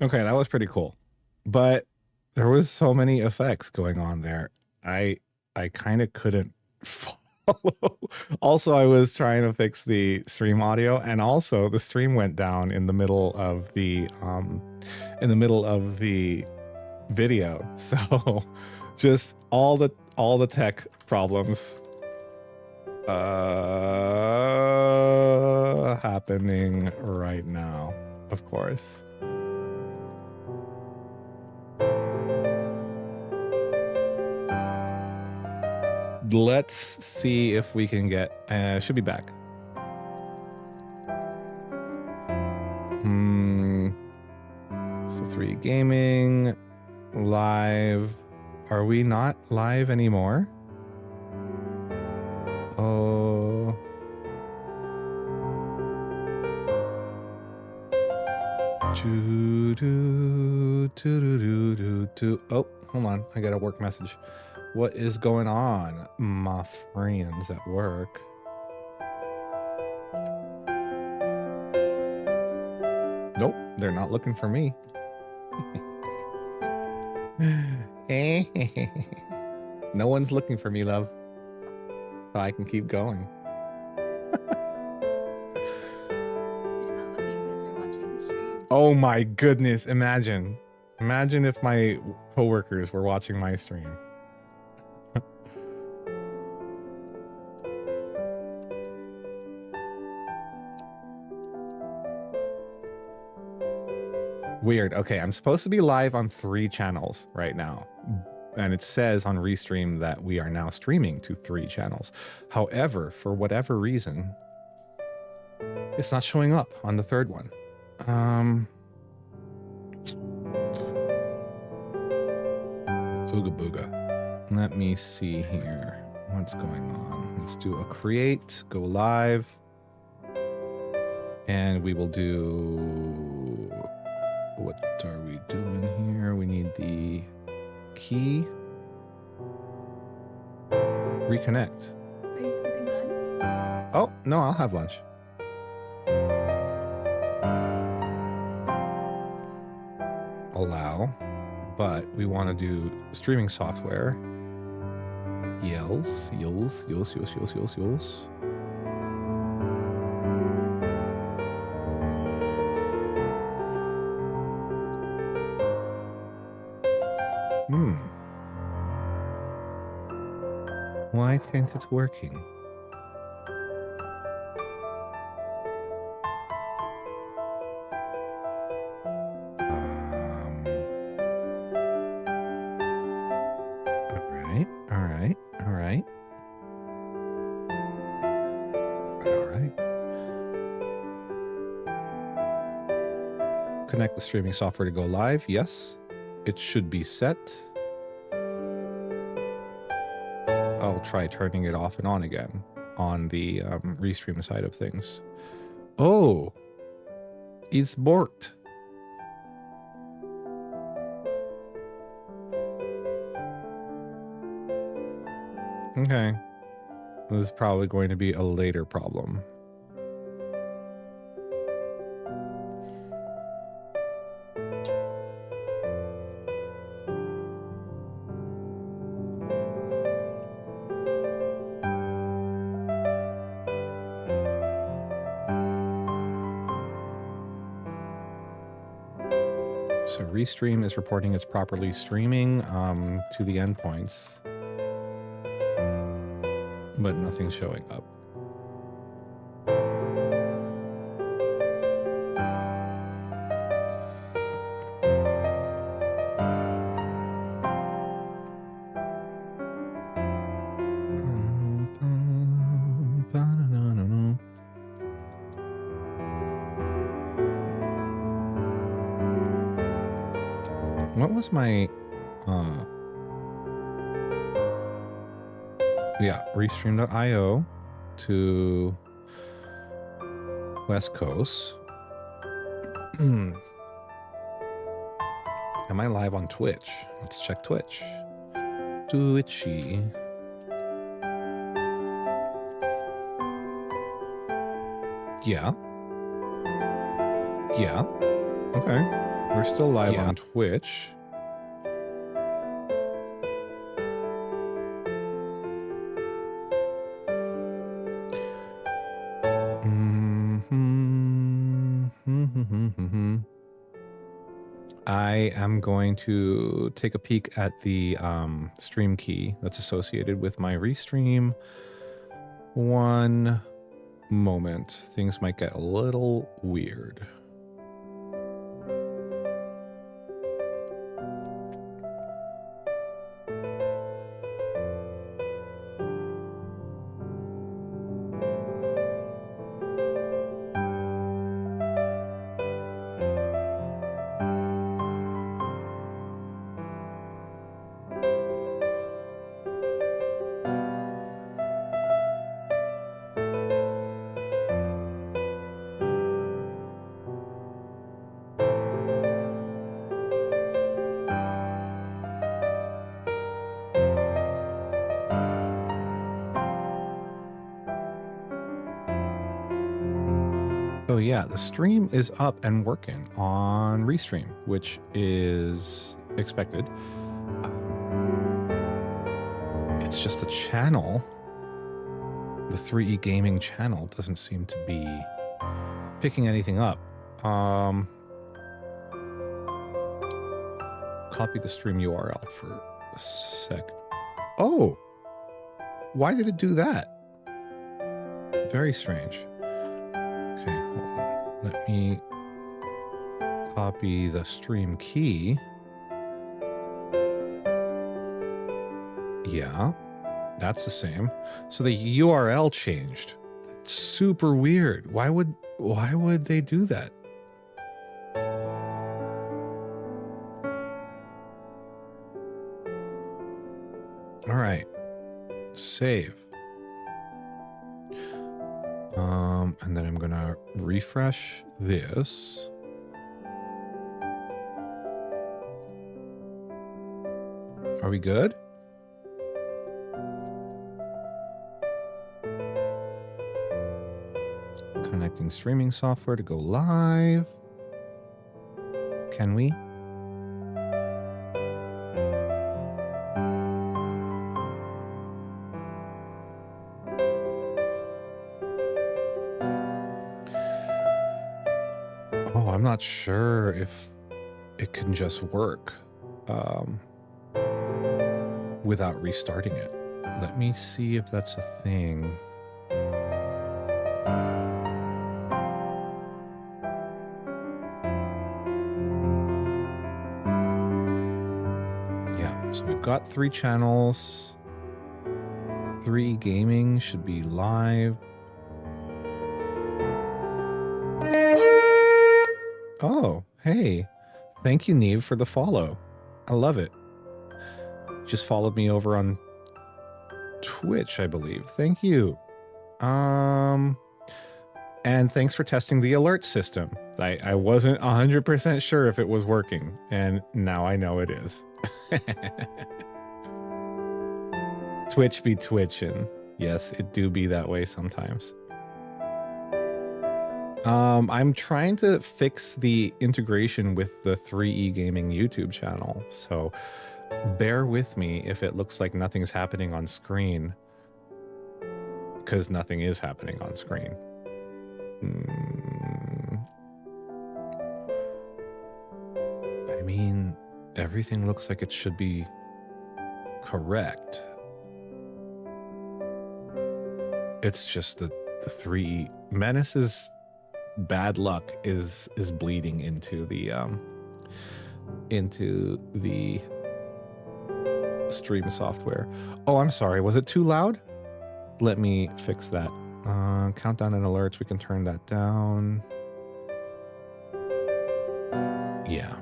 Okay, that was pretty cool. But there was so many effects going on there. I kind of couldn't follow. Also, I was trying to fix the stream audio, and also the stream went down in the middle of the video. So just all the tech problems happening right now, of course. Let's see if we can get should be back. So 3 gaming live. Are we not live anymore? Oh. Oh, hold on. I got a work message. What is going on, my friends at work? Nope, they're not looking for me. No one's looking for me, love. So I can keep going. Oh my goodness, imagine. Imagine if my coworkers were watching my stream. Weird. Okay, I'm supposed to be live on 3 channels right now. And it says on Restream that we are now streaming to 3 channels. However, for whatever reason, it's not showing up on the 3rd one. Ooga booga. Let me see here. What's going on? Let's do a create, go live. And we will do... What are we doing here? We need the key. Reconnect. Are you skipping lunch? Oh, no, I'll have lunch. Allow. But we want to do streaming software. Yells. Why isn't it working? All right. Connect the streaming software to go live. Yes, it should be set. I'll try turning it off and on again on the Restream side of things. Oh, it's borked. Okay. This is probably going to be a later problem. So Restream is reporting it's properly streaming to the endpoints, but nothing's showing up. What was my yeah, Restream.io to West Coast. Am I live on Twitch? Let's check Twitch. Twitchy. Yeah. Yeah. Okay. We're still live Yeah. on Twitch. I am going to take a peek at the stream key that's associated with my restream. One moment. Things might get a little weird. So yeah, the stream is up and working on Restream, which is expected. It's just the channel, the 3E Gaming channel, doesn't seem to be picking anything up. Copy the stream URL for a sec. Oh, why did it do that? Very strange. Okay, hold on. Let me copy the stream key. Yeah, that's the same. So the URL changed. That's super weird. Why would they do that? All right. Save. And then I'm gonna refresh this. Are we good? Connecting streaming software to go live. Can we? Oh, I'm not sure if it can just work without restarting it. Let me see if that's a thing. Yeah, so we've got 3 channels. 3 Gaming should be live. Oh, hey. Thank you, Neve, for the follow. I love it. Just followed me over on Twitch, I believe. Thank you. And thanks for testing the alert system. I wasn't 100% sure if it was working, and now I know it is. Twitch be twitching. Yes, it do be that way sometimes. I'm trying to fix the integration with the 3E Gaming YouTube channel, so bear with me if it looks like nothing's happening on screen, because nothing is happening on screen. I mean, everything looks like it should be correct. It's just the 3 Menace's bad luck is bleeding into the stream software. Oh, I'm sorry. Was it too loud? Let me fix that. Countdown and alerts. We can turn that down. Yeah.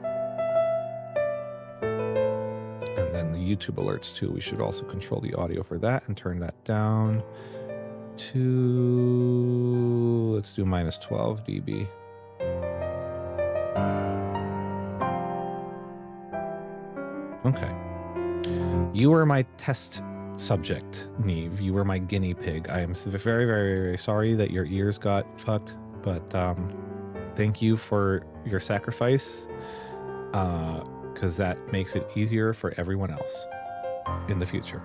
And then the YouTube alerts too. We should also control the audio for that and turn that down to, let's do -12 dB. Okay. You were my test subject, Neve. You were my guinea pig. I am very, very, very sorry that your ears got fucked, but thank you for your sacrifice. because that makes it easier for everyone else in the future.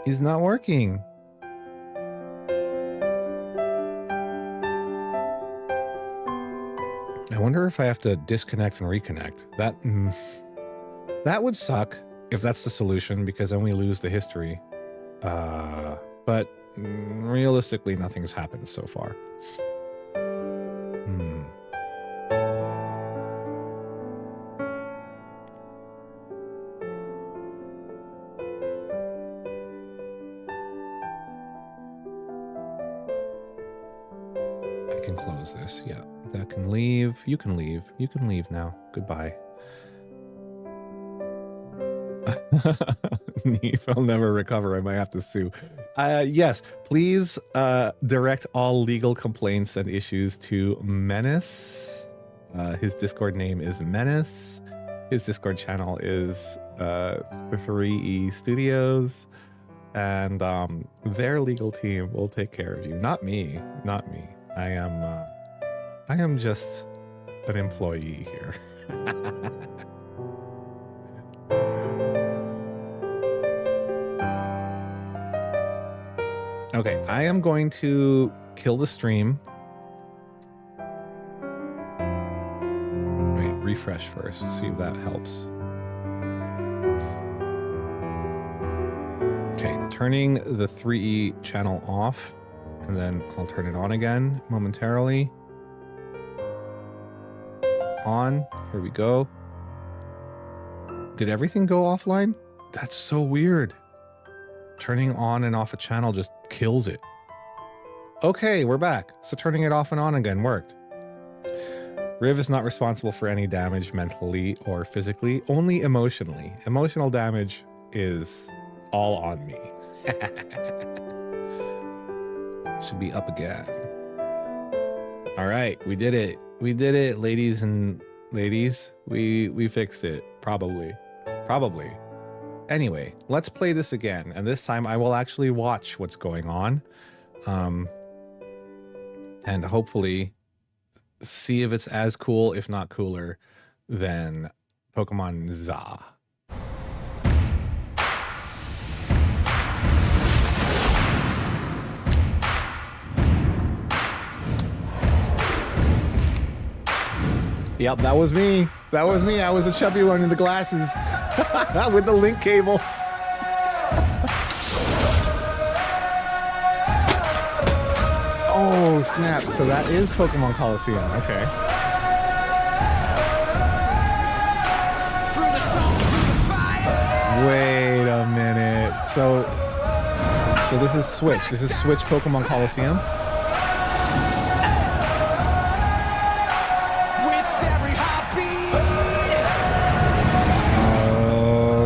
It's not working. I wonder if I have to disconnect and reconnect. That would suck if that's the solution, because then we lose the history. But realistically, nothing's happened so far. I can close this. Yeah, that can leave. You can leave. You can leave now. Goodbye. Neve, I'll never recover. I might have to sue. Yes, please direct all legal complaints and issues to Menace. His Discord name is Menace. His Discord channel is 3E Studios. And their legal team will take care of you. Not me. Not me. I am just an employee here. Okay, I am going to kill the stream. Wait, refresh first, see if that helps. Okay, turning the 3E channel off, and then I'll turn it on again momentarily. On, here we go. Did everything go offline? That's so weird. Turning on and off a channel just kills it. Okay, we're back. So turning it off and on again worked. Riv is not responsible for any damage mentally or physically, only emotionally. Emotional damage is all on me. Should be up again. All right, we did it. We did it, ladies and ladies. We fixed it. Probably. Anyway, let's play this again, and this time I will actually watch what's going on, and hopefully see if it's as cool, if not cooler, than Pokemon Za. Yep, that was me. That was me. I was a chubby one in the glasses with the link cable. Oh, snap. So that is Pokemon Coliseum. Okay. Wait a minute. So this is Switch. This is Switch Pokemon Coliseum.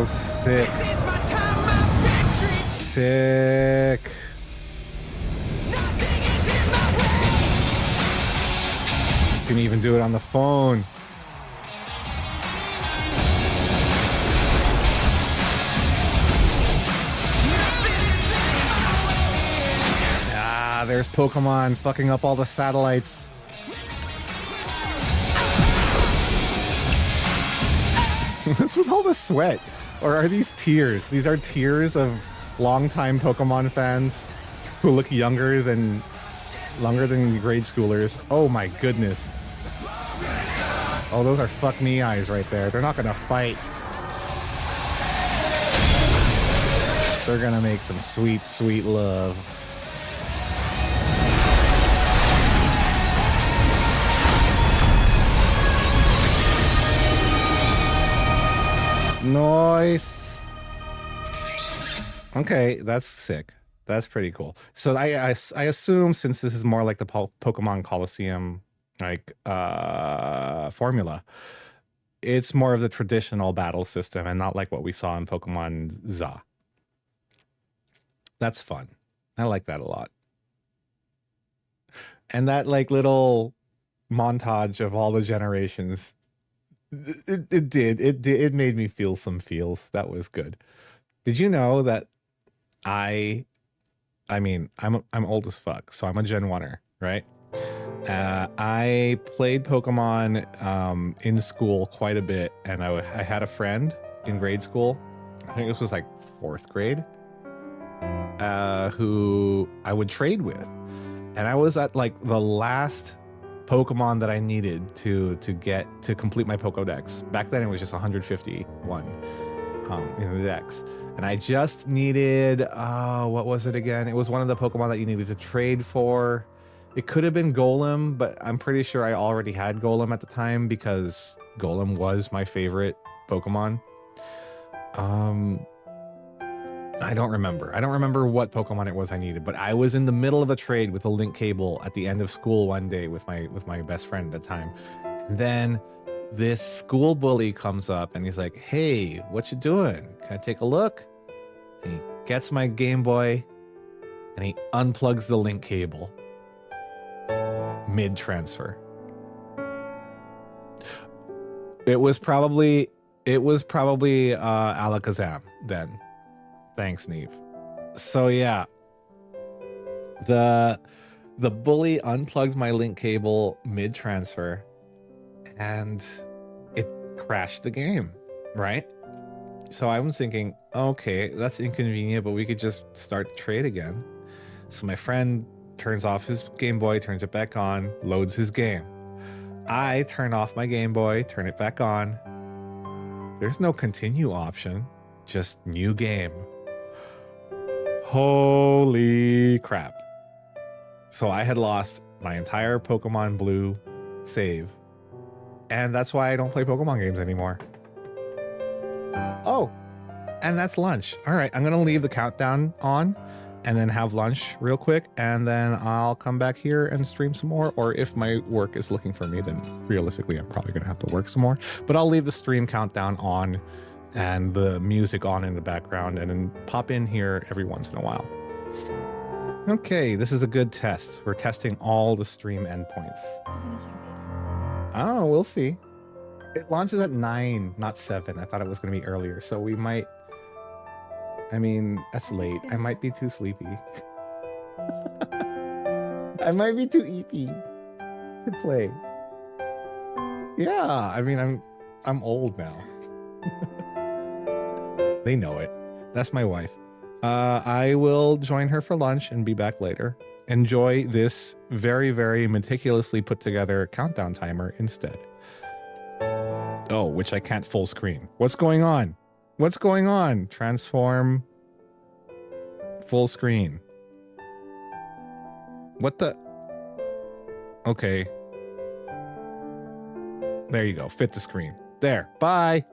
Sick. Sick. You can even do it on the phone. Ah, there's Pokemon fucking up all the satellites. What's with all the sweat? Or are these tears? These are tears of longtime Pokemon fans who look younger than grade schoolers. Oh my goodness. Oh, those are fuck me eyes right there. They're not gonna fight. They're gonna make some sweet, sweet love. Nice. Okay, that's sick. That's pretty cool. So I assume, since this is more like the Pokemon Coliseum like formula, it's more of the traditional battle system and not like what we saw in Pokemon Za. That's fun. I like that a lot. And that like little montage of all the generations, it made me feel some feels. That was good. Did you know that I I mean, I'm old as fuck, so I'm a Gen 1er, right? I played Pokemon in school quite a bit, and I had a friend in grade school. I think this was like 4th grade, who I would trade with, and I was at like the last Pokemon that I needed to complete my Pokédex. Back then, it was just 151 in the dex, and I just needed what was it again? It was one of the Pokemon that you needed to trade for. It could have been Golem, but I'm pretty sure I already had Golem at the time because Golem was my favorite Pokemon. I don't remember. I don't remember what Pokemon it was I needed, but I was in the middle of a trade with a link cable at the end of school one day with my best friend at the time. And then this school bully comes up and he's like, "Hey, what you doing? Can I take a look?" And he gets my Game Boy and he unplugs the link cable mid-transfer. It was probably Alakazam then. Thanks, Neve. So yeah, the bully unplugged my link cable mid-transfer and it crashed the game, right? So I was thinking, okay, that's inconvenient, but we could just start the trade again. So my friend turns off his Game Boy, turns it back on, loads his game. I turn off my Game Boy, turn it back on. There's no continue option, just new game. Holy crap. So I had lost my entire Pokemon Blue save. And that's why I don't play Pokemon games anymore. Oh, and that's lunch. All right, I'm going to leave the countdown on and then have lunch real quick. And then I'll come back here and stream some more. Or if my work is looking for me, then realistically, I'm probably going to have to work some more. But I'll leave the stream countdown on and the music on in the background and then pop in here every once in a while. Okay, this is a good test. We're testing all the stream endpoints. Oh, we'll see. It launches at 9, not 7. I thought it was going to be earlier, so we might... I mean, that's late. I might be too sleepy. I might be too eepy to play. Yeah, I mean, I'm old now. They know it. That's my wife. I will join her for lunch and be back later. Enjoy this very, very meticulously put together countdown timer instead. Oh, which I can't full screen. What's going on? What's going on? Transform. Full screen. What the? Okay. There you go. Fit the screen. There. Bye.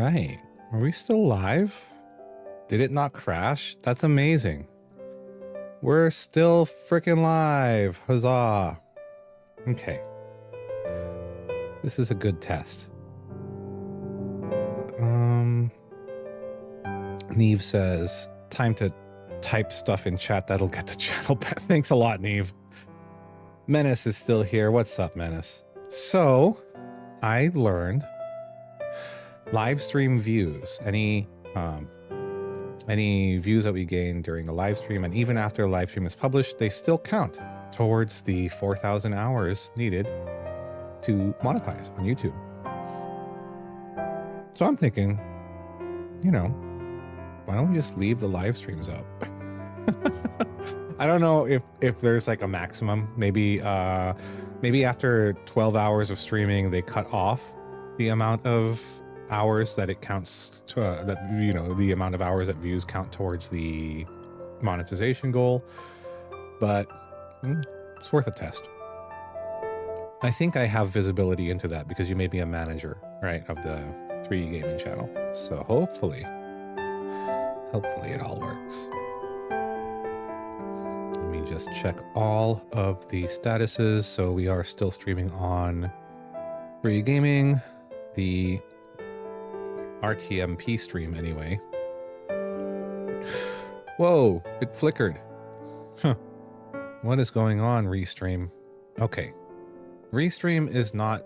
right. Are we still live? Did it not crash? That's amazing. We're still freaking live. Huzzah. Okay. This is a good test. Neve says, time to type stuff in chat that'll get the channel back. Thanks a lot, Neve. Menace is still here. What's up, Menace? So, I learned live stream views, any views that we gain during the live stream and even after the live stream is published, they still count towards the 4,000 hours needed to monetize on YouTube. So I'm thinking, you know, why don't we just leave the live streams up? I don't know if there's like a maximum. Maybe after 12 hours of streaming, they cut off the amount of hours that it counts to, that, you know, the amount of hours that views count towards the monetization goal. But it's worth a test. I think I have visibility into that because you made me a manager, right, of the 3E gaming channel. So hopefully it all works. Let me just check all of the statuses. So we are still streaming on 3E gaming, the RTMP stream anyway. Whoa, it flickered. Huh. What is going on, Restream? Okay. Restream is not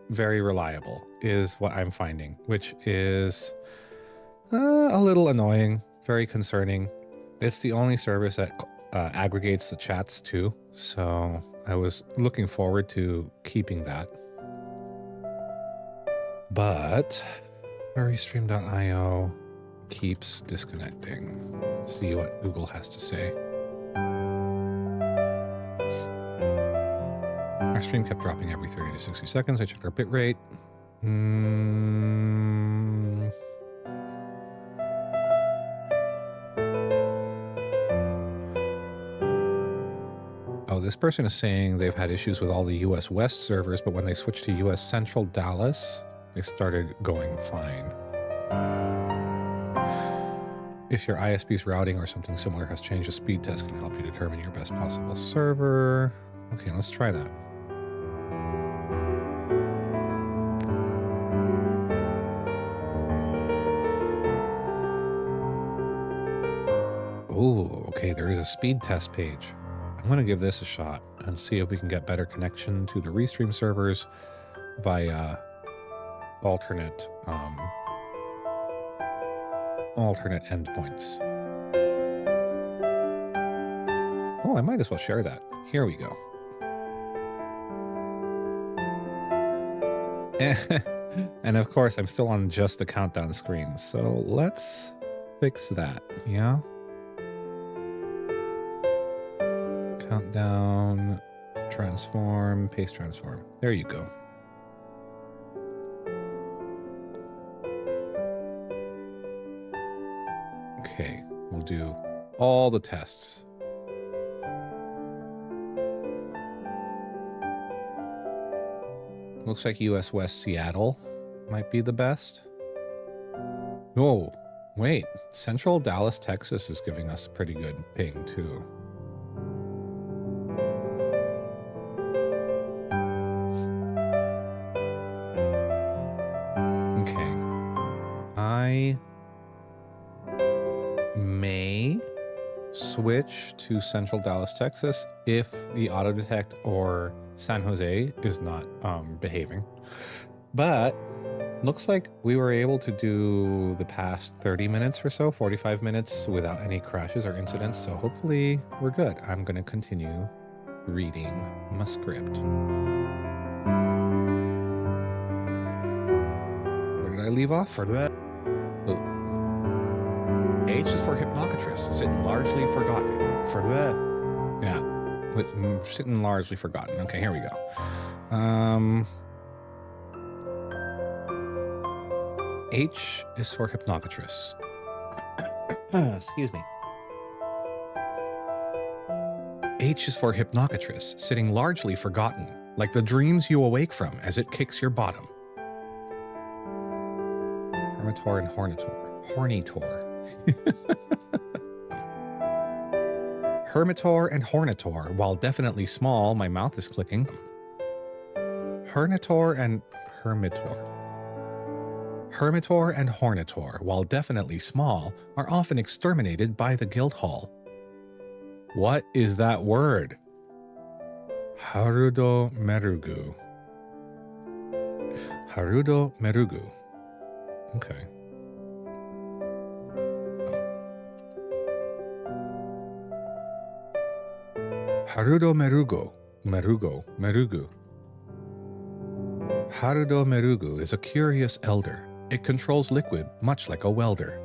very reliable, is what I'm finding, which is a little annoying, very concerning. It's the only service that aggregates the chats too, so I was looking forward to keeping that. But Restream.io keeps disconnecting. Let's see what Google has to say. Our stream kept dropping every 30 to 60 seconds. I checked our bitrate. Oh, this person is saying they've had issues with all the US West servers, but when they switched to US Central Dallas, they started going fine. If your ISP's routing or something similar has changed, a speed test can help you determine your best possible server. Okay, let's try that. Oh, okay, there is a speed test page. I'm going to give this a shot and see if we can get better connection to the Restream servers via alternate endpoints. Oh, I might as well share that. Here we go. And of course, I'm still on just the countdown screen. So let's fix that. Yeah. Countdown, transform, paste transform. There you go. Okay, we'll do all the tests. Looks like US West Seattle might be the best. Oh, wait. Central Dallas, Texas is giving us pretty good ping too. Okay. I may switch to Central Dallas, Texas if the auto detect or San Jose is not behaving. But looks like we were able to do the past 30 minutes or so, 45 minutes without any crashes or incidents. So hopefully we're good. I'm going to continue reading my script. Where did I leave off? For that. Oh. H is for hypnocatress, sitting largely forgotten. For that. Yeah, sitting largely forgotten. Okay, here we go. H is for hypnocatress. Excuse me. H is for hypnocatress, sitting largely forgotten, like the dreams you awake from as it kicks your bottom. Hermitor and Hornitor. Hornitor. Hermitor and Hornitor, while definitely small, my mouth is clicking. Hermitor and Hermitor. Hermitor and Hornitor, while definitely small, are often exterminated by the Guildhall. What is that word? Harudo Merugu. Harudo Merugu. Okay. Harudo Merugo. Merugu. Harudo Merugu is a curious elder. It controls liquid, much like a welder.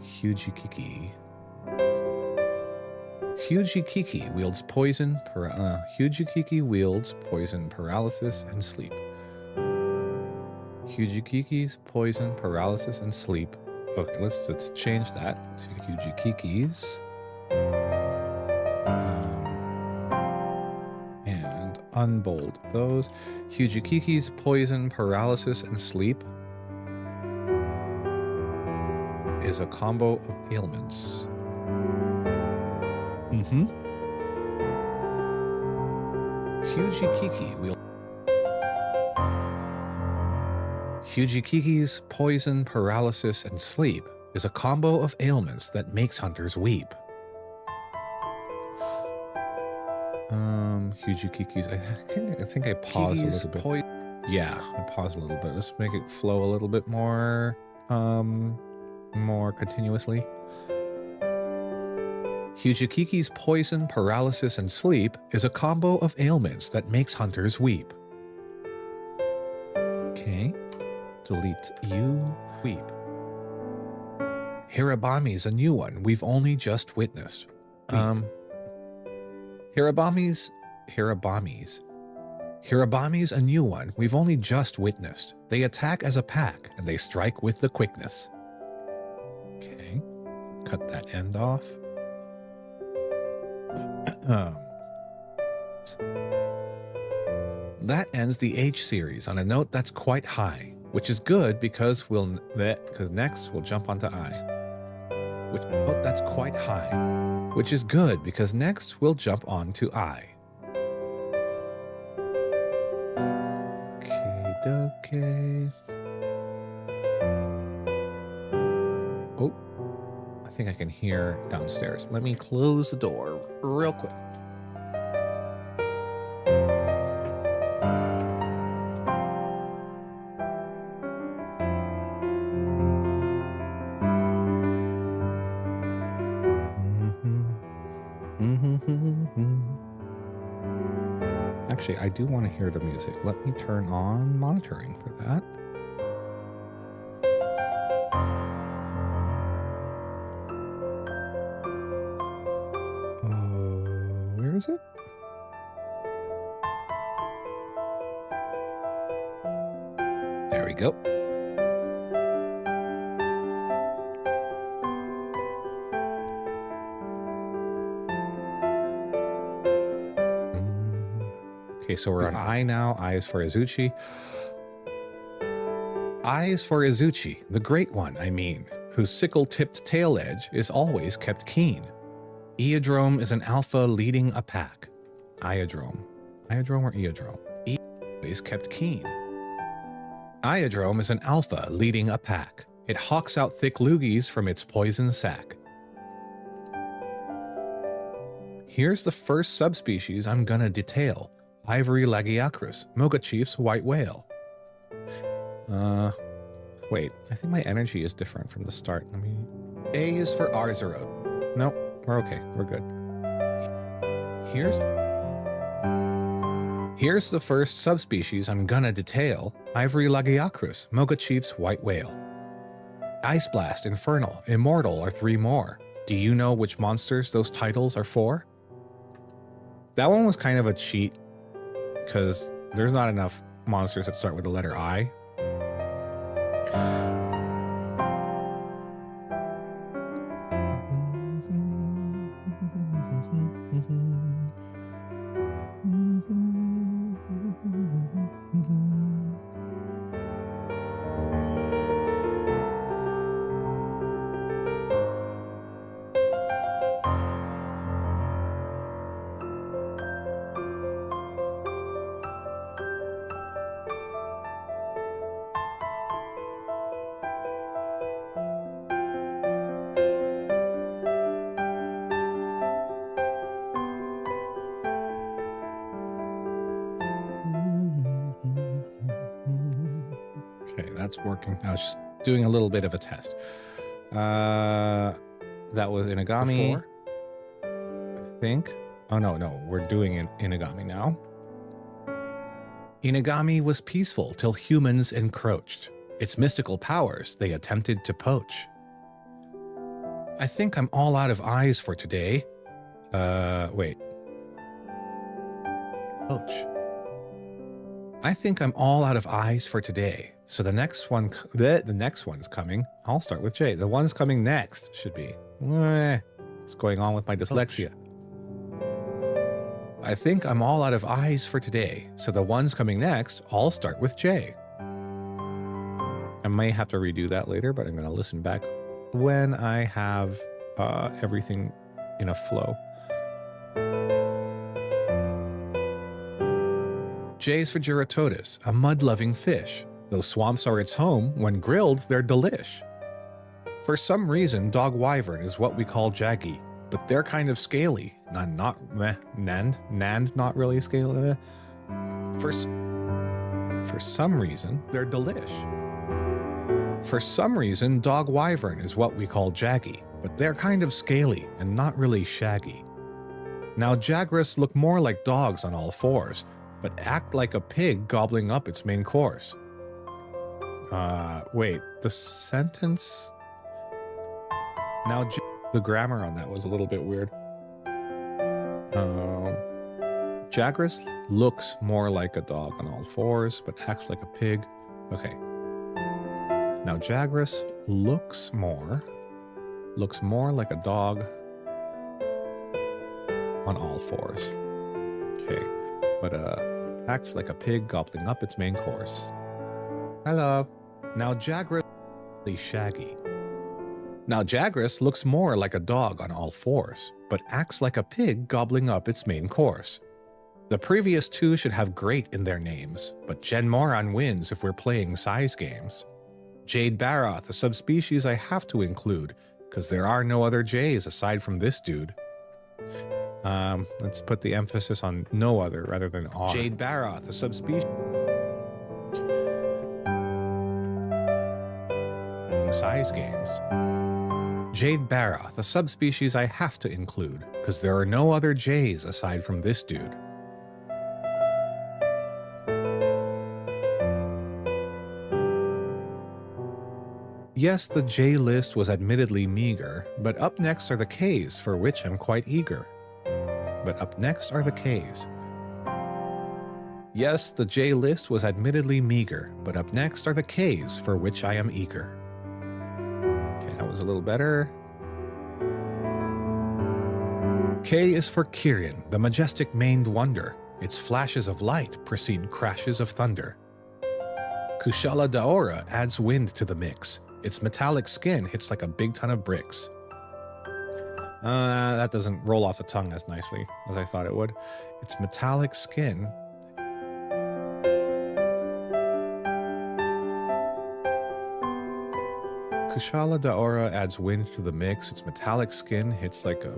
Hugikiki. Hugikiki wields poison. Hugikiki wields poison, paralysis, and sleep. Hugikiki's poison, paralysis, and sleep. Okay, let's change that to Hugikiki's. And unbold those. Hugikiki's poison, paralysis, and sleep is a combo of ailments. Hugikiki's poison, paralysis, and sleep is a combo of ailments that makes hunters weep. Hugikiki's. I think I paused a little bit. Yeah, I paused a little bit. Let's make it flow a little bit more, more continuously. Hugikiki's poison, paralysis, and sleep is a combo of ailments that makes hunters weep. Okay. Delete you. Weep. Hirabami's a new one we've only just witnessed. Hirabami's a new one we've only just witnessed. They attack as a pack and they strike with the quickness. Okay. Cut that end off. That ends the H series on a note that's quite high, which is good because next we'll jump onto I's. That's quite high, which is good because next we'll jump on to I. Okay. Oh, I think I can hear downstairs. Let me close the door real quick. Actually, I do want to hear the music. Let me turn on monitoring for that. Where is it? There we go. Okay, so we're on I now. I is for Izuchi. I is for Izuchi, the great one, I mean, whose sickle-tipped tail edge is always kept keen. Eodrome is an alpha leading a pack. Iodrome. Iodrome or Eodrome? Always kept keen. Iodrome is an alpha leading a pack. It hawks out thick loogies from its poison sac. Here's the first subspecies I'm gonna detail. Ivory Lagiacrus, Moga Chief's white whale. Wait, I think my energy is different from the start. Let me... A is for Arzaro. Nope, we're okay, we're good. Here's the first subspecies I'm gonna detail. Ivory Lagiacrus, Moga Chief's white whale. Ice Blast, Infernal, Immortal are three more. Do you know which monsters those titles are for? That one was kind of a cheat, because there's not enough monsters that start with the letter I. that's working. I was just doing a little bit of a test. That was Inagami. Before? I think. Oh, no. We're doing Inagami now. Inagami was peaceful till humans encroached. Its mystical powers they attempted to poach. I think I'm all out of eyes for today. Wait. Poach. I think I'm all out of eyes for today. So the next one's coming. I'll start with J. The one's coming next should be. What's going on with my dyslexia? I think I'm all out of eyes for today. So the ones coming next, I'll start with J. I may have to redo that later, but I'm going to listen back when I have everything in a flow. J is for Geratodus, a mud-loving fish. Though swamps are its home, when grilled, they're delish. For some reason, dog wyvern is what we call jaggy, but they're kind of scaly. Nand, not really scaly. For some reason, they're delish. For some reason, dog wyvern is what we call jaggy, but they're kind of scaly and not really shaggy. Now, Jagras look more like dogs on all fours, but act like a pig gobbling up its main course. Wait, the sentence... Now, the grammar on that was a little bit weird. Jagras looks more like a dog on all fours, but acts like a pig. Okay. Now, Jagras looks more like a dog on all fours. Okay. But acts like a pig gobbling up its main course. Hello. Now Jagras is shaggy. Now Jagras looks more like a dog on all fours, but acts like a pig gobbling up its main course. The previous two should have great in their names, but Jen Moran wins if we're playing size games. Jade Baroth, a subspecies I have to include, because there are no other Jays aside from this dude. Let's put the emphasis on no other rather than on. Jade Baroth, a subspecies. Size games. Jade Baroth, a subspecies I have to include, because there are no other Jays aside from this dude. Yes, the J list was admittedly meager, but up next are the Ks, for which I'm quite eager. Yes, the J list was admittedly meager, but up next are the Ks, for which I am eager. Okay, that was a little better. K is for Kirin, the majestic maned wonder. Its flashes of light precede crashes of thunder. Kushala Daora adds wind to the mix. Its metallic skin hits like a big ton of bricks. That doesn't roll off the tongue as nicely as I thought it would. Its metallic skin. Kushala Daora adds wind to the mix. Its metallic skin hits like a...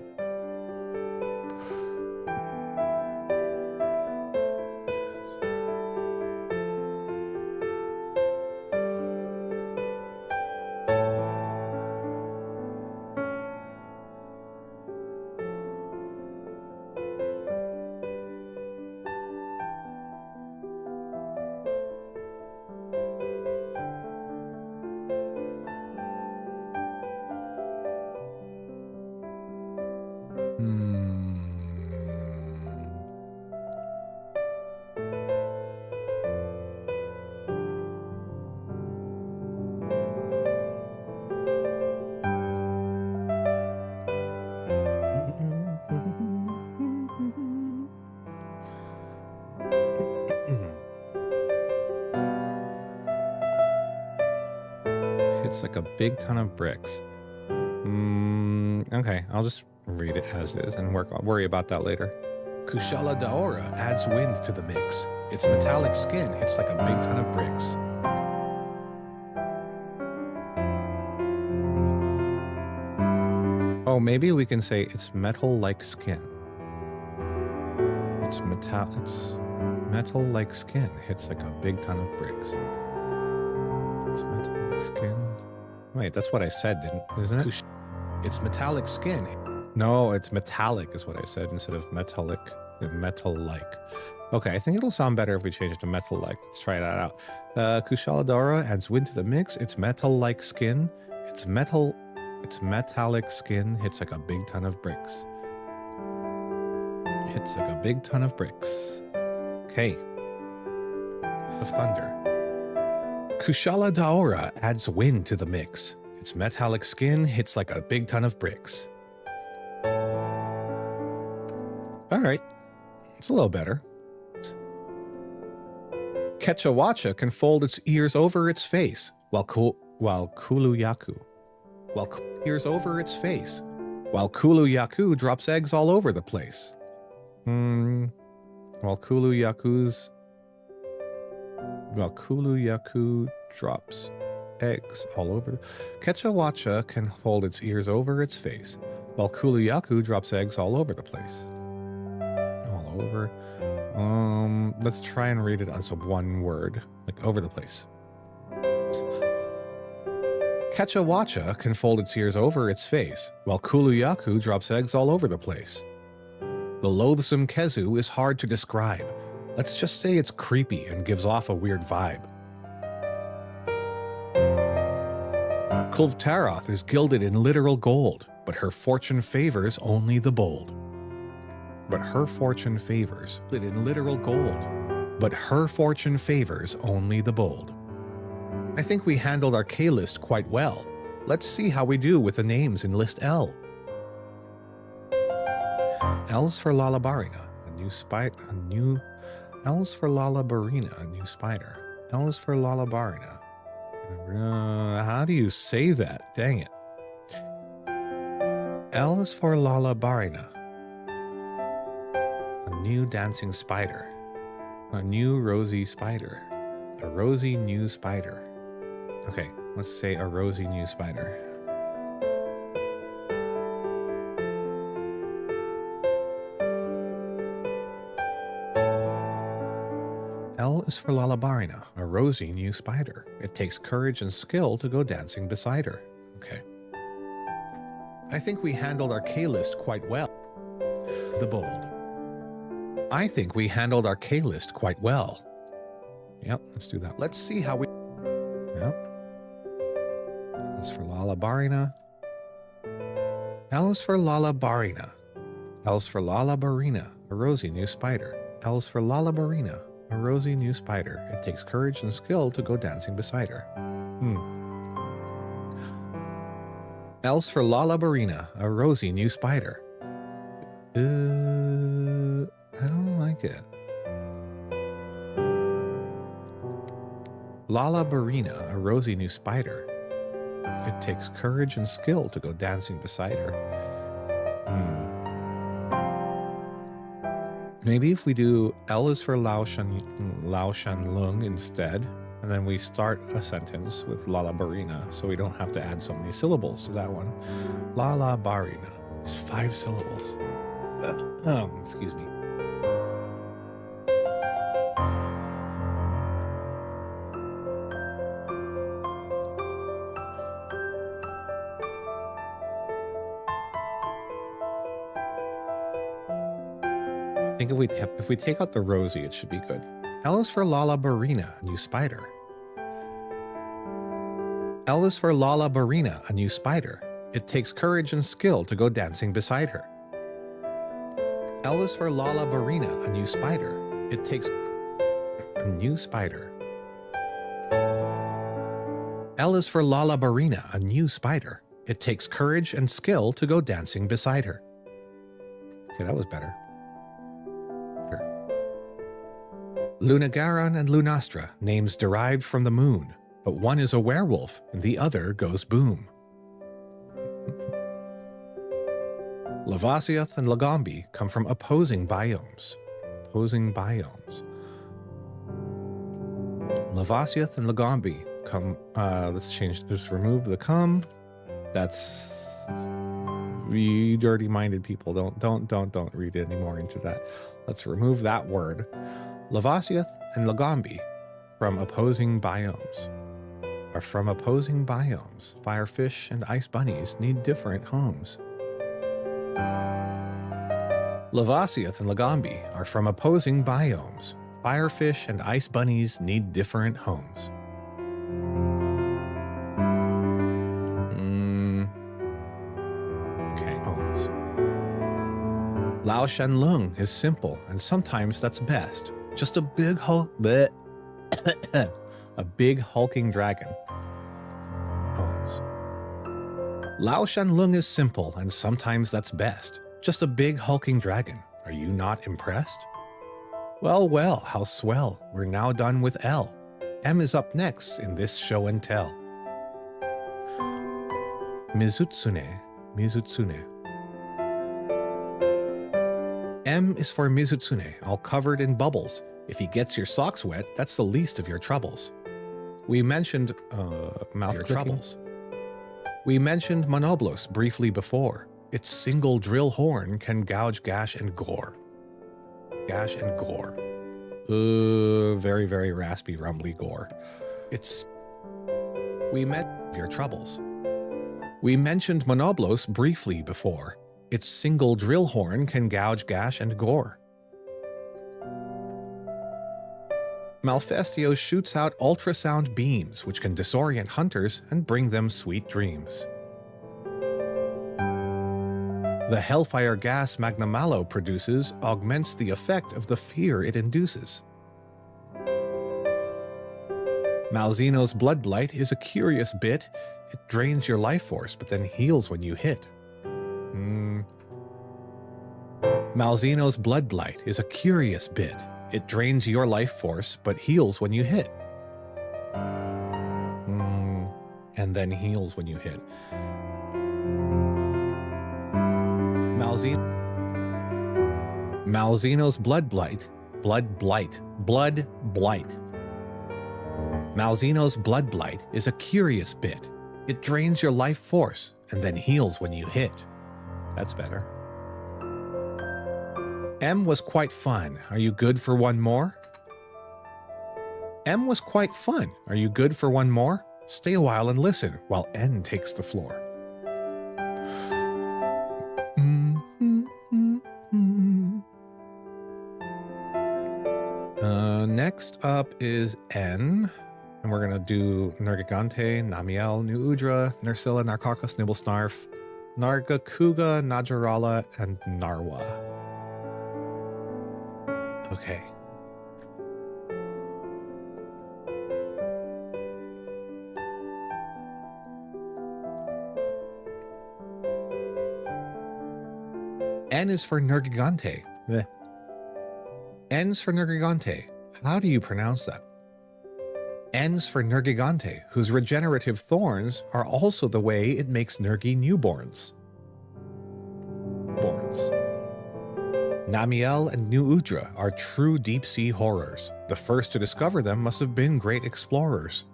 It's like a big ton of bricks. Okay, I'll just read it as is and worry about that later. Kushala Daora adds wind to the mix. Its metallic skin hits like a big ton of bricks. Oh, maybe we can say it's metal-like skin. It's metal-like skin hits like a big ton of bricks. It's metallic skin. Wait, that's what I said, isn't it? It's metallic skin. No, it's metallic is what I said instead of metallic. Metal-like. Okay, I think it'll sound better if we change it to metal-like. Let's try that out. Kushala Daora adds wind to the mix. It's metal-like skin. It's metallic skin. Hits like a big ton of bricks. Hits like a big ton of bricks. Okay. Of thunder. Kushala Daora adds wind to the mix. Its metallic skin hits like a big ton of bricks. All right. It's a little better. Kechawacha can fold its ears over its face while Kuluyaku drops eggs all over the place. While Kuluyaku drops eggs all over. Kechawacha can fold its ears over its face while Kuluyaku drops eggs all over the place. All over. Let's try and read it as a one word, like over the place. Kechawacha can fold its ears over its face, while Kuluyaku drops eggs all over the place. The loathsome Kezu is hard to describe. Let's just say it's creepy and gives off a weird vibe. Kulvtaroth is gilded in literal gold, but her fortune favors only the bold. But her fortune favors in literal gold. But her fortune favors only the bold. I think we handled our K list quite well. Let's see how we do with the names in list L. L's for Lalabarina, a new spider. L's for Lalabarina, a new spider. L's for Lalabarina. How do you say that? Dang it. L is for Lalabarina. A new dancing spider. A new rosy spider. A rosy new spider. Okay, let's say a rosy new spider. L is for Lalabarina, a rosy new spider. It takes courage and skill to go dancing beside her. Okay. I think we handled our K list quite well. The bold. I think we handled our K list quite well. Yep, let's do that. Let's see how we... Yep. L is for Lalabarina. L is for Lalabarina. L is for Lalabarina, a rosy new spider. L is for Lalabarina, a rosy new spider. It takes courage and skill to go dancing beside her. L's for Lalabarina, a rosy new spider. I don't like it. Lalabarina, a rosy new spider. It takes courage and skill to go dancing beside her. Maybe if we do L is for Lao Shanlung instead, and then we start a sentence with Lalabarina, so we don't have to add so many syllables to that one. Lalabarina is 5 syllables. Excuse me. I think if we take out the rosy, it should be good. L is for Lalabarina, a new spider. L is for Lalabarina, a new spider. It takes courage and skill to go dancing beside her. L is for Lalabarina, a new spider. It takes a new spider. L is for Lalabarina, a new spider. It takes courage and skill to go dancing beside her. Okay, that was better. Lunagaron and Lunastra, names derived from the moon, but one is a werewolf and the other goes boom. Lavasiath and Lagombi come from opposing biomes. Lavasiath and Lagombi come, let's remove the come. That's, you dirty-minded people, don't read any more into that. Let's remove that word. Lavasiath and Lagombi from opposing biomes. are from opposing biomes. Firefish and ice bunnies need different homes. Lavasiath and Lagambi are from opposing biomes. Firefish and ice bunnies need different homes. Okay, homes. Lao Shanlung is simple, and sometimes that's best. Just a big a big hulking dragon. Homes. Lao Shanlung is simple, and sometimes that's best. Just a big hulking dragon. Are you not impressed? Well, well, how swell. We're now done with L. M is up next in this show and tell. Mizutsune, Mizutsune. M is for Mizutsune, all covered in bubbles. If he gets your socks wet, that's the least of your troubles. We mentioned, mouth your troubles. We mentioned Monoblos briefly before. Its single drill horn can gouge gash and gore. Gash and gore. Very, very raspy, rumbly gore. We met your troubles. We mentioned Monoblos briefly before. Its single drill horn can gouge gash and gore. Malfestio shoots out ultrasound beams which can disorient hunters and bring them sweet dreams. The hellfire gas Magnamalo produces augments the effect of the fear it induces. Malzeno's blood blight is a curious bit. It drains your life force but then heals when you hit. Malzeno's blood blight is a curious bit. It drains your life force but heals when you hit. And then heals when you hit. Malzeno's blood blight. Malzeno's blood blight is a curious bit. It drains your life force and then heals when you hit. That's better. M was quite fun. Are you good for one more? M was quite fun. Are you good for one more? Stay a while and listen while N takes the floor. Next up is N, and we're gonna do Nergigante, Namiel, New Udra, Nerscylla, Narkarkos, Nibblesnarf, Nargacuga, Najarala, and Narwa. Okay. N is for Nergigante. N's for Nergigante. How do you pronounce that? N's for Nergigante, whose regenerative thorns are also the way it makes Nergi newborns. Namiel and New Udra are true deep-sea horrors. The first to discover them must have been great explorers.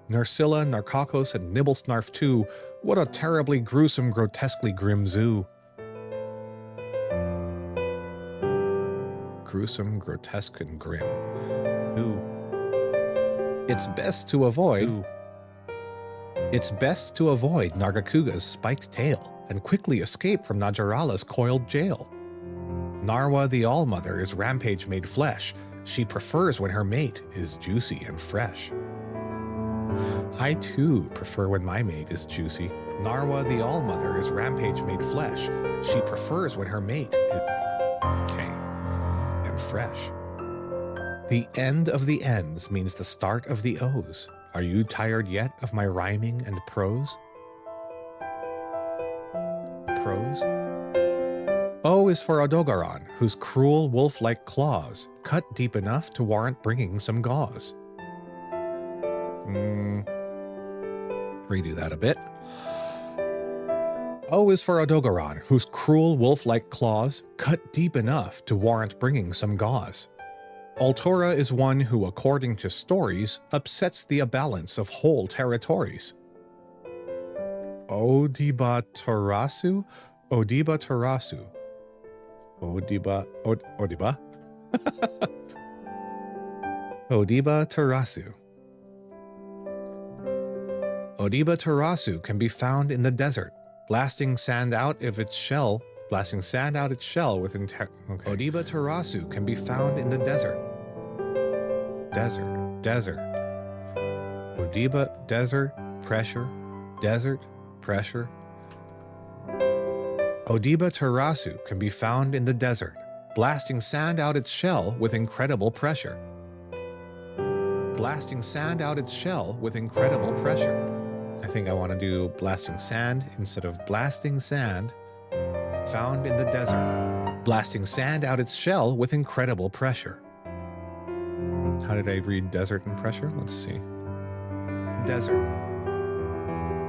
Nerscylla, Narkarkos, and Nibblesnarf too. What a terribly gruesome, grotesquely grim zoo. Gruesome, grotesque, and grim. Ooh. It's best to avoid Nargacuga's spiked tail and quickly escape from Najarala's coiled jail. Narwa the All-Mother is rampage made flesh. She prefers when her mate is juicy and fresh. I too prefer when my mate is juicy. Narwa the All-Mother is rampage made flesh. She prefers when her mate is fresh. The end of the N's means the start of the O's. Are you tired yet of my rhyming and prose? O is for Odogaron, whose cruel wolf-like claws cut deep enough to warrant bringing some gauze. Redo that a bit. O is for Odogaron, whose cruel wolf-like claws cut deep enough to warrant bringing some gauze. Altora is one who, according to stories, upsets the balance of whole territories. Odiba Tarasu? Odiba Tarasu. Odiba Odiba Tarasu. Odiba tarasu can be found in the desert, blasting sand out of its shell. Blasting sand out its shell with okay. Odiba tarasu can be found in the desert. Desert. Odiba, desert, pressure, desert, pressure. Odiba tarasu can be found in the desert, blasting sand out its shell with incredible pressure. Blasting sand out its shell with incredible pressure. I think I want to do blasting sand instead of blasting sand. Found in the desert, blasting sand out its shell with incredible pressure. How did I read desert and pressure? Let's see. Desert.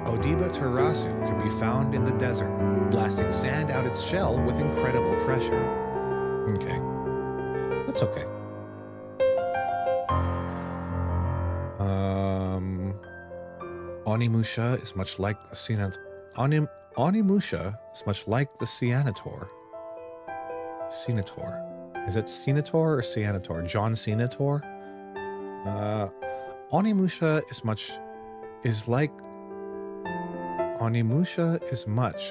Odiba tarasu can be found in the desert, blasting sand out its shell with incredible pressure. Okay. That's okay. Onimusha is much like the Onimusha is much like the Senator. Senator. Is it Senator or Senator? John Senator? Onimusha is much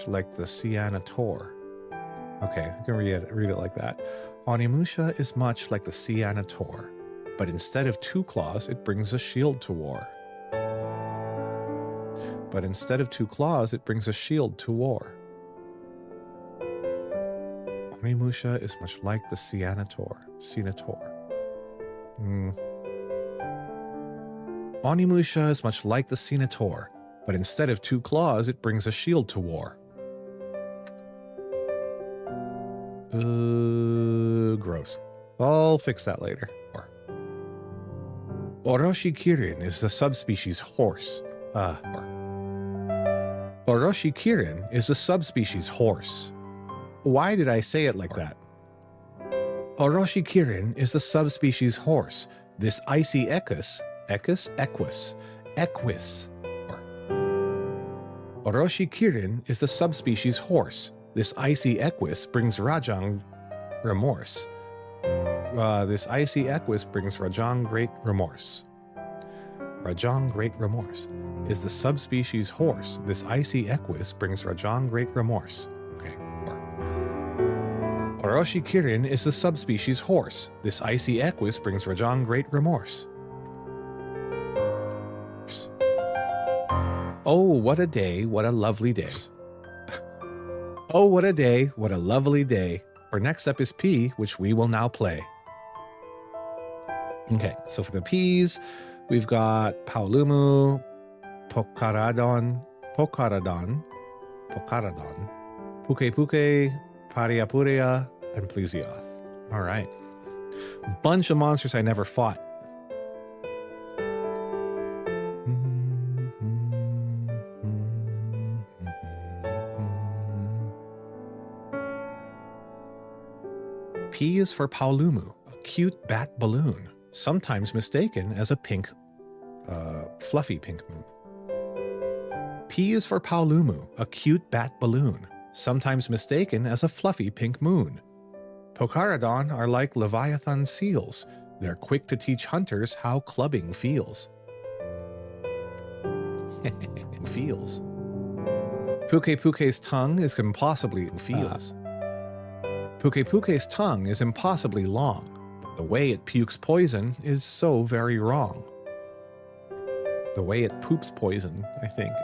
like the Senator. Okay, I can read it like that. Onimusha is much like the Senator, but instead of 2 claws, it brings a shield to war. But instead of 2 claws, it brings a shield to war. Onimusha is much like the Senator. Onimusha is much like the Senator, but instead of 2 claws, it brings a shield to war. Gross. I'll fix that later. Oroshi Kirin is the subspecies horse. Oroshi Kirin is the subspecies horse. Why did I say it like that? Oroshi Kirin is the subspecies horse. This icy equus. Oroshi Kirin is the subspecies horse. This icy equus brings Rajang remorse. This icy equus brings Rajang great remorse. Rajang great remorse is the subspecies horse. This icy equus brings Rajang great remorse. Okay. Oroshi Kirin is the subspecies horse. This icy equus brings Rajang great remorse. Oh, what a day, what a lovely day. Oh, what a day, what a lovely day. Our next up is P, which we will now play. Okay, so for the P's, we've got Paolumu, Pokaradon, Puke, Pariapuria, and Plesioth. All right. Bunch of monsters I never fought. P is for Paolumu, a cute bat balloon, sometimes mistaken as a pink, fluffy pink moon. P is for Paolumu, a cute bat balloon, sometimes mistaken as a fluffy pink moon. Pokaradon are like Leviathan seals. They're quick to teach hunters how clubbing feels. Feels. Puke's tongue is impossibly Puke's tongue is impossibly long, but the way it pukes poison is so very wrong. The way it poops poison, I think,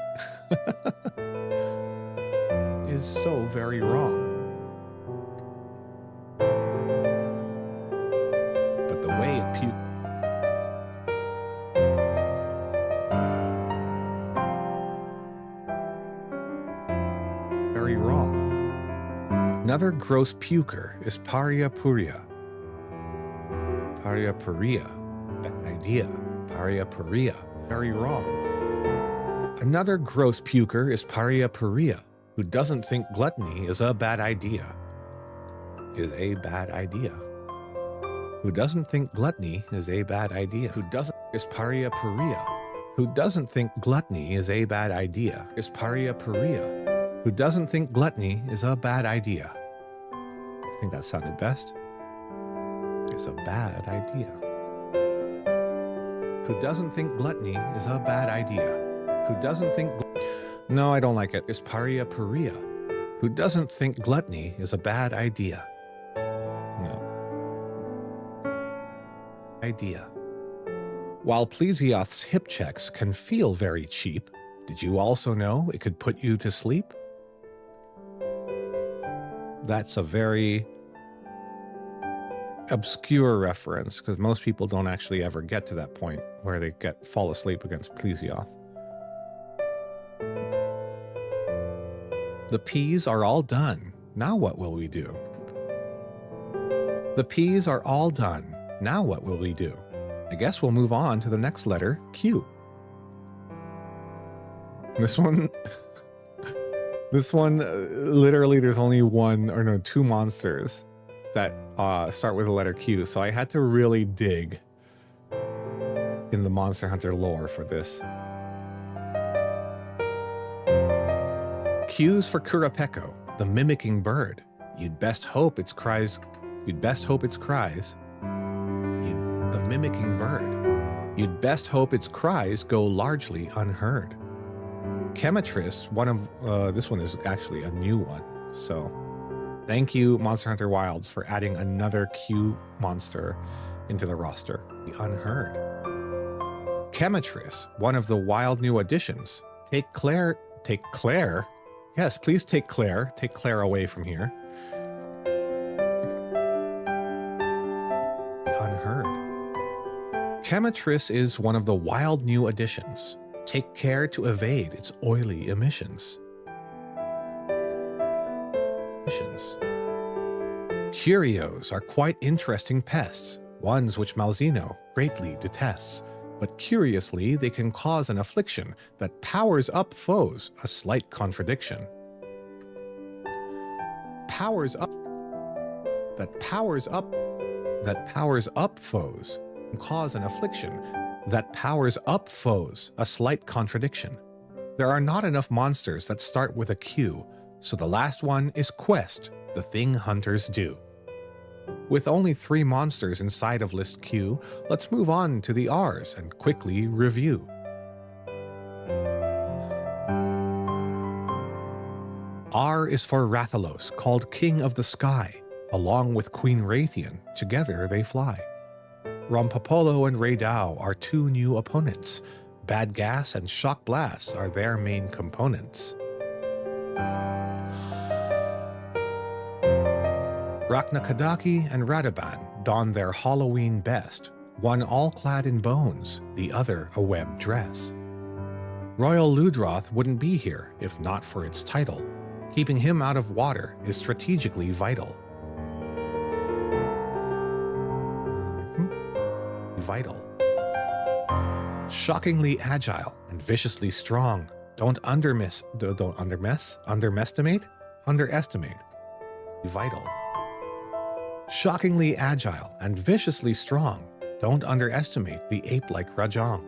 is so very wrong. But the way it pukes... very wrong. Another gross puker is Pariapuria. Bad idea. Pariapuria. Very wrong. Another gross puker is Pariapuria, who doesn't think gluttony is a bad idea. Who doesn't think gluttony is a bad idea. Is Pariapuria. Who doesn't think gluttony is a bad idea. Is Pariapuria. Who doesn't think gluttony is a bad idea. I think that sounded best. It's a bad idea. Who doesn't think gluttony is a bad idea. who doesn't think... No, I don't like it. Is Paria Paria, who doesn't think gluttony is a bad idea. No. Idea. While Plesioth's hip checks can feel very cheap, did you also know it could put you to sleep? That's a very obscure reference, because most people don't actually ever get to that point where they fall asleep against Plesioth. The peas are all done. Now what will we do? The peas are all done. Now what will we do? I guess we'll move on to the next letter, Q. This one, literally there's only two monsters that start with the letter Q, so I had to really dig in the Monster Hunter lore for this. Q's for Kurapeko, the mimicking bird. You'd best hope its cries. The mimicking bird. You'd best hope its cries go largely unheard. Chemetris, this one is actually a new one, so thank you, Monster Hunter Wilds, for adding another Q monster into the roster. The unheard. Chemetris, one of the wild new additions. Take Claire. Yes, please take Claire. Take Claire away from here. Unheard. Chemetris is one of the wild new additions. Take care to evade its oily emissions. Curios are quite interesting pests, ones which Malzeno greatly detests. But curiously, they can cause an affliction that powers up foes, a slight contradiction. Powers up foes, and cause an affliction that powers up foes, a slight contradiction. There are not enough monsters that start with a Q, so the last one is Quest, the thing hunters do. With only 3 monsters inside of list Q, let's move on to the R's and quickly review. R is for Rathalos, called King of the Sky. Along with Queen Raytheon, together they fly. Rompopolo and Raydao are 2 new opponents. Bad Gas and Shock Blast are their main components. Raknakadaki and Radaban don their Halloween best, one all clad in bones, the other a webbed dress. Royal Ludroth wouldn't be here if not for its title. Keeping him out of water is strategically vital. Shockingly agile and viciously strong. Don't underestimate. Vital. Shockingly agile and viciously strong. Don't underestimate the ape-like Rajang.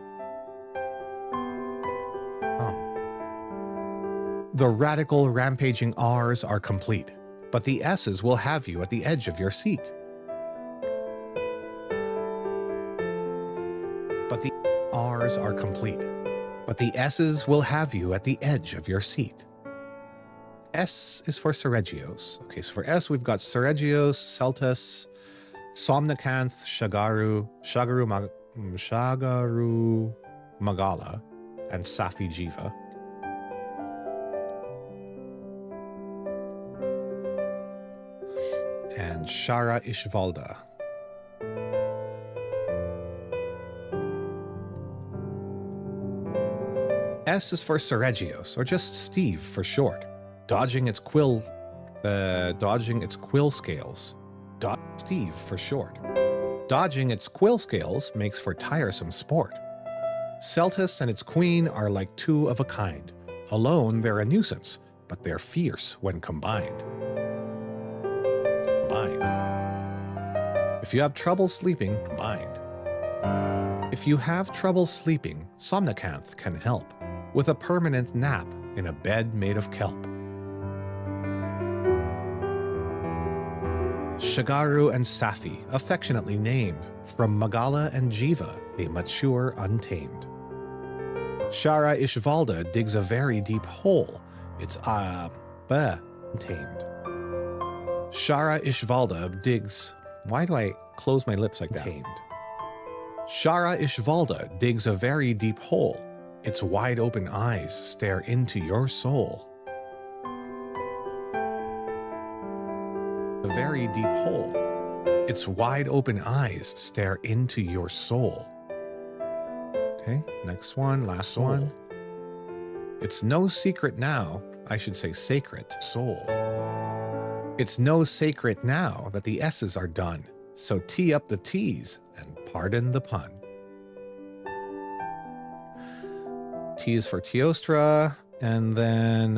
The radical rampaging R's are complete, but the S's will have you at the edge of your seat. R's are complete, but the S's will have you at the edge of your seat. S is for Seregios. Okay, so for S, we've got Seregios, Celtus, Somnicanth, Shagaru Magala, and Safi Jiva. And Shara Ishvalda. S is for Seregios, or just Steve for short. Dodging its quill scales. Steve for short. Dodging its quill scales makes for tiresome sport. Celtus and its queen are like 2 of a kind. Alone, they're a nuisance, but they're fierce when combined. If you have trouble sleeping, bind. If you have trouble sleeping, Somnicanth can help with a permanent nap in a bed made of kelp. Shagaru and Safi, affectionately named, from Magala and Jiva, they mature untamed. Shara Ishvalda digs a very deep hole. It's tamed. Shara Ishvalda digs. Why do I close my lips like that? Tamed. Shara Ishvalda digs a very deep hole. Its wide open eyes stare into your soul. A very deep hole. Its wide open eyes stare into your soul. Okay, next one, last one. It's no secret now, I should say sacred, soul. It's no secret now that the S's are done, so tee up the T's and pardon the pun. T is for Teostra, and then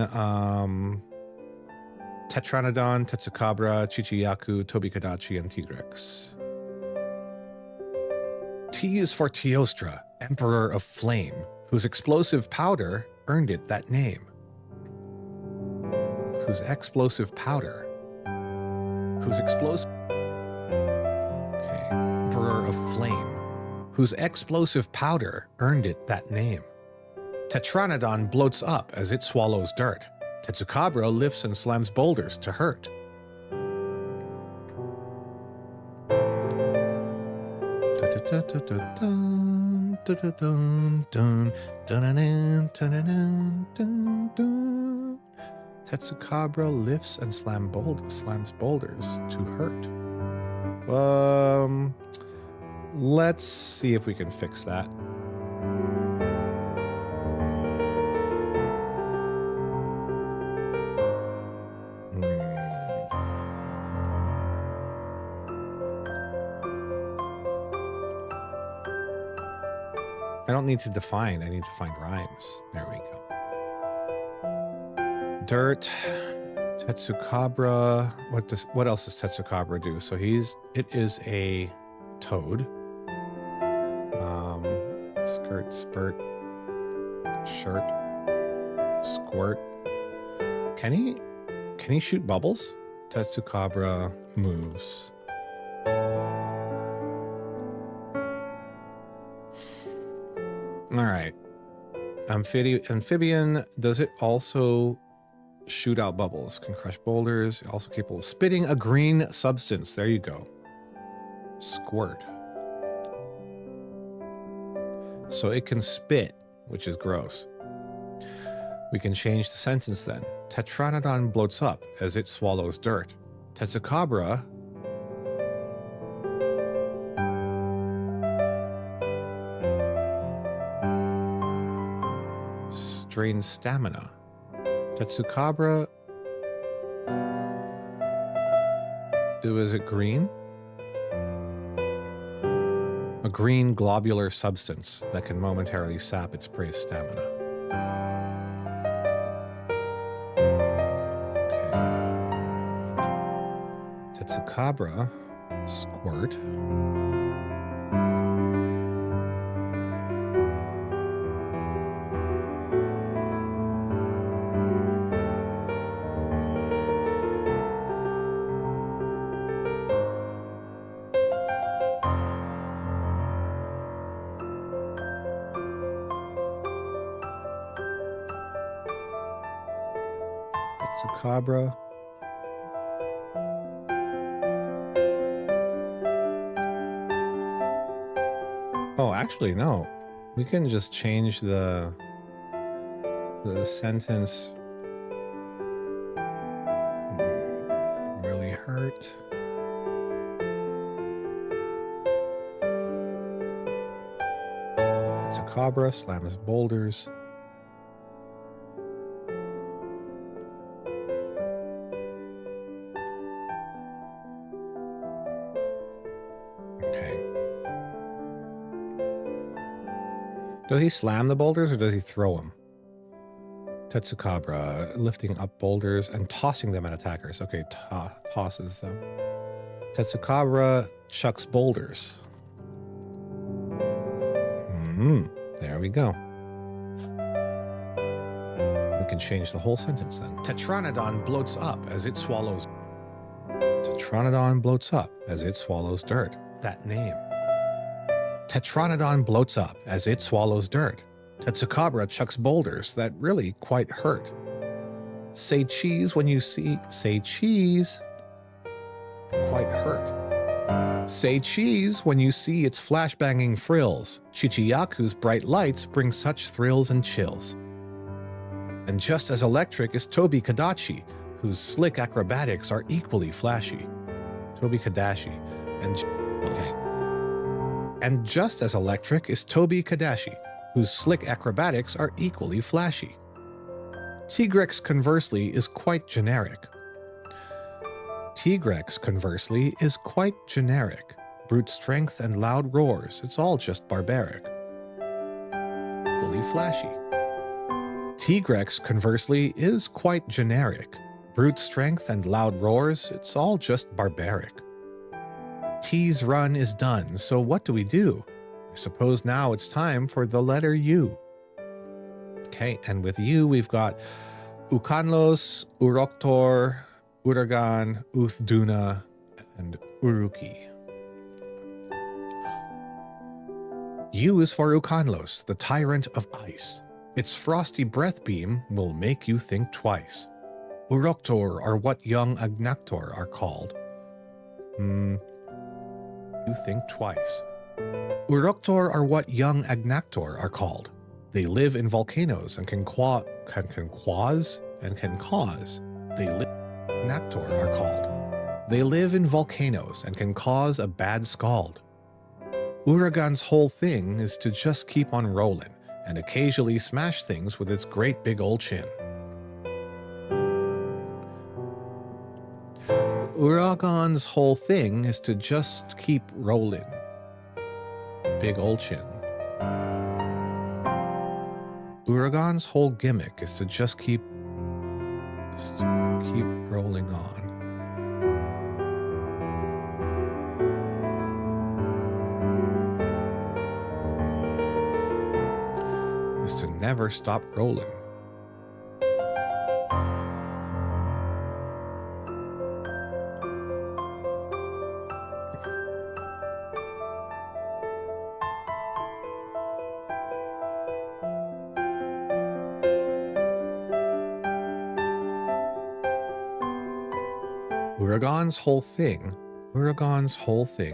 Tetranodon, Tetsukabra, Chichiyaku, Tobikadachi, and Tigrex. T is for Teostra, Emperor of Flame, whose explosive powder earned it that name. Whose explosive powder. Whose explosive... Okay, Emperor of Flame, whose explosive powder earned it that name. Tetranodon bloats up as it swallows dirt. Tetsukabra lifts and slams boulders to hurt. Tetsukabra lifts and slams boulders to hurt. Let's see if we can fix that. I don't need to define, I need to find rhymes. There we go. Dirt, Tetsukabra. What else does Tetsukabra do? So it is a toad. Skirt, spurt, shirt, squirt. Can he shoot bubbles? Tetsukabra moves. All right. Amphibian, does it also shoot out bubbles? Can crush boulders. Also capable of spitting a green substance. There you go. Squirt. So it can spit, which is gross. We can change the sentence then. Tetranodon bloats up as it swallows dirt. Tetsukabra drains stamina. Tetsukabra. Was it green? A green globular substance that can momentarily sap its prey's stamina. Okay. Tetsukabra. Squirt. Tetsukabra. Oh, actually, no. We can just change the sentence. Really hurt. Tetsukabra slams boulders. Does he slam the boulders or does he throw them? Tetsukabra lifting up boulders and tossing them at attackers. Okay, tosses them. Tetsukabra chucks boulders. There we go. We can change the whole sentence then. Tetranodon bloats up as it swallows. Tetranodon bloats up as it swallows dirt. That name. Tetranodon bloats up as it swallows dirt. Tetsukabra chucks boulders that really quite hurt. Say cheese when you see, say cheese, quite hurt. Say cheese when you see its flashbanging frills. Chichiyaku's bright lights bring such thrills and chills. And just as electric is Tobi Kadachi, whose slick acrobatics are equally flashy. Tobi Kadashi. And just as electric is Tobi Kadashi, whose slick acrobatics are equally flashy. Tigrex, conversely, is quite generic. Tigrex, conversely, is quite generic. Brute strength and loud roars, it's all just barbaric. Equally flashy. Tigrex, conversely, is quite generic. Brute strength and loud roars, it's all just barbaric. T's run is done, so what do we do? I suppose now it's time for the letter U. Okay, and with U we've got Ukanlos, Uroktor, Uragan, Uthduna, and Uruki. U is for Ukanlos, the tyrant of ice. Its frosty breath beam will make you think twice. Uroktor are what young Agnaktor are called. You think twice. Uroktor are what young Agnaktor are called. They live in volcanoes and can cause. They live. Agnaktor are called. They live in volcanoes and can cause a bad scald. Uragan's whole thing is to just keep on rolling and occasionally smash things with its great big old chin. Uragan's whole thing is to just keep rolling. Big old chin. Uragan's whole gimmick is to just keep rolling on. Is to never stop rolling. Uragan's whole thing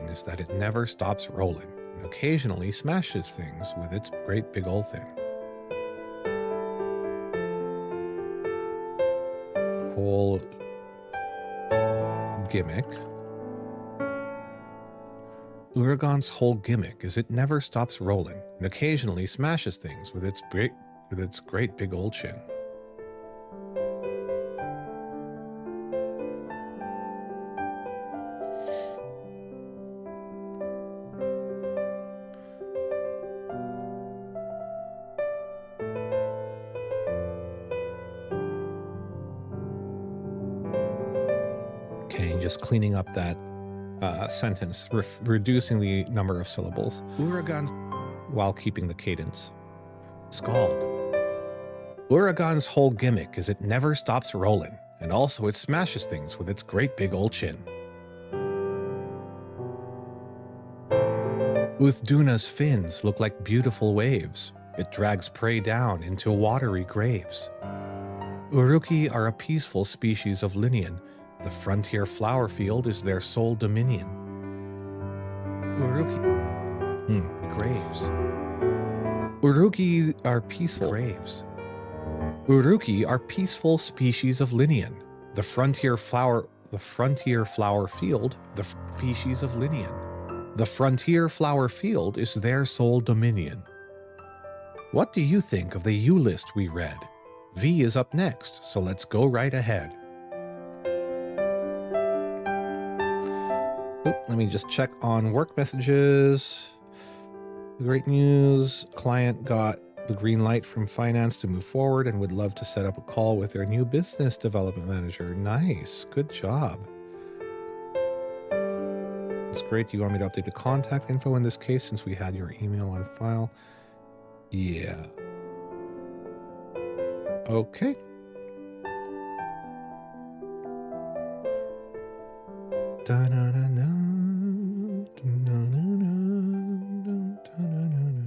is that it never stops rolling and occasionally smashes things with its great big old thing. Whole gimmick. Uragan's whole gimmick is it never stops rolling and occasionally smashes things with its great big old chin. Okay, just cleaning up that sentence, reducing the number of syllables. Uragan's, while keeping the cadence. Scald. Uragan's whole gimmick is it never stops rolling, and also it smashes things with its great big old chin. Uthduna's fins look like beautiful waves. It drags prey down into watery graves. Uruki are a peaceful species of Linian. The frontier flower field is their sole dominion. Graves. Uruki are peaceful graves. Uruki are peaceful species of Linian. The frontier flower field, the species of Linian. The frontier flower field is their sole dominion. What do you think of the U list we read? V is up next, so let's go right ahead. Let me just check on work messages. Great news. Client got the green light from finance to move forward and would love to set up a call with their new business development manager. Nice. Good job. That's great. Do you want me to update the contact info in this case since we had your email on file? Yeah. Okay. Da-na-na-na, da-na-na-na, da-na-na-na.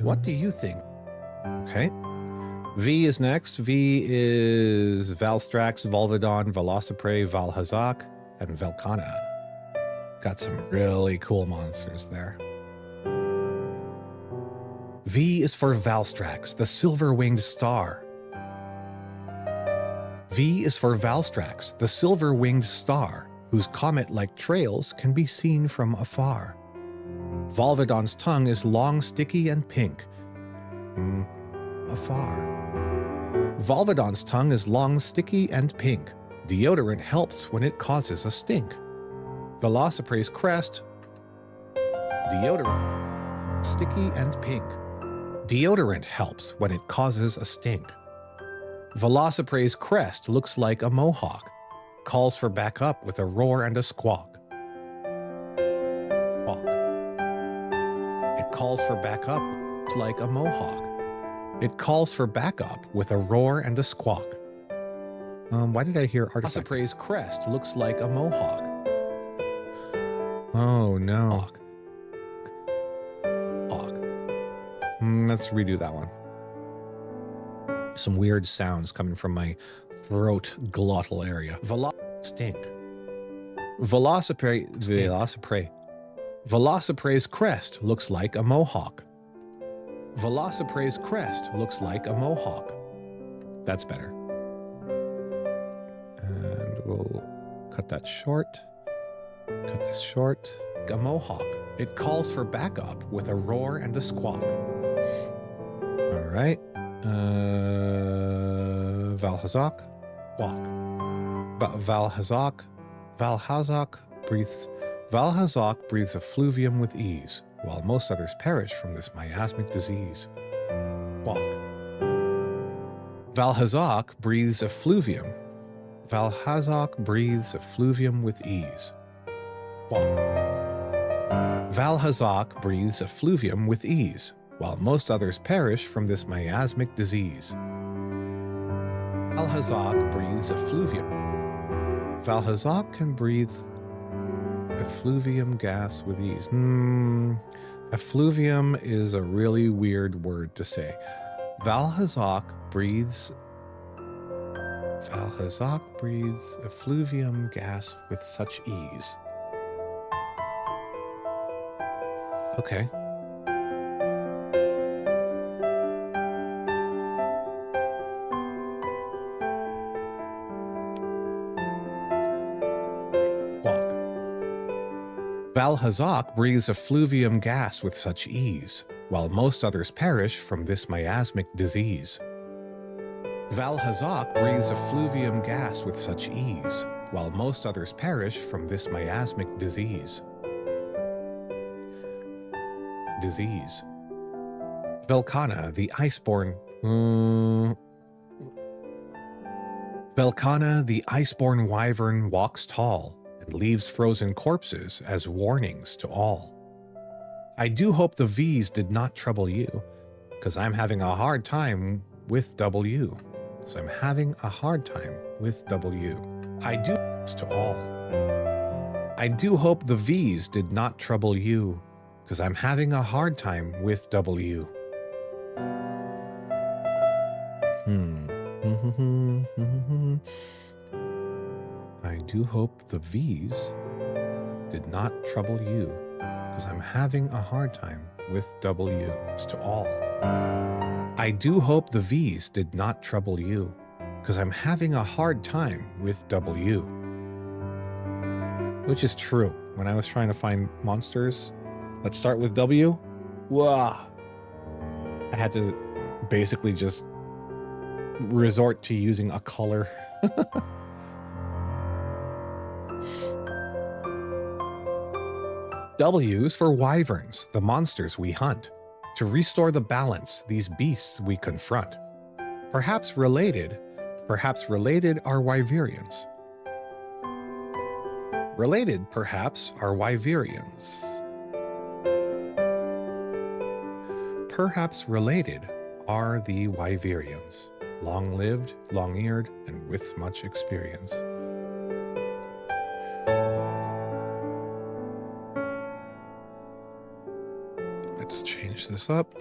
What do you think? Okay. V is next. V is Valstrax, Volvidon, Velociprey, Valhazak, and Velkhana. Got some really cool monsters there. V is for Valstrax, the silver-winged star. V is for Valstrax, the silver-winged star, whose comet-like trails can be seen from afar. Volvidon's tongue is long, sticky, and pink. Afar. Volvidon's tongue is long, sticky, and pink. Deodorant helps when it causes a stink. Velociprey's crest. Deodorant. Sticky and pink. Deodorant helps when it causes a stink. Velociprey's crest looks like a mohawk. Calls for backup with a roar and a squawk. Squawk. It calls for backup like a mohawk. It calls for backup with a roar and a squawk. Why did I hear artifact? Velociprey's crest looks like a mohawk. Oh no. Hawk. Let's redo that one. Some weird sounds coming from my throat glottal area. Stink. Velociprey. Velociprey's crest looks like a mohawk. Velociprey's crest looks like a mohawk. That's better. And we'll cut that short. Cut this short. A mohawk. It calls for backup with a roar and a squawk. All right. Valhazak. Squawk. Valhazak breathes effluvium with ease, while most others perish from this miasmic disease. Squawk. Valhazak breathes effluvium. Valhazak breathes effluvium with ease. Squawk. Valhazak breathes effluvium with ease, while most others perish from this miasmic disease. Valhazak breathes effluvium. Valhazak can breathe effluvium gas with ease. Effluvium is a really weird word to say. Valhazak breathes effluvium gas with such ease. Okay. Valhazak breathes effluvium gas with such ease, while most others perish from this miasmic disease. Valhazak breathes effluvium gas with such ease, while most others perish from this miasmic disease. Velkhana, the iceborne... Velkhana, the iceborne wyvern, walks tall and leaves frozen corpses as warnings to all. I do hope the V's did not trouble you, because I'm having a hard time with W. I do to all. I do hope the V's did not trouble you, because I'm having a hard time with W. I do hope the V's did not trouble you, because I'm having a hard time with W. To all. I do hope the V's did not trouble you, because I'm having a hard time with W. Which is true. When I was trying to find monsters, let's start with W. Wow. I had to basically just resort to using a color. W's for wyverns, the monsters we hunt. To restore the balance, these beasts we confront. Perhaps related are wyverians. Related, perhaps, are wyverians. Perhaps related are the wyverians, long-lived, long-eared, and with much experience. Let's change this up.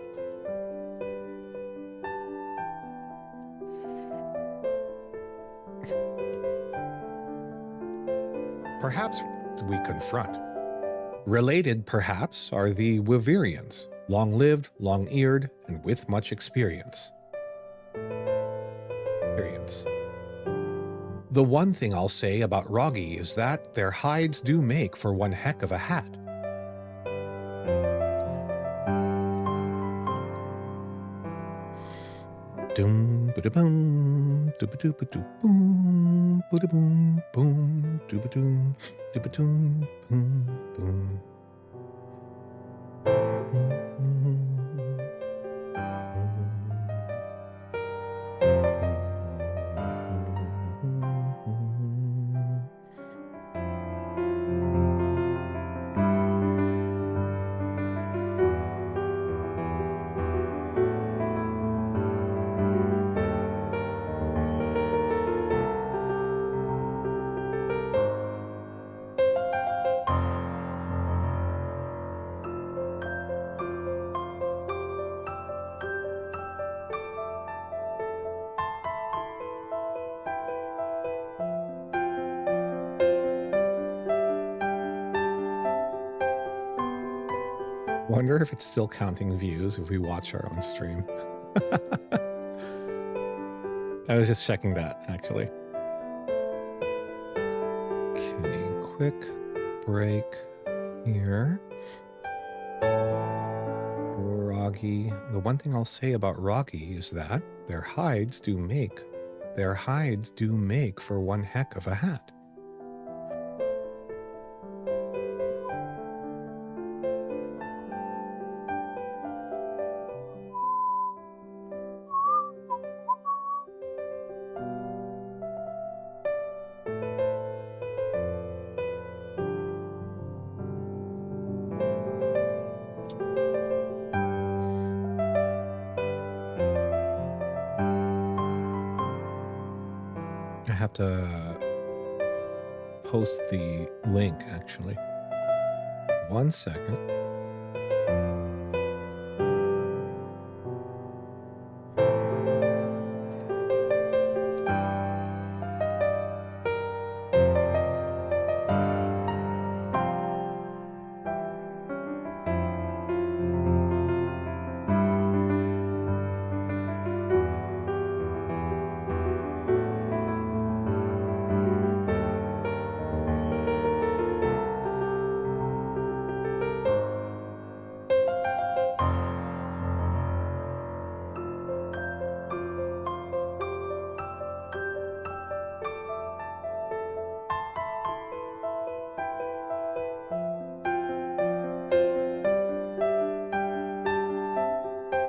Perhaps we confront. Related, perhaps, are the Wyverians, long-lived, long-eared, and with much experience. The one thing I'll say about Roggy is that their hides do make for one heck of a hat. Doom, ba-da-boom, doo-ba-doo-ba-doo-boom, ba-da-boom, boom, doo-ba-doom, doo-ba-doom, boom, boom. Wonder if it's still counting views if we watch our own stream. I was just checking that, actually. Okay, quick break here. Roggy. The one thing I'll say about Roggy is that their hides do make for one heck of a hat. I have to post the link, actually. 1 second.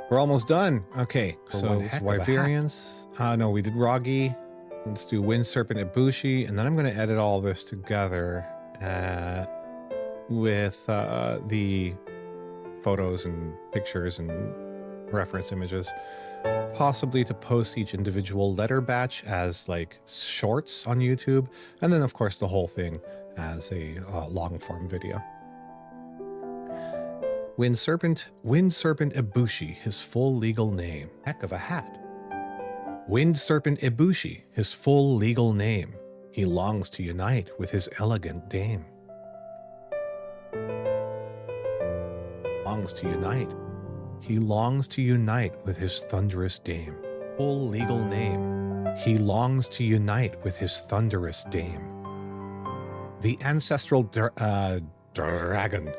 We're almost done. Okay, so it's Wyverians. No, we did Roggy. Let's do Wind Serpent Ibushi, and then I'm going to edit all this together with the photos and pictures and reference images, possibly to post each individual letter batch as like shorts on YouTube, and then of course the whole thing as a long form video. Wind Serpent Ibushi, his full legal name. Heck of a hat. Wind Serpent Ibushi, his full legal name. He longs to unite with his elegant dame. Longs to unite. He longs to unite with his thunderous dame. Full legal name. He longs to unite with his thunderous dame. The ancestral dragon. Dragon.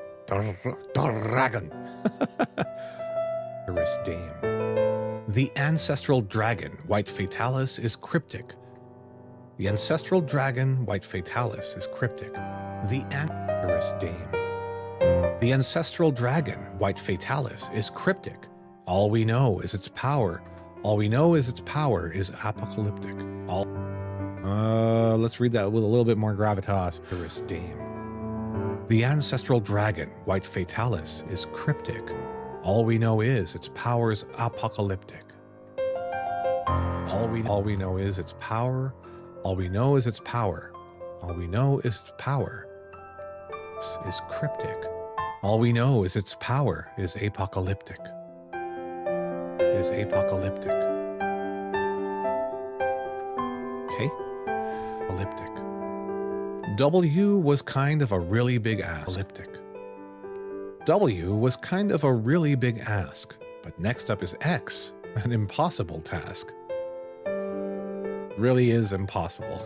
Dame. The ancestral dragon, White Fatalis, is cryptic. The ancestral dragon, White Fatalis, is cryptic. The Dame. The ancestral dragon, White Fatalis, is cryptic. All we know is its power. All we know is its power is apocalyptic. Let's read that with a little bit more gravitas. Dame. The ancestral dragon, White Fatalis, is cryptic. All we know is its power's apocalyptic. All we know is its power. All we know is its power. All we know is its power is cryptic. All we know is its power is apocalyptic. Is apocalyptic. Okay? Elliptic. W was kind of a really big ask. Elliptic. W was kind of a really big ask, but next up is X, an impossible task. Really is impossible.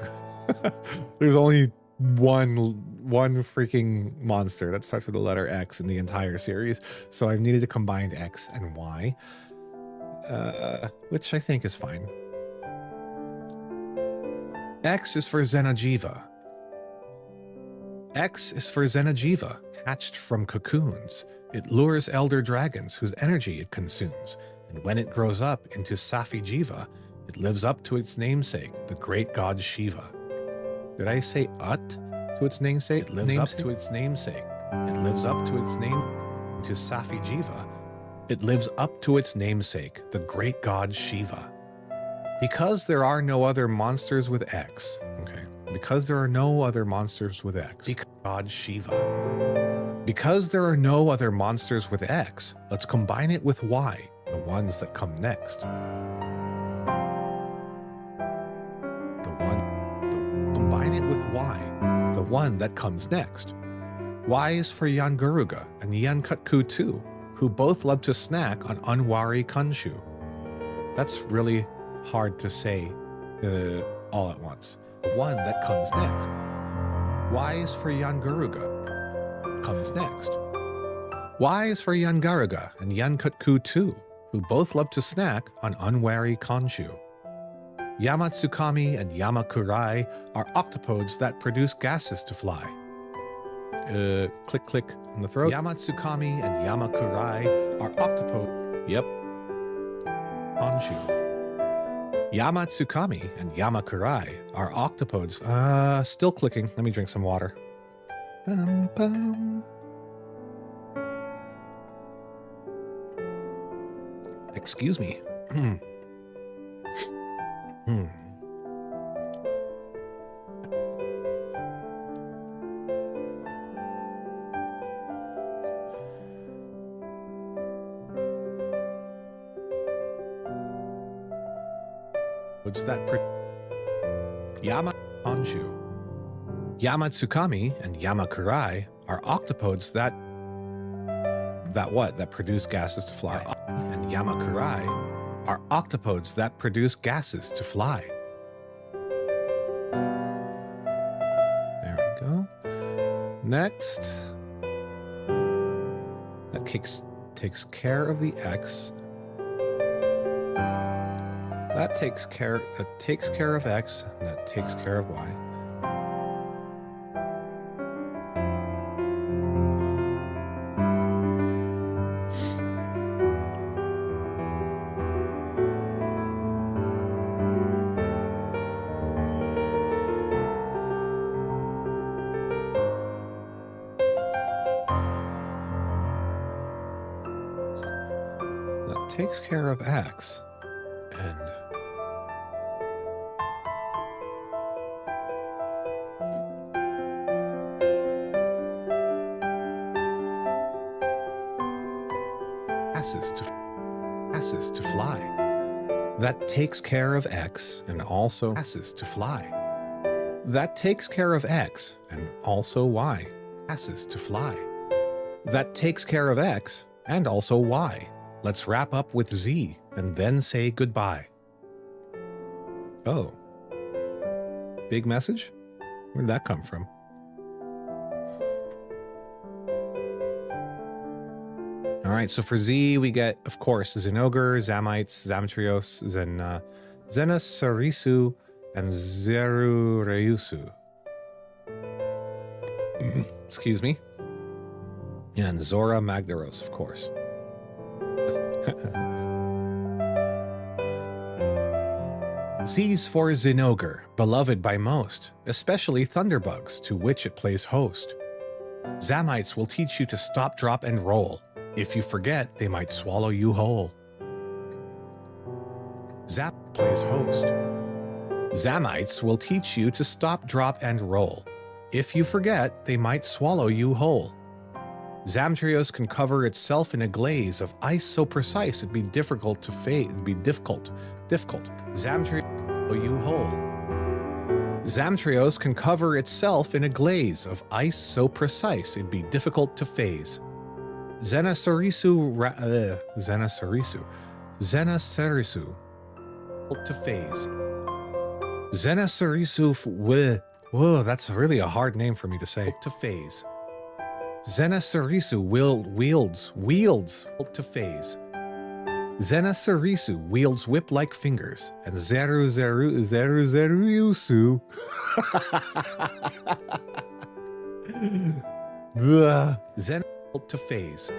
There's only one freaking monster that starts with the letter X in the entire series, so I've needed to combine X and Y, which I think is fine. X is for Xeno'jiiva. X is for Xeno'jiiva, hatched from cocoons. It lures elder dragons whose energy it consumes, and when it grows up into Safi'jiiva, it lives up to its namesake, the great god Shiva. Did I say ut to its namesake? It lives up to its namesake. It lives up to its name to Safi'jiiva. It lives up to its namesake, the great god Shiva. Because there are no other monsters with X. Okay. Because there are no other monsters with X. God Shiva. Because there are no other monsters with X, let's combine it with Y, the ones that come next. Combine it with Y, the one that comes next. Y is for Yangaruga and Yankutku too, who both love to snack on Unwari Kunshu. That's really hard to say all at once. The one that comes next. Y is for Yangaruga. Comes next. Y is for Yangaruga and Yankutku too, who both love to snack on Unwari Kunshu. Yamatsukami and Yamakurai are octopodes that produce gases to fly. Click, click on the throat. Yamatsukami and Yamakurai are octopodes. Yep. Kunshu. Yamatsukami and Yamakurai are octopodes. Still clicking. Let me drink some water. Bum, bum. Excuse me. What's that? Yamakunshu. Yamatsukami and Yamakurai are octopodes that produce gases to fly. And Yamakurai are octopodes that produce gases to fly. There we go. Next, that takes care of the X. That takes care of X, and that takes care of Y. That takes care of X, and passes to fly. That takes care of X and also passes to fly. That takes care of X and also Y. Passes to fly. That takes care of X and also Y. Let's wrap up with Z and then say goodbye. Oh. Big message? Where'd that come from? All right, so for Z, we get, of course, Zinogre, Zamites, Zamatrios, Zenasarisu, and Zerureusu. Excuse me. And Zora Magdaros, of course. Z's for Zinogre, beloved by most, especially Thunderbugs, to which it plays host. Zamites will teach you to stop, drop, and roll. If you forget, they might swallow you whole. Zap plays host. Zamites will teach you to stop, drop, and roll. If you forget, they might swallow you whole. Zamtrios can cover itself in a glaze of ice so precise it'd be difficult to fade. It'd be difficult. Zamtrios, oh, you hole. Zamtrios can cover itself in a glaze of ice so precise it'd be difficult to phase. Zenasarisu to phase. Zenasarisu. Whoa, that's really a hard name for me to say. To phase. Zenasarisu wields to phase. Zenasarisu wields whip-like fingers, and Zerusu Zen to phase.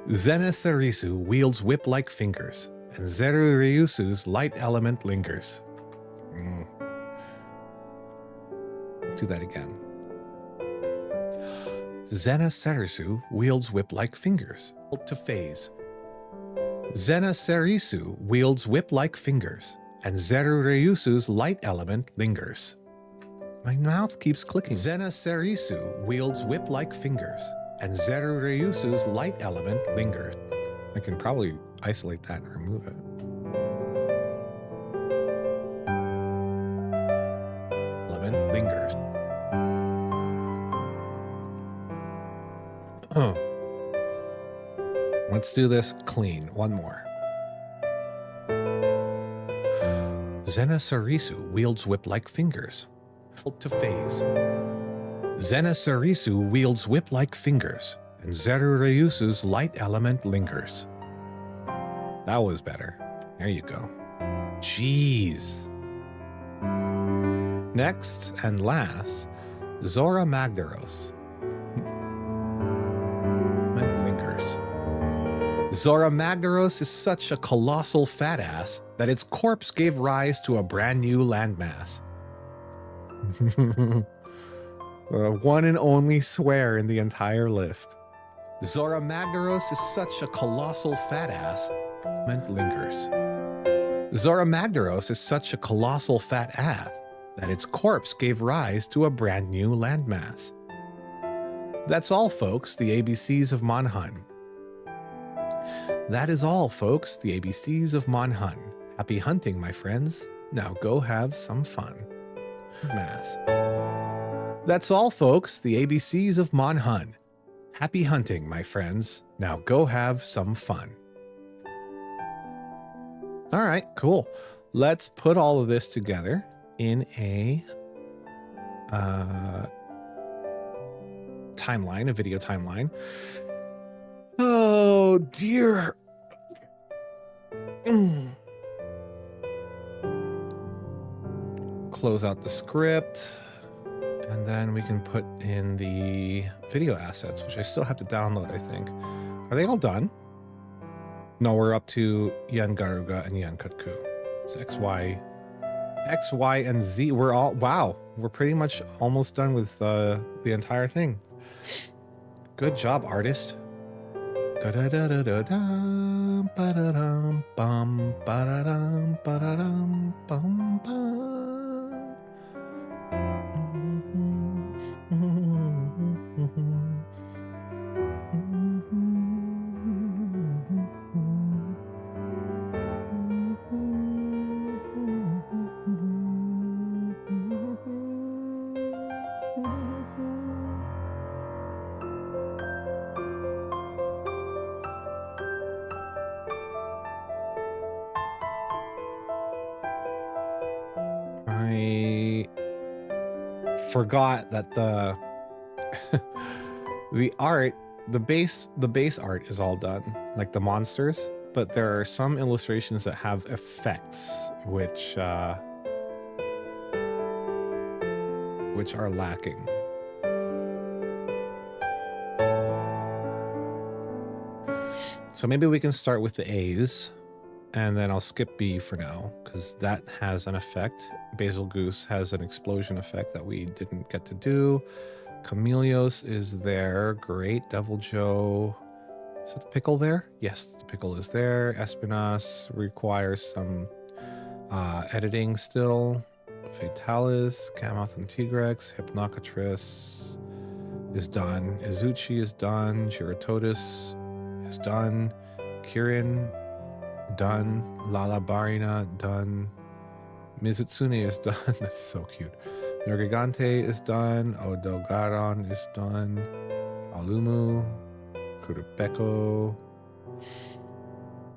Zenasarisu wields whip-like fingers, and Zeruryusu's light element lingers. Do that again. Zenasarisu wields whip-like fingers to phase. Zenasarisu wields whip-like fingers, and Zeruryusu's light element lingers. My mouth keeps clicking. Zenasarisu wields whip-like fingers, and Zeruryusu's light element lingers. I can probably isolate that and remove it. Element lingers. Let's do this clean. One more. Zenasarisu wields whip-like fingers to phase. Zenasarisu wields whip-like fingers, and Zeruryusu's light element lingers. That was better. There you go. Jeez. Next and last, Zora Magdaros. Lingers. Zora Magdaros is such a colossal fat ass that its corpse gave rise to a brand new landmass. One and only swear in the entire list. Zora Magdaros is such a colossal fat ass that lingers. Zora Magdaros is such a colossal fat ass that its corpse gave rise to a brand new landmass. That's all, folks, the ABCs of Monhun. That is all, folks, the ABCs of Monhun. Happy hunting, my friends. Now go have some fun. Mass. That's all, folks, the ABCs of Monhun. Happy hunting, my friends. Now go have some fun. All right, cool. Let's put all of this together in a timeline, a video timeline. Oh dear. Close out the script, and then we can put in the video assets, which I still have to download, I think. Are they all done? No, we're up to Yan Garuga and Yan Kutku. So X, Y, and Z. We're all, wow, we're pretty much almost done with the entire thing. Good job, artist. Da-da-da-da-da-dum, ba-da-dum, bum, ba-da-dum, ba-da-dum, bum, bum. I forgot that the art, the base art is all done, like the monsters, but there are some illustrations that have effects which are lacking. So maybe we can start with the A's, and then I'll skip B for now, because that has an effect. Basil Goose has an explosion effect that we didn't get to do. Chameleos is there. Great. Devil Joe. Is that the pickle there? Yes, the pickle is there. Espinas requires some editing still. Fatalis, Camoth and Tigrex, Hypnocatrix is done. Izuchi is done. Shiratotis is done. Kirin, done. Lalabarina, done. Mizutsune is done. That's so cute. Nergigante is done. Odogaron is done. Alumu, Kurupeko,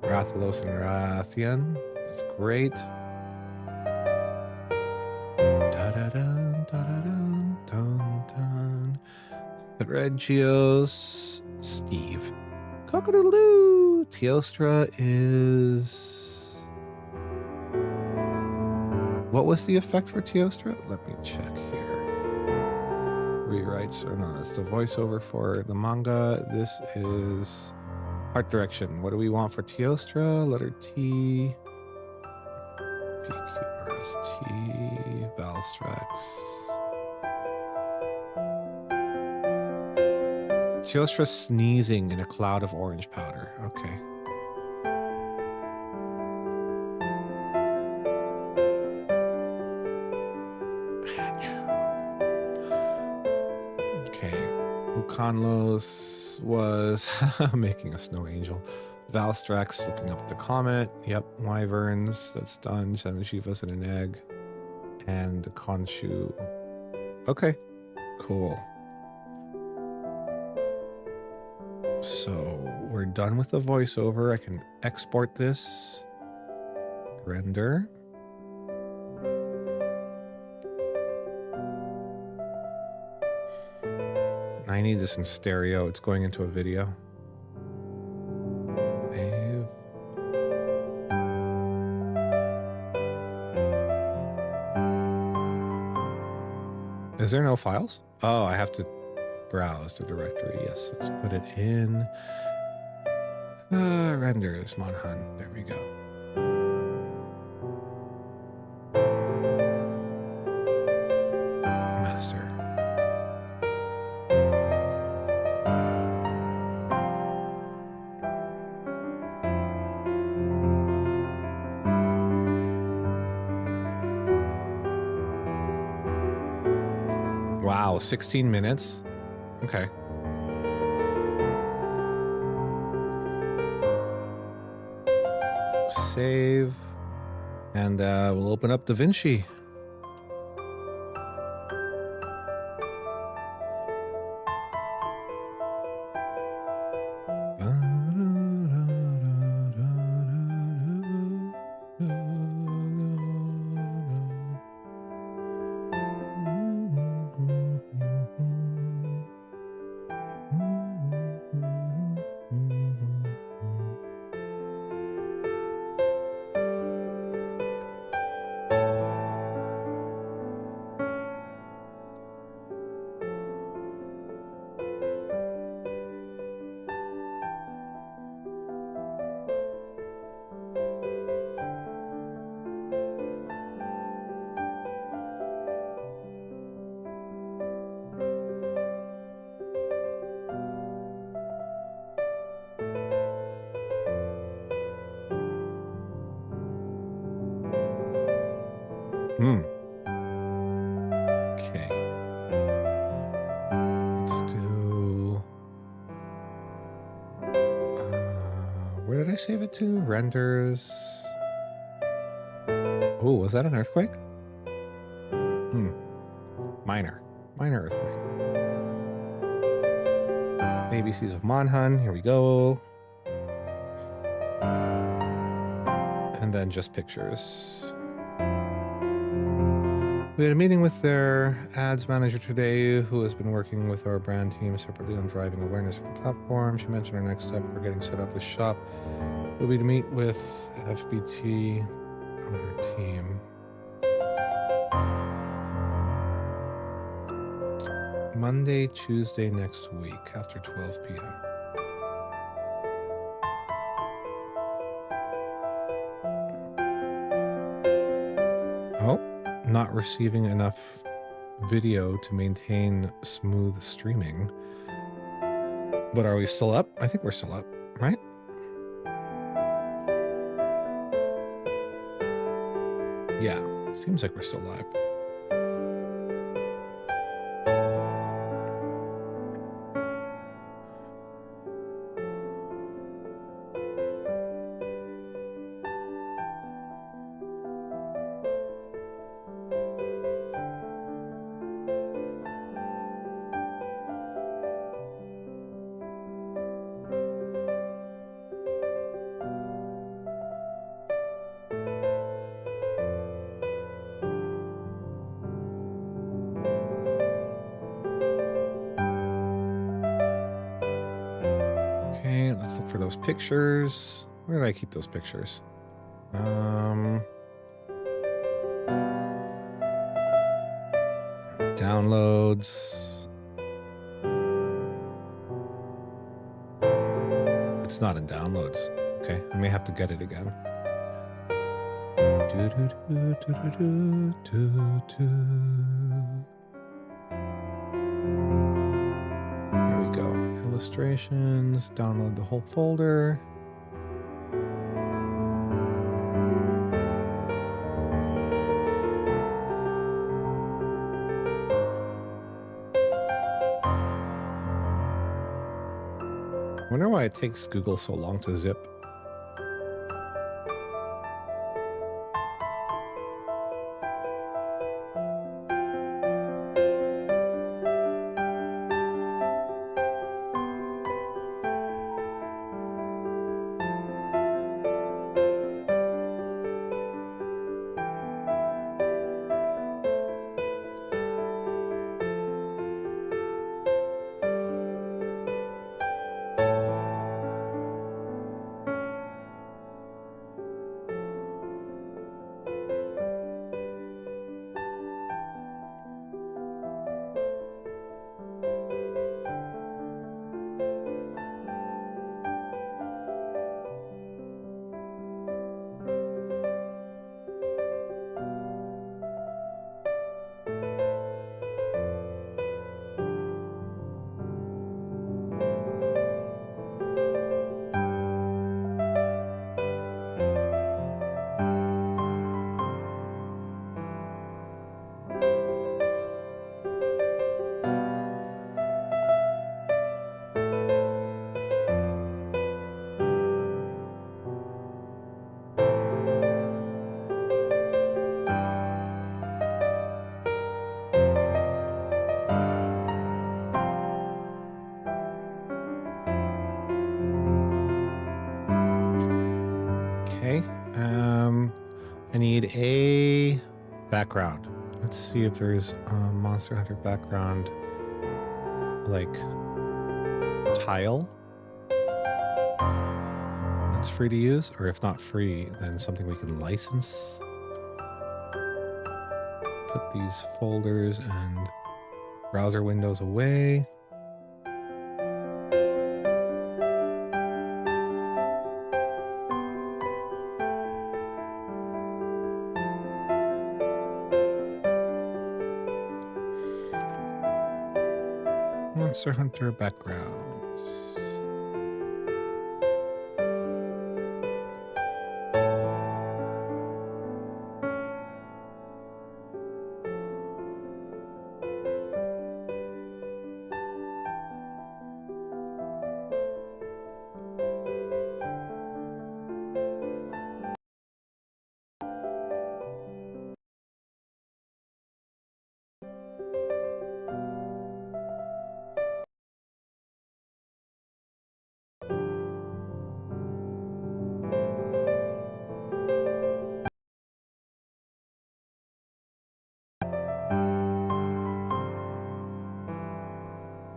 Rathalos and Rathian. That's great. Da-da-dun, da-da-dun, dun, dun. Regios, Steve. Cock-a-doodle-doo. Teostra is... What was the effect for Teostra? Let me check here. Rewrites, or no, it's the voiceover for the manga. This is art direction. What do we want for Teostra? Letter T. PQRST. Valstrax. Teostra sneezing in a cloud of orange powder. Okay. Okay. Ukanlos was making a snow angel. Valstrax looking up at the comet. Yep. Wyverns. That's done. 7 Shivas and an egg. And the Khonshu. Okay. Cool. So we're done with the voiceover. I can export this. Render. I need this in stereo. It's going into a video. Wave. Is there no files? Oh, I have to browse the directory. Yes, let's put it in. Renders, Monhan. There we go. Master. Wow, 16 minutes. Okay. Save. And we'll open up DaVinci. Okay. Let's do... where did I save it to? Renders. Oh, was that an earthquake? Minor. Minor earthquake. ABCs of Monhan. Here we go. And then just pictures. We had a meeting with their ads manager today, who has been working with our brand team separately on driving awareness of the platform. She mentioned our next step for getting set up with Shop will be to meet with FBT on her team. Monday, Tuesday next week after 12 p.m. Oh. Not receiving enough video to maintain smooth streaming. But are we still up? I think we're still up, right? Yeah, seems like we're still live. Okay, let's look for those pictures. Where did I keep those pictures? Downloads. It's not in downloads. Okay, I may have to get it again. There we go. Illustrations. Download the whole folder. Wonder why it takes Google so long to zip. Okay. I need a background. Let's see if there's a Monster Hunter background, like tile, that's free to use, or if not free, then something we can license. Put these folders and browser windows away. Monster Hunter backgrounds.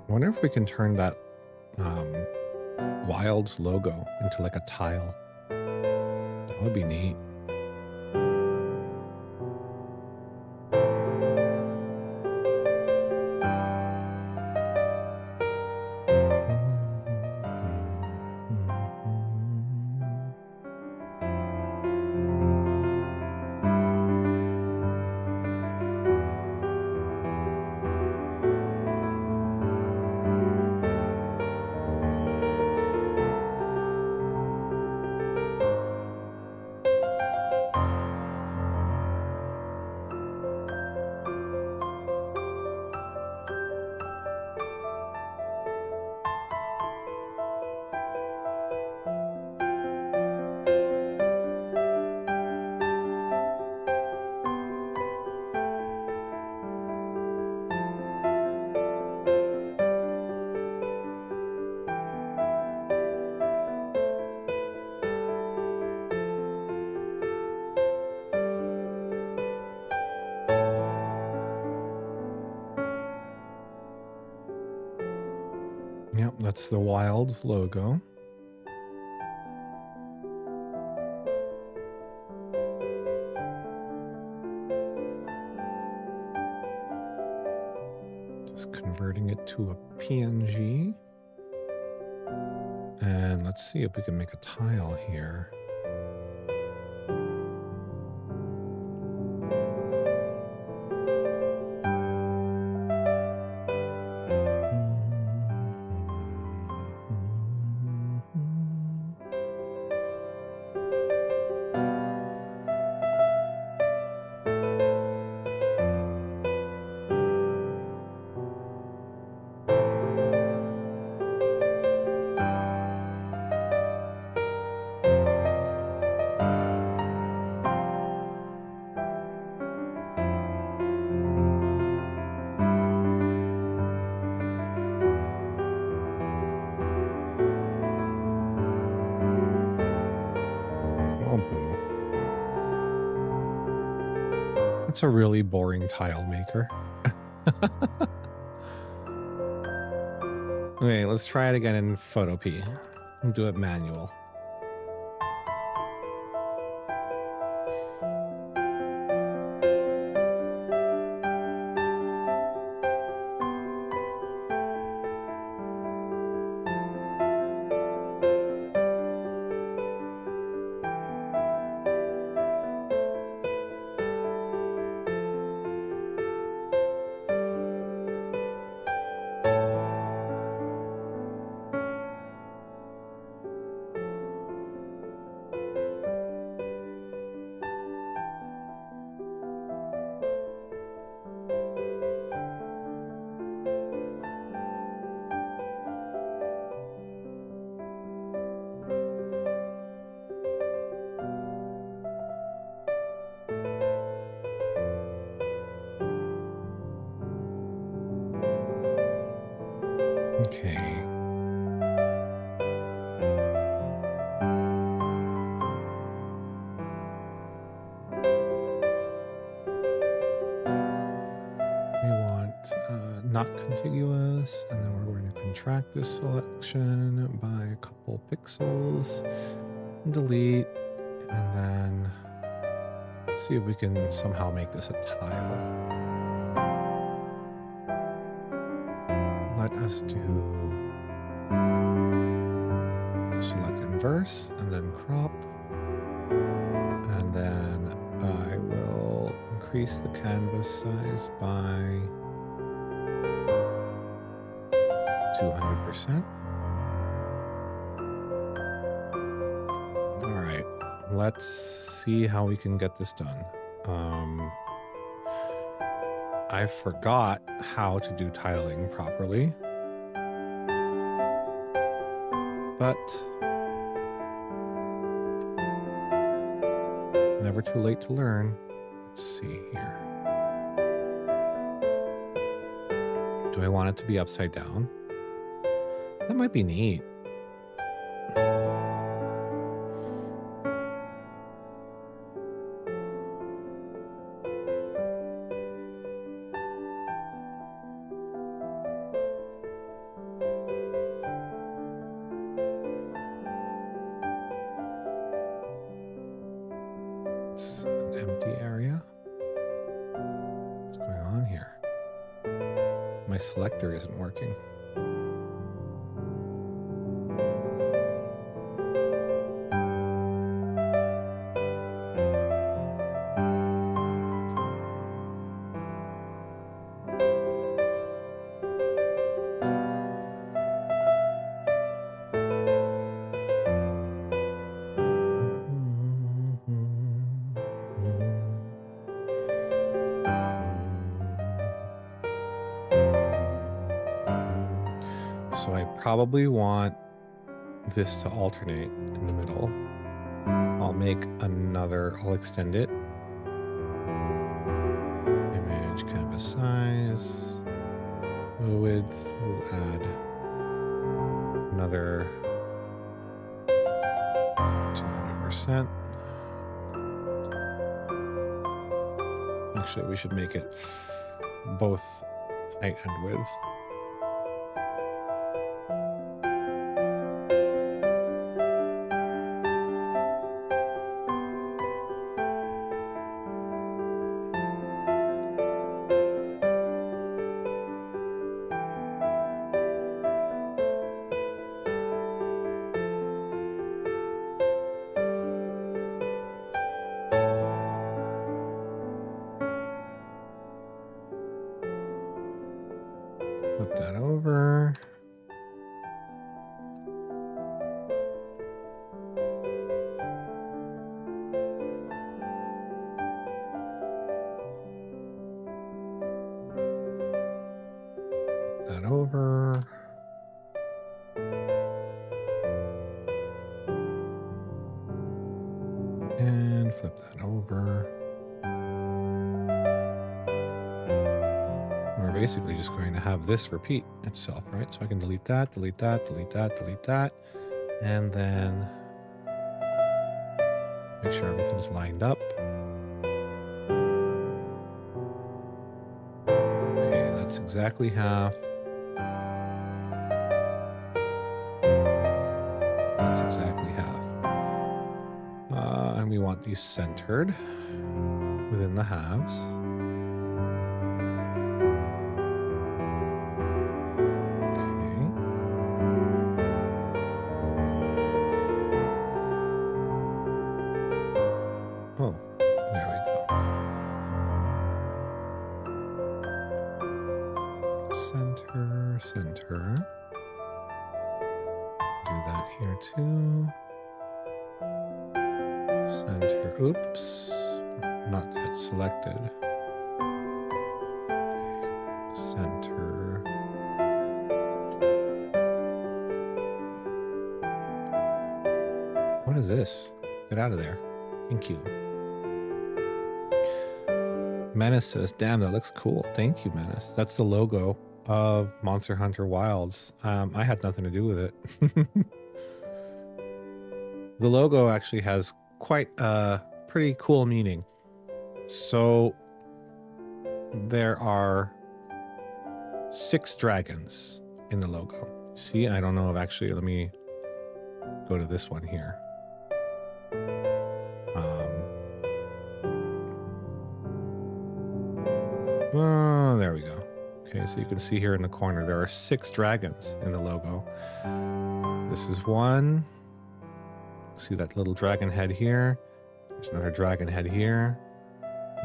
I wonder if we can turn that Wilds logo into like a tile. That would be neat. Yep, that's the Wilds logo. to a PNG. And let's see if we can make a tile here. It's a really boring tile maker. Okay, let's try it again in Photopea. We'll do it manual. Okay. We want not contiguous, and then we're going to contract this selection by a couple pixels, delete, and then see if we can somehow make this a tile. Let us do select inverse and then crop, and then I will increase the canvas size by 200%. All right, let's see how we can get this done. I forgot how to do tiling properly, but never too late to learn. Let's see here. Do I want it to be upside down? That might be neat. It's an empty area. What's going on here? My selector isn't working. So I probably want this to alternate in the middle. I'll make another, I'll extend it. Image, canvas size, width, we'll add another 200%. Actually, we should make it both height and width. flip that over. We're basically just going to have this repeat itself, right? So I can delete that, delete that, delete that, delete that, and then make sure everything's lined up. Okay, that's exactly half. That's exactly half. And we want these centered within the halves. Okay. Oh, there we go. Center, center. Do that here too. Center, oops, not yet selected. Center. What is this? Get out of there. Thank you. Menace says, damn, that looks cool. Thank you, Menace. That's the logo of Monster Hunter Wilds. I had nothing to do with it. The logo actually has quite a pretty cool meaning. So there are 6 dragons in the logo. See, I don't know if actually, let me go to this one here. Oh, there we go. Okay, so you can see here in the corner, there are 6 dragons in the logo. This is one. See that little dragon head here? There's another dragon head here.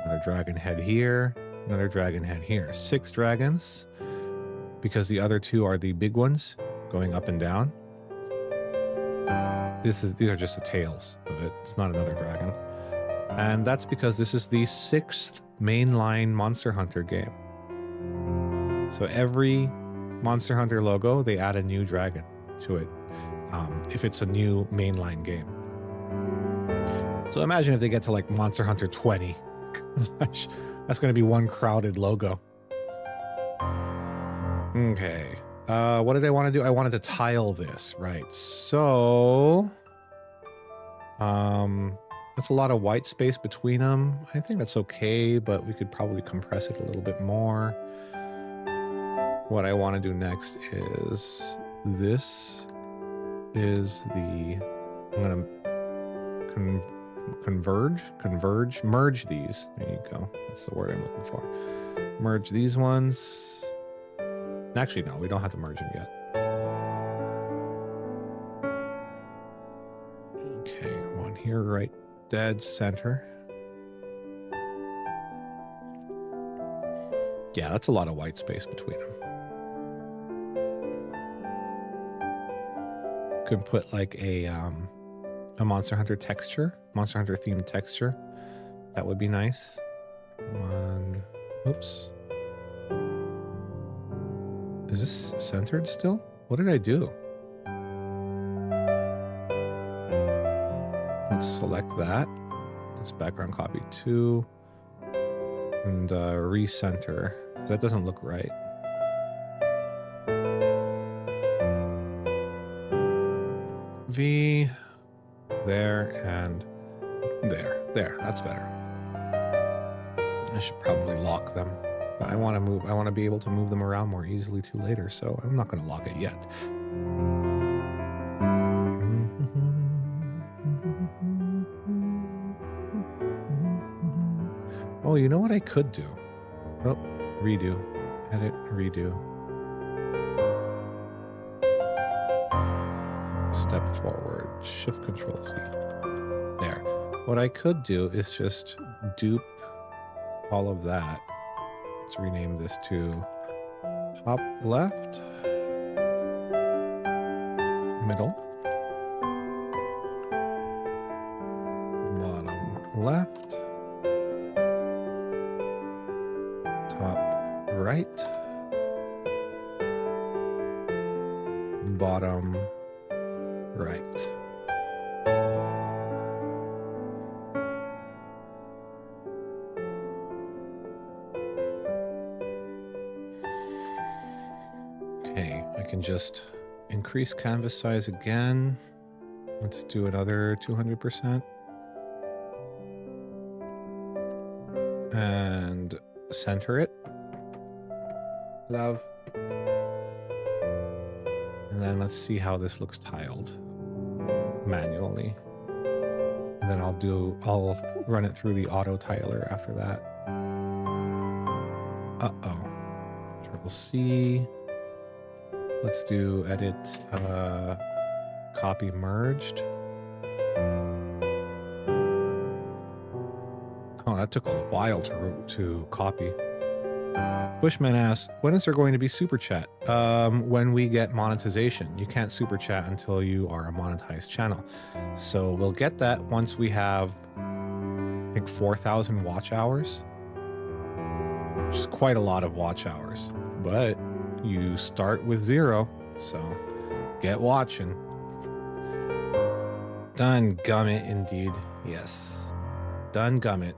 Another dragon head here. Another dragon head here. 6 dragons, because the other 2 are the big ones going up and down. These are just the tails of it. It's not another dragon. And that's because this is the 6th mainline Monster Hunter game. So every Monster Hunter logo, they add a new dragon to it. If it's a new mainline game. So imagine if they get to like Monster Hunter 20. Gosh, that's going to be one crowded logo. Okay. What did I want to do? I wanted to tile this, right? So, that's a lot of white space between them. I think that's okay, but we could probably compress it a little bit more. What I want to do next is this is the, I'm going to merge these. There you go. That's the word I'm looking for. Merge these ones. Actually, no, we don't have to merge them yet. Okay, one here, right dead center. Yeah, that's a lot of white space between them. Could put like a Monster Hunter texture, Monster Hunter themed texture. That would be nice. One, oops. Is this centered still? What did I do? Let's select that. Let's background copy 2 and recenter. That doesn't look right. V, there, and there. There, that's better. I should probably lock them, but I want to be able to move them around more easily too later, so I'm not going to lock it yet. Oh, you know what I could do? Oh, redo, edit, redo. Step forward, Shift Control Z. There. What I could do is just dupe all of that. Let's rename this to top left, middle, bottom left, top right, bottom right. can just increase canvas size again. Let's do another 200%. And center it. Love. And then let's see how this looks tiled manually. And then I'll run it through the auto tiler after that. Uh-oh. Control C. Let's do edit, copy merged. Oh, that took a while to copy. Bushman asks, when is there going to be super chat? When we get monetization. You can't super chat until you are a monetized channel. So we'll get that once we have, I think, 4,000 watch hours, which is quite a lot of watch hours. But you start with 0, so get watching. Done gummit, indeed. Yes. Done gummit.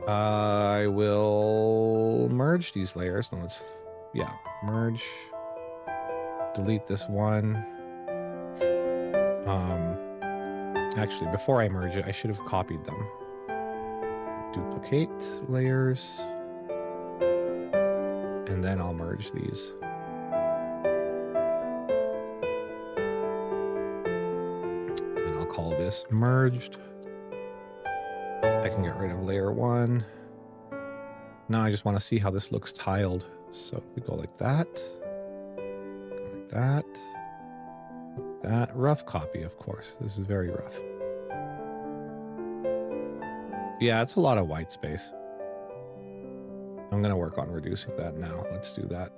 I will merge these layers. No, let's, yeah, merge. Delete this one. Actually, before I merge it, I should have copied them. Duplicate layers. And then I'll merge these. And I'll call this merged. I can get rid of layer 1. Now I just want to see how this looks tiled. So we go like that. Like that. Like that. Rough copy, of course. This is very rough. Yeah, it's a lot of white space. I'm going to work on reducing that now. Let's do that.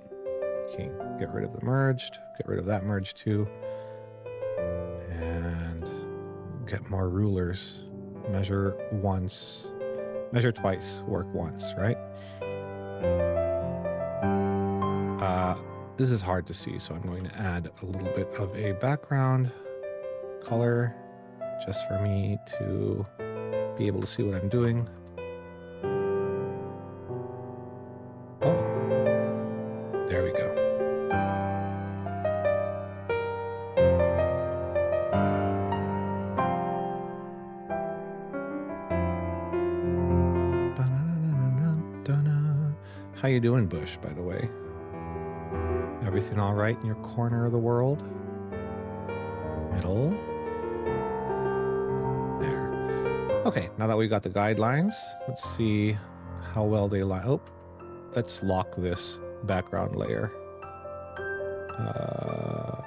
Okay, get rid of the merged. Get rid of that merged too. And get more rulers. Measure once. Measure twice. Work once, right? This is hard to see, so I'm going to add a little bit of a background color just for me to be able to see what I'm doing. Oh, there we go. How you doing, Bush, by the way? Everything all right in your corner of the world? Middle. There. Okay, now that we got the guidelines, let's see how well they line. Oh, let's lock this background layer.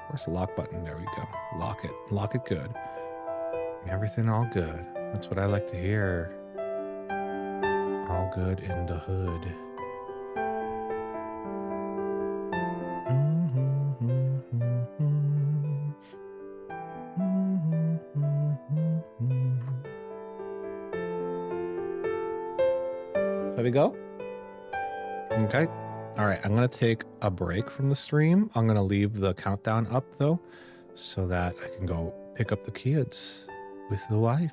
Where's the lock button? There we go. Lock it. Lock it good. Everything all good. That's what I like to hear. All good in the hood. Shall we go? Okay. All right. I'm going to take a break from the stream. I'm going to leave the countdown up, though, so that I can go pick up the kids with the wife.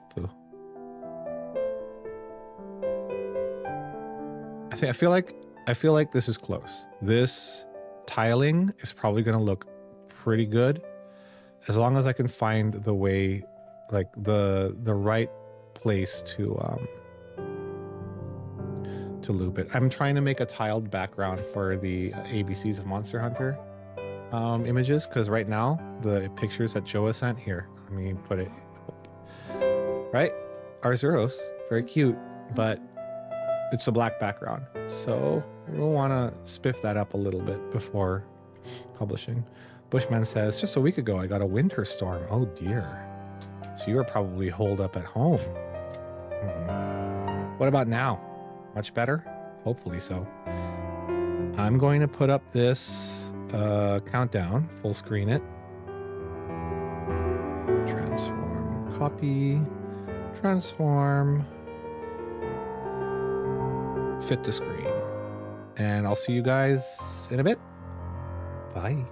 I feel like this is close. This tiling is probably going to look pretty good as long as I can find the way, like the right place to loop it. I'm trying to make a tiled background for the ABCs of Monster Hunter images, because right now the pictures that Joa sent here, let me put it right. Arzuros, very cute, but it's a black background, so we'll want to spiff that up a little bit before publishing. Bushman says, just a week ago I got a winter storm. Oh dear. So you were probably holed up at home. What about now? Much better? Hopefully so. I'm going to put up this countdown, full screen it. Transform, copy, transform, fit to screen. And I'll see you guys in a bit. Bye.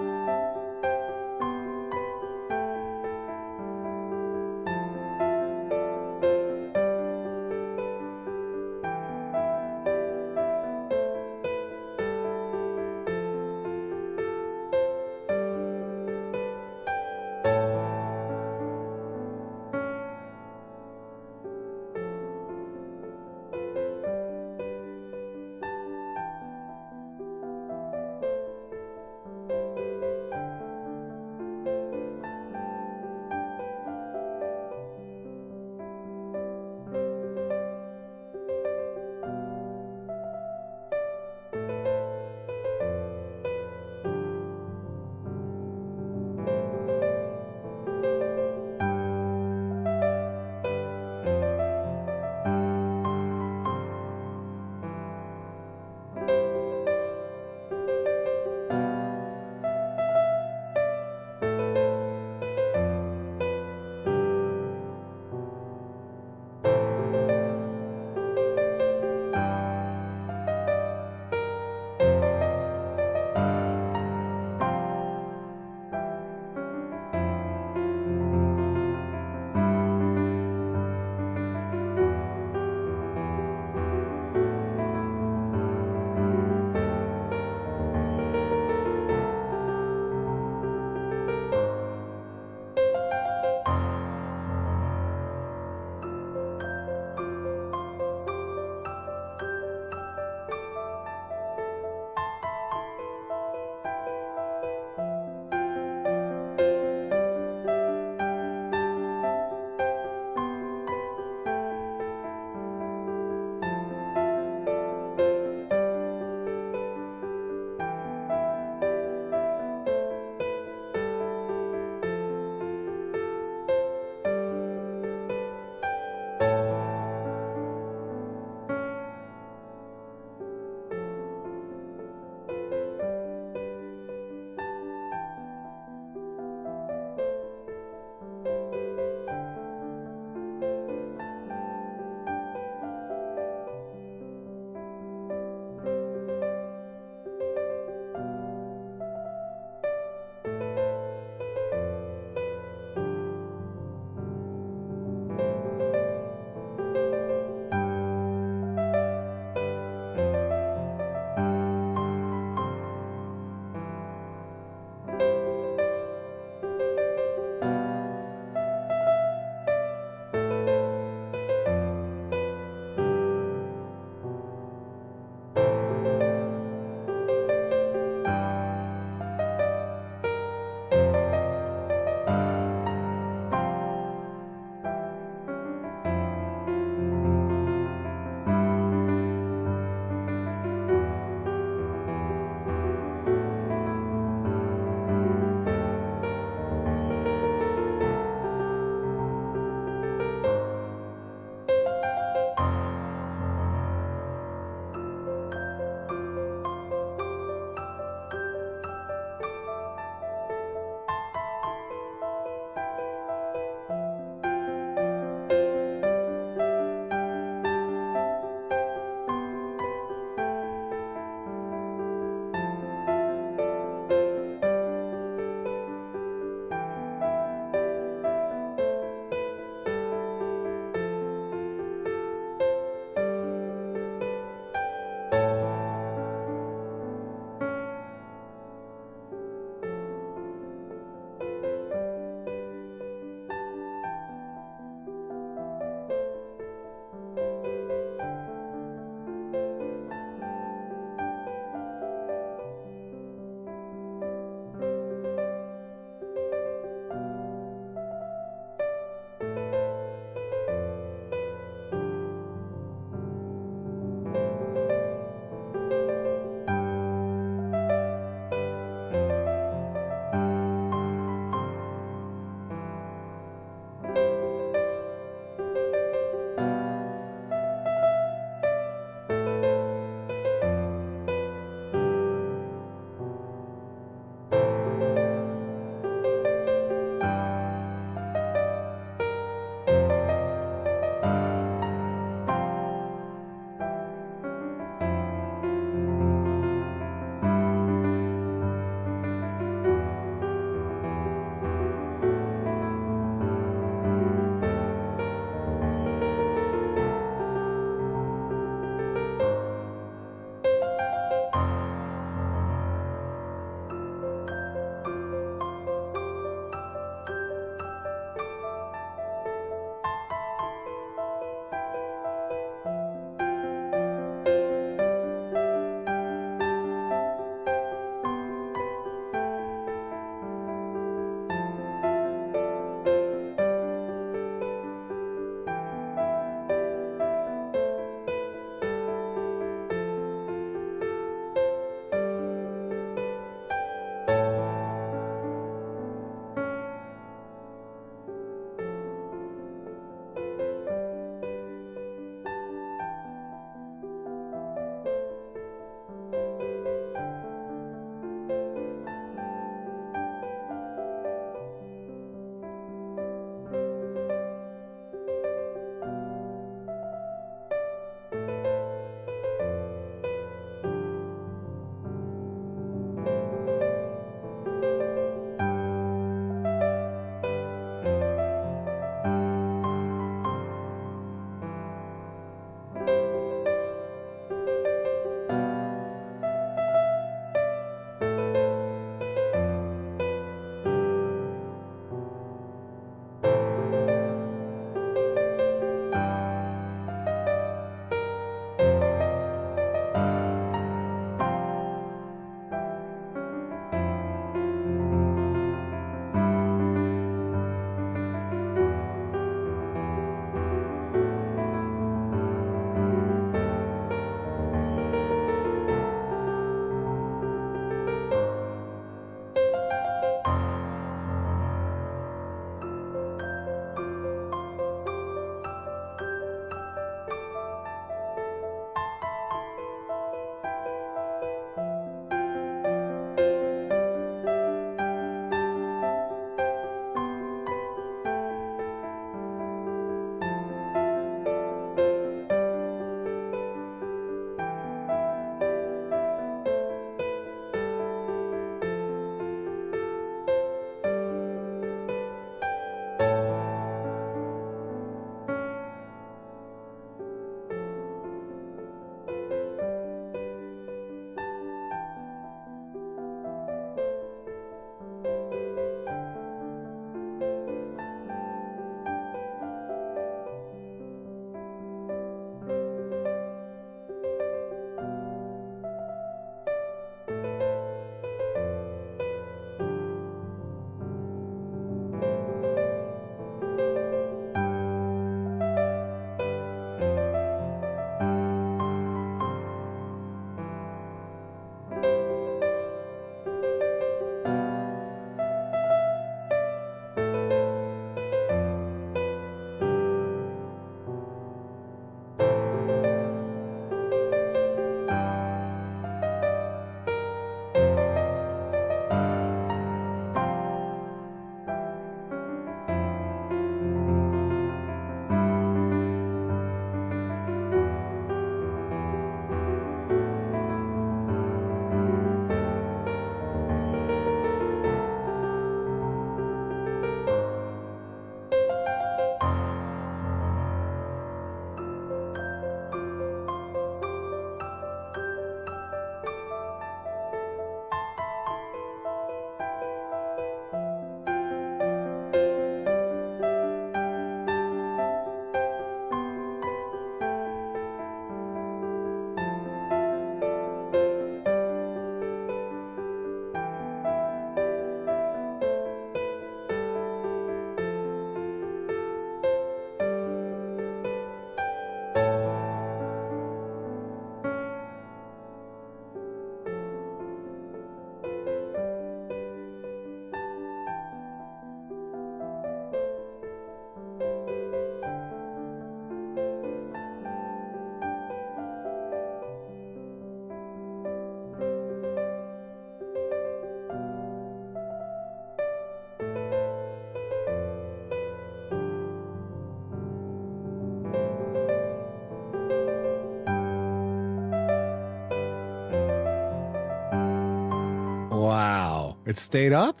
It stayed up?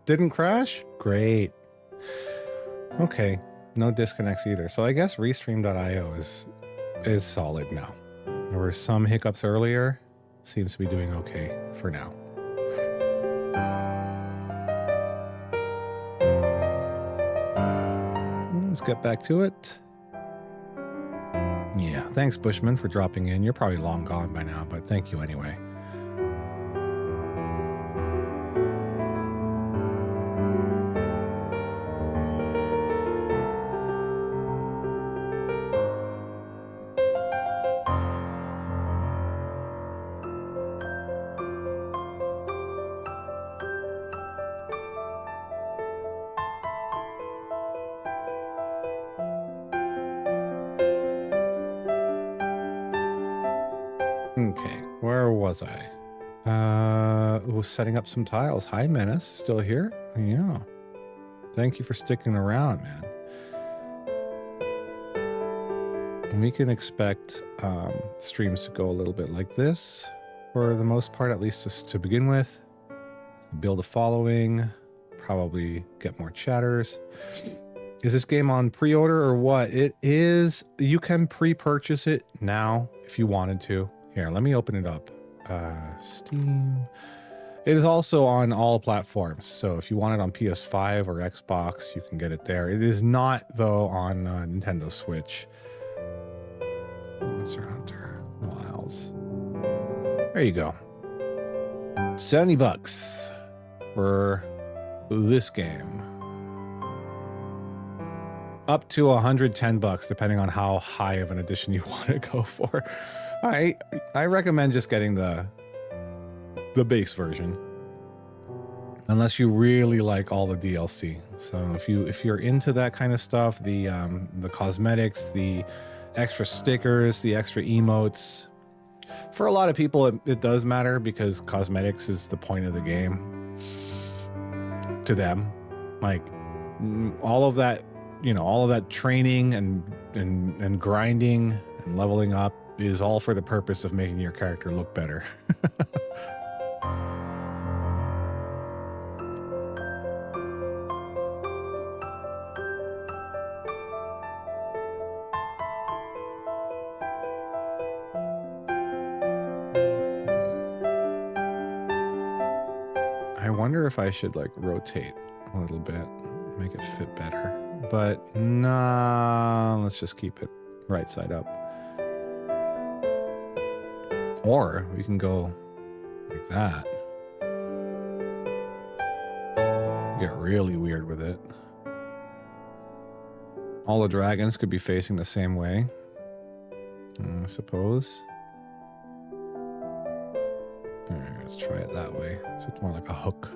Didn't crash? Great. Okay. No disconnects either. So I guess Restream.io is solid now. There were some hiccups earlier. Seems to be doing okay for now. Let's get back to it. Yeah, thanks Bushman for dropping in. You're probably long gone by now, but thank you anyway. Okay, where was I? Was setting up some tiles. Hi, Menace, still here? Yeah. Thank you for sticking around, man. And we can expect streams to go a little bit like this for the most part, at least just to begin with. Build a following, probably get more chatters. Is this game on pre-order or what? It is. You can pre-purchase it now if you wanted to. Here, let me open it up. Steam. It is also on all platforms. So if you want it on PS5 or Xbox, you can get it there. It is not, though, on Nintendo Switch. Monster Hunter Wilds. There you go. $70 for this game. Up to $110, depending on how high of an edition you want to go for. I recommend just getting the base version, unless you really like all the DLC. So if you're into that kind of stuff, the cosmetics, the extra stickers, the extra emotes, for a lot of people it does matter because cosmetics is the point of the game to them. Like all of that, all of that training and grinding and leveling up is all for the purpose of making your character look better. I wonder if I should like rotate a little bit, make it fit better. But nah, let's just keep it right side up. Or we can go like that. Get really weird with it. All the dragons could be facing the same way, I suppose. All right, let's try it that way. So it's more like a hook.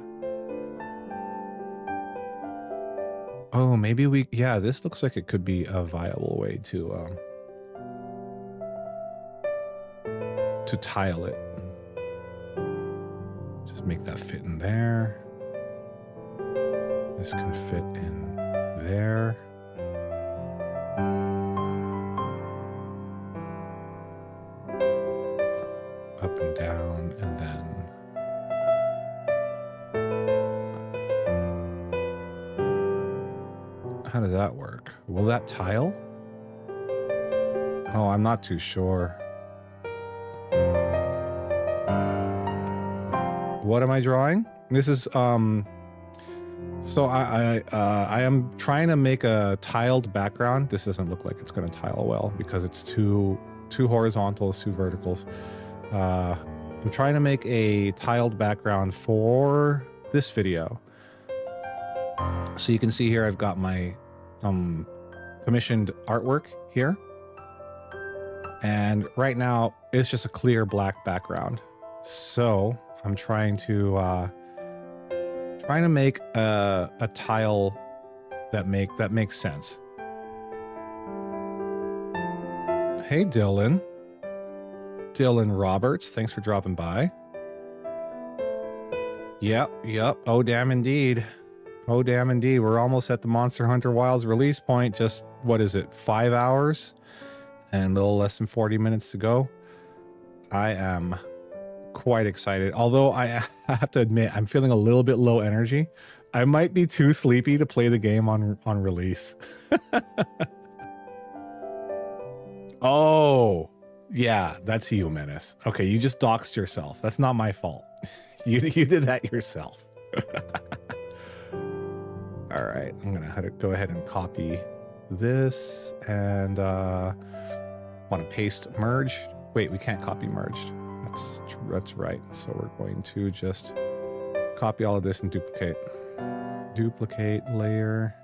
Oh, maybe yeah, this looks like it could be a viable way to tile it. Just make that fit in there. This can fit in there. Up and down, and then how does that work? Will that tile? Oh, I'm not too sure. What am I drawing? This is so I am trying to make a tiled background. This doesn't look like it's going to tile well because it's two horizontals, two verticals. I'm trying to make a tiled background for this video. So you can see here I've got my commissioned artwork here. And right now it's just a clear black background. So I'm trying to make a tile that makes sense. Hey Dylan Roberts, thanks for dropping by. Yep. Oh damn indeed. We're almost at the Monster Hunter Wilds release point. Just what is it, 5 hours and a little less than 40 minutes to go. I am quite excited. Although I have to admit, I'm feeling a little bit low energy. I might be too sleepy to play the game on release. Oh, yeah, that's you, Menace. Okay, you just doxed yourself. That's not my fault. You did that yourself. All right, I'm gonna go ahead and copy this and want to paste merge. Wait, we can't copy merged. That's right. So we're going to just copy all of this and duplicate. Duplicate layer.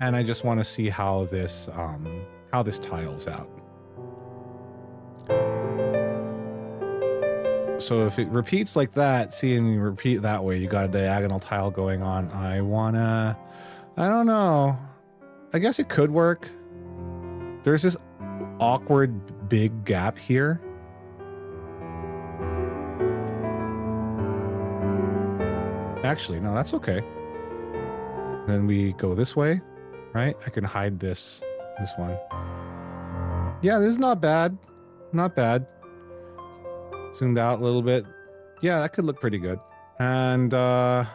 And I just want to see how this tiles out. So if it repeats like that, seeing you repeat that way, you got a diagonal tile going on. I don't know. I guess it could work. There's this awkward big gap here. Actually, no, that's okay. Then we go this way, right? I can hide this one. Yeah, this is not bad. Not bad. Zoomed out a little bit. Yeah, that could look pretty good. And, I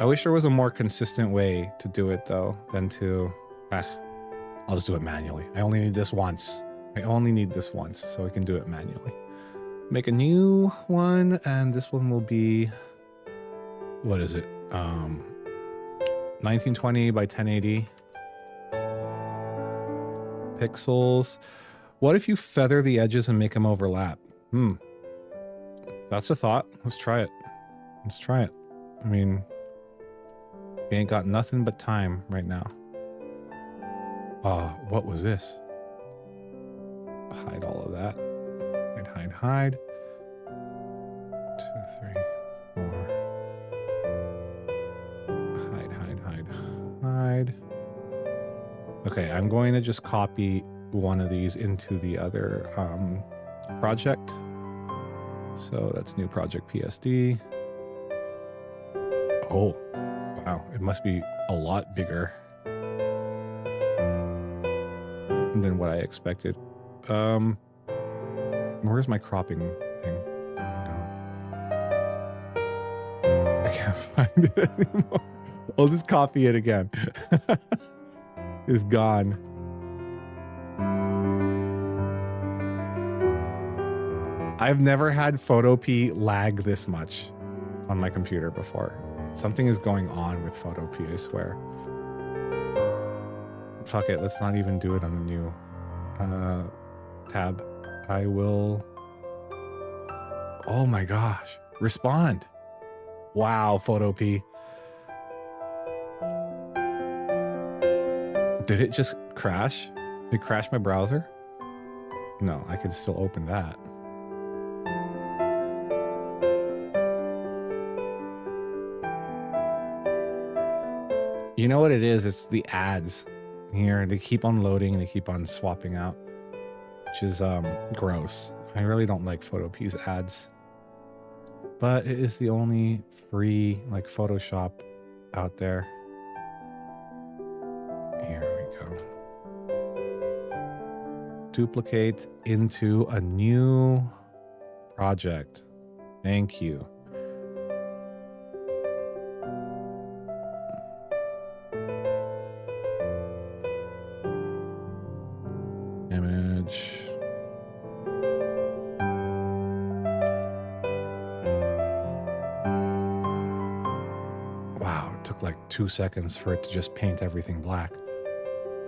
wish there was a more consistent way to do it, though, than to... I'll just do it manually. I only need this once. So we can do it manually. Make a new one, and this one will be... What is it? 1920 by 1080 pixels. What if you feather the edges and make them overlap? That's a thought. Let's try it. I mean, we ain't got nothing but time right now. What was this? Hide all of that. Hide. 2, 3, 4. Hide. Okay, I'm going to just copy one of these into the other project. So that's new project PSD. Oh, wow. It must be a lot bigger than what I expected. Where's my cropping thing? I can't find it anymore. I'll just copy it again. It's gone. I've never had Photopea lag this much on my computer before. Something is going on with Photopea, I swear. Fuck it, let's not even do it on the new tab. I will... Oh my gosh. Respond. Wow, Photopea. Did it just crash? Did it crash my browser? No, I could still open that. You know what it is? It's the ads here. They keep on loading and they keep on swapping out, which is gross. I really don't like Photopea's ads, but it is the only free like Photoshop out there. Here we go. Duplicate into a new project. Thank you. Image. Wow, it took like 2 seconds for it to just paint everything black.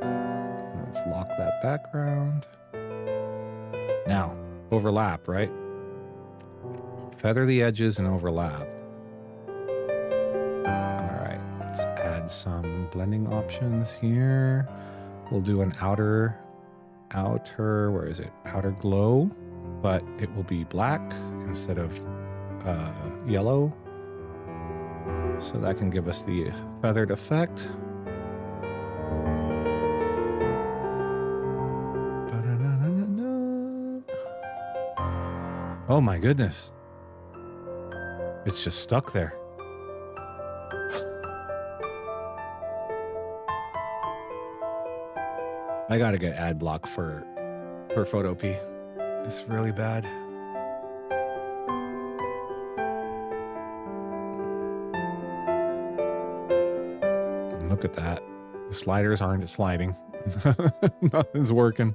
Let's lock that background. Now, overlap, right? Feather the edges and overlap. All right, let's add some blending options here. We'll do an outer, where is it? Outer glow, but it will be black instead of yellow. So that can give us the feathered effect. Oh my goodness. It's just stuck there. I gotta get ad block for for Photo P. It's really bad. Look at that. The sliders aren't sliding. Nothing's working.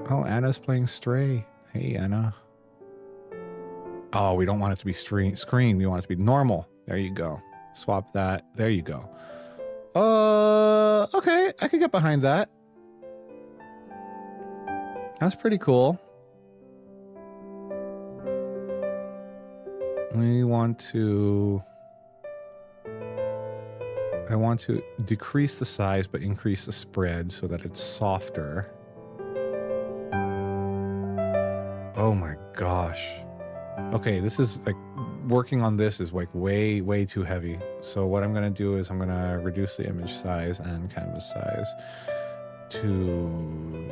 Oh, Anna's playing Stray. Hey, Anna. Oh, we don't want it to be screen. We want it to be normal. There you go. Swap that. There you go. Okay. I could get behind that. That's pretty cool. I want to decrease the size but increase the spread so that it's softer. Oh my gosh. Okay, this is like working on this is like way too heavy. So what I'm going to do is I'm going to reduce the image size and canvas size to,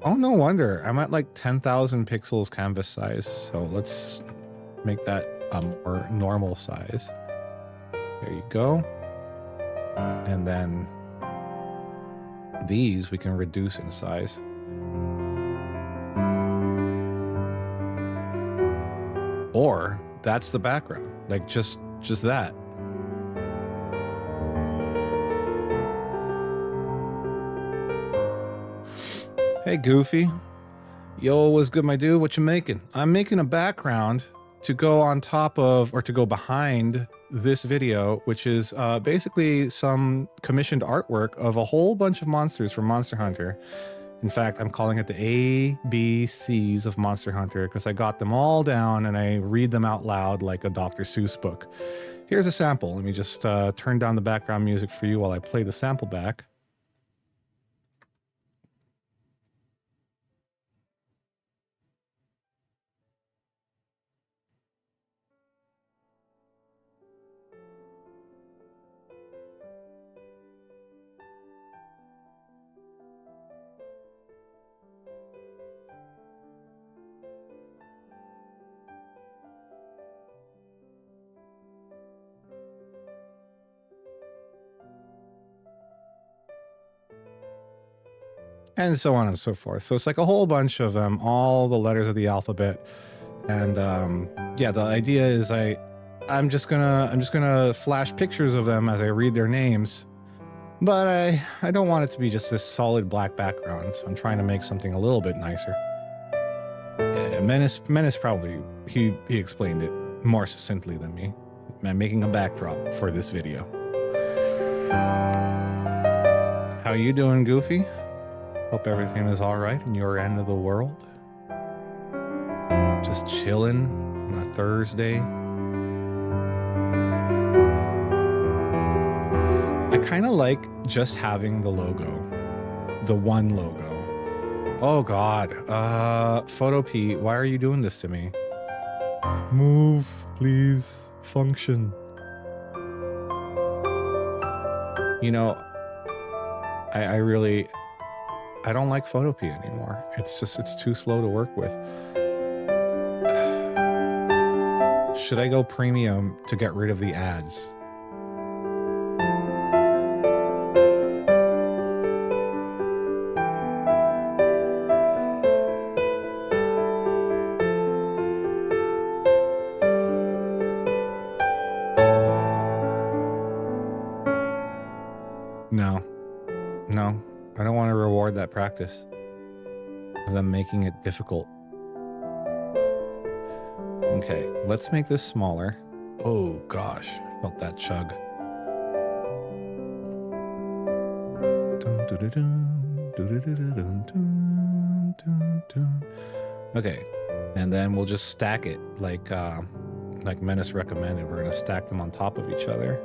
oh, no wonder. I'm at like 10,000 pixels canvas size. So let's make that a more normal size. There you go. And then these we can reduce in size. Or that's the background, like just that. Hey, Goofy. Yo, what's good, my dude? What you making? I'm making a background to go on top of, or to go behind this video, which is basically some commissioned artwork of a whole bunch of monsters from Monster Hunter. In fact, I'm calling it the ABCs of Monster Hunter because I got them all down and I read them out loud like a Dr. Seuss book. Here's a sample. Let me just turn down the background music for you while I play the sample back. And so on and so forth. So it's like a whole bunch of all the letters of the alphabet. And yeah, the idea is I'm just gonna flash pictures of them as I read their names. But I don't want it to be just this solid black background. So I'm trying to make something a little bit nicer. Yeah, Menace probably he explained it more succinctly than me. I'm making a backdrop for this video. How you doing, Goofy? Hope everything is all right in your end of the world. Just chilling on a Thursday. I kind of like just having the logo, the one logo. Oh God, Photo P, why are you doing this to me? Move, please, function. You know, I don't like Photo P anymore. It's too slow to work with. Should I go premium to get rid of the ads? No. I don't want to reward that practice of them making it difficult. Okay, let's make this smaller. Oh gosh, I felt that chug. Okay, and then we'll just stack it like Menace recommended. We're gonna stack them on top of each other.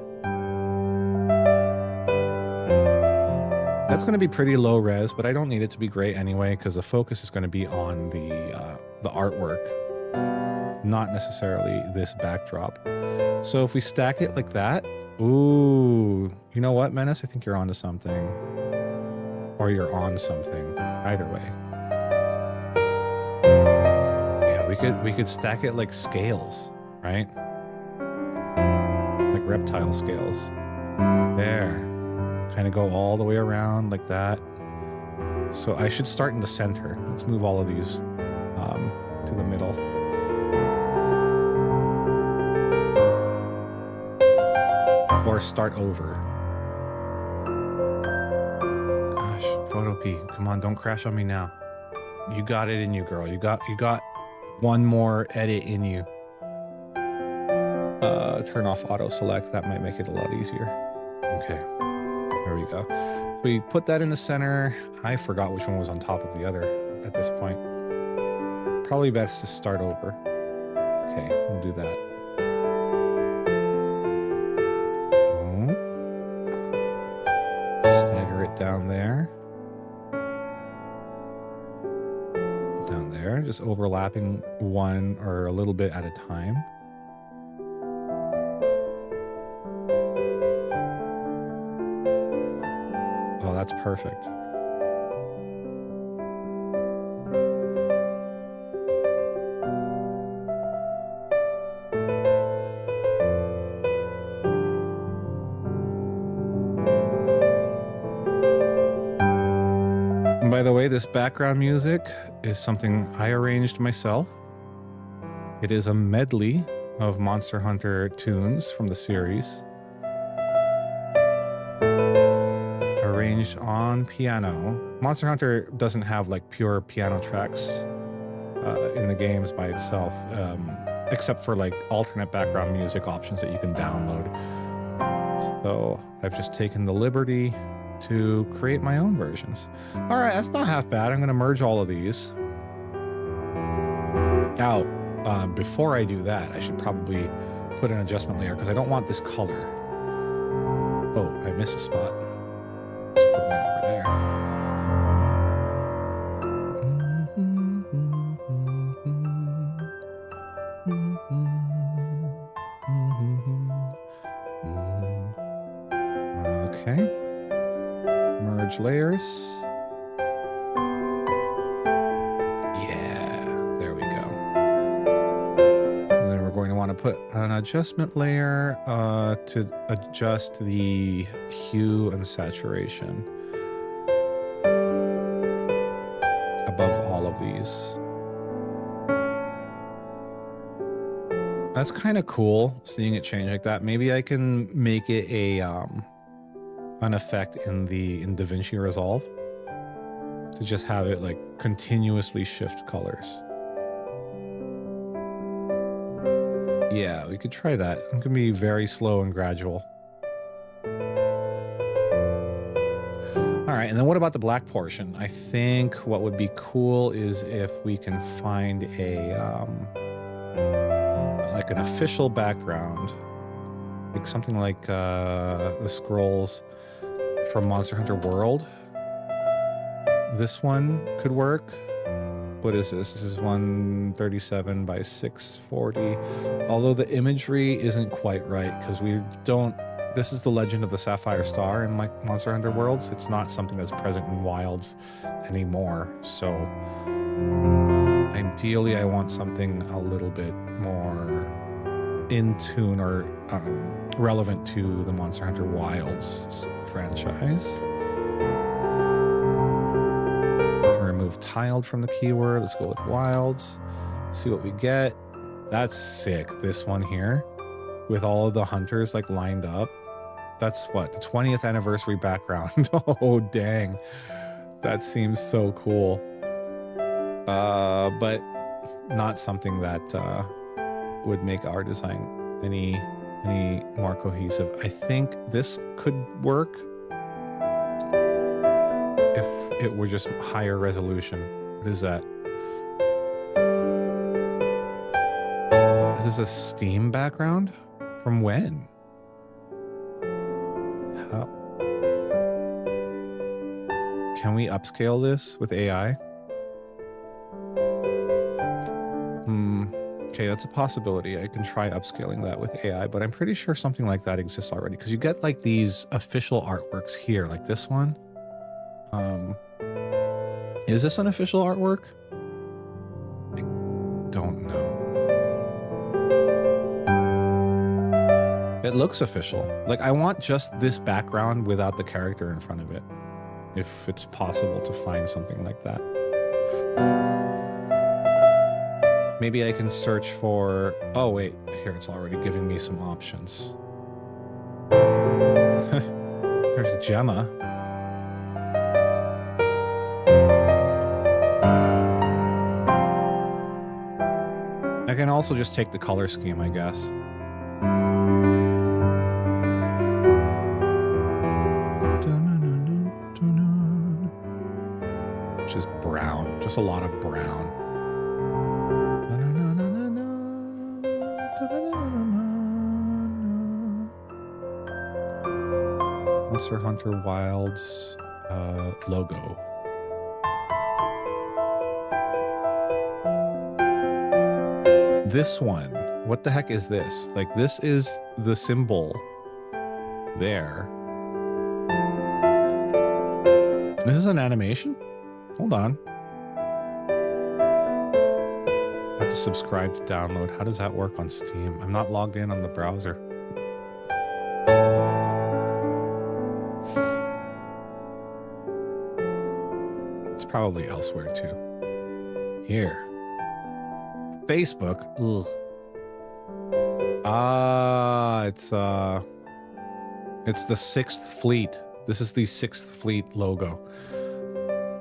That's going to be pretty low res, but I don't need it to be great anyway because the focus is going to be on the artwork, not necessarily this backdrop. So if we stack it like that, ooh, you know what, Menace? I think you're onto something, or you're on something. Either way, yeah, we could stack it like scales, right? Like reptile scales. There. Kind of go all the way around like that. So I should start in the center. Let's move all of these to the middle. Or start over. Gosh, Photopea, come on, don't crash on me now. You got it in you, girl. You got one more edit in you. Turn off auto select. That might make it a lot easier. Okay, there we go. So we put that in the center. I forgot which one was on top of the other at this point. Probably best to start over. Okay, we'll do that. Stagger it down there. Down there, just overlapping one or a little bit at a time. Oh, that's perfect. And by the way, this background music is something I arranged myself. It is a medley of Monster Hunter tunes from the series, arranged on piano. Monster Hunter doesn't have like pure piano tracks in the games by itself, except for like alternate background music options that you can download. So I've just taken the liberty to create my own versions. All right, that's not half bad. I'm going to merge all of these. Now, before I do that, I should probably put an adjustment layer because I don't want this color. Oh, I missed a spot. Let's put one over there. Okay. Merge layers. Yeah, there we go. And then we're going to want to put an adjustment layer to adjust the hue and saturation above all of these. That's kind of cool seeing it change like that. Maybe I can make it a an effect in DaVinci Resolve to just have it like continuously shift colors. Yeah, we could try that. It can be very slow and gradual. All right, and then what about the black portion? I think what would be cool is if we can find a like an official background, like something like the scrolls from Monster Hunter World. This one could work. What is this? This is 137 by 640. Although the imagery isn't quite right because we don't. This is the Legend of the Sapphire Star in Monster Hunter Worlds. It's not something that's present in Wilds anymore. So ideally, I want something a little bit more in tune or relevant to the Monster Hunter Wilds franchise. Remove tiled from the keyword. Let's go with wilds. See what we get. That's sick. This one here with all of the hunters like lined up. That's what, the 20th anniversary background. Oh, dang. That seems so cool. But not something that would make our design any more cohesive. I think this could work if it were just higher resolution. What is that? Is this a Steam background? From when? How? Can we upscale this with AI? Okay, that's a possibility. I can try upscaling that with AI, but I'm pretty sure something like that exists already because you get like these official artworks here, like this one. Is this an official artwork? I don't know. It looks official. Like, I want just this background without the character in front of it. If it's possible to find something like that. Maybe I can search for... Oh, wait. Here, it's already giving me some options. There's Gemma. I can also just take the color scheme, I guess. Which is brown. Just a lot of brown. Monster Hunter Wilds logo. This one. What the heck is this? Like, this is the symbol there. This is an animation? Hold on. I have to subscribe to download. How does that work on Steam? I'm not logged in on the browser. It's probably elsewhere too. Here. Facebook. Ugh. Ah, it's the Sixth Fleet. This is the Sixth Fleet logo.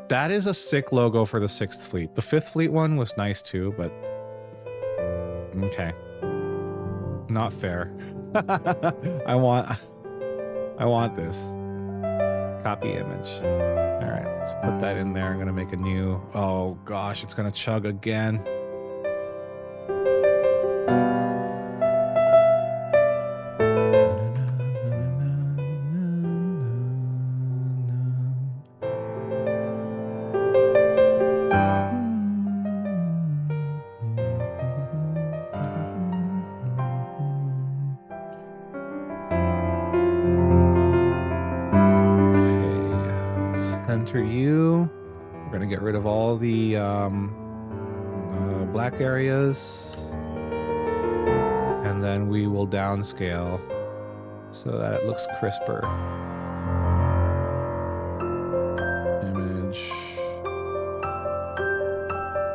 That is a sick logo for the Sixth Fleet. The Fifth Fleet one was nice too, but okay. Not fair. I want this. Copy image. All right, let's put that in there. I'm gonna make a new. Oh gosh, it's gonna chug again. You. We're gonna get rid of all the black areas, and then we will downscale so that it looks crisper. Image.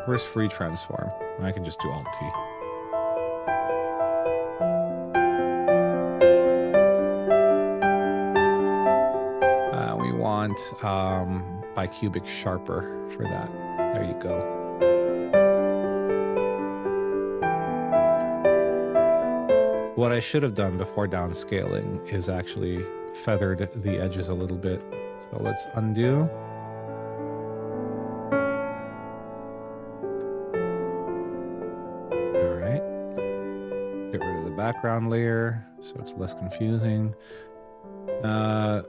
Where's free transform? I can just do Alt T. We want bicubic sharper for that. There you go. What I should have done before downscaling is actually feathered the edges a little bit. So let's undo. All right. Get rid of the background layer so it's less confusing.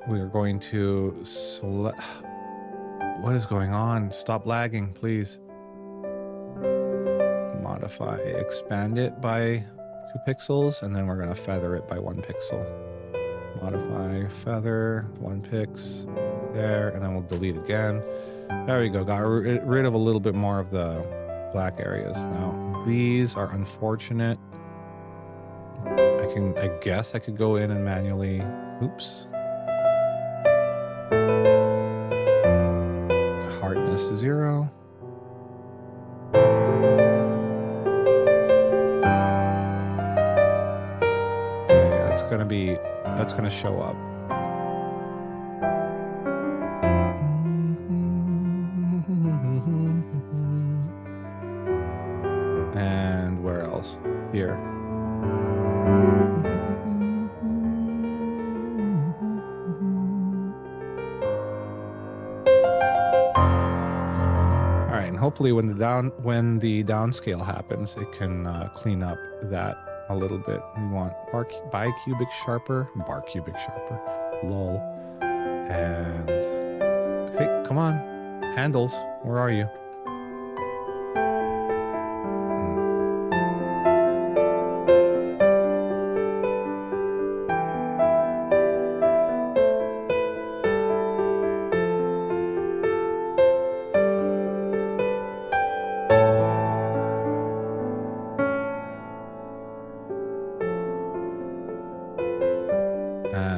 We are going to select... What is going on? Stop lagging, please. Modify, expand it by 2 pixels, and then we're going to feather it by 1 pixel. Modify, feather, 1 pix, there, and then we'll delete again. There we go. Got rid of a little bit more of the black areas. Now, these are unfortunate. I guess I could go in and manually... Oops. Hardness 0. Okay, that's gonna show up. And where else? Here. Hopefully when the downscale happens, it can clean up that a little bit. We want bicubic sharper, lol. And hey, come on, handles, where are you?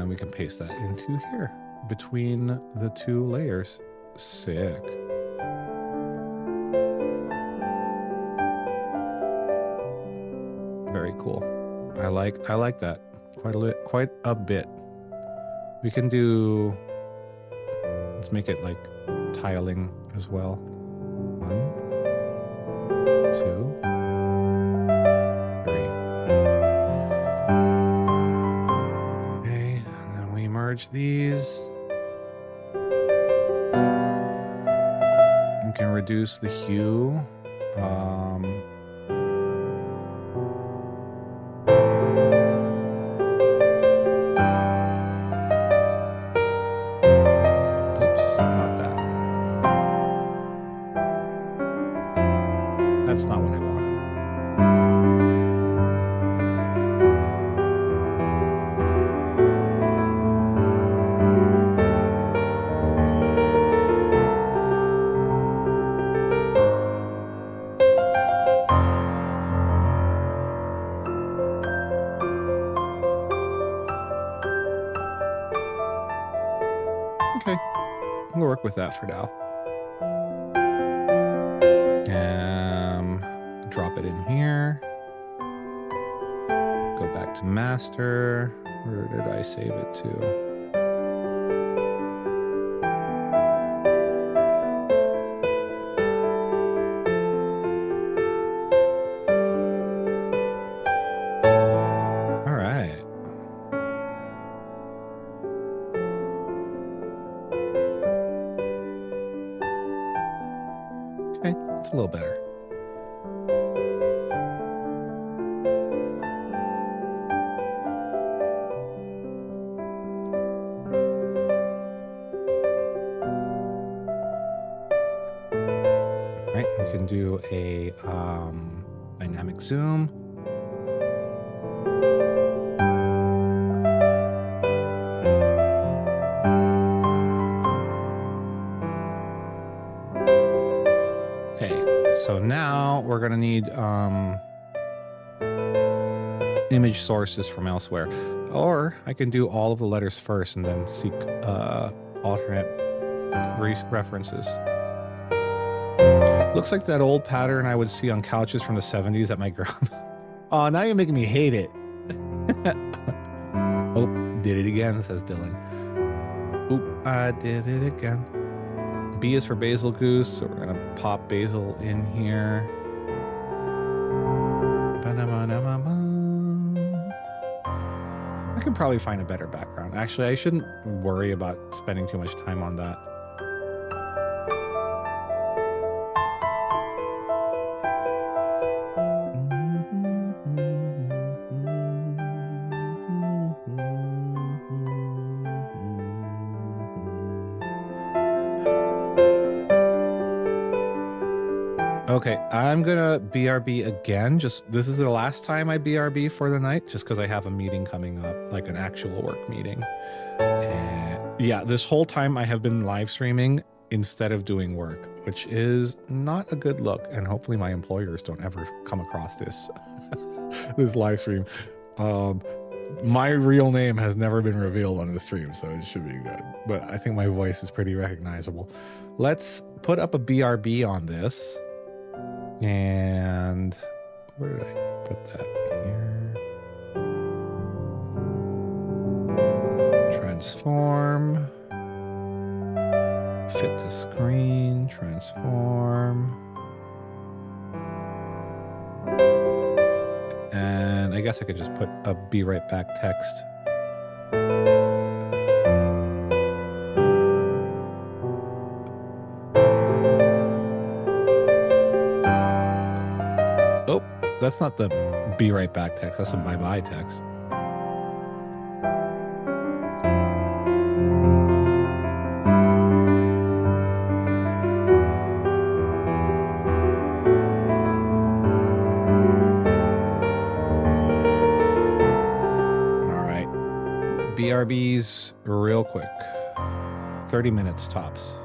And we can paste that into here between the two layers. Sick. Very cool. I like that quite a bit. We can do, let's make it like tiling as well. 1, 2, 3. Okay, and then we merge these. We can reduce the hue. Oops, not that. That's not what I wanted. Okay, we'll work with that for now. Drop it in here. Go back to master. Where did I save it to? All right. Okay, it's a little better. Right, we can do a dynamic zoom. Okay, so now we're gonna need image sources from elsewhere. Or I can do all of the letters first and then seek alternate references. Looks like that old pattern I would see on couches from the 70s at my grandma. Oh, now you're making me hate it. Oh, did it again, says Dylan. Oop, I did it again. B is for Basil Goose, so we're gonna pop Basil in here. I could probably find a better background. Actually, I shouldn't worry about spending too much time on that. Okay, I'm gonna BRB again. This is the last time I BRB for the night, just because I have a meeting coming up, like an actual work meeting. And yeah, this whole time I have been live streaming instead of doing work, which is not a good look. And hopefully my employers don't ever come across this this live stream. My real name has never been revealed on the stream, so it should be good. But I think my voice is pretty recognizable. Let's put up a BRB on this. And where did I put that? Here. Transform. Fit to screen. Transform. And I guess I could just put a be right back text. Oh, that's not the be right back text. That's a bye-bye text. BRBs real quick. 30 minutes tops.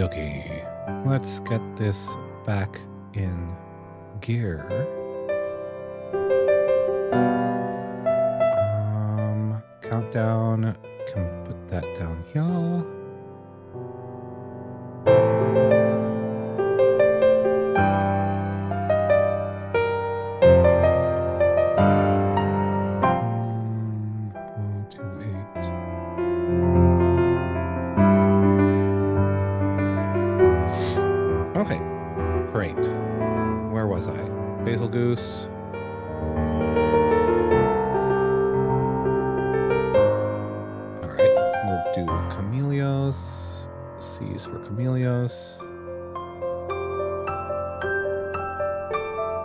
dokie. Let's get this back in gear. Countdown. Can put that down here. Okay, great. Where was I? Basil Goose. All right, we'll do Camellios. C's for Camellios.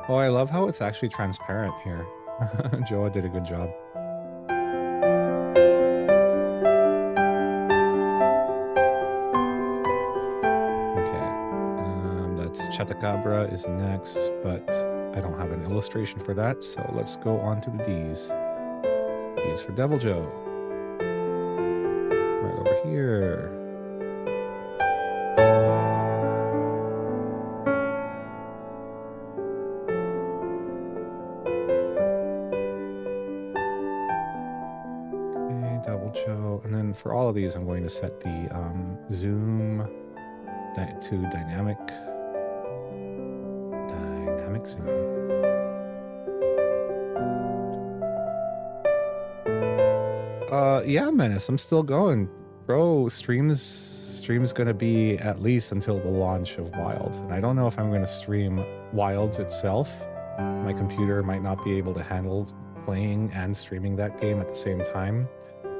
Oh, I love how it's actually transparent here. Joa did a good job. Chatacabra is next, but I don't have an illustration for that, so let's go on to the D's. D is for Devil Joe. Right over here. Okay, Devil Joe. And then for all of these, I'm going to set the zoom to dynamic. Zoom. Yeah, Menace, I'm still going. Bro, stream's gonna be at least until the launch of Wilds. And I don't know if I'm gonna stream Wilds itself. My computer might not be able to handle playing and streaming that game at the same time.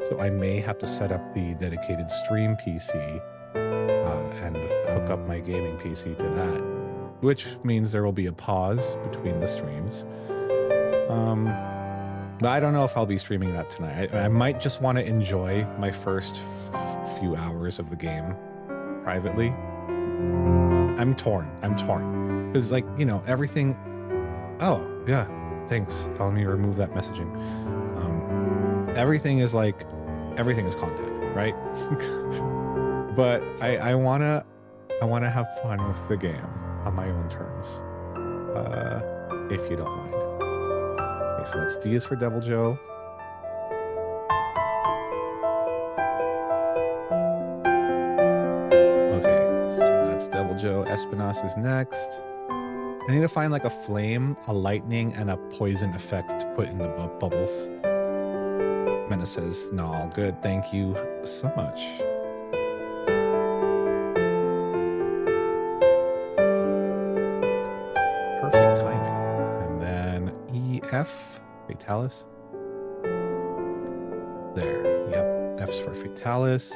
So I may have to set up the dedicated stream PC and hook up my gaming PC to that. Which means there will be a pause between the streams. But I don't know if I'll be streaming that tonight. I might just want to enjoy my first few hours of the game privately. I'm torn. Because, like, you know, everything... Oh, yeah. Thanks. Telling me to remove that messaging. Everything is content, right? But I wanna have fun with the game on my own terms, if you don't mind. Okay, so that's D is for Devil Joe. Okay, so that's Devil Joe. Espinas is next. I need to find like a flame, a lightning, and a poison effect to put in the bubbles. Menace says, no, all good. Thank you so much. Perfect timing. And then EF, Fatalis. There, yep. F's for Fatalis.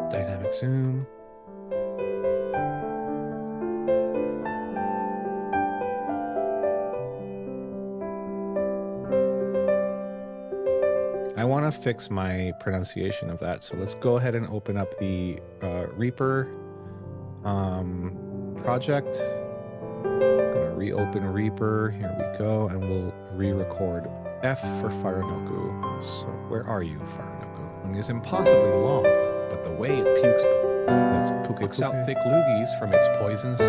Dynamic zoom. I want to fix my pronunciation of that, so let's go ahead and open up the Reaper project. I'm gonna reopen Reaper. Here we go, and we'll re-record F for Faranoku. So where are you, Faranoku? Is impossibly long, but the way it pukes out thick loogies from its poison sac.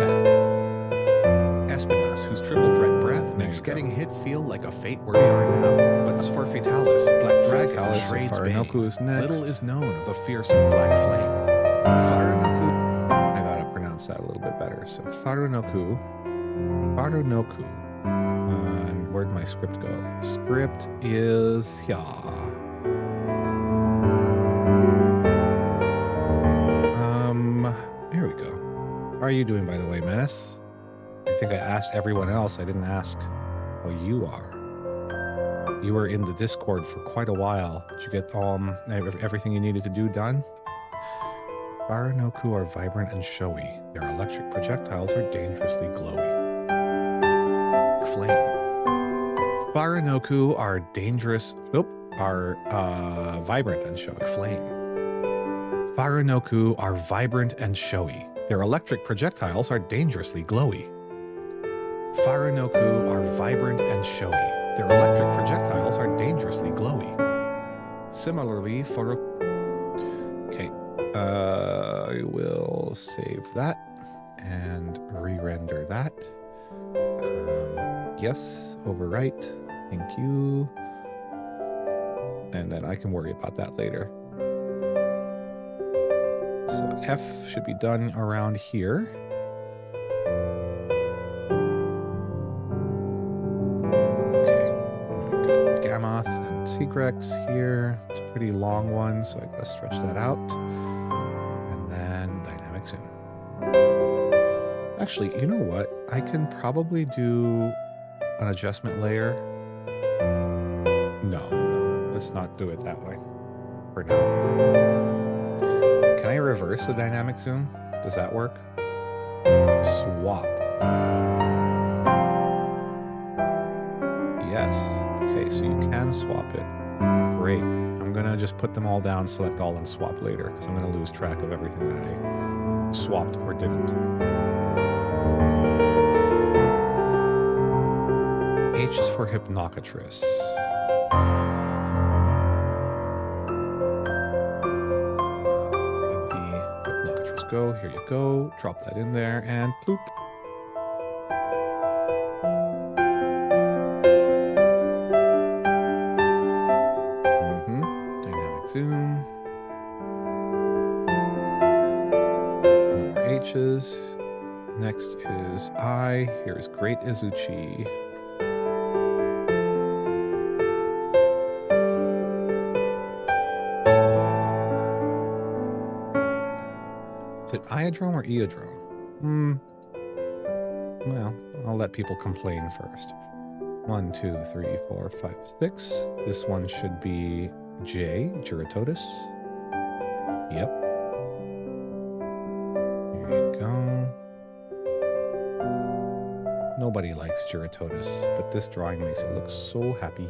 Espinas, whose triple threat breath makes getting hit feel like a fate where we are now. But as for Fatalis, Black Dragon, Faranoku is next. Little is known of the fearsome Black Flame. Faranoku. I gotta pronounce that a little bit better. So Faranoku. And where'd my script go? Script is here. Here we go. How are you doing, by the way, Menace? I think I asked everyone else. I didn't ask how you are. You were in the Discord for quite a while. Did you get everything you needed to do done? Faranoku are vibrant and showy. Their electric projectiles are dangerously glowy. Flame. Faranoku are vibrant and showy. Flame. Faranoku are vibrant and showy. Their electric projectiles are dangerously glowy. Faranoku are vibrant and showy. Their electric projectiles are dangerously glowy. Similarly, for... Okay. I will save that and re-render that. Yes, overwrite. Thank you. And then I can worry about that later. So F should be done around here. Okay, we've got Gammoth and Tigrex here. It's a pretty long one, so I gotta stretch that out. And then Dynamic Zoom. Actually, you know what? I can probably do an adjustment layer. No, let's not do it that way for now. Can I reverse the dynamic zoom? Does that work? Swap. Yes. Okay, so you can swap it. Great. I'm gonna just put them all down, select all, and swap later, because I'm gonna lose track of everything that I swapped or didn't. H is for Hypnocatress. Where did the Hypnocatress go? Here you go. Drop that in there and ploop. Dynamic zoom. More H's. Next is I. Here's Great Izuchi. Is it Iodrome or Eodrome? Well, I'll let people complain first. 1, 2, 3, 4, 5, 6. This one should be J, Juratotus. Yep. There you go. Nobody likes Juratotus, but this drawing makes it look so happy.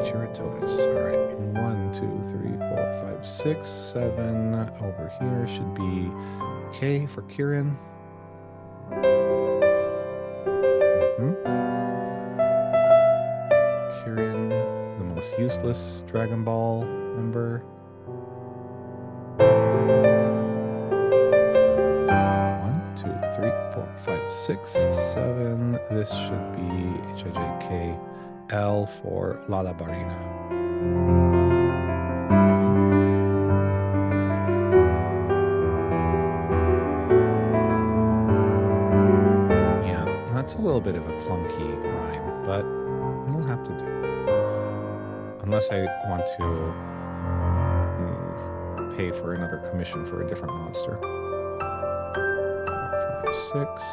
Juratotus. All right. 1, 2, 3, 4, 5, 6, 7. Over here should be K for Kirin. Kirin, the most useless Dragon Ball member. 1, 2, 3, 4, 5, 6, 7. This should be HIJK. L for Lalabarina. Yeah, that's a little bit of a clunky rhyme, but it'll have to do. Unless I want to pay for another commission for a different monster. 4, 5, 6.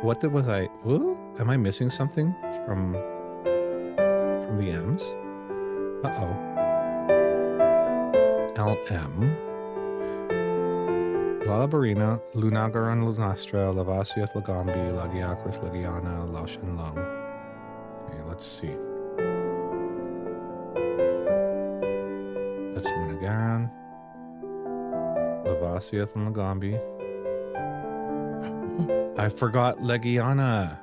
What was I? Ooh, am I missing something from the M's? Uh-oh. LM. Lalabarina, Lunagaran Lunastra, Lavasiath Lagambi, Lagiacris Lagiana, Laoshin Lung. Okay, let's see. That's Lunagaran, Lavasiath and Lagambi. I forgot Legiana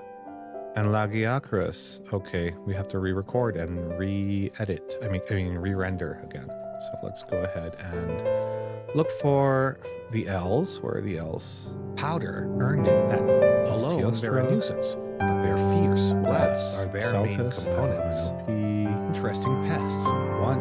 and Lagiacrus. Okay, we have to re-record and re-edit. I mean re-render again. So let's go ahead and look for the L's. Where are the L's? Powder earned it. That alone, they're a nuisance, but they're fierce. Let's are their main components. Interesting pests.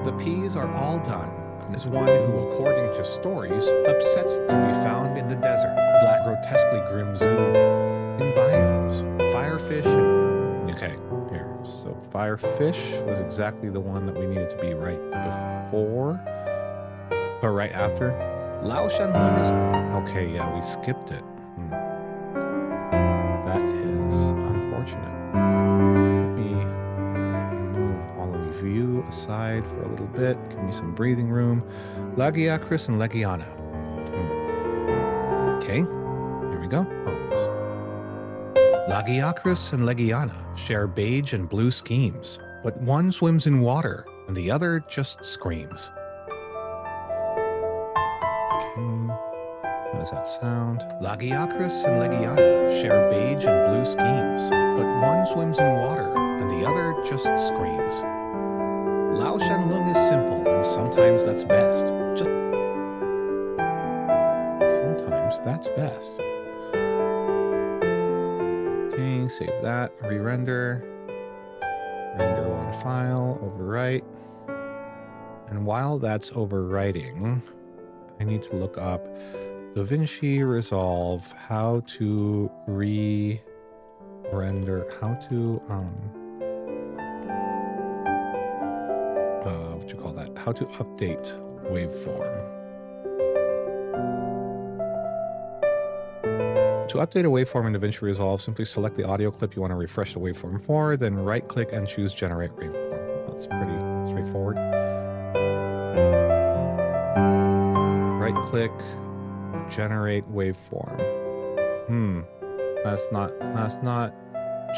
The P's are all done. Is one who, according to stories, upsets can be found in the desert. Black, grotesquely grim zoo in biomes. Firefish. Okay, here. So firefish was exactly the one that we needed to be right before, or right after. Laoshan Lunis. Okay, yeah, we skipped it. That is unfortunate. Let me move all of you aside for a little bit. Give me some breathing room. Lagiacrus and Legiana. Okay, here we go. Homes. Lagiacrus and Legiana share beige and blue schemes, but one swims in water and the other just screams. Okay, How does that sound? Lagiacrus and Legiata share beige and blue schemes, but one swims in water and the other just screams. Lao Shanlung is simple, and sometimes that's best. Just sometimes that's best. Okay, save that, re-render. Render one file, overwrite. And while that's overwriting, I need to look up DaVinci Resolve, how to re-render, how to, what do you call that? How to update waveform. To update a waveform in DaVinci Resolve, simply select the audio clip you want to refresh the waveform for, then right-click and choose Generate Waveform. That's pretty straightforward. Right-click, Generate Waveform. That's not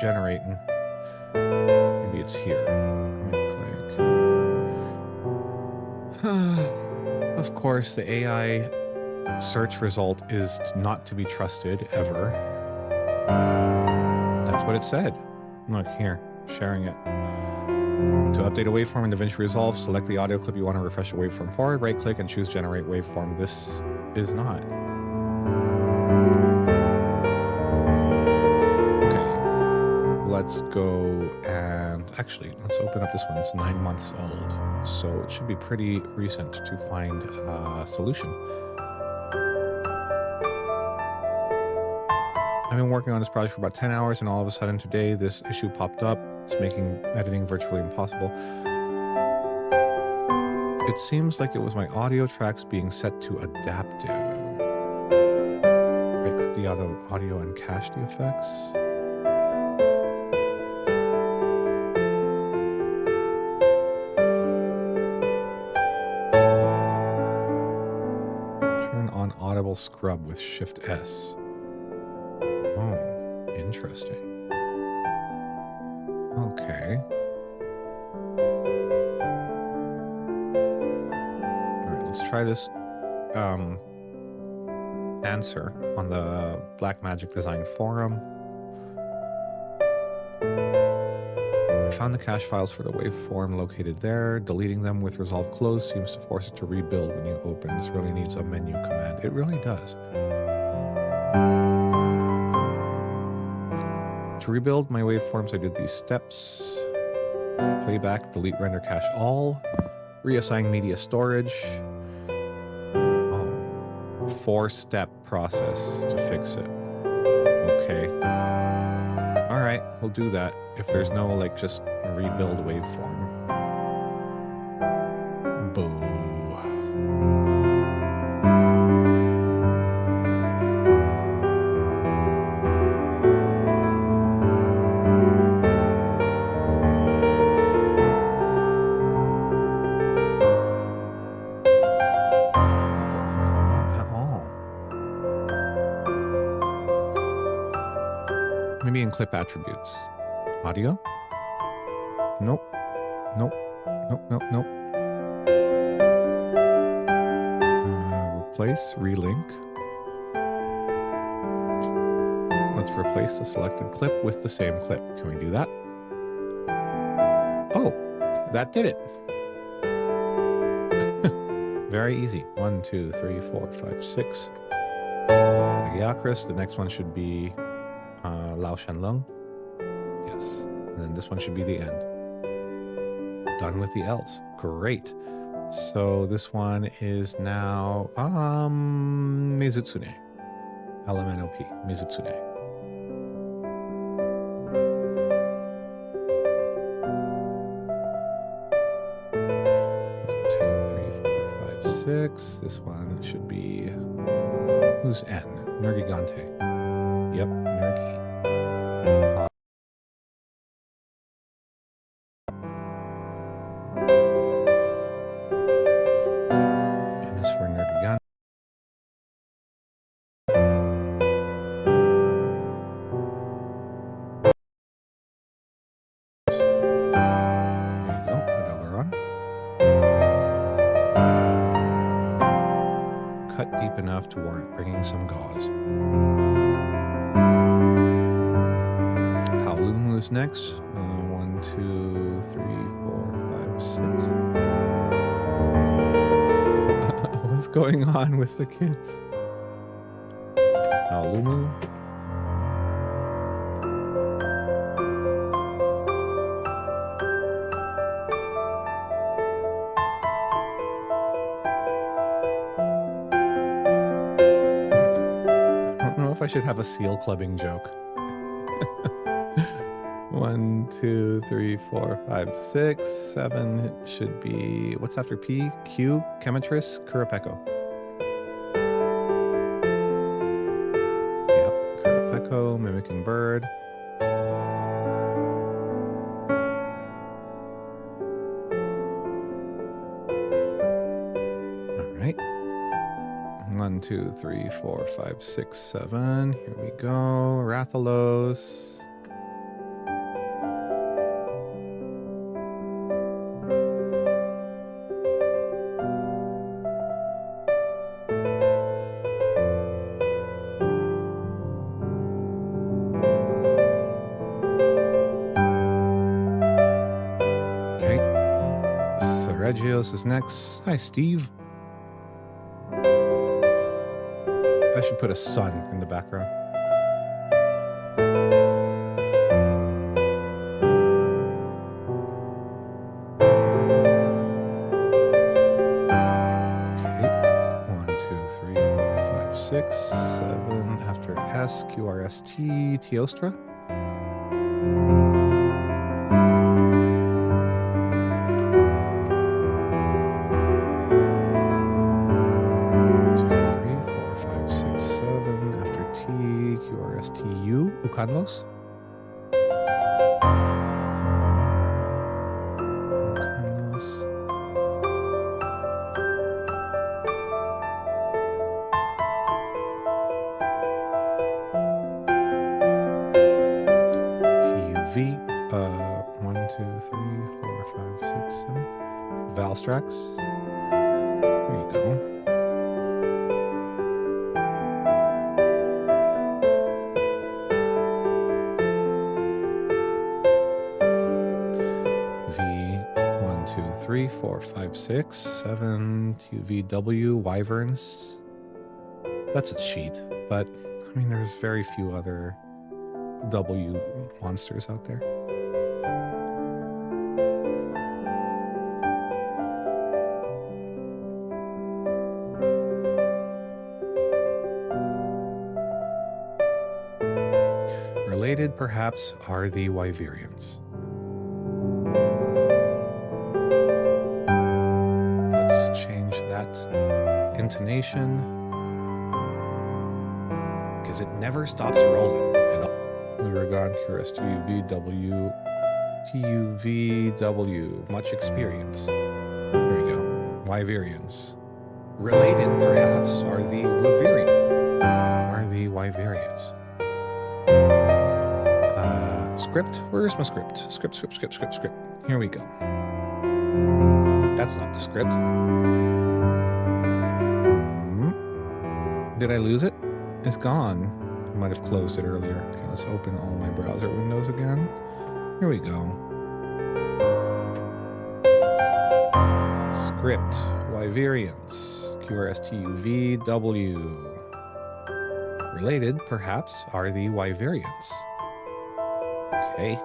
generating. Maybe it's here. Right-click. Of course, the AI search result is not to be trusted ever. That's what it said. Look here, sharing it. To update a waveform in DaVinci Resolve, select the audio clip you want to refresh the waveform for, right-click and choose Generate Waveform. This is not. Okay, let's go and actually, let's open up this one. It's 9 months old, so it should be pretty recent to find a solution. I've been working on this project for about 10 hours, and all of a sudden today this issue popped up. It's making editing virtually impossible. It seems like it was my audio tracks being set to adaptive. Right-click the audio and cache the effects. Turn on Audible Scrub with Shift S. Oh, interesting. Okay. All right, let's try this answer on the Blackmagic Design forum. I found the cache files for the waveform located there. Deleting them with Resolve closed seems to force it to rebuild when you open. This really needs a menu command. It really does. To rebuild my waveforms, I did these steps. Playback, delete render cache all. Reassign media storage. Oh, 4-step process to fix it. Okay. All right, we'll do that. If there's no, like, just rebuild waveform. Boo. Maybe in clip attributes. Audio? Nope. Nope. Nope, nope, nope. Replace, relink. Let's replace the selected clip with the same clip. Can we do that? Oh, that did it. Very easy. 1, 2, 3, 4, 5, 6. Lagiacrus. The next one should be Lao Shanlung. Yes. And then this one should be the end. Done with the else. Great. So this one is now Mizutsune. LMNOP. Mizutsune. 1, 2, 3, 4, 5, 6. This one should be who's N? Nergigante. Yep, Nergi. N is for Nergigante. There you go, Adoberon. Cut, deepen, enough to warrant bringing some gauze. Paolumu next. 1, 2, 3, 4, 5, 6. What's going on with the kids? Paolumu. I don't know if I should have a seal clubbing joke. 1, 2, 3, 4, 5, 6, 7 should be, what's after P? Q, Chemetris, Kurapeko. Yep, Kurapeko, Mimicking Bird. All right. 1, 2, 3, 4, 5, 6, 7. Here we go. Rathalos. Regios is next. Hi, Steve. I should put a sun in the background. Okay. 1, 2, 3, 4, 5, 6, 7. After S, QRST, Teostra. Ukanlos. TUV. 1, 2, 3, 4, 5, 6, 7. Valstrax. There you go. V1, 2, 3, 4, 5, 6, 7. TUVW. Wyverns. That's a cheat, but I mean, there's very few other W monsters out there. Related, perhaps, are the Wyverians. Let's change that intonation, because it never stops rolling. Uragon, Curious, TUVW, TUVW, much experience. There we go. Wyverians. Related, perhaps, are the Wyverians. Script? Where's my script? Script. Here we go. That's not the script. Did I lose it? It's gone. I might have closed it earlier. Okay, let's open all my browser windows again. Here we go. Script. Wyverians. QRSTUVW. Related, perhaps, are the Wyverians. Okay.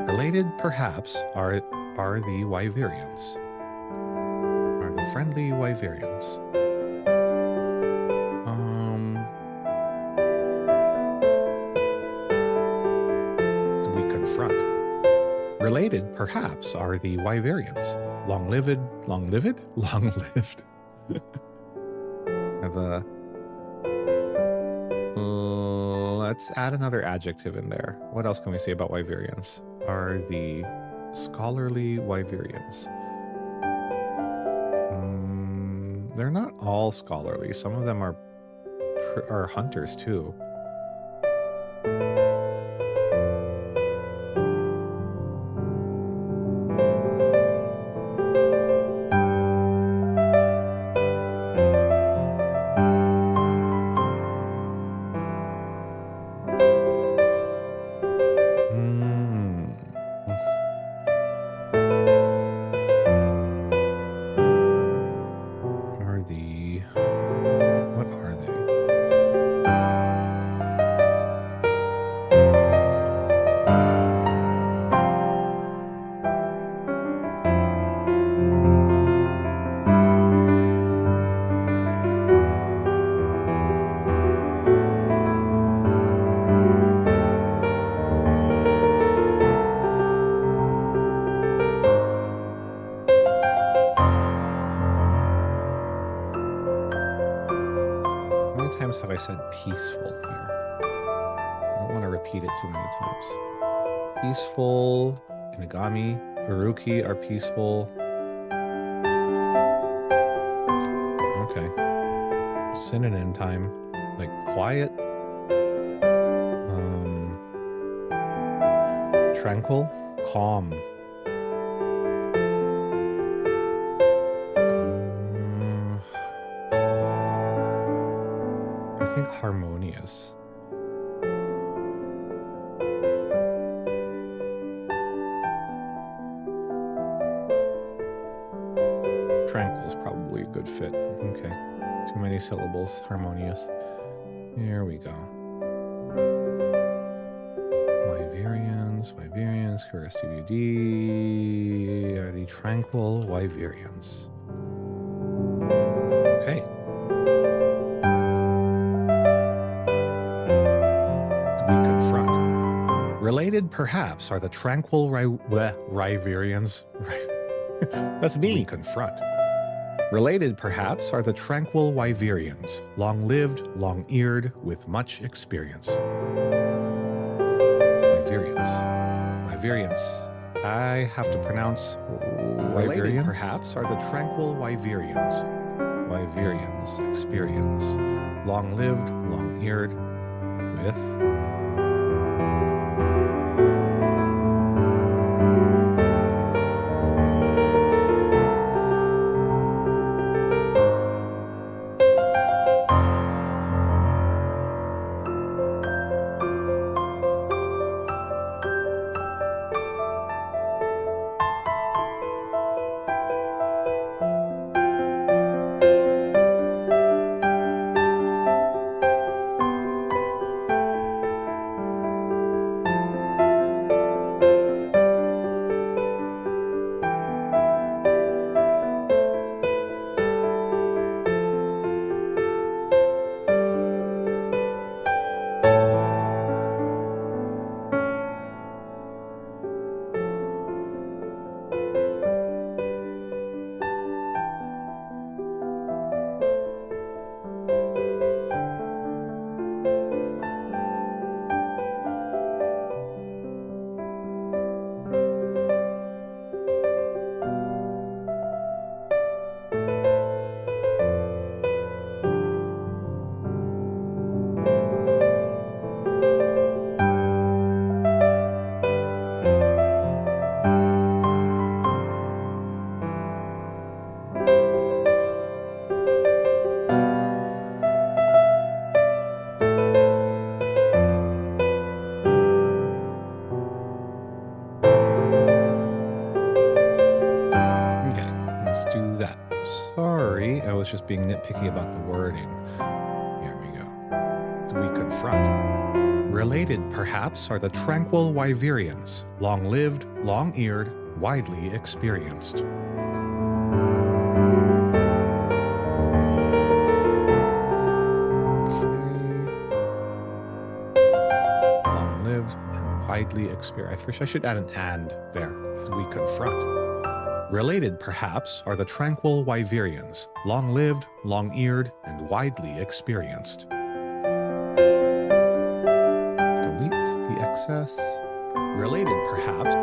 Related, perhaps, are the Wyverians. Are the friendly Wyverians. We confront. Related, perhaps, are the Wyverians. Long-lived. Let's add another adjective in there. What else can we say about Wyverians? Are the scholarly Wyverians. They're not all scholarly. Some of them are hunters too. said peaceful here. I don't want to repeat it too many times. Peaceful, Inagami, Haruki are peaceful. Okay. Synonym time. Like quiet. Tranquil, calm. I think harmonious. Tranquil is probably a good fit. Okay. Too many syllables. Harmonious. Here we go. Wyverians, Kurastd are the tranquil Wyverians. Okay. We confront. Related, perhaps, are the tranquil Wyverians. That's me. We confront. Related, perhaps, are the tranquil Wyverians, long-lived, long-eared, with much experience. Wyverians. I have to pronounce Wyverians. Perhaps are the tranquil Wyverians. Wyverians, experience. Long-lived, long-eared, with... Just being nitpicky about the wording. Here we go. We confront. Related, perhaps, are the tranquil Wyverians, long-lived, long-eared, widely experienced. Okay. Long-lived and widely experienced. First, I should add an "and" there. We confront. Related, perhaps, are the tranquil Wyverians, long-lived, long-eared, and widely experienced. Delete the excess. Related, perhaps.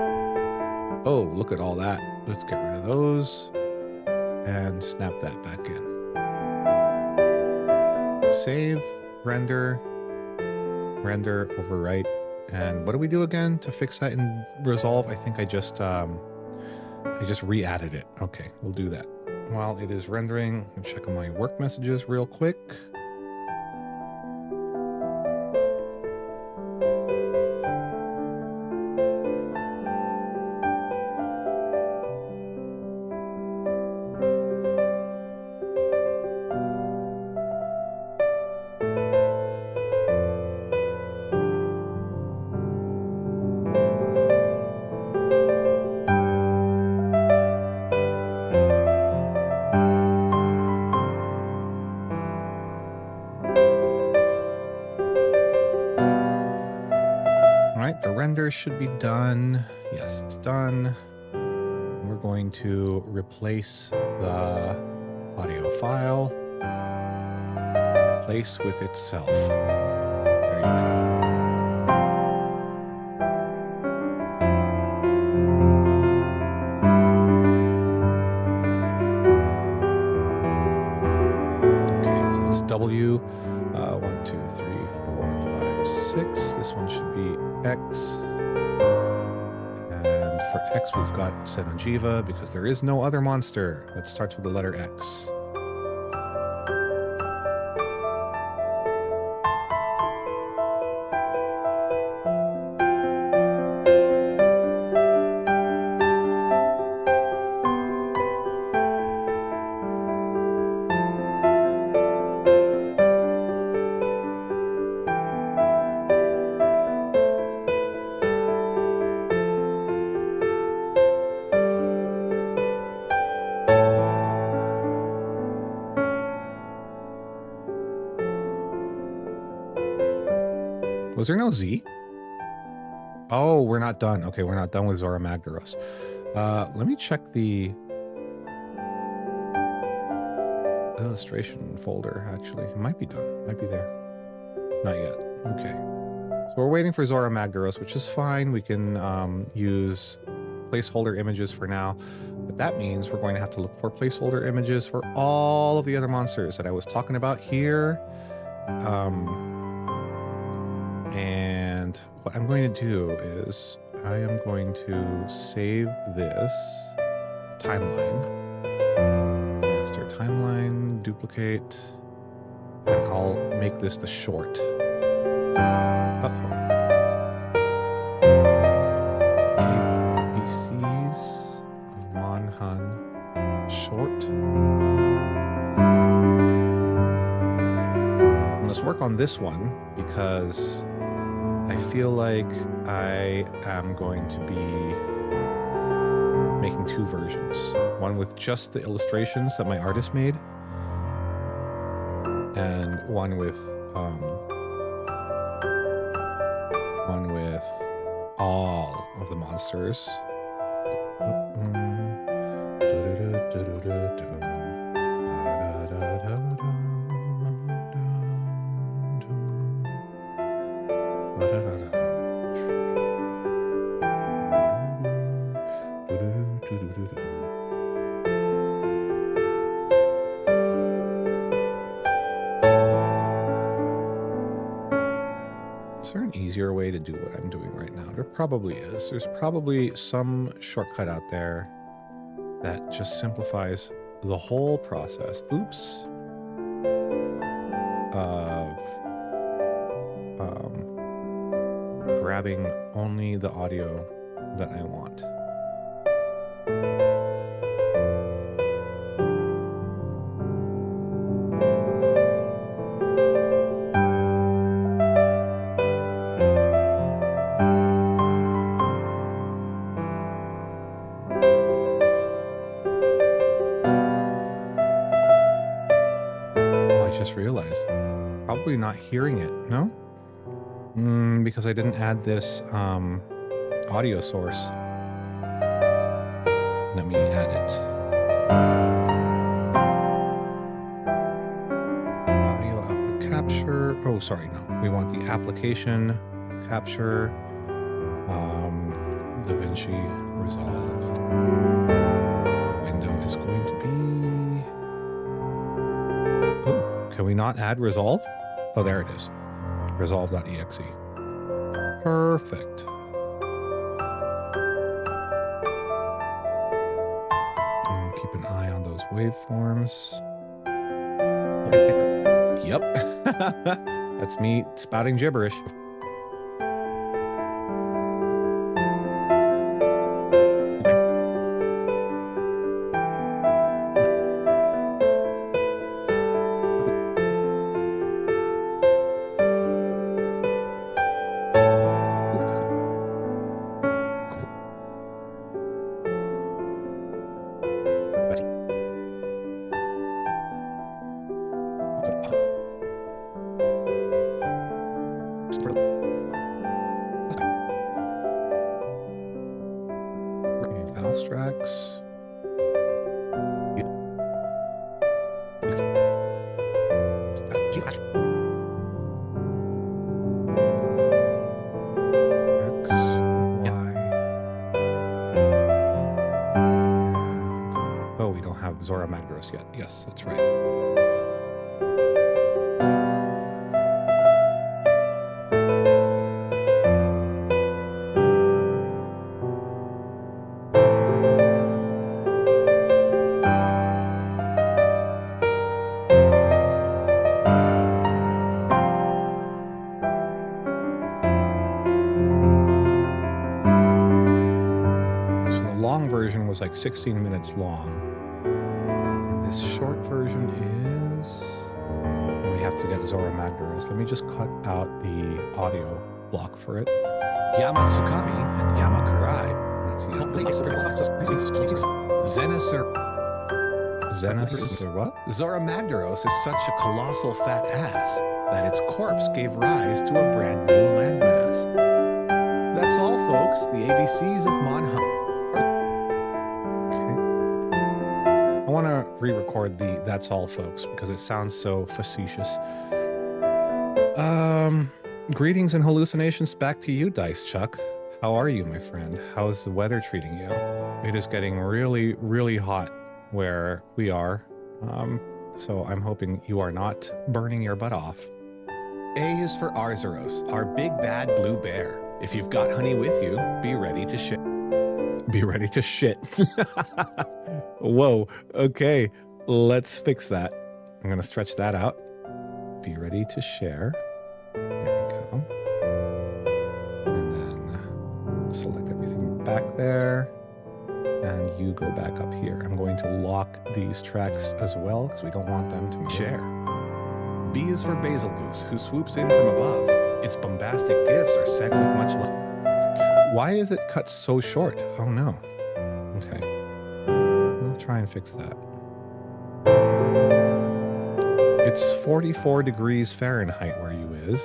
Oh, look at all that. Let's get rid of those and snap that back in. Save, render, overwrite. And what do we do again to fix that in Resolve? I think I just re-added it. Okay, we'll do that. While it is rendering, I'll check on my work messages real quick. Should be done. Yes, it's done. We're going to replace the audio file. place with itself. There you go. Okay, so it's W. 1, 2, 3, 4, 5, 6. This one should be X. And for X, we've got Senonjiva because there is no other monster that starts with the letter X. Was there no Z? Oh, we're not done. Okay, we're not done with Zora Magdaros. Let me check the illustration folder, actually. It might be done. Might be there. Not yet. Okay. So we're waiting for Zora Magdaros, which is fine. We can use placeholder images for now. But that means we're going to have to look for placeholder images for all of the other monsters that I was talking about here. And what I'm going to do is I am going to save this timeline, master timeline, duplicate, and I'll make this the short. Uh-oh. ABCs Monhan short. Let's work on this one because I feel like I am going to be making two versions. One with just the illustrations that my artist made, and one with all of the monsters. Is there an easier way to do what I'm doing right now? There probably is. There's probably some shortcut out there that just simplifies the whole process. Oops. Of grabbing only the audio that I want. Just realized probably not hearing it. No, because I didn't add this audio source. Let me add it. Audio output capture. Oh, sorry, no, we want the application capture. DaVinci Resolve window is going to be. Can we not add Resolve? Oh, there it is. Resolve.exe. Perfect. And keep an eye on those waveforms. Yep. That's me spouting gibberish. Valstrax. Zora Magdaros yet. Yes, that's right. Was like 16 minutes long, and this short version is we have to get Zora Magdaros. Let me just cut out the audio block for it. Yamatsukami and Yamakurai. Zenas what? Zora Magdaros is such a colossal fat ass that its corpse gave rise to a brand new landmass. That's all, folks. The ABCs of Monhunt. I want to re-record the "That's all, folks" because it sounds so facetious. Greetings and hallucinations back to you, Dice Chuck. How are you, my friend? How's the weather treating you? It is getting really, really hot where we are. So I'm hoping you are not burning your butt off. A is for Arzuros, our big bad blue bear. If you've got honey with you, be ready to shit. Be ready to shit. Whoa. Okay. Let's fix that. I'm going to stretch that out. Be ready to share. There we go. And then select everything back there. And you go back up here. I'm going to lock these tracks as well because we don't want them to share. B is for Basil Goose, who swoops in from above. Its bombastic gifts are sent with much love. Why is it cut so short? Oh no. Okay. We'll try and fix that. It's 44 degrees Fahrenheit where you is.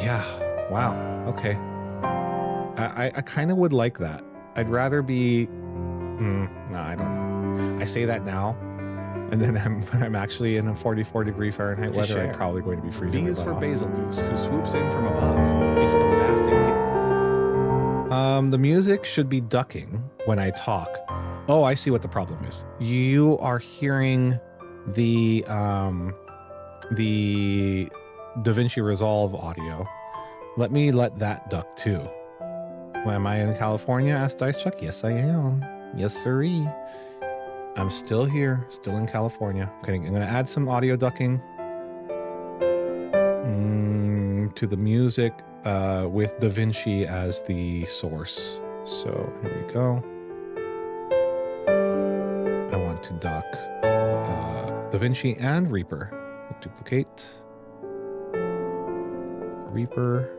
Yeah. Wow. Okay. I kind of would like that. I'd rather be... no, I don't know. I say that now. And then when I'm actually in a 44 degree Fahrenheit weather, I'm probably going to be freezing. B is for Basil Goose, who swoops in from above. It's bombastic. The music should be ducking when I talk. Oh, I see what the problem is. You are hearing the DaVinci Resolve audio. Let me let that duck too. Well, am I in California? Asked Dice Chuck. Yes, I am. Yes, sirree. I'm still here, still in California. Okay, I'm going to add some audio ducking to the music with DaVinci as the source. So here we go. I want to duck DaVinci and Reaper. Duplicate. Reaper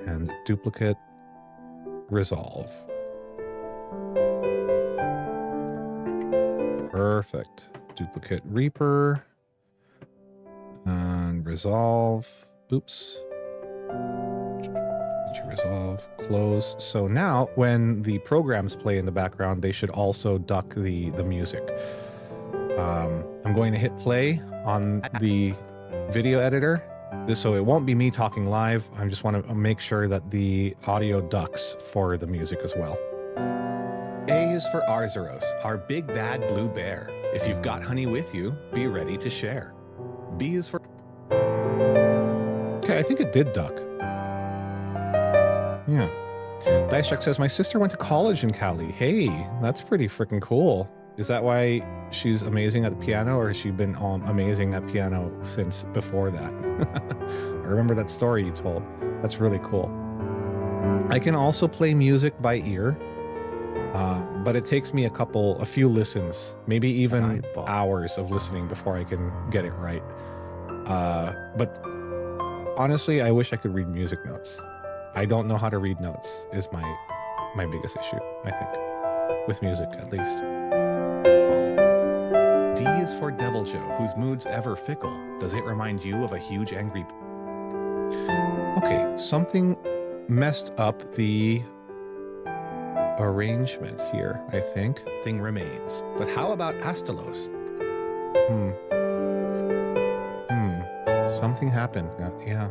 and duplicate. Resolve. Perfect. Duplicate Reaper and Resolve. Oops. Resolve, close. So now when the programs play in the background, they should also duck the music. I'm going to hit play on the video editor. So it won't be me talking live. I just want to make sure that the audio ducks for the music as well. A is for Arzuros, our big bad blue bear. If you've got honey with you, be ready to share. B is for... Okay, I think it did duck. Yeah. Dice Chuck says, my sister went to college in Cali. Hey, that's pretty freaking cool. Is that why she's amazing at the piano, or has she been amazing at piano since before that? I remember that story you told. That's really cool. I can also play music by ear, but it takes me a few listens, maybe even hours of listening before I can get it right. But honestly, I wish I could read music notes. I don't know how to read notes is my biggest issue, I think, with music at least. D is for Devil Joe, whose mood's ever fickle. Does it remind you of a huge angry... Okay, something messed up the arrangement here, I think. Thing remains. But how about Astalos? Something happened. Yeah.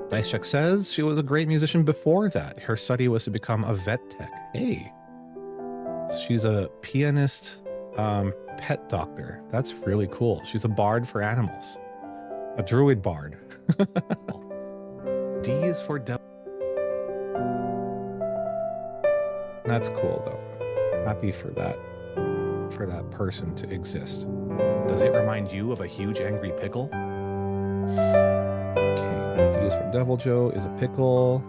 Dice Chuck says she was a great musician before that. Her study was to become a vet tech. Hey. She's a pianist pet doctor. That's really cool. She's a bard for animals. A druid bard. D is for devil. That's cool though. Happy for that person to exist. Does it remind you of a huge angry pickle? Okay, D is for Devil Joe is a pickle.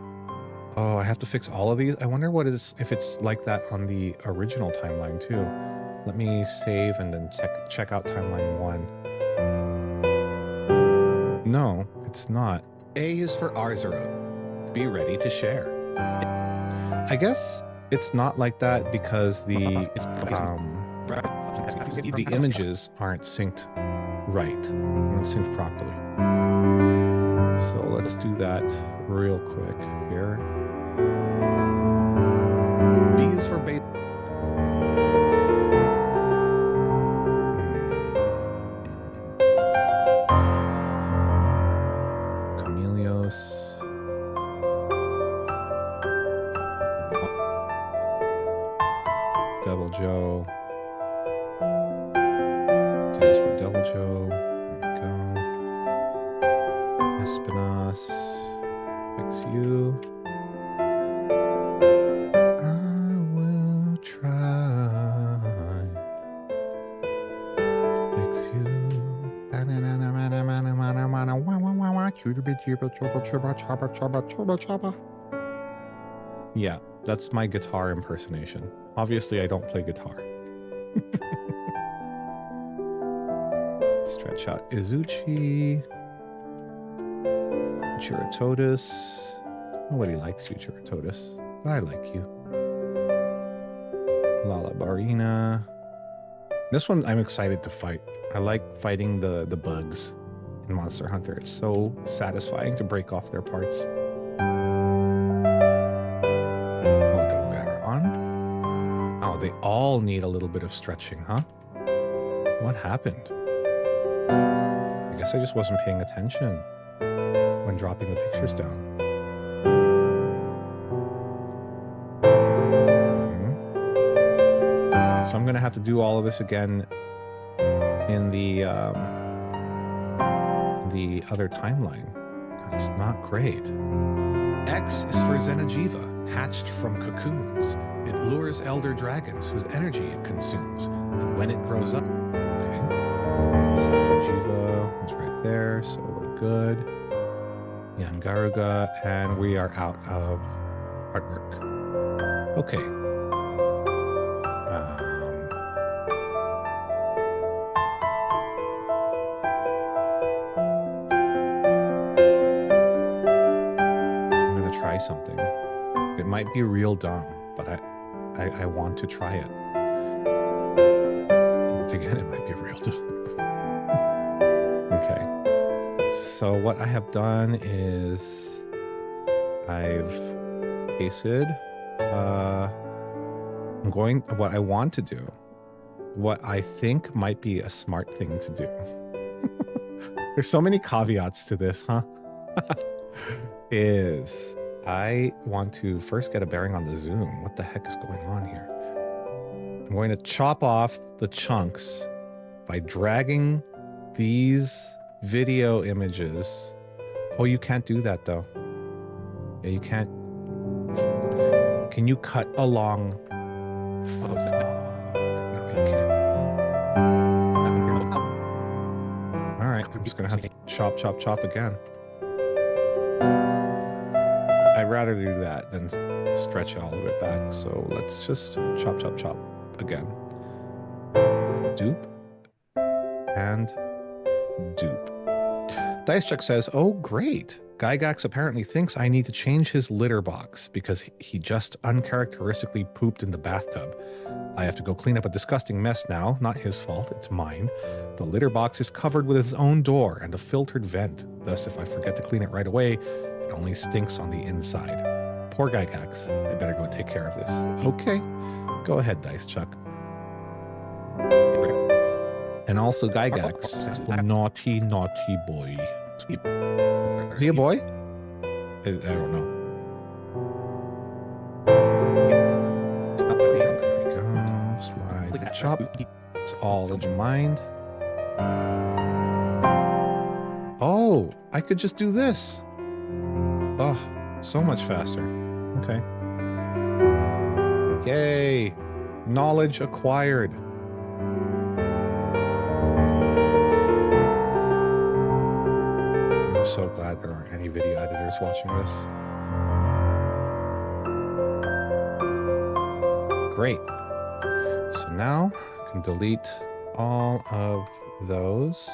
Oh, I have to fix all of these. I wonder what is if it's like that on the original timeline too. Let me save and then check out timeline 1. No, it's not. A is for Arzarot. Be ready to share. I guess it's not like that because the images aren't synced right, not synced properly. So let's do that real quick here. B is for beta. Chameleos. Devil Joe. D is for Devil Joe. There we go. Espinas. Fix you. I will try. Fix you. Yeah, that's my guitar impersonation. Obviously, I don't play guitar. Stretch out Izuchi. Chiratotus. Nobody likes you, Chiratotus. But I like you. Lalabarina. This one I'm excited to fight. I like fighting the bugs in Monster Hunter. It's so satisfying to break off their parts. They all need a little bit of stretching, huh? What happened? I guess I just wasn't paying attention when dropping the pictures down. So I'm gonna have to do all of this again in the other timeline. That's not great. X is for Xeno'jiiva, hatched from cocoons. It lures elder dragons whose energy it consumes. And when it grows up... Okay. Xeno'jiiva is right there, so we're good. Yangaruga, and we are out of artwork. Okay. I'm gonna try something. It might be real dumb, but I want to try it. And again, it might be real dumb. Okay. So what I have done is I've pasted. What I want to do, what I think might be a smart thing to do. There's so many caveats to this, huh? Is I want to first get a bearing on the zoom. What the heck is going on here? I'm going to chop off the chunks by dragging these video images. Oh, you can't do that though. Yeah, you can't. Can you cut along? No, you can't. All right, I'm just gonna have to chop again. I'd rather do that than stretch all of it back. So let's just chop again. Dupe and dupe. DiceChuck says, oh, great. Gygax apparently thinks I need to change his litter box because he just uncharacteristically pooped in the bathtub. I have to go clean up a disgusting mess now. Not his fault, it's mine. The litter box is covered with its own door and a filtered vent. Thus, if I forget to clean it right away, it only stinks on the inside. Poor Gygax. I better go take care of this. Okay. Go ahead, DiceChuck. And also Gygax. Naughty, naughty boy. Is he a boy? I don't know. There we go. chop. It's all in mind. Oh, I could just do this. Oh, so much faster. Okay. Yay. Knowledge acquired. I'm so glad there aren't any video editors watching this. Great. So now I can delete all of those.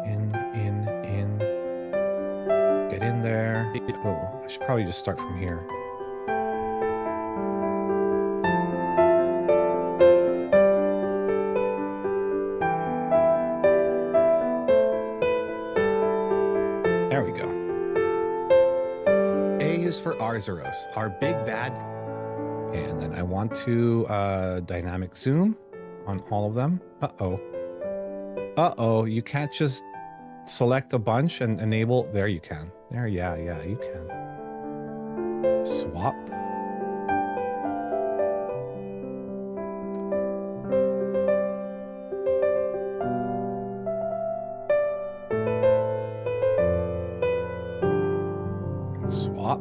In. Get in there. Oh, I should probably just start from here. There we go. A is for Arzuros, our big bad. And then I want to dynamic zoom on all of them. Uh-oh. Uh-oh, you can't just select a bunch and enable. There you can. There, yeah, you can. Swap. Swap.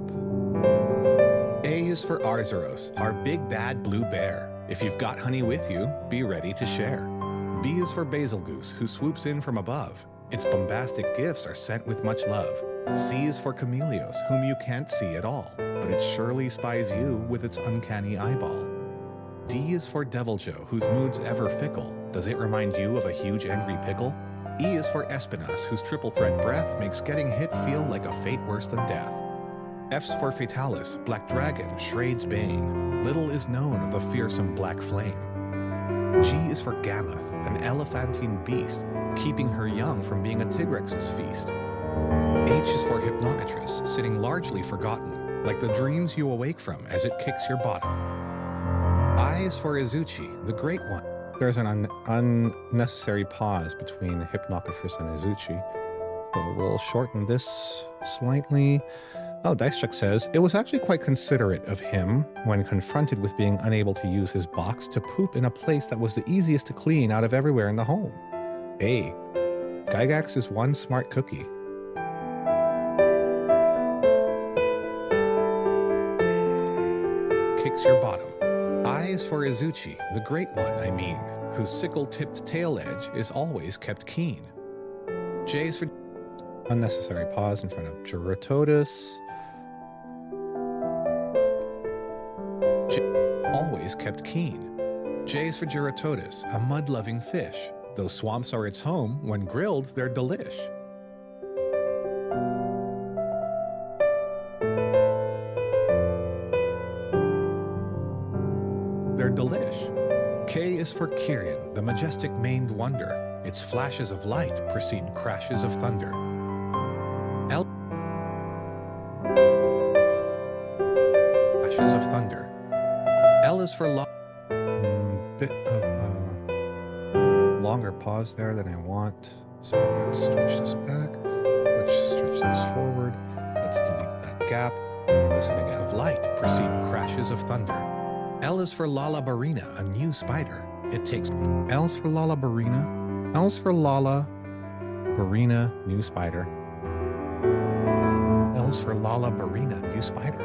A is for Arzuros, our big bad blue bear. If you've got honey with you, be ready to share. B is for Basilgoose, who swoops in from above. Its bombastic gifts are sent with much love. C is for Chameleos, whom you can't see at all, but it surely spies you with its uncanny eyeball. D is for Deviljho, whose mood's ever fickle. Does it remind you of a huge angry pickle? E is for Espinas, whose triple threat breath makes getting hit feel like a fate worse than death. F's for Fatalis, Black Dragon, Shrade's bane. Little is known of the fearsome black flame. G is for Gammoth, an elephantine beast, keeping her young from being a Tigrex's feast. H is for Hypnocatress, sitting largely forgotten, like the dreams you awake from as it kicks your bottom. I is for Izuchi, the Great One. There's an unnecessary pause between Hypnocatress and Izuchi, so we'll shorten this slightly. Oh, Dicechuck says, it was actually quite considerate of him, when confronted with being unable to use his box, to poop in a place that was the easiest to clean out of everywhere in the home. A. Gygax is one smart cookie. Kicks your bottom. I is for Izuchi, the Great One, I mean, whose sickle-tipped tail edge is always kept keen. J is for... Unnecessary pause in front of Juratotus. Always kept keen. J is for Juratotus, a mud-loving fish. Though swamps are its home, when grilled, they're delish. They're delish. K is for Kirin, the majestic maned wonder. Its flashes of light precede crashes of thunder. L. Flashes of thunder. L is for bit of longer pause there than I want. So let's stretch this back. Let's stretch this forward. Let's delete that gap. And listen again. Of light precede crashes of thunder. L is for Lala Barina, a new spider. It takes L's for Lala Barina. L's for Lala Barina, new spider. L's for Lala Barina, new spider.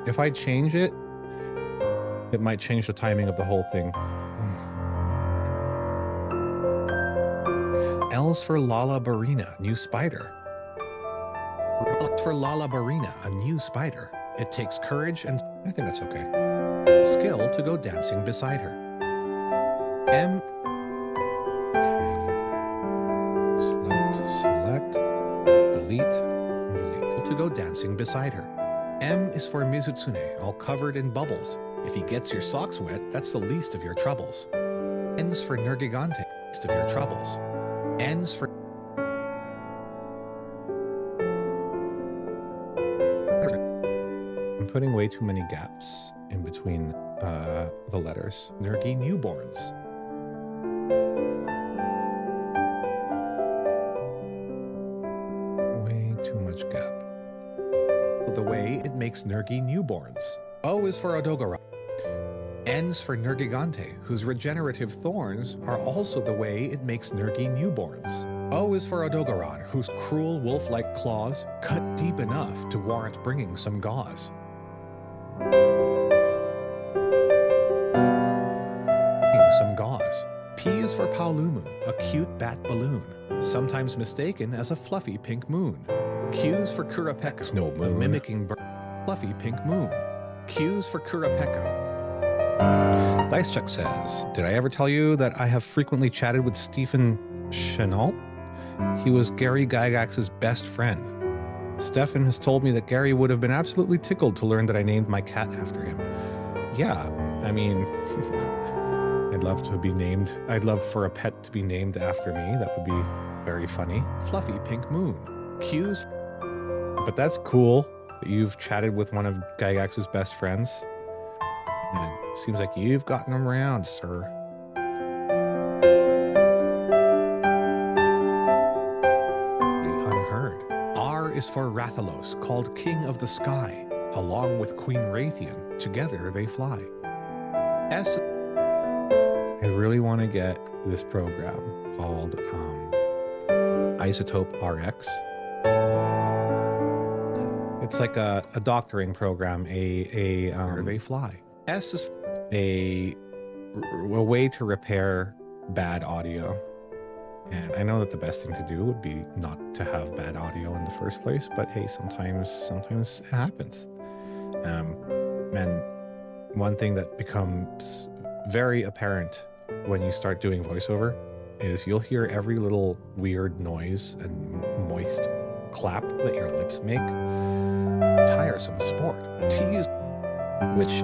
If I change it, it might change the timing of the whole thing. L's for Lala Barina, new spider. L's for Lala Barina, a new spider. It takes courage and... I think that's okay. Skill to go dancing beside her. M... Select, delete, to go dancing beside her. M is for Mizutsune, all covered in bubbles. If he gets your socks wet, that's the least of your troubles. N's for Nergigante, least of your troubles. N's for... I'm putting way too many gaps in between the letters. Nergi newborns. Way too much gap. The way it makes Nergi newborns. O is for Odogara. N's for Nergigante, whose regenerative thorns are also the way it makes Nergi newborns. O is for Odogaron, whose cruel wolf-like claws cut deep enough to warrant bringing some gauze. P is for Paolumu, a cute bat balloon, sometimes mistaken as a fluffy pink moon. Q is for Kurapeko, no a moon. mimicking bird, fluffy pink moon. Q is for Kurapeko. Dicecheck says, did I ever tell you that I have frequently chatted with Stephen Chenault? He was Gary Gygax's best friend. Stefan has told me that Gary would have been absolutely tickled to learn that I named my cat after him. Yeah, I mean, I'd love to be named. I'd love for a pet to be named after me. That would be very funny. Fluffy pink moon. Q's. But that's cool that you've chatted with one of Gygax's best friends. And it seems like you've gotten around, sir. The unheard. R is for Rathalos, called King of the Sky. Along with Queen Raytheon, together they fly. S. I really want to get this program called Isotope RX. It's like a doctoring program, where they fly. S is a way to repair bad audio. And I know that the best thing to do would be not to have bad audio in the first place, but hey, sometimes it happens. And one thing that becomes very apparent when you start doing voiceover is you'll hear every little weird noise and moist clap that your lips make. Tiresome sport. T is, which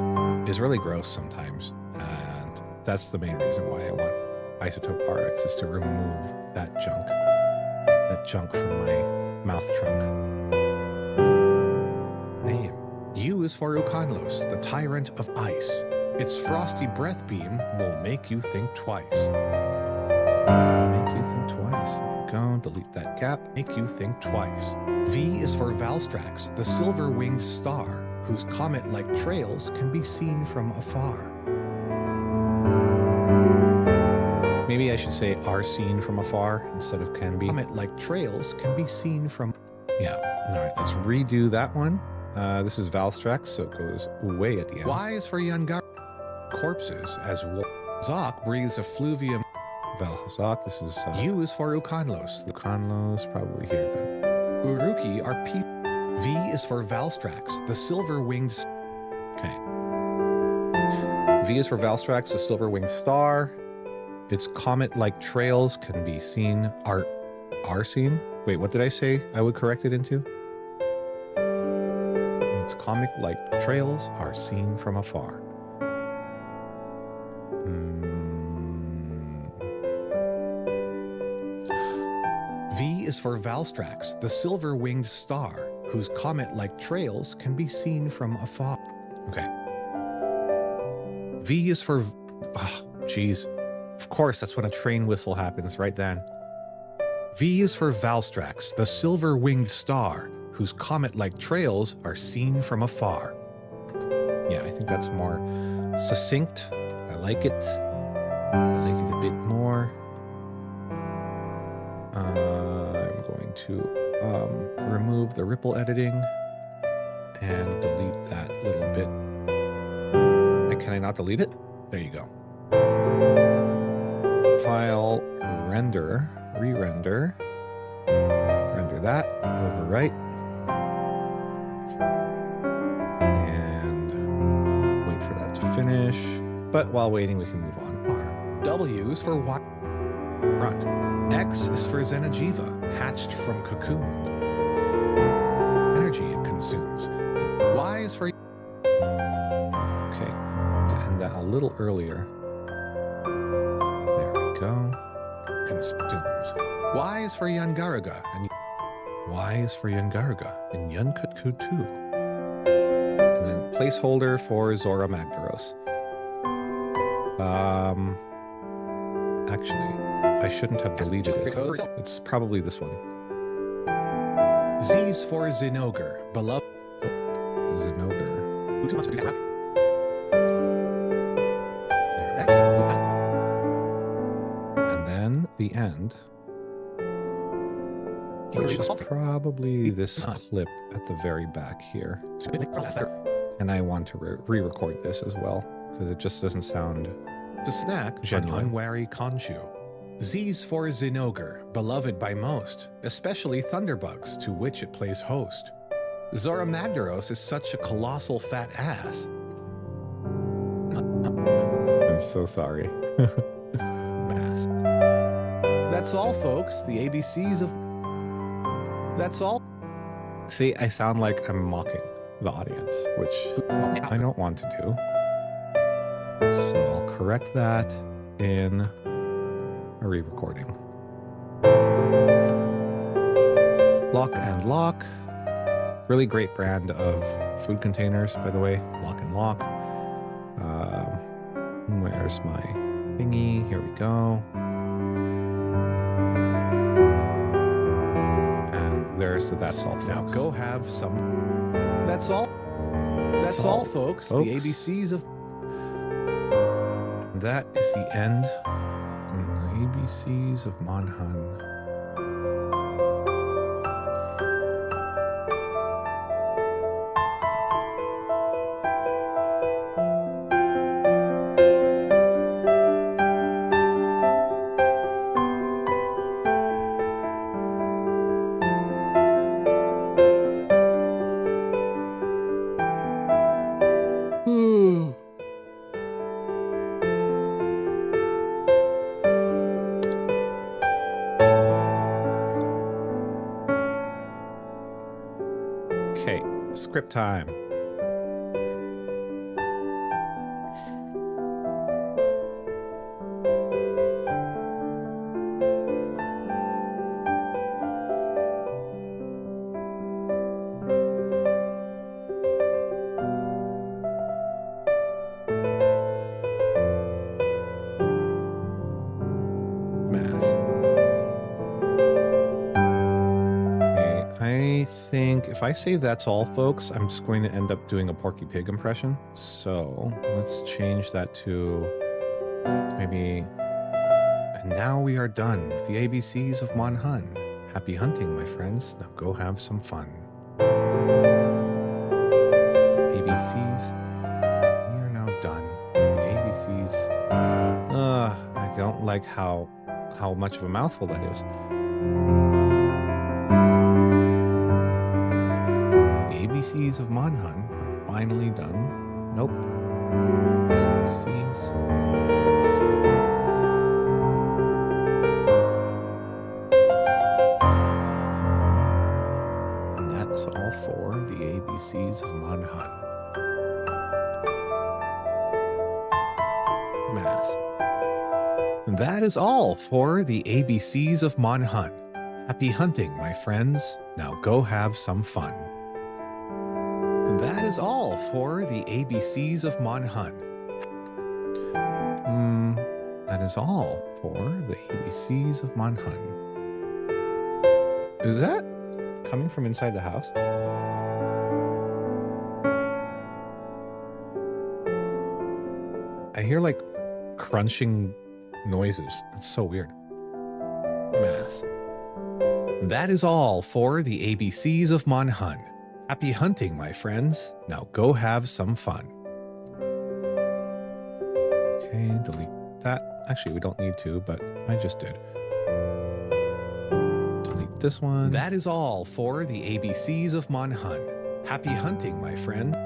is really gross sometimes, and that's the main reason why I want Isotope RX, is to remove that junk from my mouth trunk. Name. U is for Ukanlos, the tyrant of ice. Its frosty breath beam will make you think twice. Make you think twice. There you go. Delete that gap. Make you think twice. V is for Valstrax, the silver-winged star, whose comet-like trails can be seen from afar. Maybe I should say are seen from afar instead of can be. Comet-like trails can be seen from... Yeah. All right, let's redo that one. This is Valstrax, so it goes way at the end. Y is for Yangar. Corpses, as Zok breathes effluvium. Valhazak, this is... U is for Ukanlos. Ukanlos, probably here then. Uruki are P. V is for Valstrax, the silver-winged... Okay. V is for Valstrax, the silver-winged star. Its comet-like trails can be seen... Are seen? Wait, what did I say I would correct it into? Its comet-like trails are seen from afar. V is for Valstrax, the silver-winged star, whose comet-like trails can be seen from afar. Okay. V is for... Oh, jeez. Of course, that's when a train whistle happens, right then. V is for Valstrax, the silver-winged star, whose comet-like trails are seen from afar. Yeah, I think that's more succinct. I like it. I like it a bit more. I'm going to remove the ripple editing and delete that little bit. Can I not delete it? There you go. File, render, re-render, render that, overwrite, and wait for that to finish. But while waiting, we can move on. W is for Y. Front. X is for Xeno'jiiva, hatched from cocoon. Energy it consumes. Y is for... Okay, to end that a little earlier. There we go. Consumes. Y is for Yangaruga, and Y is for Yangaruga, and Yunkutku too. And then placeholder for Zora Magdaros. Actually, I shouldn't have deleted it. It's probably this one. Z is for Zinogre, beloved. Zinogre. end, which is probably this clip at the very back here. And I want to re-record this as well, because it just doesn't sound to snack genuine. Unwary Khonshu. Z's for Zinogre, beloved by most, especially Thunderbugs, to which it plays host. Zora Magdaros is such a colossal fat ass. I'm so sorry. Mask. That's all, folks. The ABCs of... That's all. See, I sound like I'm mocking the audience, which I don't want to do. So I'll correct that in a re-recording. Lock and Lock. Really great brand of food containers, by the way. Lock and Lock. Where's my thingy? Here we go. And there's the That's All, folks. Now go have some... That's all. That's all, folks. The ABCs of... That is the end. The ABCs of Monhun. Okay, script time. I think if I say that's all, folks, I'm just going to end up doing a Porky Pig impression. So let's change that to maybe... And now we are done with the ABCs of Monhun. Happy hunting, my friends. Now go have some fun. ABCs. We are now done. The ABCs. I don't like how much of a mouthful that is. ABCs of Monhun are finally done. Nope. ABCs. And that's all for the ABCs of Monhun. Mass. And that is all for the ABCs of Monhun. Happy hunting, my friends. Now go have some fun. And that is all for the ABCs of Monhun. That is all for the ABCs of Monhun. Is that coming from inside the house? I hear like crunching noises. It's so weird. Mass. That is all for the ABCs of Monhun. Happy hunting, my friends. Now go have some fun. Okay, delete that. Actually, we don't need to, but I just did. Delete this one. That is all for the ABCs of Monhun. Happy hunting, my friend.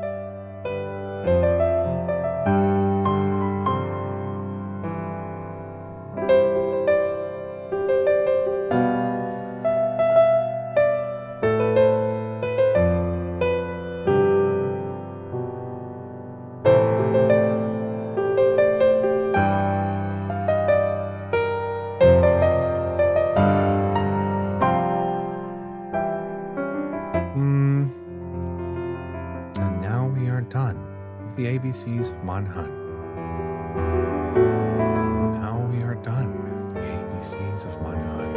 And now we are done with the ABCs of Monhun. Now we are done with the ABCs of Monhun.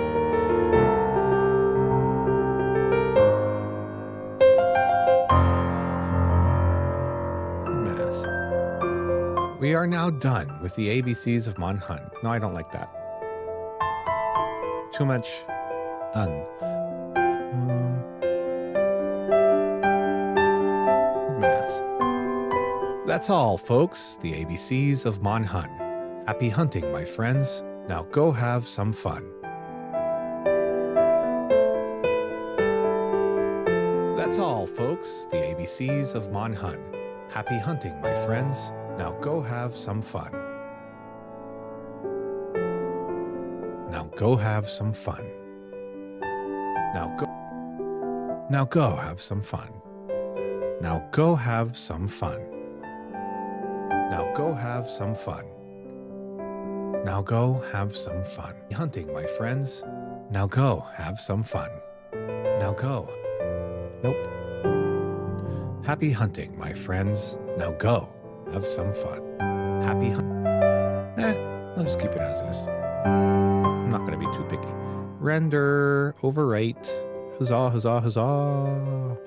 Mess. We are now done with the ABCs of Monhun. No, I don't like that. too much mass. That's all, folks. The ABCs of Monhun. Happy hunting, my friends. Now go have some fun. That's all, folks. The ABCs of Monhun. Happy hunting, my friends. Now go have some fun. Now go have some fun. Now go have some fun. Now go have some fun. Now go have some fun. Now go have some fun. Hunting, my friends. Now go have some fun. Now go. Nope. Happy hunting, my friends. Now go have some fun. Happy I'll just keep it as is. I'm not going to be too picky. Render, overwrite. Huzzah, huzzah, huzzah.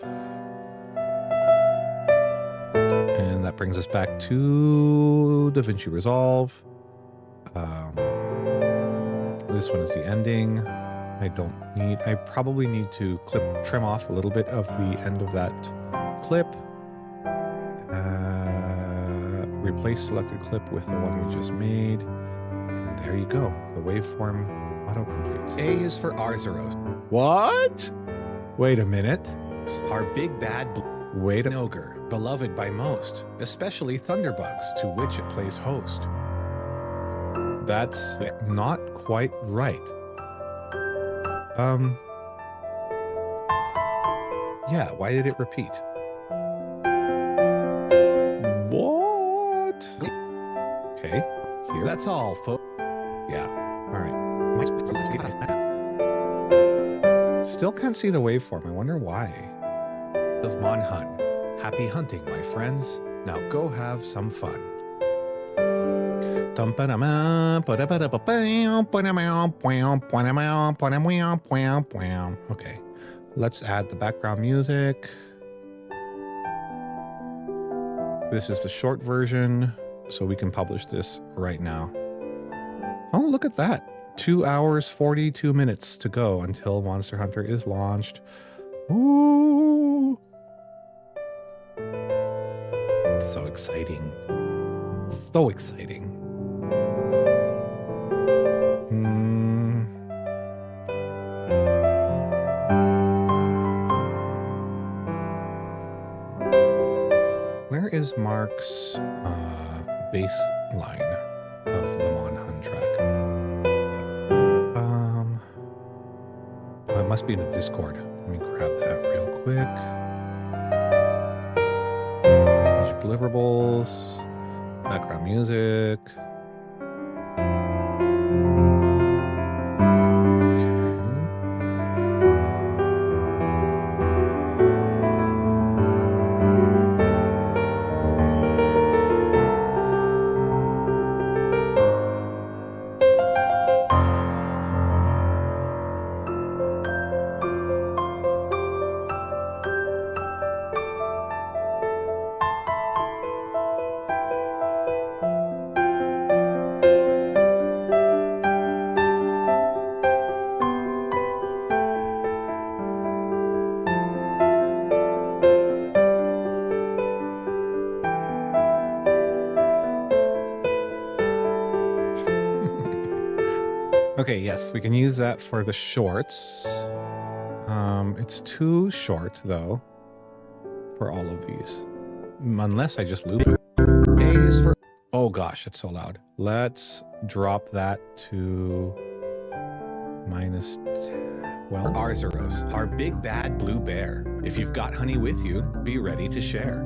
And that brings us back to DaVinci Resolve. This one is the ending. I probably need to trim off a little bit of the end of that clip. Replace selected clip with the one we just made. And there you go. The waveform auto-completes. A is for Arzuros. What? Wait a minute. Our big bad ogre, beloved by most, especially Thunderbugs, to which it plays host. That's not quite right. Yeah, why did it repeat? What? Okay, here. That's all, folks. Yeah, all right. Still can't see the waveform. I wonder why. Of Monhun. Happy hunting, my friends. Now go have some fun. Okay, let's add the background music. This is the short version, so we can publish this right now. Oh, look at that. 2 hours, 42 minutes to go until Monster Hunter is launched. Ooh. So exciting. So exciting. Where is Mark's bass line of the Monhun track? Oh, it must be in the Discord. Let me grab that real quick. Project deliverables, background music. Okay, yes, we can use that for the shorts. It's too short, though, for all of these. Unless I just loop it. A is for... Oh, gosh, it's so loud. Let's drop that to... -10. Well, Arzuros, our big bad blue bear. If you've got honey with you, be ready to share.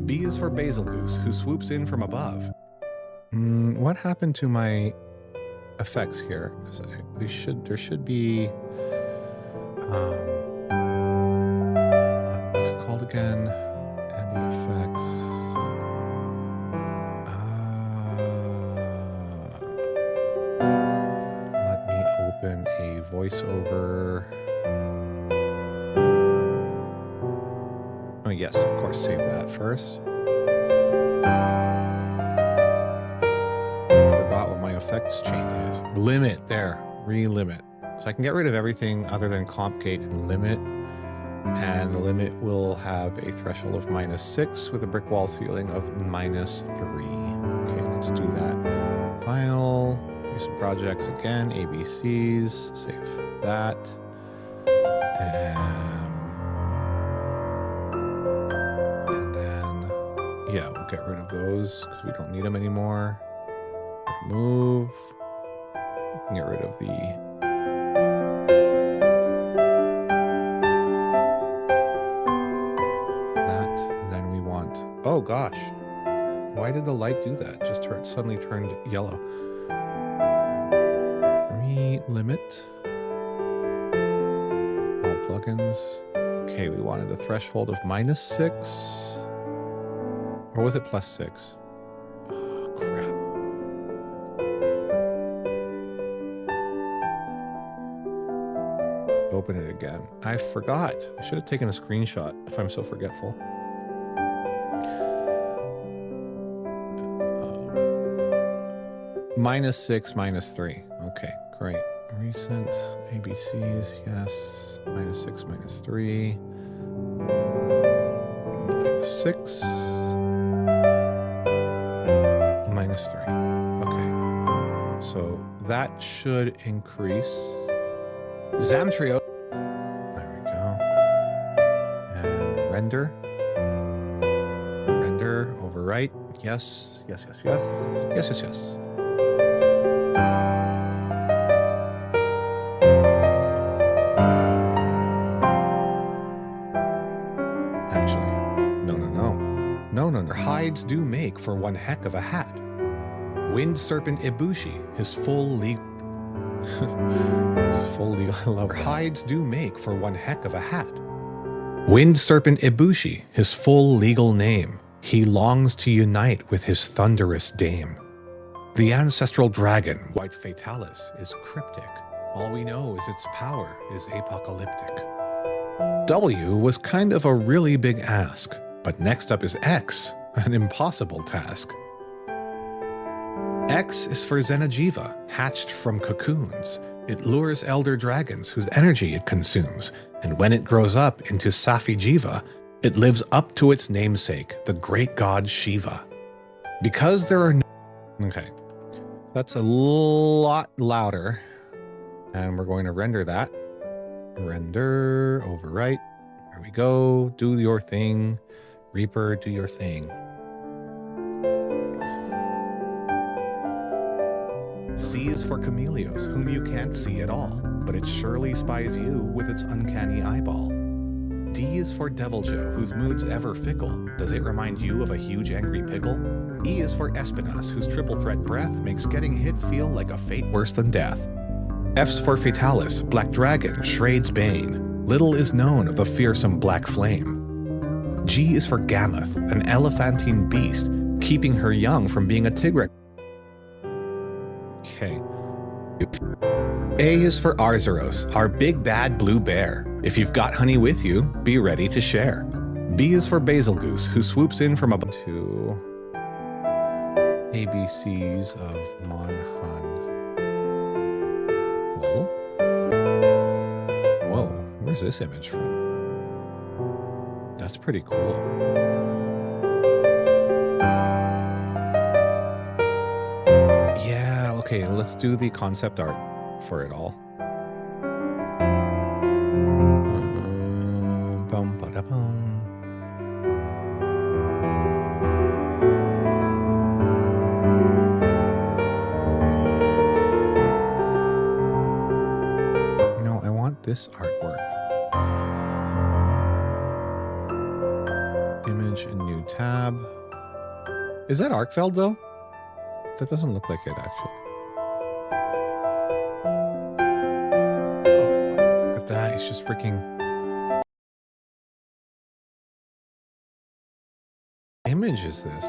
B is for Basil Goose, who swoops in from above. What happened to my... effects here? Because there should be what's it called again? And the effects. Let me open a voiceover. Oh yes, of course, save that first. Effects chain is limit there, relimit. So I can get rid of everything other than comp gate and limit. And the limit will have a threshold of -6 with a brick wall ceiling of -3. Okay, let's do that. File, recent projects again, ABCs, save that. And then, yeah, we'll get rid of those because we don't need them anymore. Remove. We can get rid of the oh gosh, why did the light do that? Just suddenly turned yellow. Limit all plugins. Okay, we wanted the threshold of -6, or was it +6? Oh crap. Open it again. I forgot. I should have taken a screenshot if I'm so forgetful. -6, -3. Okay, great. Recent ABCs, yes. -6, -3. -6. -3. Okay. So that should increase. Zamtrio. There we go. And render. Render, overwrite. Yes, yes, yes, yes. Yes, yes, yes. Hides do make for one heck of a hat. Wind Serpent Ibushi, his full legal I love that. Hides do make for one heck of a hat. Wind Serpent Ibushi, his full legal name. He longs to unite with his thunderous dame. The ancestral dragon, White Fatalis, is cryptic. All we know is its power is apocalyptic. W was kind of a really big ask, but next up is X. An impossible task. X is for Xeno'jiiva, hatched from cocoons. It lures elder dragons whose energy it consumes, and when it grows up into Safi'jiiva, it lives up to its namesake, the great god Shiva. Because there are no... Okay, that's a lot louder, and we're going to render that. Render, overwrite, there we go, do your thing. Reaper, do your thing. C is for Chameleos, whom you can't see at all, but it surely spies you with its uncanny eyeball. D is for Deviljho, whose mood's ever fickle. Does it remind you of a huge angry pickle? E is for Espinas, whose triple threat breath makes getting hit feel like a fate worse than death. F's for Fatalis, Black Dragon, Shrade's bane. Little is known of the fearsome black flame. G is for Gammoth, an elephantine beast, keeping her young from being a tigre. Okay. A is for Arzuros, our big bad blue bear. If you've got honey with you, be ready to share. B is for Basilgoose, who swoops in from above to ABCs of Monhun. Whoa, where's this image from? That's pretty cool. Yeah, okay, let's do the concept art for it all. Bum, ba-da-bum. You know, I want this artwork. Image in new tab. Is that Arkfeld though? That doesn't look like it actually. Oh, look at that. It's just freaking. Image is this?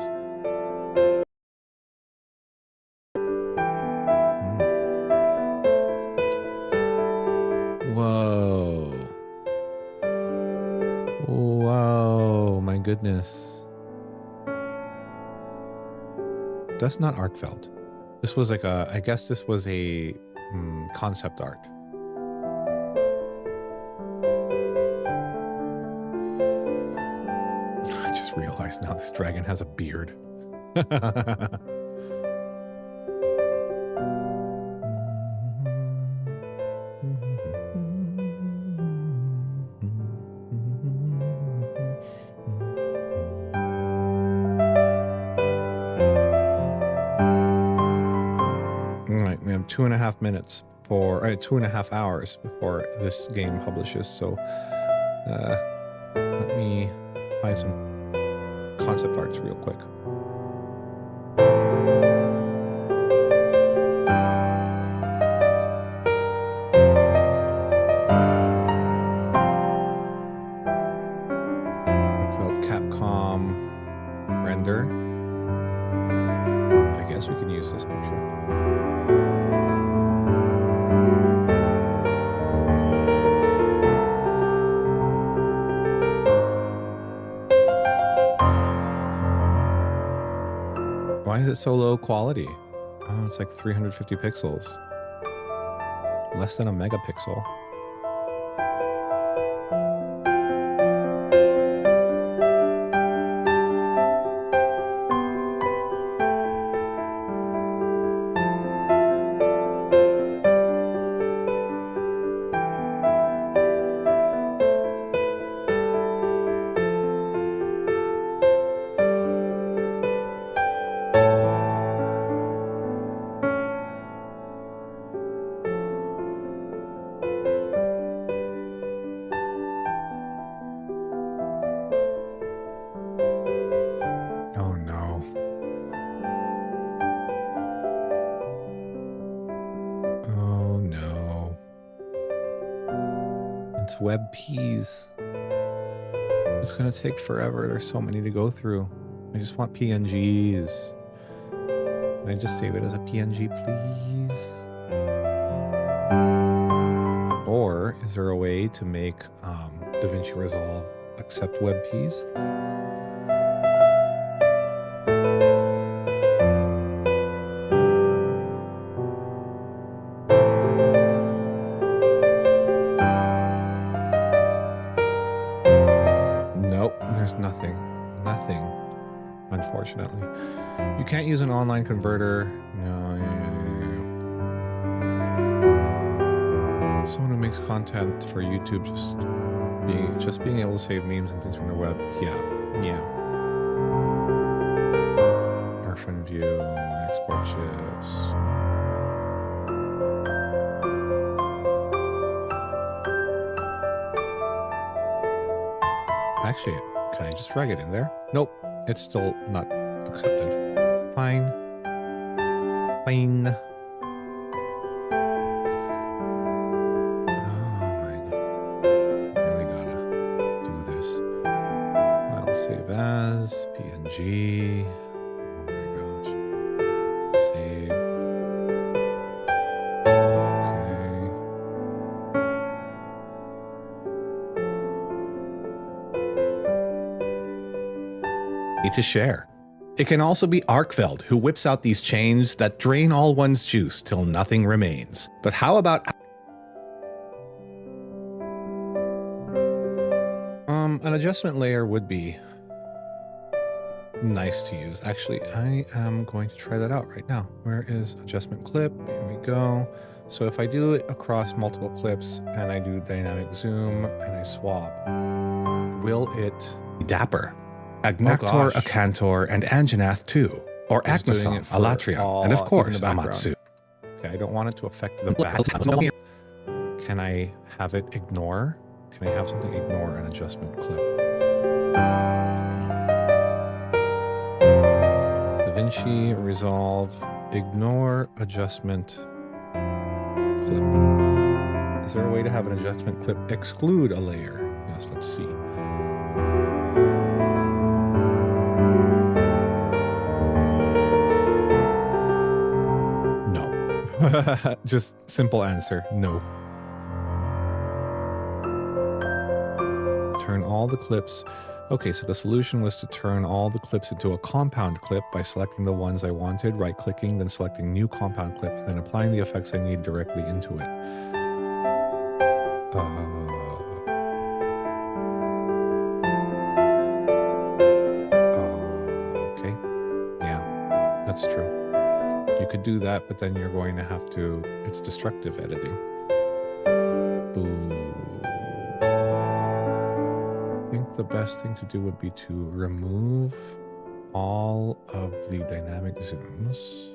Whoa. Whoa, my goodness. That's not Arkfeld. This was like a, I guess this was a concept art. just realized now this dragon has a beard. All right, we have 2.5 minutes for 2.5 hours before this game publishes. So let me find some concept arts real quick. Capcom render. I guess we can use this picture. Why is it so low quality? Oh, it's like 350 pixels. Less than a megapixel. Oh no. Oh no. It's WebPs. It's gonna take forever. There's so many to go through. I just want PNGs. Can I just save it as a PNG, please? Or is there a way to make DaVinci Resolve accept WebPs? Nope, there's nothing. Nothing, unfortunately. You can't use an online converter. No, someone who makes content for YouTube just being able to save memes and things from the web. Yeah. Orphan view, export GIFs. Actually, can I just drag it in there? Nope, it's still not accepted. Fine. Fine. Oh my god. Really gotta do this. File save as PNG. Oh my gosh. Save. To share. It can also be Arkveld who whips out these chains that drain all one's juice till nothing remains. But how about an adjustment layer would be nice to use. Actually, I am going to try that out right now. Where is adjustment clip? Here we go. So if I do it across multiple clips and I do dynamic zoom and I swap, will it be dapper? Agnactor, Acantor, and Anjanath too, or Agnason, Alatria, and of course Amatsu. Okay, I don't want it to affect the back. Can I have it ignore? Can I have something ignore an adjustment clip? DaVinci Resolve, ignore adjustment clip. Is there a way to have an adjustment clip exclude a layer? Yes, let's see. Just simple answer, no. Turn all the clips. Okay, so the solution was to turn all the clips into a compound clip by selecting the ones I wanted, right-clicking, then selecting new compound clip, and then applying the effects I need directly into it. That's true. You could do that, but then you're going to have to... It's destructive editing. Boo. I think the best thing to do would be to remove all of the dynamic zooms.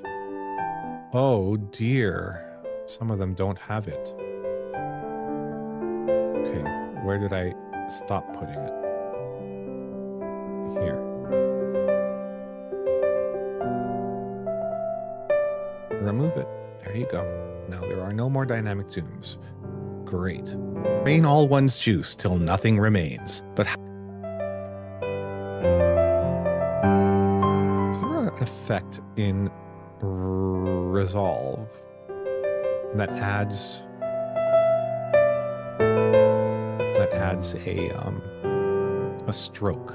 Oh dear. Some of them don't have it. Okay, where did I stop putting it? Here. Remove it. There you go. Now there are no more dynamic zooms. Great. Drain all one's juice till nothing remains. But is there an effect in Resolve that adds a stroke?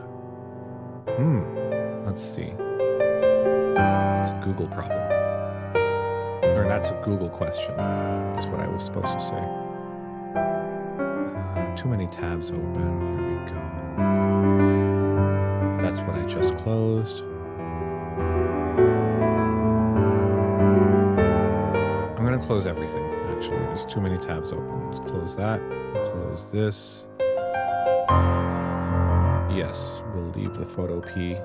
Let's see. It's a Google problem. Or that's a Google question, is what I was supposed to say. Too many tabs open. Here we go. That's what I just closed. I'm going to close everything, actually. There's too many tabs open. Let's close that. We'll close this. Yes, we'll leave the photo P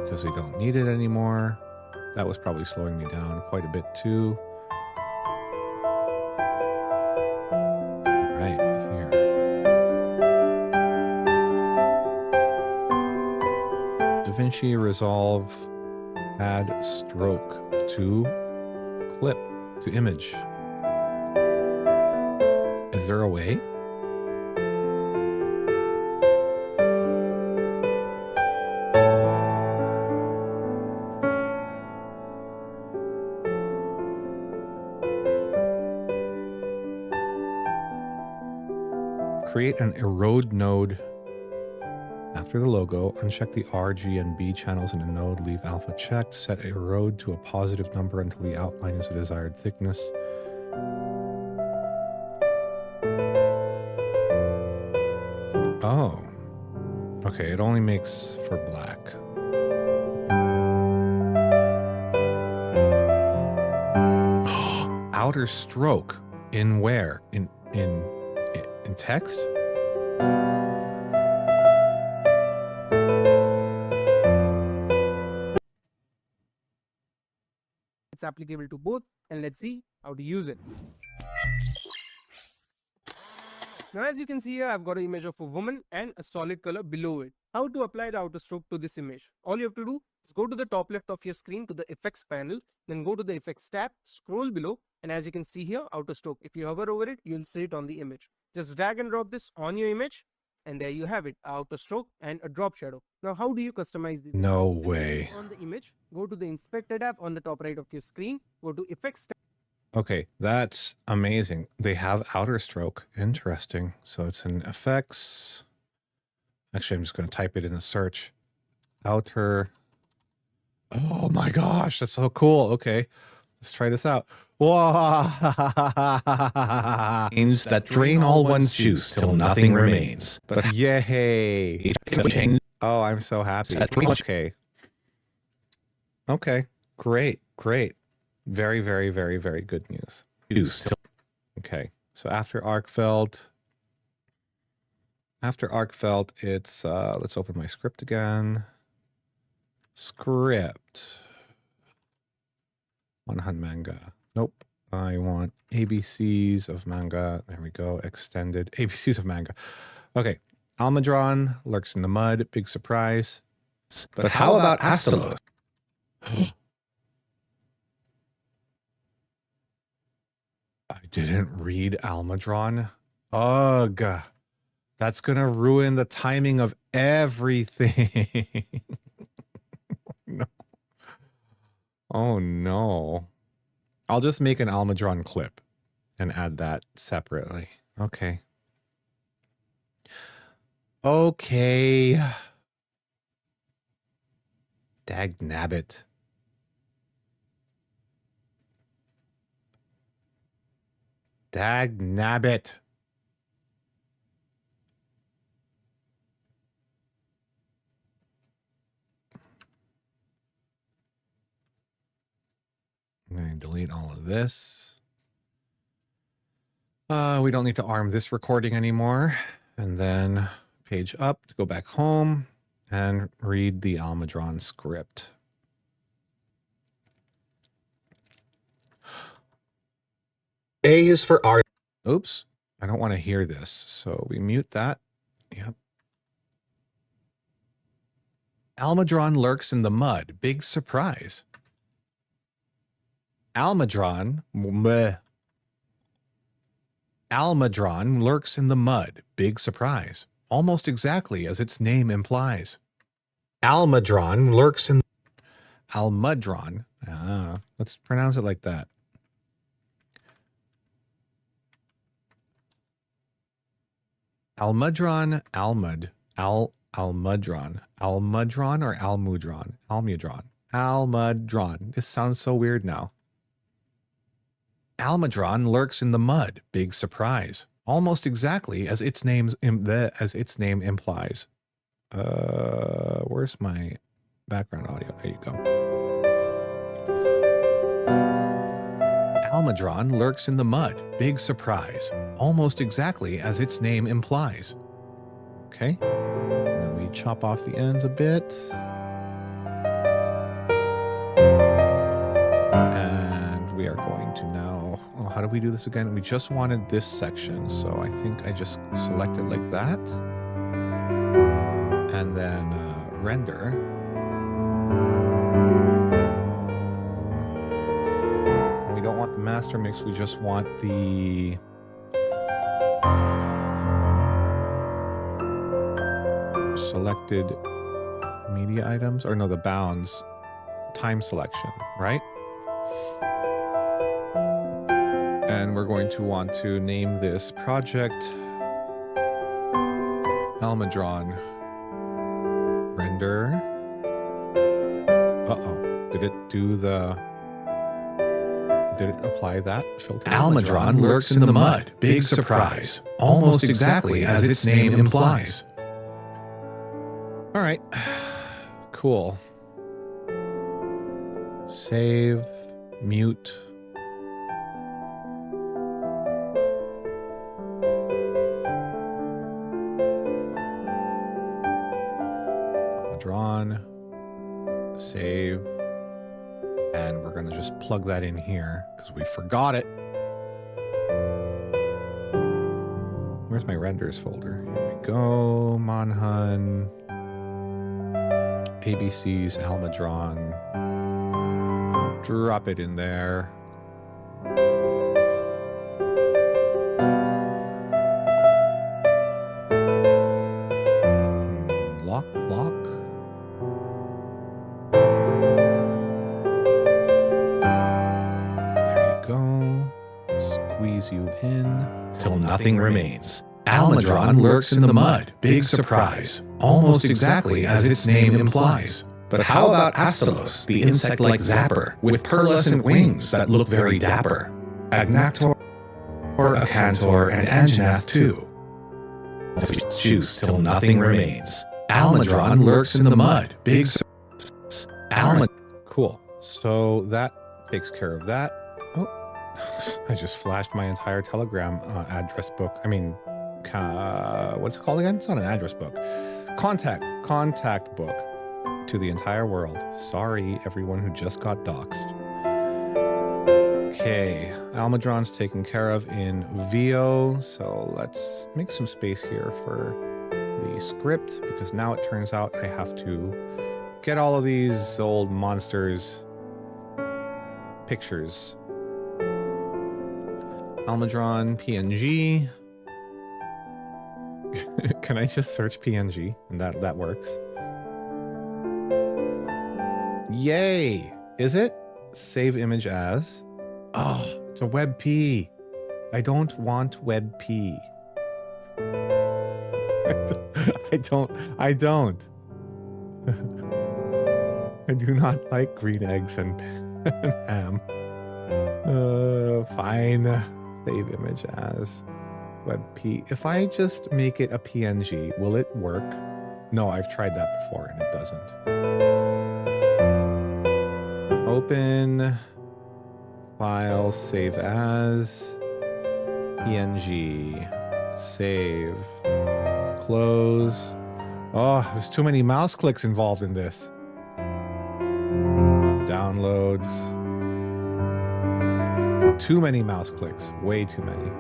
because we don't need it anymore. That was probably slowing me down quite a bit too. Right here. DaVinci Resolve, add stroke to clip, to image. Is there a way? Create an erode node after the logo. Uncheck the R, G, and B channels in a node. Leave alpha checked. Set erode to a positive number until the outline is the desired thickness. Oh. Okay, it only makes for black. Outer stroke. In where? In text? It's applicable to both, and let's see how to use it. Now as you can see here, I've got an image of a woman and a solid color below it. How to apply the outer stroke to this image? All you have to do is go to the top left of your screen to the effects panel, then go to the effects tab, scroll below, and as you can see here, outer stroke. If you hover over it, you'll see it on the image. Just drag and drop this on your image, and there you have it, outer stroke and a drop shadow. Now how do you customize this? No Simply way. click on the image, go to the inspector tab on the top right of your screen, go to effects tab. Okay, that's amazing. They have outer stroke. Interesting. So it's in effects. Actually, I'm just going to type it in the search. Outer. Oh my gosh, that's so cool. Okay, let's try this out. That drain all one's juice till nothing remains. But yay! Oh, I'm so happy. Okay. Okay. Great. Great. Very, very, very, very good news. Okay. So after Arcfelt, it's let's open my script again. Script. Manhan manga. Nope. I want ABCs of manga. There we go. Extended ABCs of manga. Okay. Almudron lurks in the mud. Big surprise. But how about Astalos? I didn't read Almudron. Ugh. That's going to ruin the timing of everything. No. Oh, no. I'll just make an Almudron clip and add that separately. Okay. Okay. Dag nabbit. Dag nabbit. And delete all of this. We don't need to arm this recording anymore. And then page up to go back home and read the Almudron script. A is for R. Oops, I don't want to hear this. So we mute that. Yep. Almudron lurks in the mud. Big surprise. Almudron. Bleh. Almudron lurks in the mud. Big surprise. Almost exactly as its name implies. Almudron lurks in. Almudron. Let's pronounce it like that. Almudron, Almud, Almudron, Almudron or Almudron, Almudron, Almudron. This sounds so weird now. Almudron lurks in the mud. Big surprise. Almost exactly as its name implies. Where's my background audio? There you go. Almudron lurks in the mud. Big surprise. Almost exactly as its name implies. Okay. And then we chop off the ends a bit. And we are going to now, how do we do this again? We just wanted this section. So I think I just select it like that. And then render. We don't want the master mix. We just want the selected media items, or no, the bounds time selection, right? And we're going to want to name this project Almudron render. Uh-oh, did it apply that filter? Almudron lurks in the mud. Big surprise. Almost exactly as its name implies. All right, cool. Save, mute. Drawn, save, and we're going to just plug that in here because we forgot it. Where's my renders folder? Here we go. Monhun, ABC's Almudron. Drop it in there. Lock. There you go. Squeeze you in Till nothing remains. Almudron lurks in the mud. Big surprise. Almost exactly as its name implies. But how about Astalos, the insect-like zapper, with pearlescent wings that look very dapper? Agnactor, Acantor, and Anjanath too. Choose till nothing remains. Almudron lurks in the mud. Big surprise. Cool. So that takes care of that. Oh, I just flashed my entire Telegram address book. I mean, what's it called again? It's not an address book. Contact book to the entire world. Sorry, everyone who just got doxxed. Okay, Almudron's taken care of in VO. So let's make some space here for the script, because now it turns out I have to get all of these old monsters pictures. Almudron PNG. Can I just search PNG and that works? Yay! Is it? Save image as. Oh, it's a WebP. I don't want WebP. I don't. I do not like green eggs and ham. Fine. Save image as WebP. If I just make it a PNG, will it work? No, I've tried that before and it doesn't. Open Files, save as, PNG, save, close. Oh, there's too many mouse clicks involved in this. Downloads. Too many mouse clicks, way too many.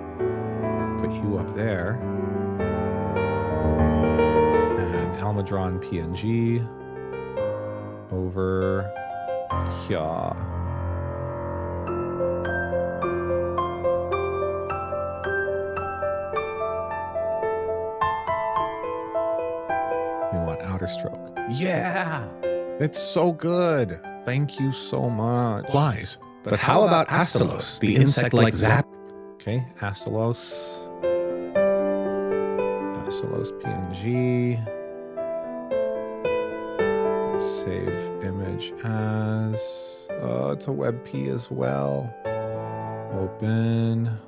Put you up there. And Almudron PNG over here. We want outer stroke. Yeah, it's so good. Thank you so much. Flies. But how about Astalos, the insect-like zap? Okay, Astalos. Astalos PNG. Save image as. Oh, it's a WebP as well. Open.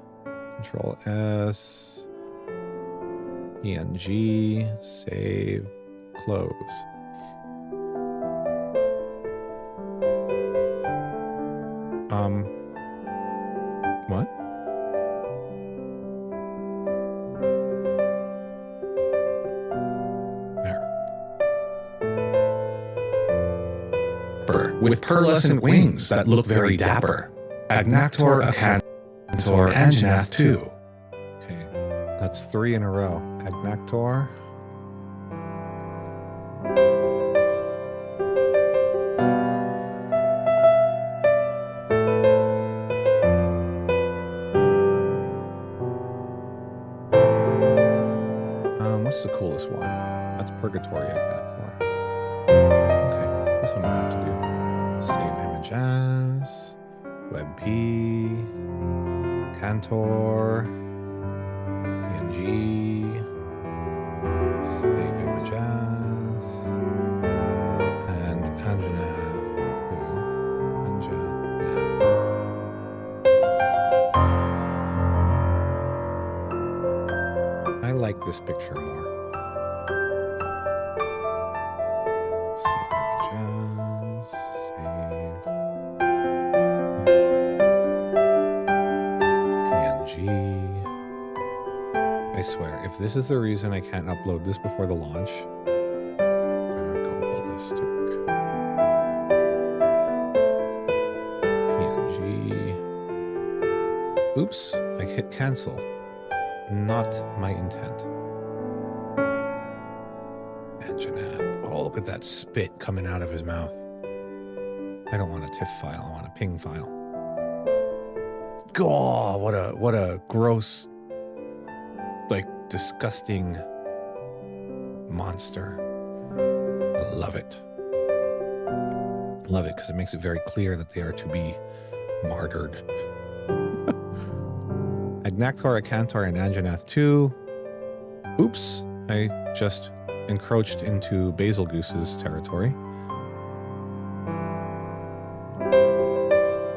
Control S. PNG. Save. Close. What? With pearlescent wings that look very dapper. Agnactor, Acantor, Anjanath too. Okay, that's 3 in a row. Agnactor. What's the coolest one? That's Purgatory Agnactor. Okay, this one I have to do. Save image as, WebP, Cantor, PNG, save image as, and Anjanath to Anjanath. I like this picture more. Save image as, save PNG. I swear, if this is the reason I can't upload this before the launch, I'm gonna go ballistic. PNG. Oops, I hit cancel. Not my intent. Anjanath. Oh, look at that spit coming out of his mouth. I don't want a TIFF file. I want a ping file. God, what a gross, like, disgusting monster. I love it. Love it because it makes it very clear that they are to be martyred. Agnactor, Acantor, and Anjanath 2. Oops, I just encroached into Basil Goose's territory.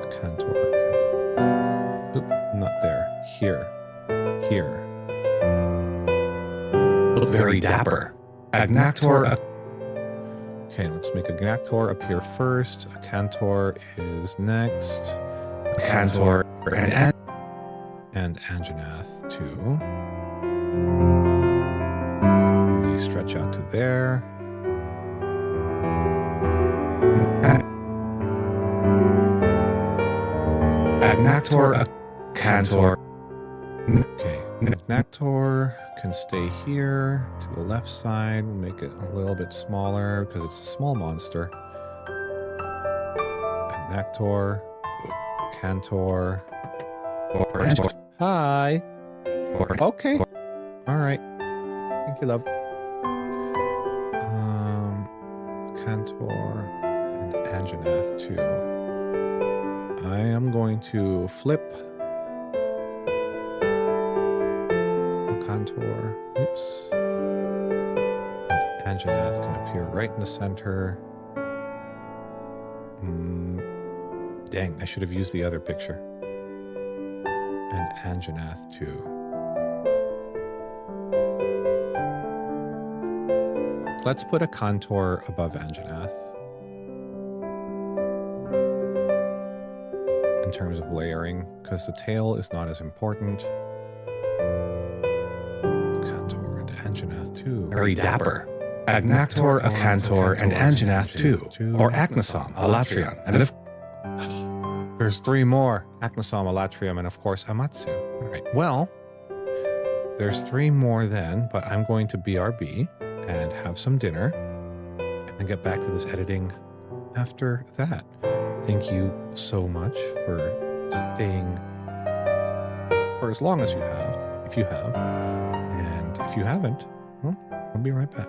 Acantor. Oop, not there. Here. Here. Look very dapper. Agnactor, Okay, let's make Agnactor appear first. Acantor is next. Acantor, And Anjanath too. They stretch out to there. Agnactor, Acantor. Okay, Agnactor can stay here to the left side. We'll make it a little bit smaller because it's a small monster. Agnactor, Cantor, hi. Okay. All right. Thank you, love. Cantor and Anjanath too. I am going to flip a Cantor. Oops. And Anjanath can appear right in the center. Dang, I should have used the other picture. And Anjanath too. Let's put a contour above Anjanath. in terms of layering, because the tail is not as important. Acantor and Anjanath too. Very dapper. Agnactor, Acantor, and Anjanath too. Or Acnosam, Alatrion, and if There's 3 more. Acnosam, Alatrium, and of course Amatsu. All right. Well, there's 3 more then, but I'm going to BRB and have some dinner and then get back to this editing after that. Thank you so much for staying for as long as you have, if you have. And if you haven't, well, I'll be right back.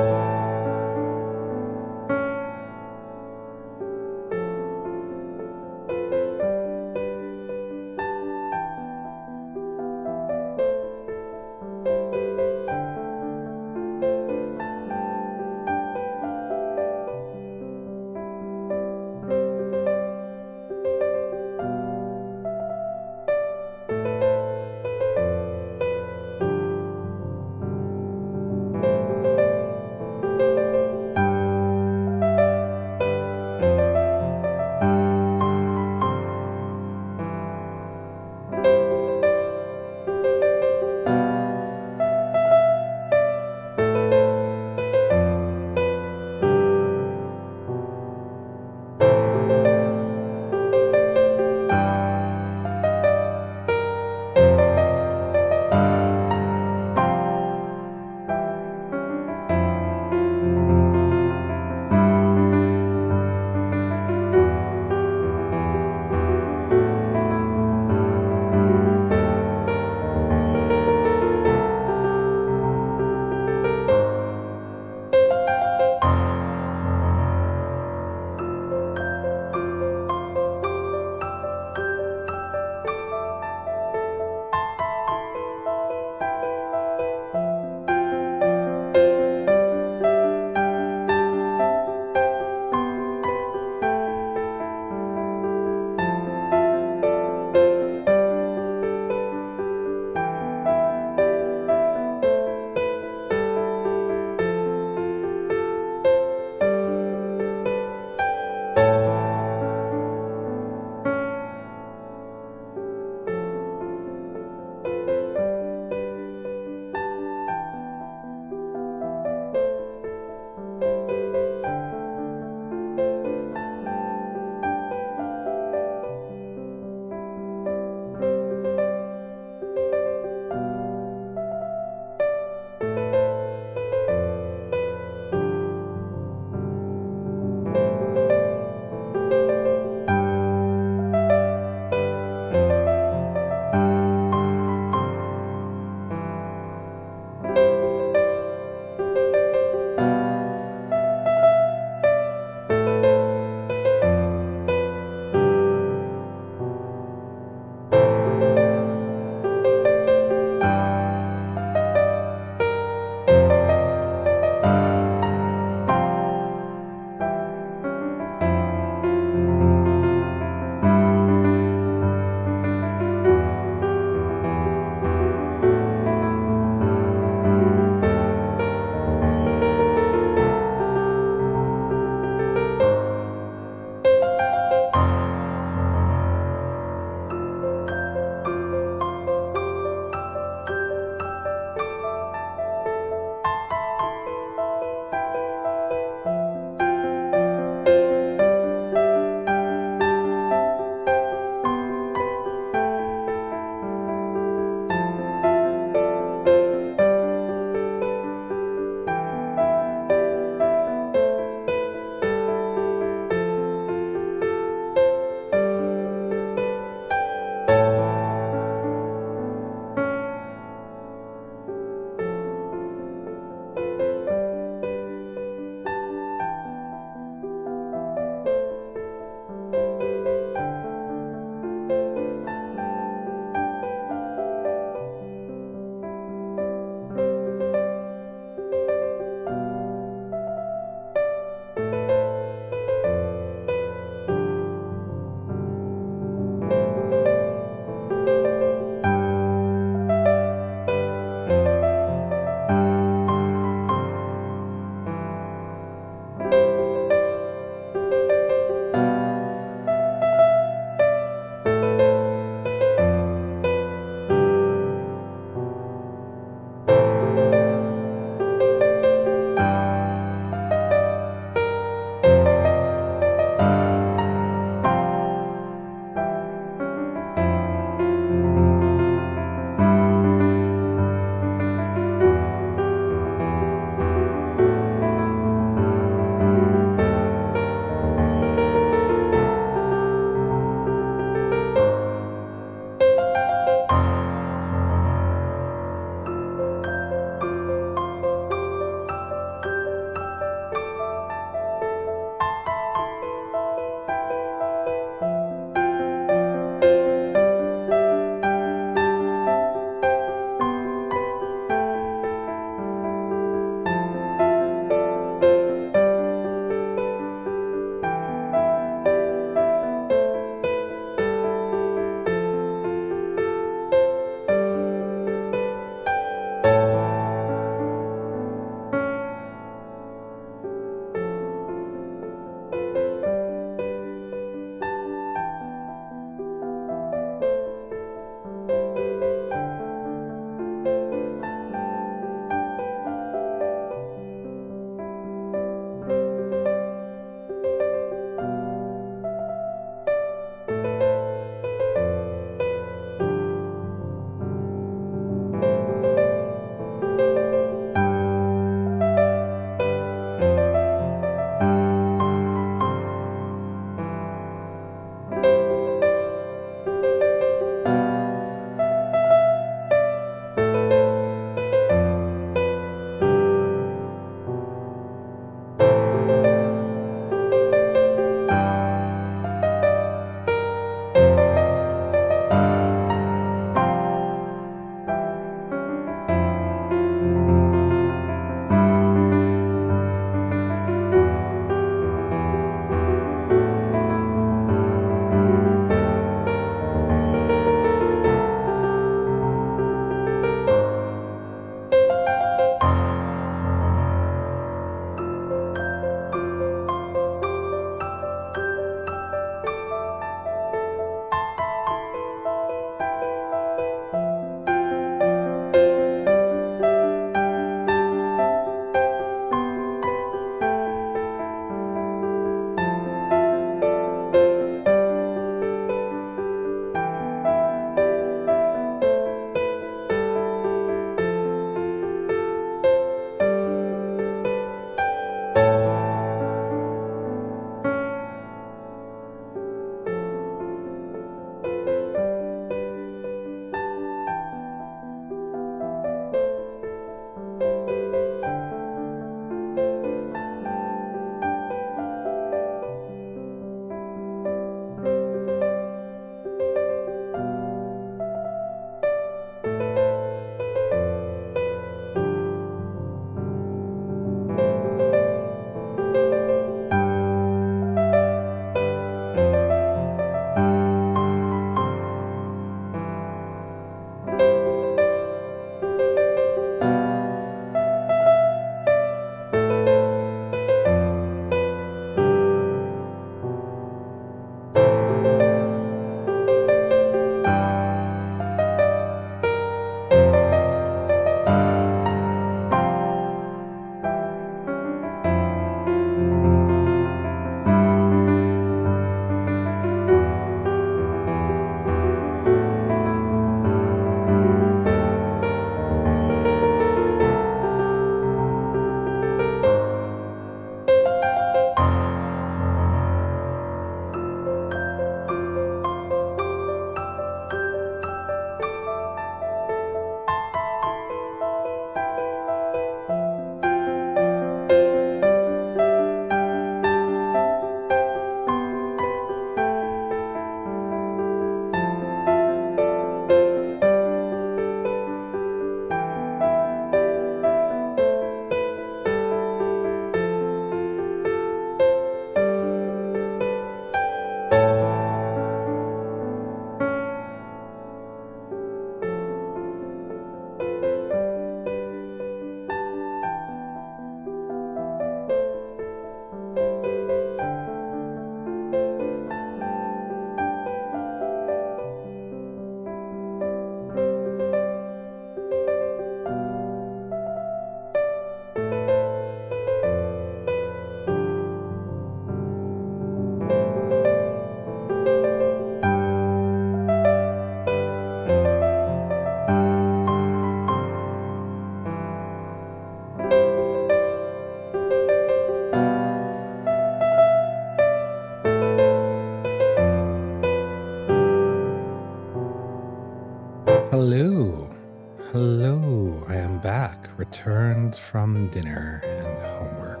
back, returned from dinner and homework.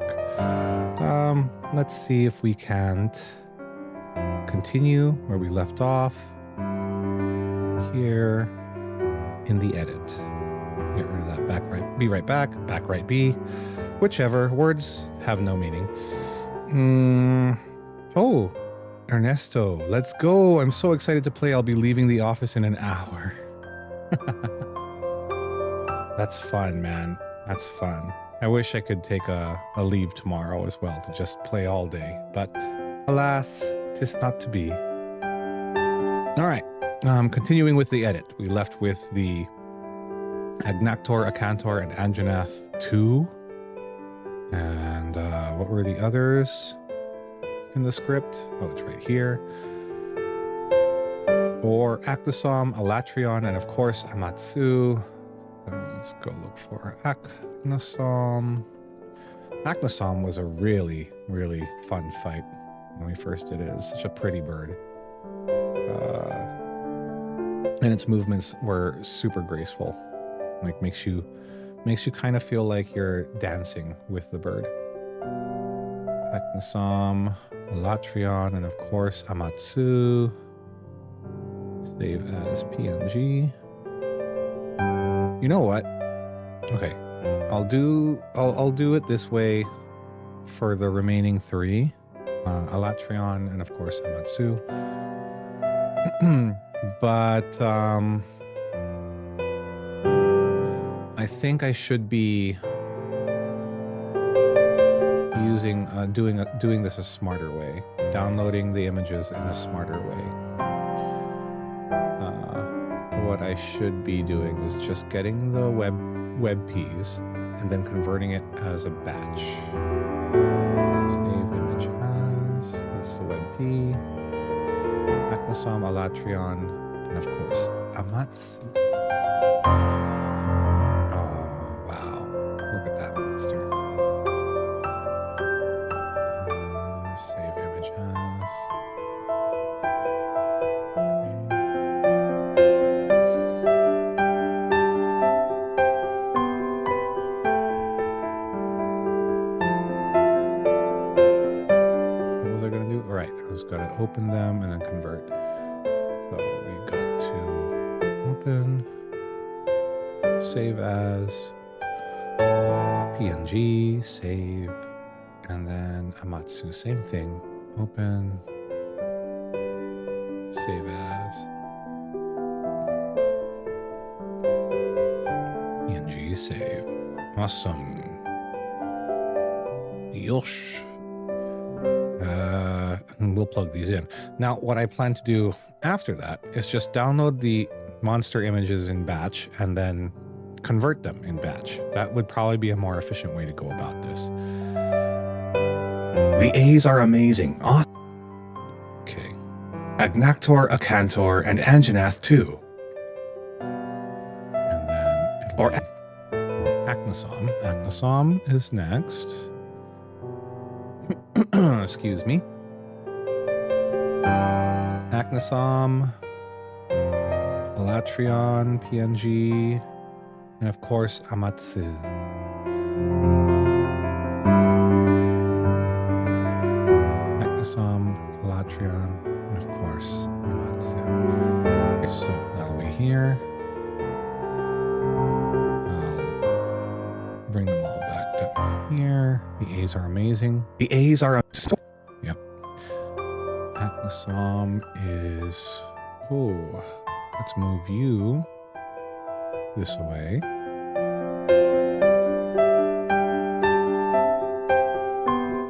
Let's see if we can't continue where we left off here in the edit. Get rid of that back right, be right back right B, whichever. Words have no meaning. Oh, Ernesto, let's go. I'm so excited to play. I'll be leaving the office in an hour. That's fun, man. That's fun. I wish I could take a leave tomorrow as well to just play all day, but alas, 'tis not to be. All right, continuing with the edit. We left with the Agnactor, Acantor, and Anjanath 2. And what were the others in the script? Oh, it's right here. Or Acnosom, Alatrion, and of course Amatsu. So let's go look for Acnosom. Acnosom was a really, really fun fight when we first did it. It was such a pretty bird. And its movements were super graceful. Like makes you kind of feel like you're dancing with the bird. Acnosom, Alatrion, and of course Amatsu. Save as PNG. You know what? Okay, I'll do it this way for the remaining 3. Alatrion and of course Amatsu. But I think I should be doing this a smarter way, downloading the images in a smarter way. What I should be doing is just getting the WebPs and then converting it as a batch. Save image as, it's the WebP, Acnosom, Alatrion, and of course Amatsu. Look at that monster. Save image as. What was I going to do? All right, I was going to open them and then convert. So we got to open, save as. PNG, save, and then Amatsu, same thing. Open, save as, PNG, save. Awesome. Yosh. And we'll plug these in. Now, what I plan to do after that is just download the monster images in batch and then convert them in batch. That would probably be a more efficient way to go about this. The A's are amazing. Okay. Agnactor, Acantor, and Anjanath 2. And then Or Acnosom. Acnosom is next. Excuse me. Acnosom, Alatrion, PNG, and of course Amatsu. Acnosom, Alatrion, and of course Amatsu. So that'll be here. I'll bring them all back down here. The A's are amazing. the A's are Yep. Acnosom is... Oh, let's move you this way.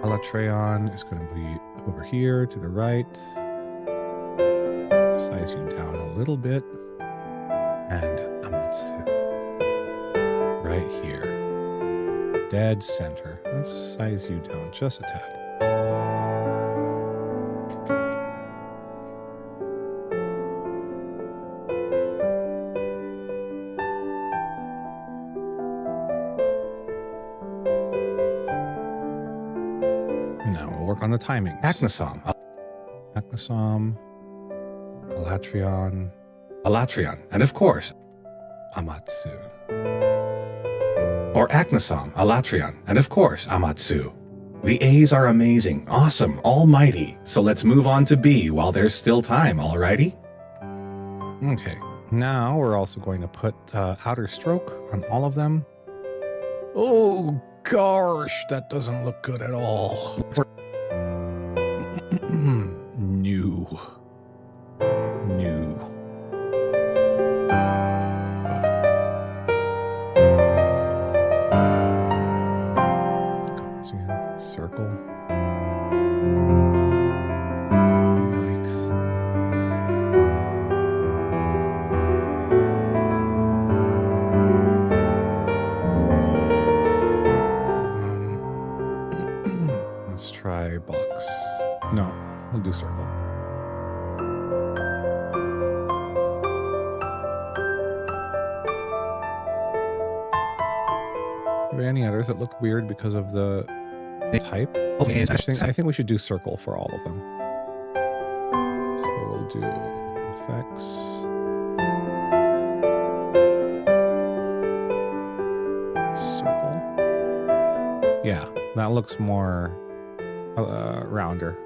Alatrion is going to be over here to the right. Size you down a little bit. And Amatsu. Right here. Dead center. Let's size you down just a tad. Now we'll work on the timings. Acnosom, Acnosom, Alatrion, Alatrion, and of course, Amatsu. or Aknasam, Alatrion, and of course, Amatsu. The A's are amazing, awesome, almighty, so let's move on to B while there's still time, alrighty? Okay, now we're also going to put outer stroke on all of them. Oh gosh, that doesn't look good at all. New. Goes again. Circle. Yikes. Let's try box. No, we'll do circle. Are there any others that look weird because of the type? I think we should do circle for all of them. So we'll do effects. Circle. Yeah, that looks more rounder.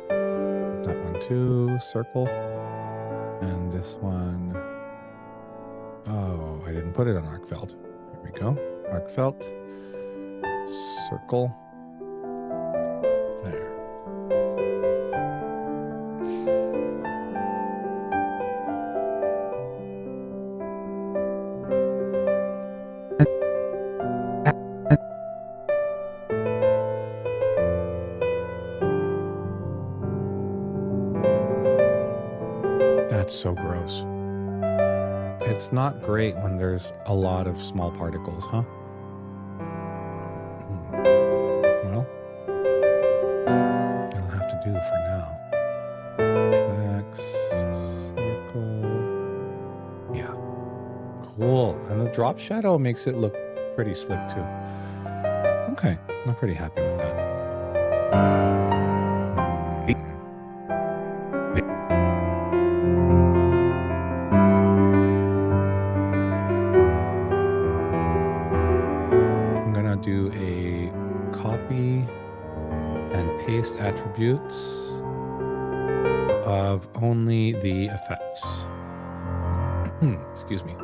That one too, circle. And this one, oh, I didn't put it on Arkfeld. There we go. Arkfeld. Circle. There. That's so gross. It's not great when there's a lot of small particles, huh? Well, it'll have to do for now. Effects, circle. Yeah. Cool. And the drop shadow makes it look pretty slick too. Okay. I'm pretty happy with that. Do a copy and paste attributes of only the effects. Excuse me.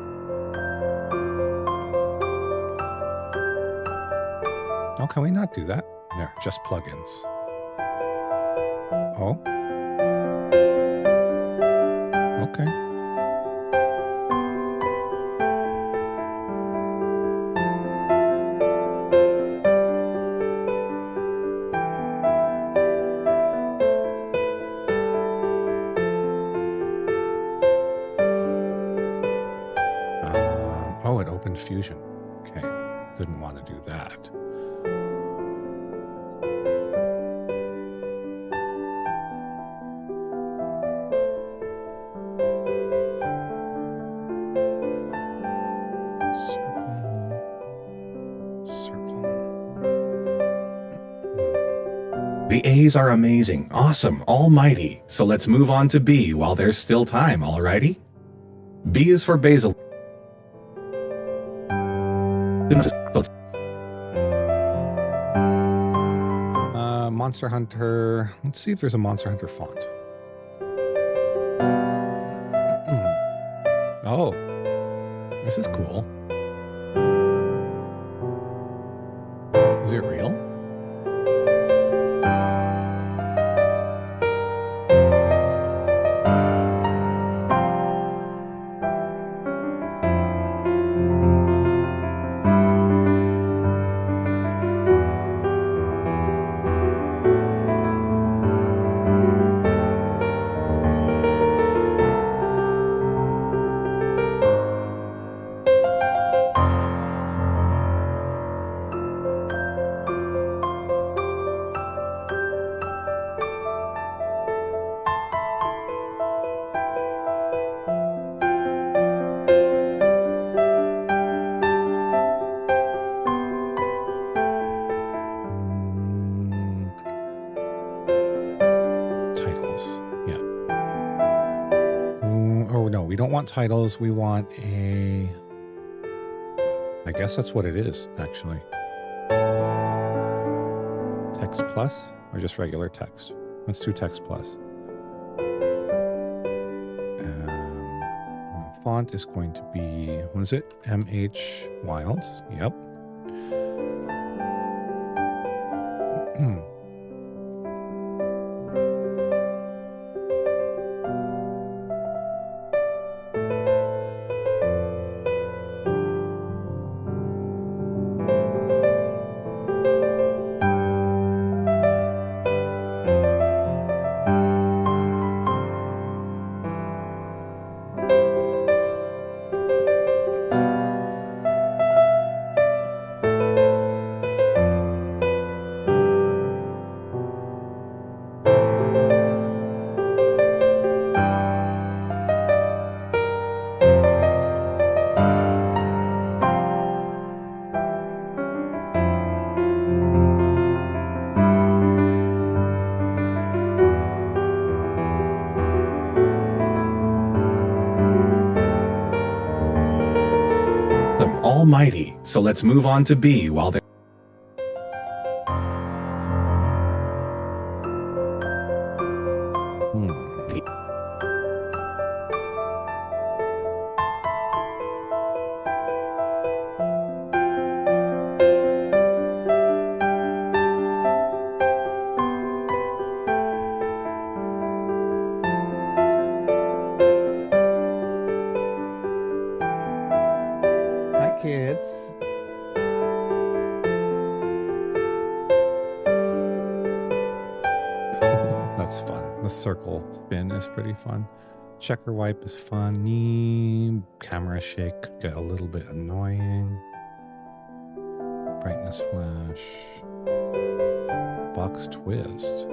Oh, can we not do that? There, just plugins. Oh. Okay. Oh, it opened Fusion. Okay, didn't want to do that. Circle. The A's are amazing, awesome, almighty, so let's move on to B while there's still time, alrighty? B is for Basil. Monster Hunter. Let's see if there's a Monster Hunter font. Oh, this is cool. Is it real? We don't want titles. We want a guess that's what it is, actually. Text plus or just regular text? Let's do text plus. Font is going to be, what is it? MH Wilds. Yep. Almighty. So let's move on to B while they're Hi, kids. That's fun. The circle spin is pretty fun. Checker wipe is funny. Camera shake could get a little bit annoying. Brightness flash. Box twist.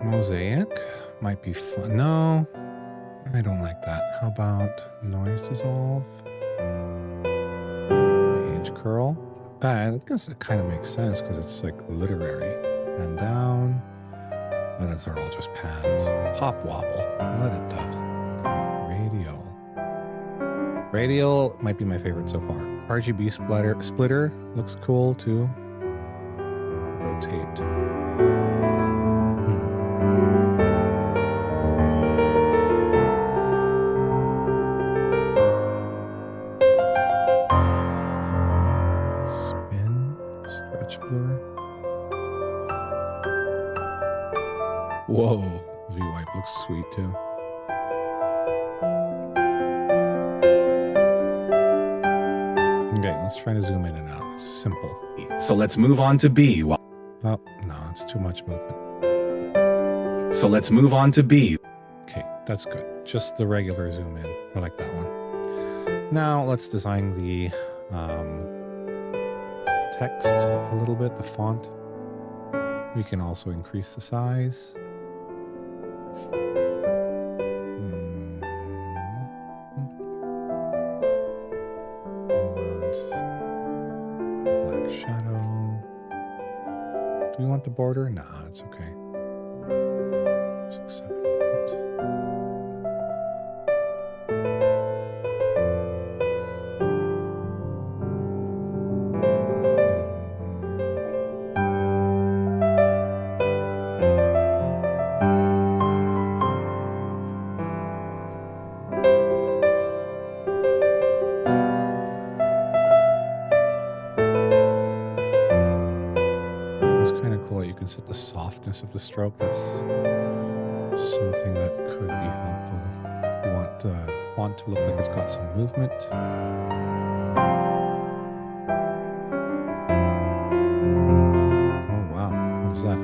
Mosaic might be fun. No, I don't like that. How about noise dissolve? Page curl. I guess it kind of makes sense because it's like literary. And down. Oh, those are all just pans. Pop wobble. Let it radial. Radial might be my favorite so far. RGB splitter looks cool too. Rotate. Whoa, V-Wipe looks sweet too. Okay, let's try to zoom in and out. It's simple. So let's move on to B. Oh, no, it's too much movement. So let's move on to B. Okay, that's good. Just the regular zoom in. I like that one. Now let's design the text a little bit, the font. We can also increase the size. Black shadow. Do we want the border? Nah, it's okay. 6, 7, 8. You can set the softness of the stroke. That's something that could be helpful. You want the font to look like it's got some movement. Oh wow, what is that?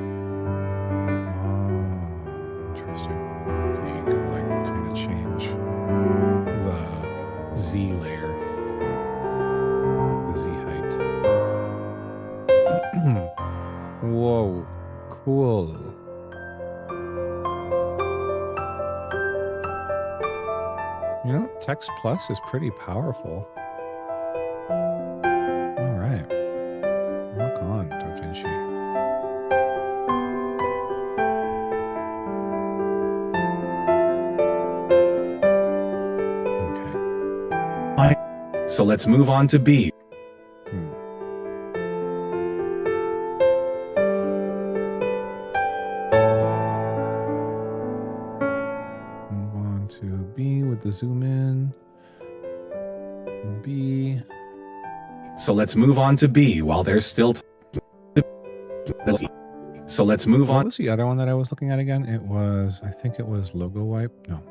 Oh, interesting. Okay, you can like kind of change the Z layer, the Z height. Whoa, cool. Text Plus is pretty powerful. All right. Rock on, DaVinci. Okay. So let's move on to B. Move on to B with the zoom in. B. So let's move on to B while there's still So let's move What on. was the other one that I was looking at again? It was, I think it was Logo Wipe. No.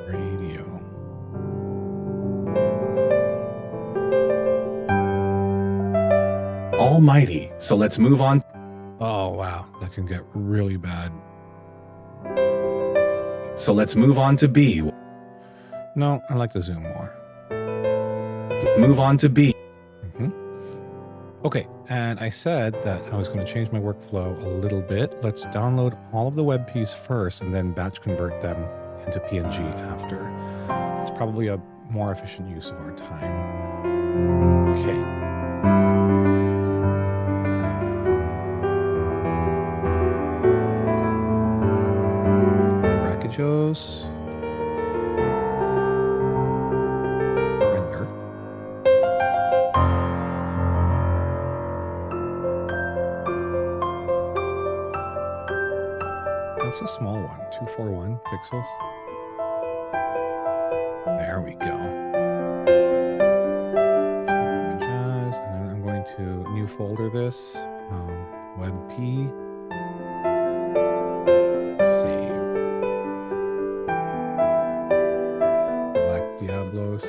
Radio. Almighty. So let's move on. Oh, wow. That can get really bad. So let's move on to B. No, I like the zoom more. Move on to B. Okay, and I said that I was going to change my workflow a little bit. Let's download all of the WebPs first and then batch convert them into PNG after. It's probably a more efficient use of our time. Okay. Brackages. Render. That's a small one, 241 pixels. There we go. Save images, and then I'm going to new folder this, WebP. Save. Black Diablos.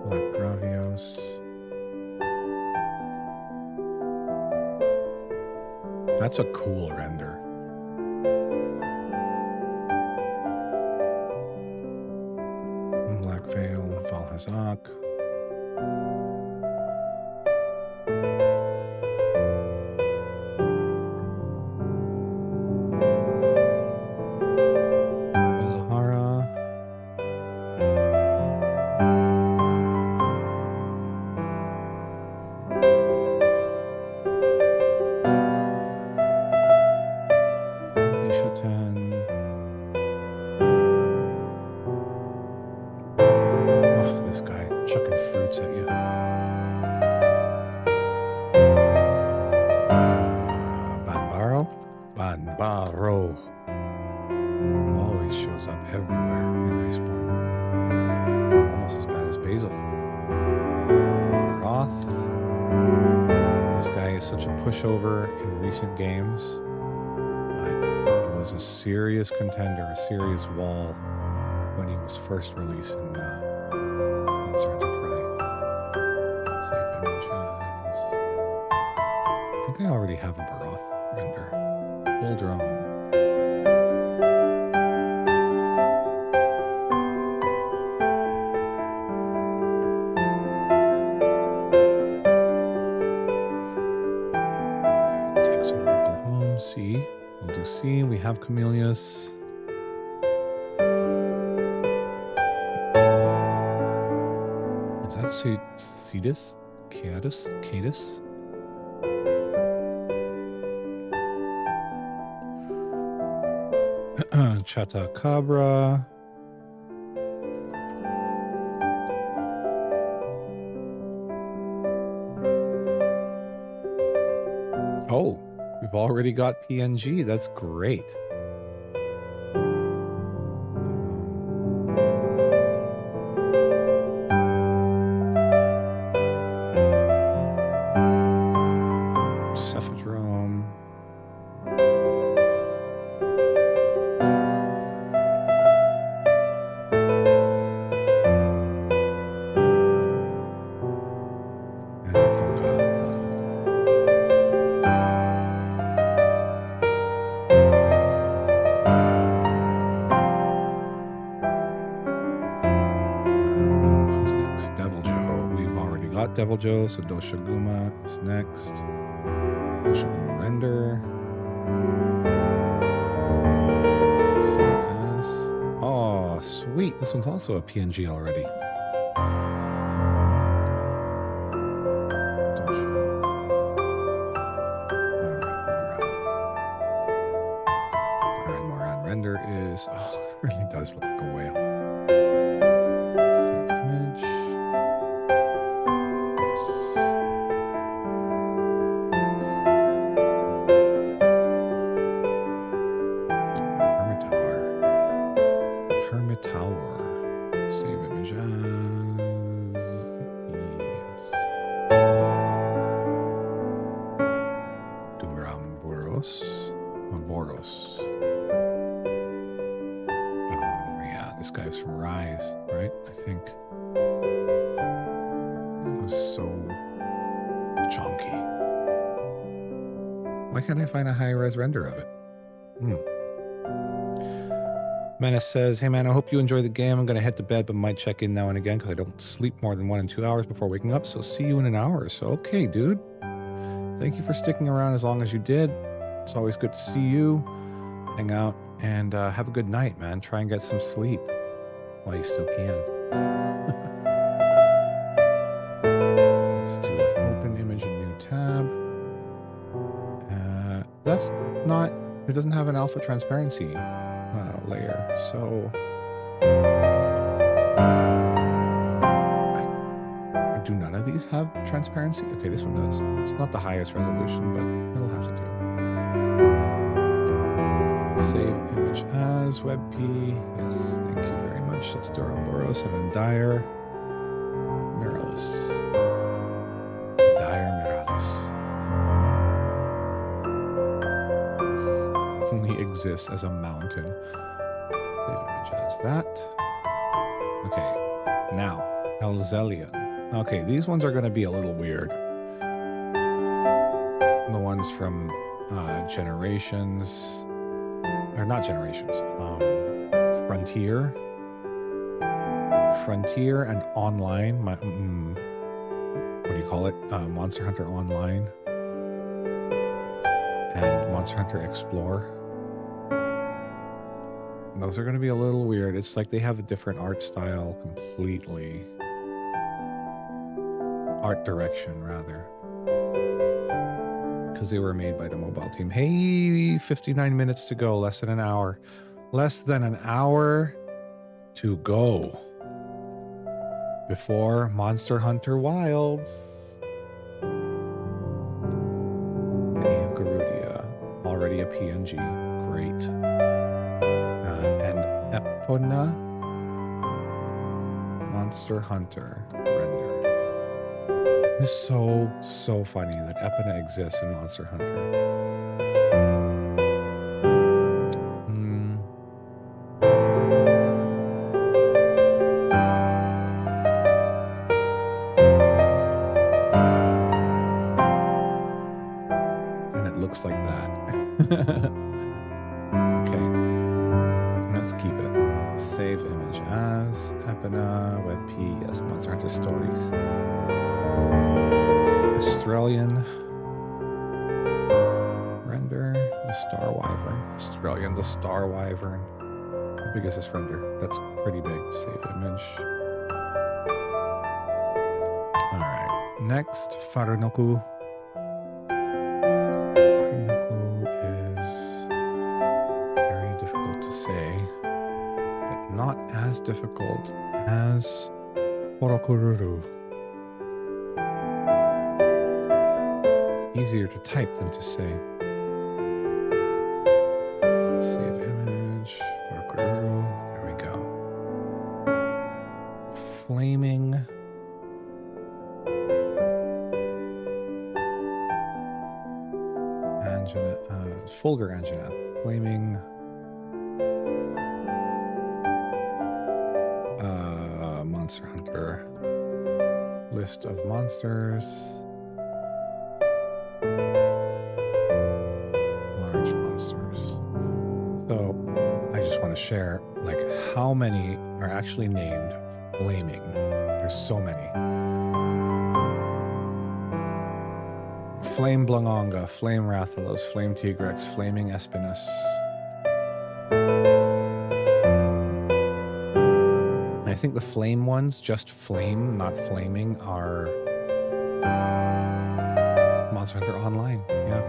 Black Gravios. That's a cool render. Black Veil, Valhazak. Valhara. Ishatan. Oh, this guy chucking fruits at you. Banbaro? Banbaro. Always shows up everywhere in Respawn. Almost as bad as Basil. Roth. This guy is such a pushover in recent games. But he was a serious contender, a serious wall when he was first released in Sergeant Fry. Save images. I think I already have a Baroth render. Full drone. Taxonomical home, C. We'll do C. We have Camellias. Is that Cetus? Cadus? Cadus? Chatacabra. Oh, we've already got PNG. That's great. Cephadrome. Black Devil Joe, so Doshaguma is next. Doshaguma render. Save as. Oh, sweet. This one's also a PNG already. Alright, Moran render is. Oh, it really does look like a whale. Save image. Hermitower. Save image as. Yes. Duramboros. Boros. Oh, yeah. This guy's from Rise, right? I think. It was so chonky. Why can't I find a high-res render of it? Menace says, hey man, I hope you enjoy the game. I'm going to head to bed, but might check in now and again because I don't sleep more than 1 and 2 hours before waking up. So see you in an hour or so. Okay, dude. Thank you for sticking around as long as you did. It's always good to see you, hang out, and have a good night, man. Try and get some sleep while you still can. Let's do an open image, a new tab. That's not, it doesn't have an alpha transparency layer, so do none of these have transparency? Okay, this one does. It's not the highest resolution, but it'll have to do. Save image as WebP. Yes, thank you very much. That's Doramboros and then Dire Miralis. Dire Miralis. Only exists as a mountain. Save image as that. Okay, now Elzelian. Okay, these ones are going to be a little weird. The ones from Generations, or not Generations, Frontier and Online. What do you call it? Monster Hunter Online and Monster Hunter Explore. Those are going to be a little weird. It's like they have a different art style completely. Art direction, rather. Because they were made by the mobile team. Hey, 59 minutes to go. Less than an hour. Less than an hour to go. Before Monster Hunter Wilds. Garudia. Already a PNG. Great. And Epona. Monster Hunter render. It's so funny that Epona exists in Monster Hunter. And it looks like that. Okay. Let's keep it. Save image as Epona, WebP, yes, Monster Hunter Stories. Australian render, the Star Wyvern. Australian, the Star Wyvern. How big is this render? That's pretty big. Save image. Alright. Next, Farunoku. Farunoku is very difficult to say, but not as difficult as Forokururu. Easier to type than to say. Save image. There we go. Flaming. Fulgur Anjanath. Flaming. Monster Hunter. List of monsters. So I just want to share like how many are actually named Flaming. There's so many. Flame Blongonga, Flame Rathalos, Flame Tigrex, Flaming Espinus. I think the flame ones, just flame, not flaming, are Monster Hunter Online. Yeah,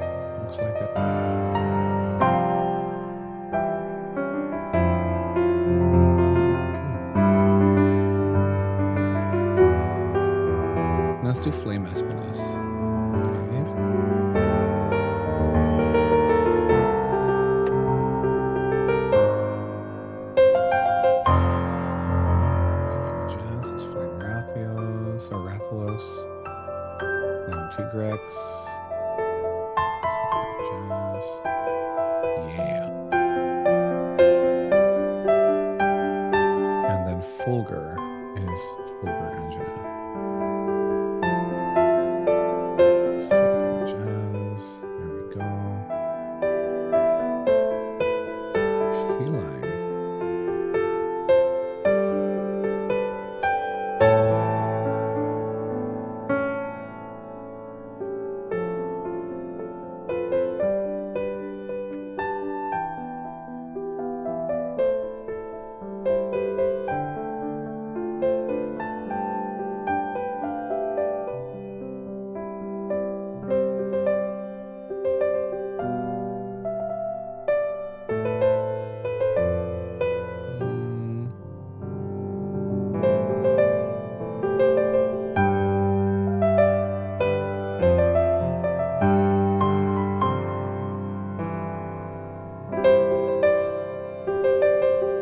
looks like it. Let's do Flame Espinus. Jazz, it's Flame Rathalos, or Rathalos. Flame Tigrex. Jazz. Yeah. And then Fulgur is Fulgur Angina. Save images. There we go. Feline.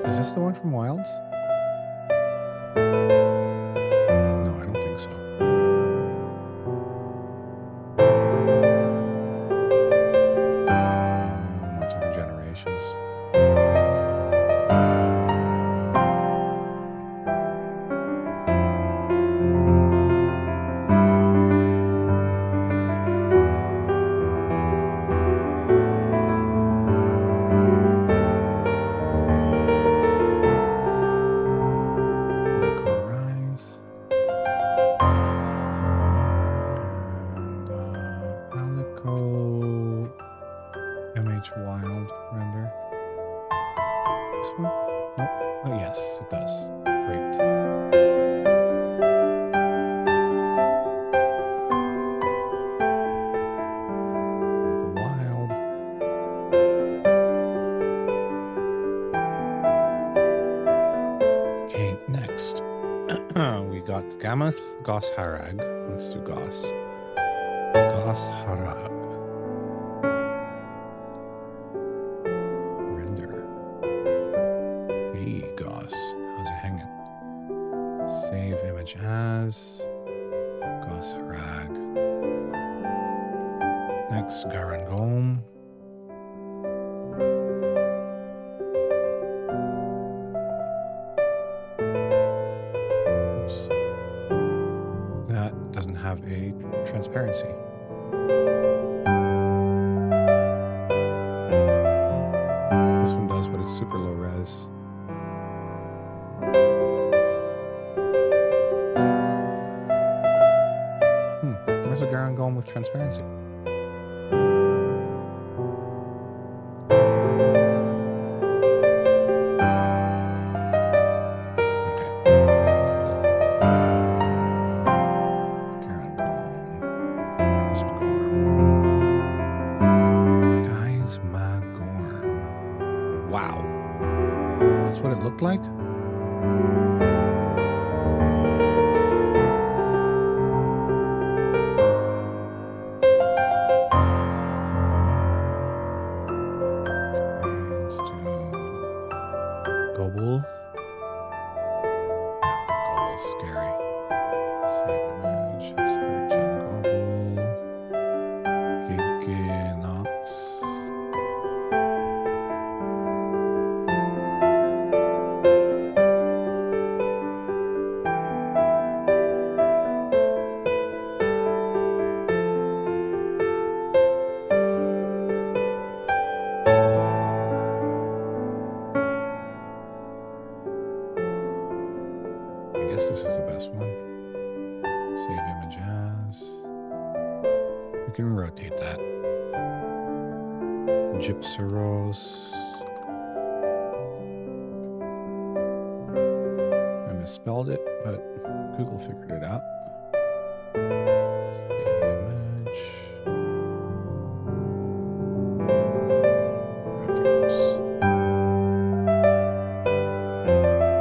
Is this the one from Wilds? No, I don't think so. Monster Hunter Generations. Local Rise. And Palico MH Wild render. This one? Nope. Oh, yes, it does. Great. Local Wild. Okay, next. We got Gammoth, Goss Harag. Let's do Goss. Goss Harag. Render. Hey, Goss. How's it hanging? Save image as Goss Harag. Next, Garangolm. Oops. That doesn't have a transparency. This one does, but it's super low res. Where's the Garangolm with transparency? Wow. That's what it looked like? Let's do Gobul. Gobul's scary. Save image. It's 3rd gen Gobul. Giganox. Gypseros. I misspelled it, but Google figured it out. Save the image. Graphics.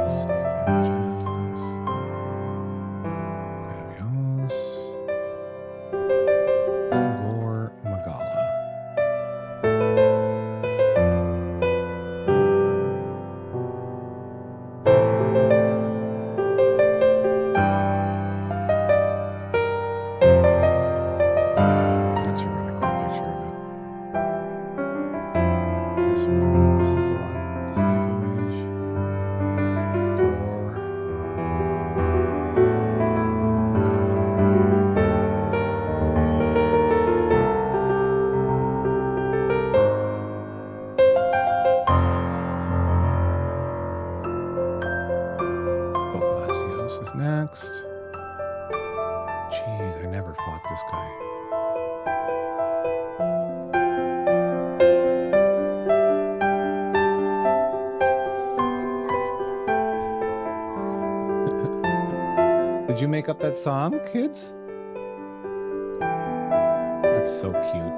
Save images. Gravios. Gore Magala. That's a really cool picture of it. This one. This is the one. Save image. Gore. Bogmasios is next. Jeez, I never fought this guy. Did you make up that song, kids? That's so cute.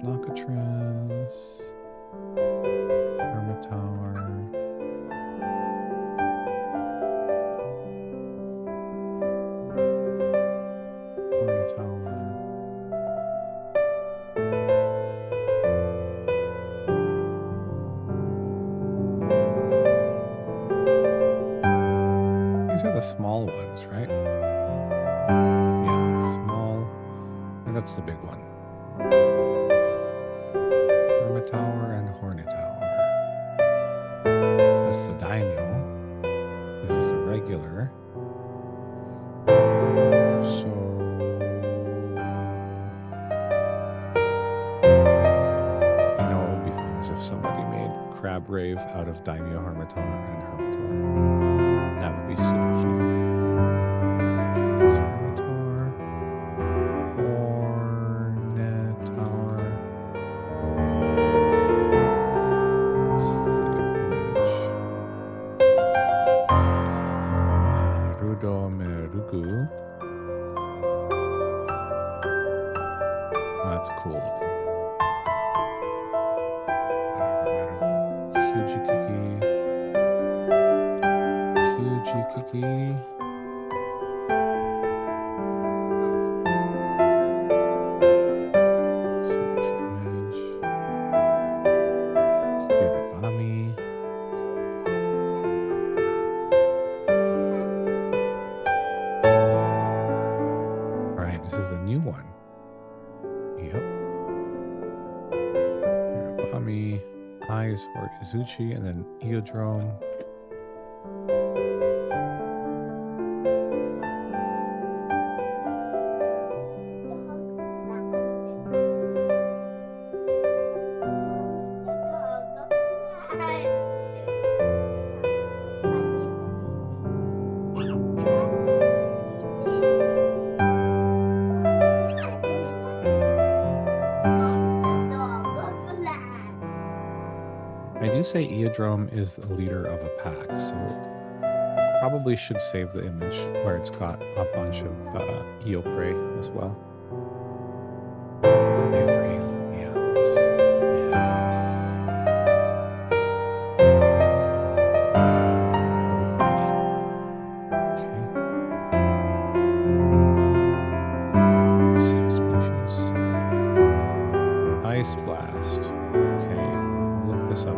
Nocatras. Hermit Tower. Hermit Tower. These are the small ones, right? Yeah, small. And that's the big one. Hermit Tower and Hornet Tower. That's the daimyo. This is the regular. So you know what would be fun is if somebody made Crab Rave out of Daimyo Hermitaur and Hermitaur. That would be super fun. Okay, that's Hermitaur. Hornet Tower. Save image. Rudo Merugu. That's cool looking. Hujikiki. Hujikiki. Save image. Kiribami. All right, this is the new one. Yep. Kiribami. I is for Izuchi, and then Eodrome. I do say Eodrome is the leader of a pack, so probably should save the image where it's got a bunch of Eopre as well. Every, yeah, yes. So pretty. Okay. Subspecies. Ice Blast. Okay, look this up.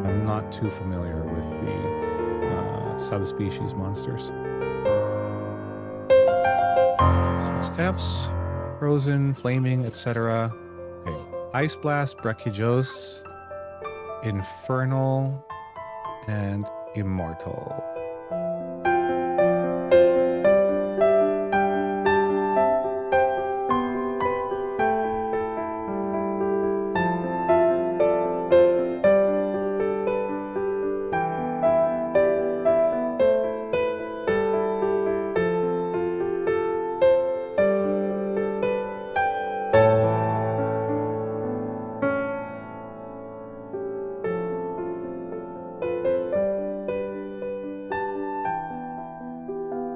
I'm not too familiar with the subspecies monsters. So it's F's, Frozen, Flaming, etc. Okay, Ice Blast, Brachydios, Infernal, and Immortal.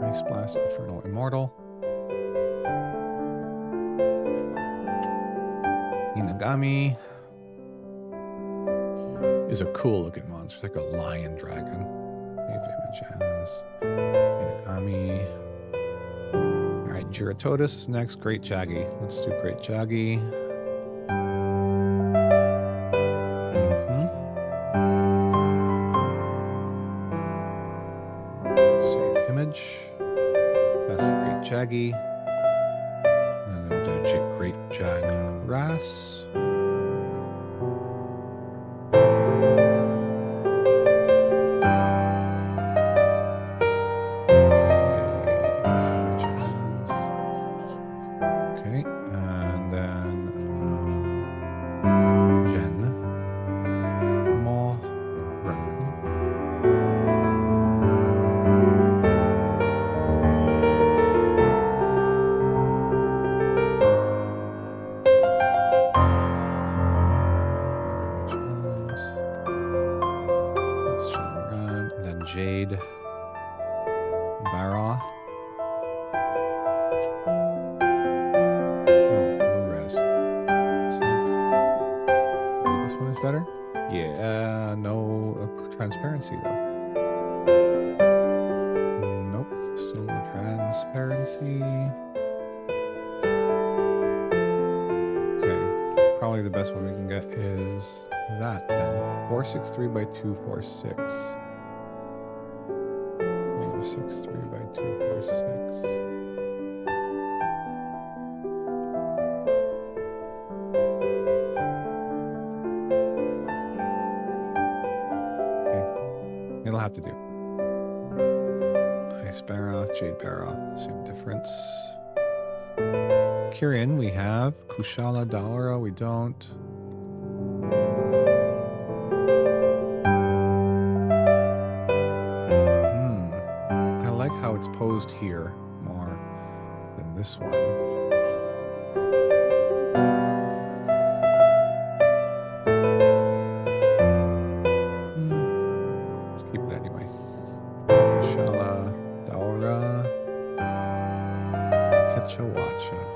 Ice Blast, Infernal Immortal. Inagami is a cool looking monster, like a lion dragon. Save image as Inagami. Alright, Giratotus is next. Great Jaggy. Let's do Great Jaggy. Save image. That's the Great Jaggy. And then we'll do Great Jag Ras. Okay, and then Jen Mo Let's turn around, and then Jade Baroth. Better? Yeah, no transparency though. Nope, still no transparency. Okay, probably the best one we can get is that then. 463 by 246. 463 by 246. It'll have to do. Ice Baroth, Jade Baroth, same difference. Kyrian, we have. Kushala Daora, we don't. I like how it's posed here more than this one.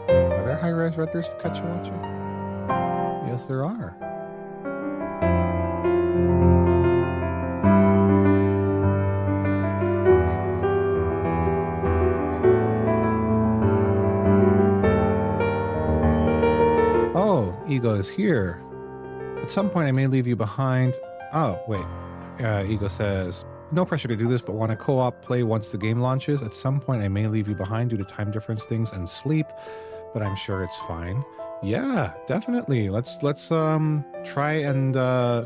Are there high-res renders of Kechawacha? Yes, there are. Oh, Ego is here. At some point, I may leave you behind. Oh, wait. Ego says, no pressure to do this, but want to co-op play once the game launches. At some point, I may leave you behind due to time difference things and sleep, but I'm sure it's fine. Yeah, definitely. Let's try and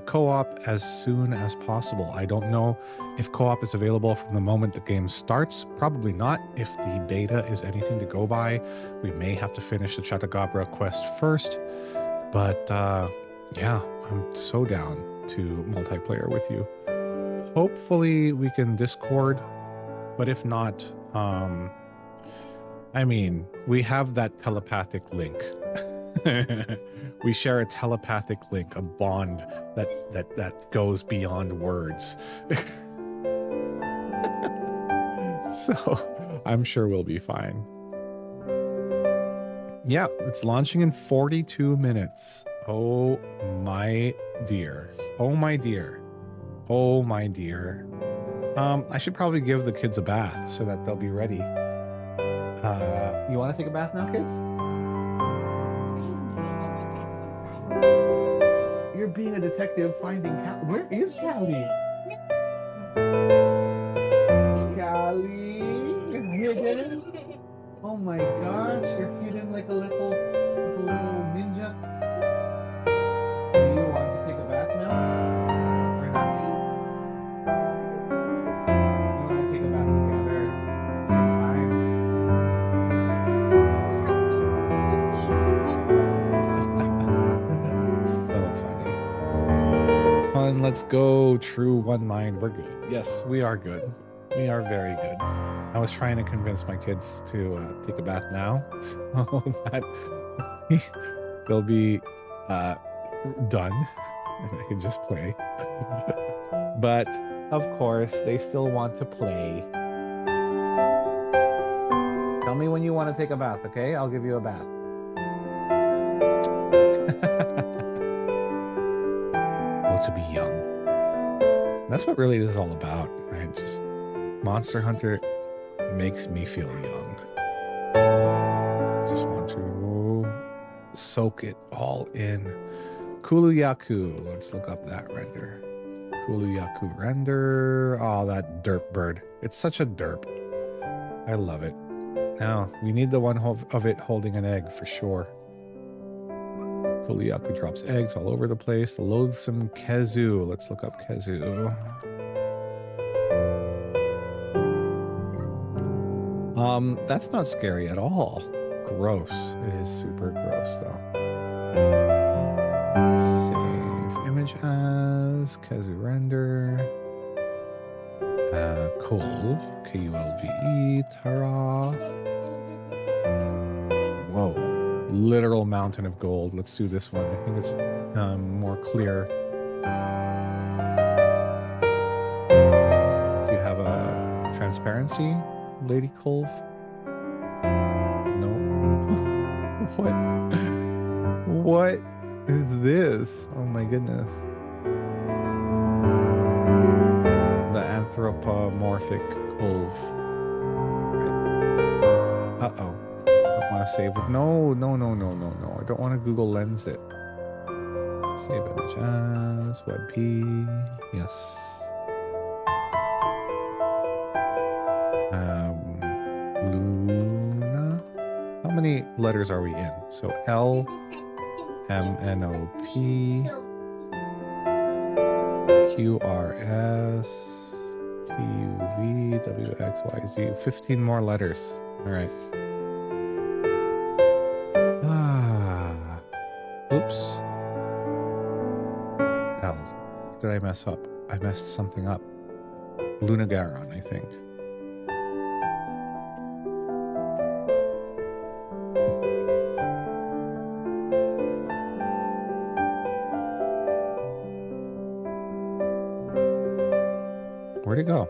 co-op as soon as possible. I don't know if co-op is available from the moment the game starts. Probably not. If the beta is anything to go by, we may have to finish the Chatagabra quest first. But yeah, I'm so down to multiplayer with you. Hopefully we can Discord, but if not, I mean, we have that telepathic link. We share a telepathic link, a bond that goes beyond words. So I'm sure we'll be fine. Yeah, it's launching in 42 minutes. Oh my dear. Oh my dear. Oh my dear. I should probably give the kids a bath so that they'll be ready. You want to take a bath now, kids? You're being a detective finding Callie. Where is Callie? Callie, you're hidden? Oh my gosh, you're hidden like a little ninja. Do you want to take a bath now? Or not? You want to take a bath together? Same time? So funny. Fun, let's go. True one mind. We're good. Yes, we are good. We are very good. I was trying to convince my kids to take a bath now so that they'll be done and I can just play. But of course, they still want to play. me when you want to take a bath, okay? I'll give you a bath. Oh, to be young. That's what really this is all about, right? Just Monster Hunter makes me feel young. I just want to soak it all in. Kuluyaku. Let's look up that render. Kuluyaku render. Oh, that derp bird. It's such a derp. I love it. Now, we need the one of it holding an egg for sure. Kuluyaku drops eggs all over the place. The loathsome Kezu. Let's look up Kezu. That's not scary at all. Gross. It is super gross though. Save image as Kezu render. Kulv. Kulve. Tara. Whoa. Literal mountain of gold. Let's do this one. I think it's more clear. Do you have a transparency, Lady Kulv? No. What? What is this? Oh my goodness. The anthropomorphic Kulv. Uh-oh. I want to save it. No. I don't want to Google Lens it. Save image as WebP. Yes. Luna. How many letters are we in? So L, M, N, O, P, Q, R, S, T, U, V, W, X, Y, Z. 15 more letters. All right. Oops. L. What did I mess up? I messed something up. Lunagaron, I think. Where'd it go?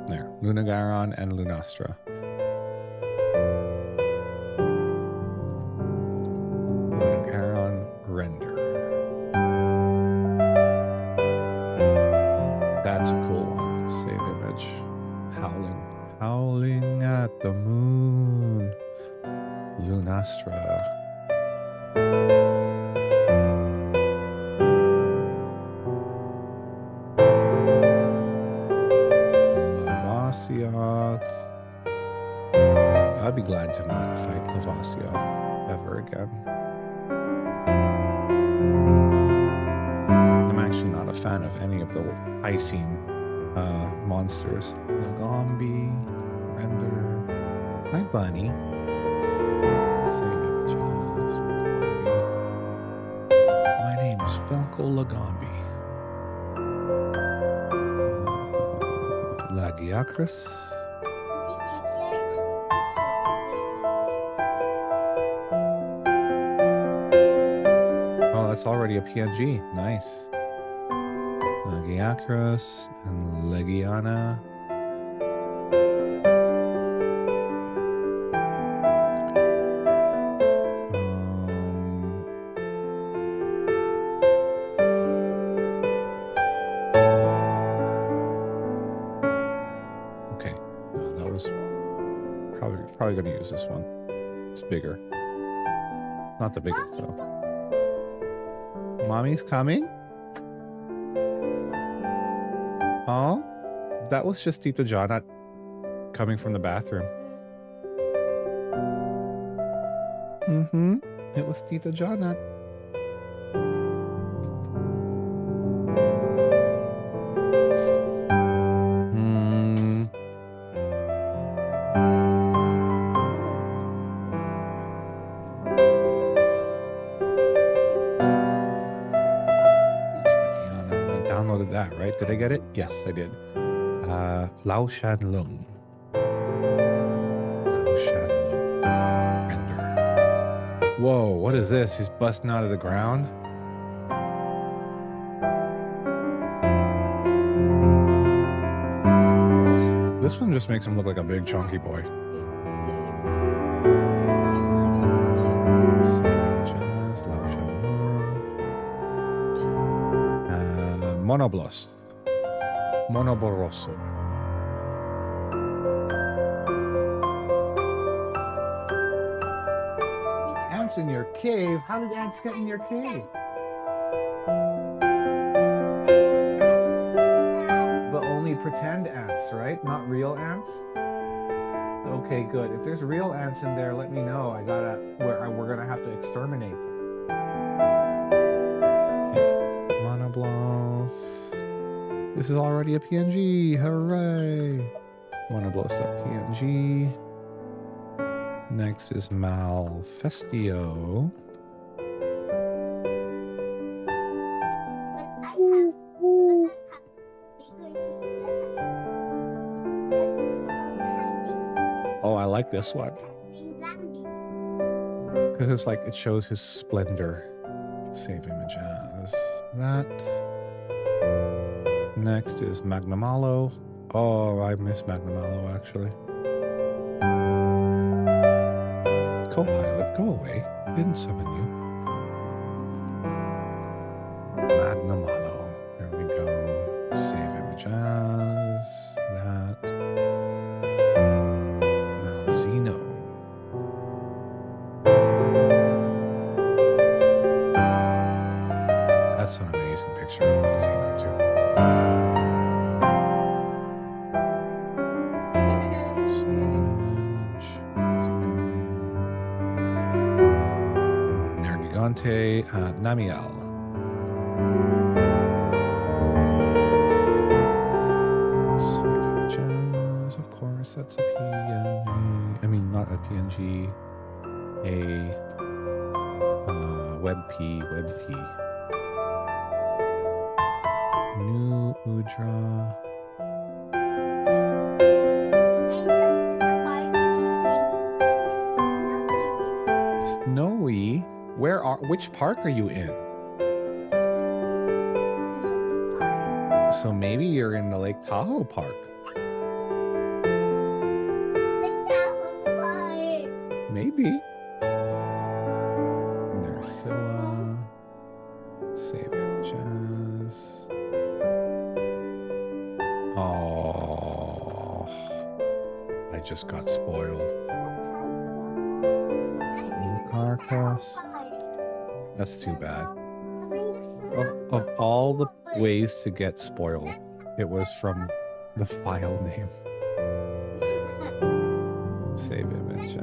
There. Lunagaron and Lunastra. Lunagaron render. That's a cool one. Save image. Howling. Howling at the moon. Lunastra. Lavasioth. I'd be glad to not fight Lavasioth ever again. I'm actually not a fan of any of the Icene monsters. Lagombi, render. Hi, Bunny. Save images. Lagombi. My name is Falco Lagombi. Lagiacrus. Oh, that's already a PNG. Nice. Lagiacrus and Legiana. Okay, no, that was probably going to use this one. It's bigger. Not the biggest though. Mommy's coming? Oh, that was just Tita Janat coming from the bathroom. It was Tita Janat. Downloaded that, right? Did I get it? Yes, I did. Lao Shan Lung. Lao Shan Lung. Render. Whoa, what is this? He's busting out of the ground? This one just makes him look like a big chunky boy. Monoblos. Monoboroso. Ants in your cave? How did ants get in your cave? But only pretend ants, right? Not real ants? Okay, good. If there's real ants in there, let me know. We're gonna have to exterminate them. Okay, Monoblos. This is already a PNG. Hooray! Monoblos.png. Next is Malfestio. Oh, I like this one. Because it's like it shows his splendor. Save image as that. Next is Magnamalo. Oh, I miss Magnamalo actually. Copilot, go away. I didn't summon you. Magnamalo. There we go. Save image as that. Malzeno. That's an amazing picture of Malzeno too. Namiel. Save images, of course, that's a PNG. I mean, not a PNG, a WebP. New Udra. Snowy? Which park are you in? So maybe you're in the Lake Tahoe Park. Maybe. Narcilla. Save images. Oh, I just got spoiled. Carcos. That's too bad. Of all the ways to get spoiled, it was from the file name. Save image.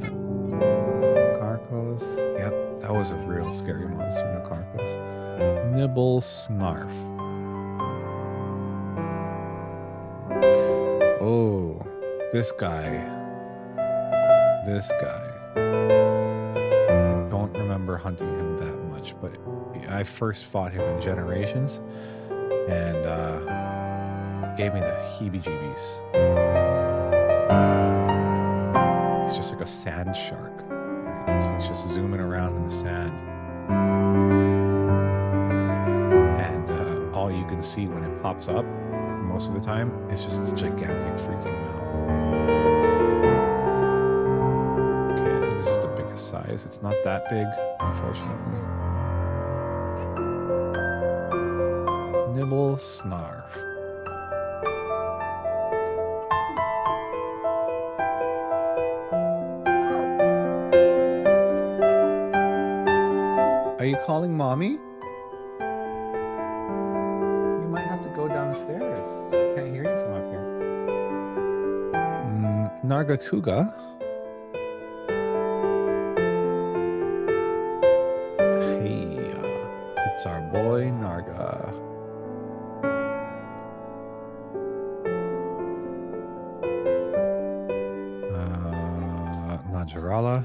Carcos. Yep, that was a real scary monster, Carcos. Nibble Snarf. Oh, this guy. I don't remember hunting him that much, but I first fought him in Generations and gave me the heebie-jeebies. It's just like a sand shark. Right? So he's just zooming around in the sand. And all you can see when it pops up, most of the time, is just this gigantic freaking mouth. Okay, I think this is the biggest size. It's not that big, unfortunately. Nibble Snarf. Are you calling mommy? You might have to go downstairs. I can't hear you from up here. Nargacuga. Hey, it's our boy Narga. Najarala.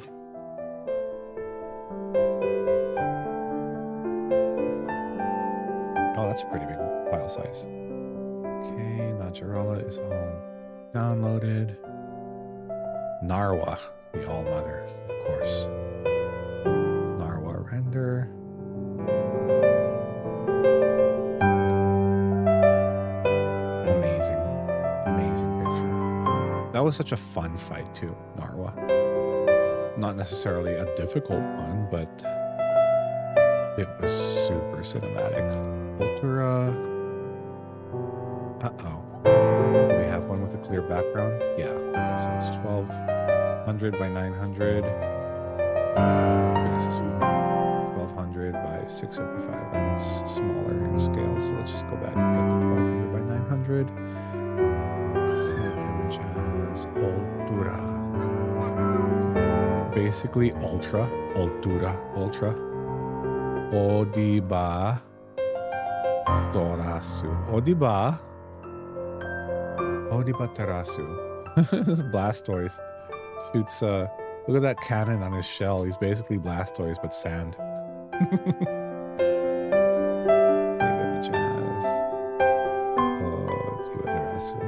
Oh, that's a pretty big file size. Okay, Najarala is all downloaded. Narwa, the All Mother, of course. Narwa render. Amazing, amazing picture. That was such a fun fight too, Narwa. Not necessarily a difficult one, but it was super cinematic. Ultra. Uh-oh. Do we have one with a clear background? Yeah. Okay, so it's 1200 by 900. What is this one? 1200 by 675, and it's smaller in scale. So let's just go back and get the 1200 by 900. Save image as Altura. Basically ultra. Ultra. Odiba Dorasu. Odiba Tarasu. This is Blastoise. Shoots, look at that cannon on his shell. He's basically Blastoise, but sand. Save image as Odiba Tarasu.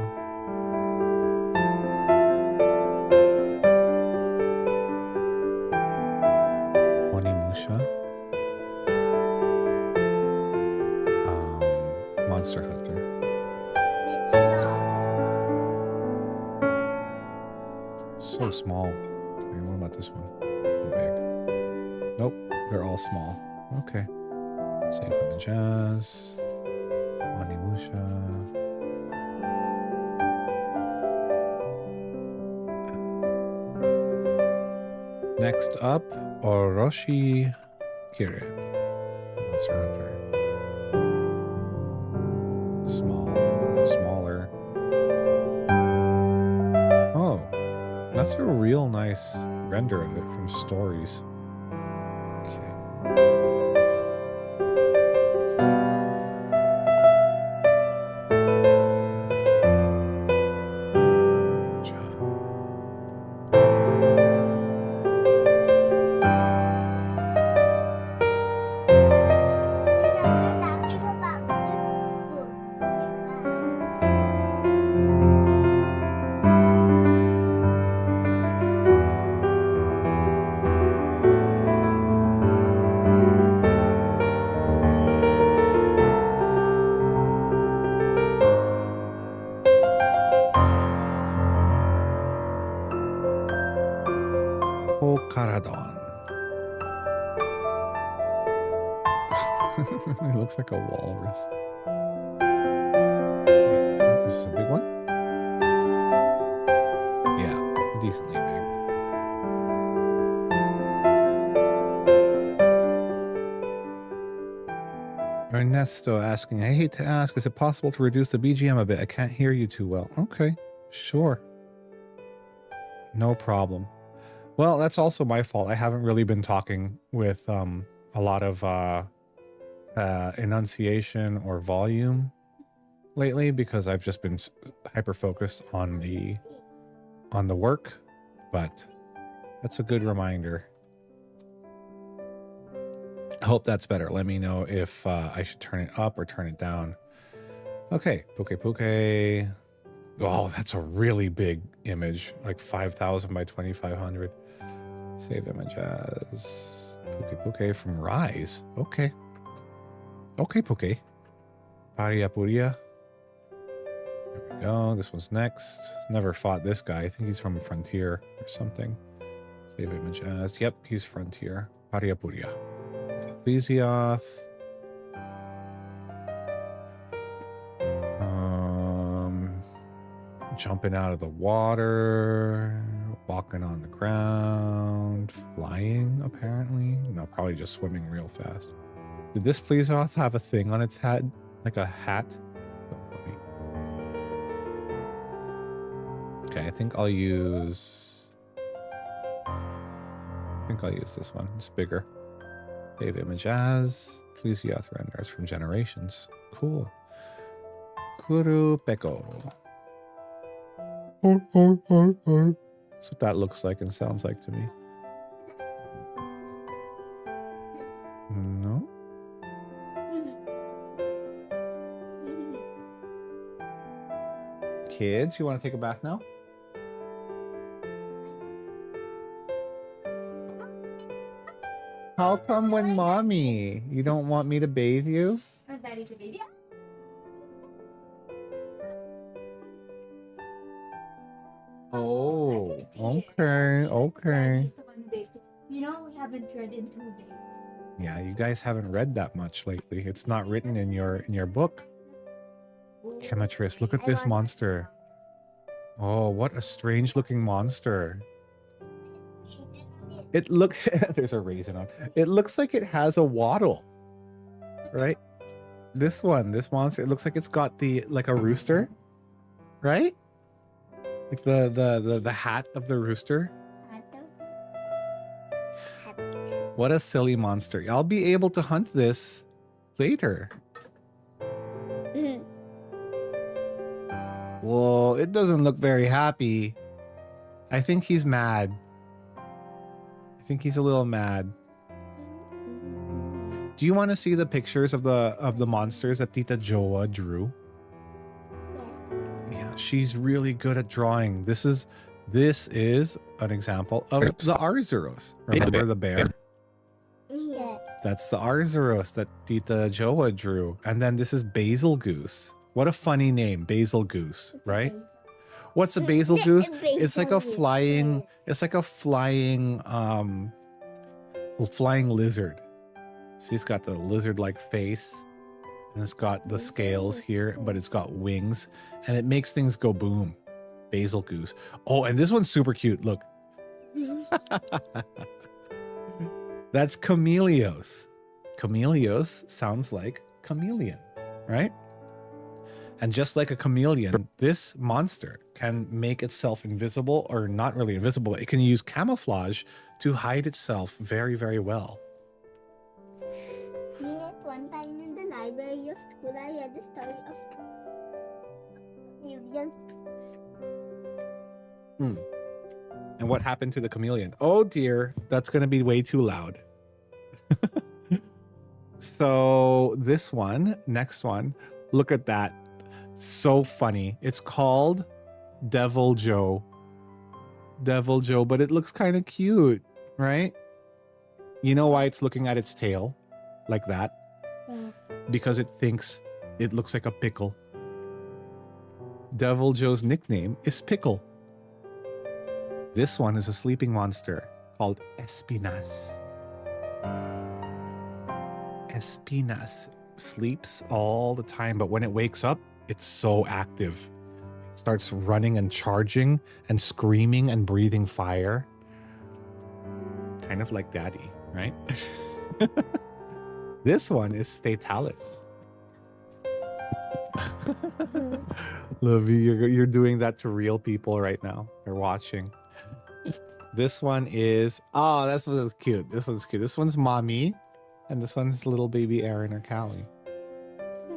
Onimusha. Monster Hunter. So small. Okay, what about this one? How big? Nope, they're all small. Okay. Save image as Onimusha. Next up, Orochi Kirin. Monster Hunter. Smaller. Oh, that's a real nice render of it from Stories. Okay. Caradon. It looks like a walrus. This is a big one? Yeah, decently big. Ernesto asking, I hate to ask, is it possible to reduce the BGM a bit? I can't hear you too well. Okay, sure. No problem. Well, that's also my fault. I haven't really been talking with a lot of enunciation or volume lately because I've just been hyper focused on the work, but that's a good reminder. I hope that's better. Let me know if I should turn it up or turn it down. Okay, Puke. Oh, that's a really big image, like 5,000 by 2,500. Save image as Puke from Rise. Okay. Okay, Puke. Pariapuria. There we go. This one's next. Never fought this guy. I think he's from Frontier or something. Save image as. Yep, he's Frontier. Pariapuria. Plesioth. Jumping out of the water, walking on the ground, flying apparently. No, probably just swimming real fast. Did this Plesioth have a thing on its head? Like a hat? So funny. Okay, I think I'll use this one. It's bigger. Save image as Plesioth renders from Generations. Cool. Kuru Peko. That's what that looks like and sounds like to me. No? Kids, you want to take a bath now? How come when mommy? You don't want me to bathe you? Or daddy to baby. Oh, okay. You know, we haven't read in 2 days. Yeah, you guys haven't read that much lately. It's not written in your book. Chemitris, look at I this want- monster. Oh, what a strange looking monster. It looks there's a raisin on. It looks like it has a waddle. Right? This monster, it looks like it's got the like a rooster. Right? Like the hat of the rooster. What a silly monster. I'll be able to hunt this later. Whoa, it doesn't look very happy. I think he's mad. I think he's a little mad. Do you want to see the pictures of the monsters that Tita Joa drew? Yeah, she's really good at drawing. This is an example of the Arzuros. Remember the bear? Yes. That's the Arzuros that Tita Joa drew. And then this is Basil Goose. What a funny name, Basil Goose, right? What's a basil goose? It's like a flying, flying lizard. So he's got the lizard-like face, and it's got the scales here, but it's got wings, and it makes things go boom. Basil goose. Oh, and this one's super cute. Look. That's Chameleos. Chameleos sounds like chameleon, right? And just like a chameleon, this monster can make itself invisible, or not really invisible. It can use camouflage to hide itself very, very well. One time in the library of school, I read the story of chameleon. And what happened to the chameleon? Oh dear, that's going to be way too loud. So this one, next one, look at that. So funny. It's called Devil Joe. Devil Joe, but it looks kind of cute, right? You know why it's looking at its tail like that? Yes. Because it thinks it looks like a pickle. Devil Joe's nickname is Pickle. This one is a sleeping monster called Espinas. Espinas sleeps all the time, but when it wakes up, it's so active. It starts running and charging and screaming and breathing fire. Kind of like Daddy, right? This one is Fatalis. Lovey, you're doing that to real people right now. They're watching. This one is, oh, that's cute. This one's cute. This one's Mommy, and this one's little baby Aaron or Callie.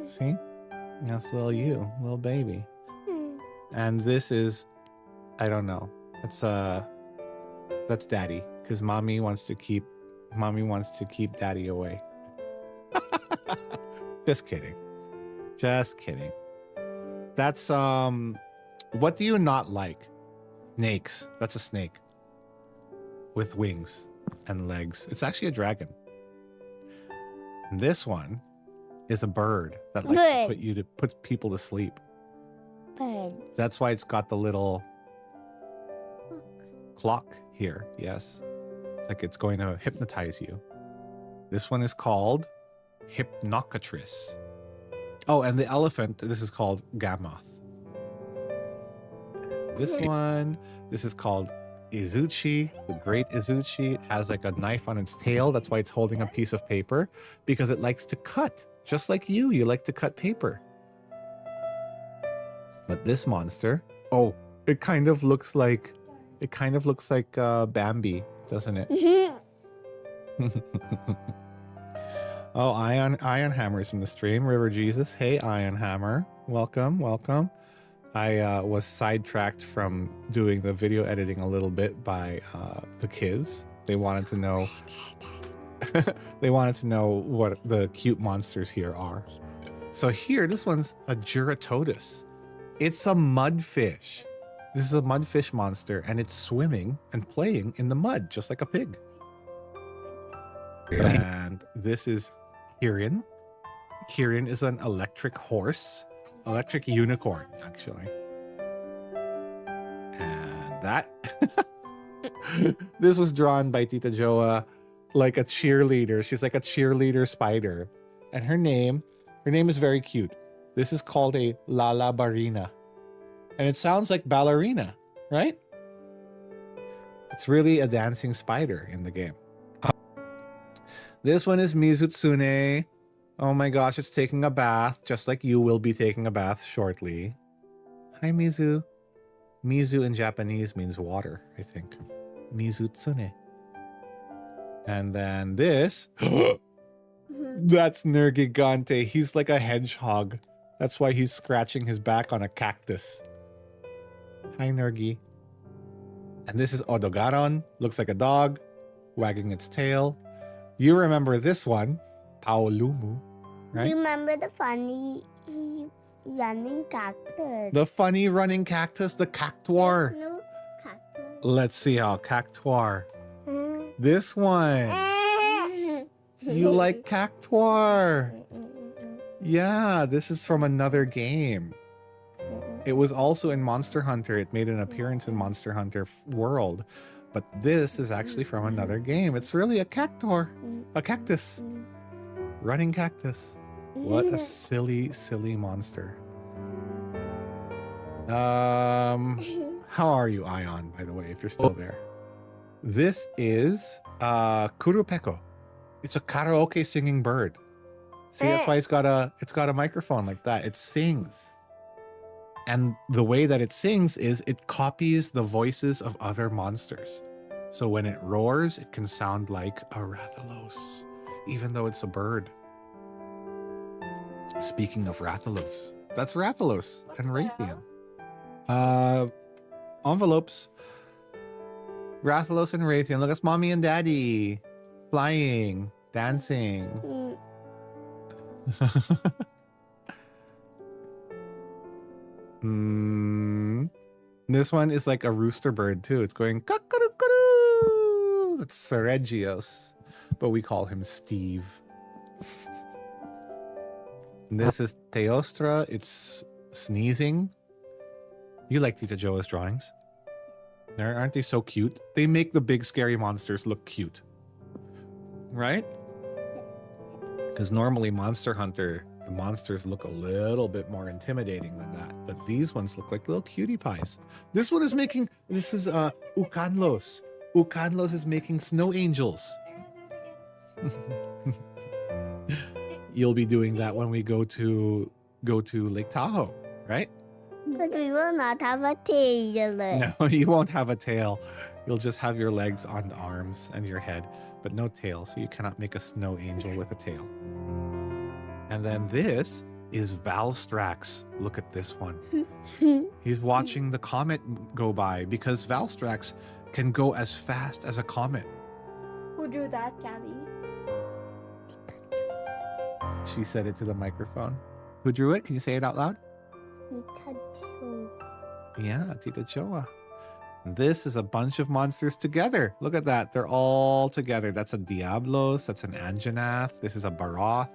See? That's little you, little baby. And this is, I don't know. That's Daddy, because Mommy wants to keep Daddy away. Just kidding. Just kidding. That's what do you not like? Snakes. That's a snake with wings and legs. It's actually a dragon. And this one is a bird that likes to put people to sleep. Bird. That's why it's got the little clock here. Yes. It's like it's going to hypnotize you. This one is called Hypnocatris. Oh, and the elephant, this is called Gamoth. This is called Izuchi, the great Izuchi. It has like a knife on its tail. That's why it's holding a piece of paper, because it likes to cut. Just like you like to cut paper. But this monster, oh, it kind of looks like Bambi, doesn't it? Oh, Ion Hammer's in the stream. River Jesus. Hey, Ion Hammer. Welcome. I was sidetracked from doing the video editing a little bit by the kids. They wanted to know what the cute monsters here are. So here, this one's a Juratodus. It's a mudfish. This is a mudfish monster, and it's swimming and playing in the mud, just like a pig. And this is Kirin. Kirin is an electric unicorn, actually. And that, this was drawn by Tita Joa like a cheerleader. She's like a cheerleader spider. And her name is very cute. This is called a Lalabarina. And it sounds like ballerina, right? It's really a dancing spider in the game. This one is Mizutsune. Oh my gosh, it's taking a bath, just like you will be taking a bath shortly. Hi, Mizu. Mizu in Japanese means water, I think. Mizutsune. And then this, that's Nergigante. He's like a hedgehog. That's why he's scratching his back on a cactus. Hi, Nergi. And this is Odogaron. Looks like a dog, wagging its tail. You remember this one, Paolumu, Do right? you remember the funny running cactus? The funny running cactus, the cactuar. No cactus. Let's see how cactuar. Mm. This one. You like cactuar. Yeah, this is from another game. It was also in Monster Hunter. It made an appearance in Monster Hunter World. But this is actually from another game. It's really a cactuar. A cactus. Running cactus. What a silly, silly monster. How are you, Ion, by the way, if you're still there? This is Kurupeko. It's a karaoke singing bird. See, that's why it's got a microphone like that. It sings. And the way that it sings is it copies the voices of other monsters. So when it roars, it can sound like a Rathalos, even though it's a bird. Speaking of Rathalos, that's Rathalos and Raytheon. Envelopes. Rathalos and Raytheon. Look, it's mommy and daddy. Flying, dancing. This one is like a rooster bird too. It's going kakaroo. That's Seregios, but we call him Steve. This is Teostra. It's sneezing. You like Tita Joa's drawings? Aren't they so cute? They make the big scary monsters look cute, right? Because normally Monster Hunter, the monsters look a little bit more intimidating than that. But these ones look like little cutie pies. This one is making, this is Ukanlos. Ukanlos is making snow angels. You'll be doing that when we go to Lake Tahoe, right? But we will not have a tail. No, you won't have a tail. You'll just have your legs on the arms and your head, but no tail, so you cannot make a snow angel with a tail. And then this is Valstrax. Look at this one. He's watching the comet go by because Valstrax can go as fast as a comet. Who drew that, Gabby? She said it to the microphone. Who drew it? Can you say it out loud? Pikachu. Yeah, Tita Choa. This is a bunch of monsters together. Look at that. They're all together. That's a Diablos. That's an Anjanath. This is a Baroth.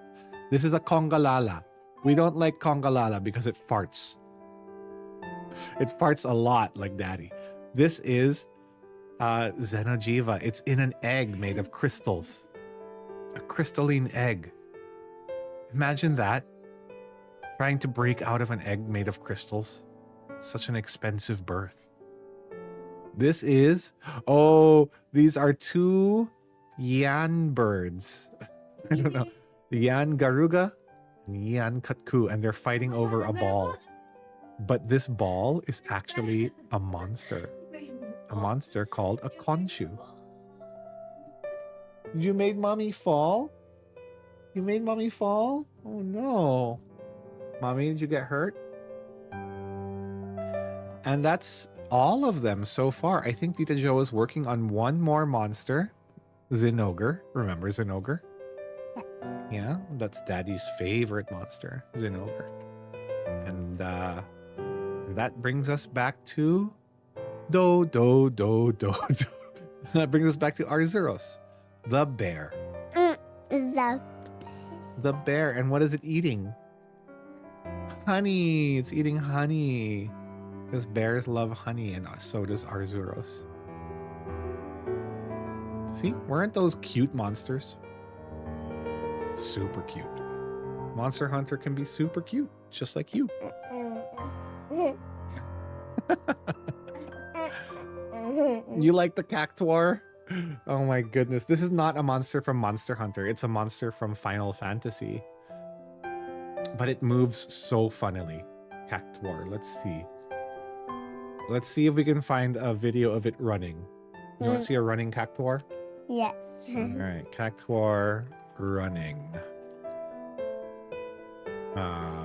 This is a Kongalala. We don't like Kongalala because it farts. It farts a lot like daddy. This is Xenojiva. It's in an egg made of crystals. A crystalline egg. Imagine that. Trying to break out of an egg made of crystals. Such an expensive birth. This is, these are two Yan birds. I don't know. Yan Garuga and Yan Katku, and they're fighting over a ball. But this ball is actually a monster. A monster called a Khonshu. You made mommy fall? You made mommy fall? Oh no. Mommy, did you get hurt? And that's all of them so far. I think Tita Jo is working on one more monster. Zinogre. Remember Zinogre? Yeah, that's Daddy's favorite monster, Zinogre. And that brings us back to Do. That brings us back to Arzuros, the bear. The bear. And what is it eating? Honey. It's eating honey. Because bears love honey, and so does Arzuros. See? Weren't those cute monsters? Super cute. Monster Hunter can be super cute. just like you. You like the cactuar? Oh my goodness. This is not a monster from Monster Hunter. It's a monster from Final Fantasy. But it moves so funnily. Cactuar. Let's see. Let's see if we can find a video of it running. You want to see a running cactuar? Yes. All right, cactuar running.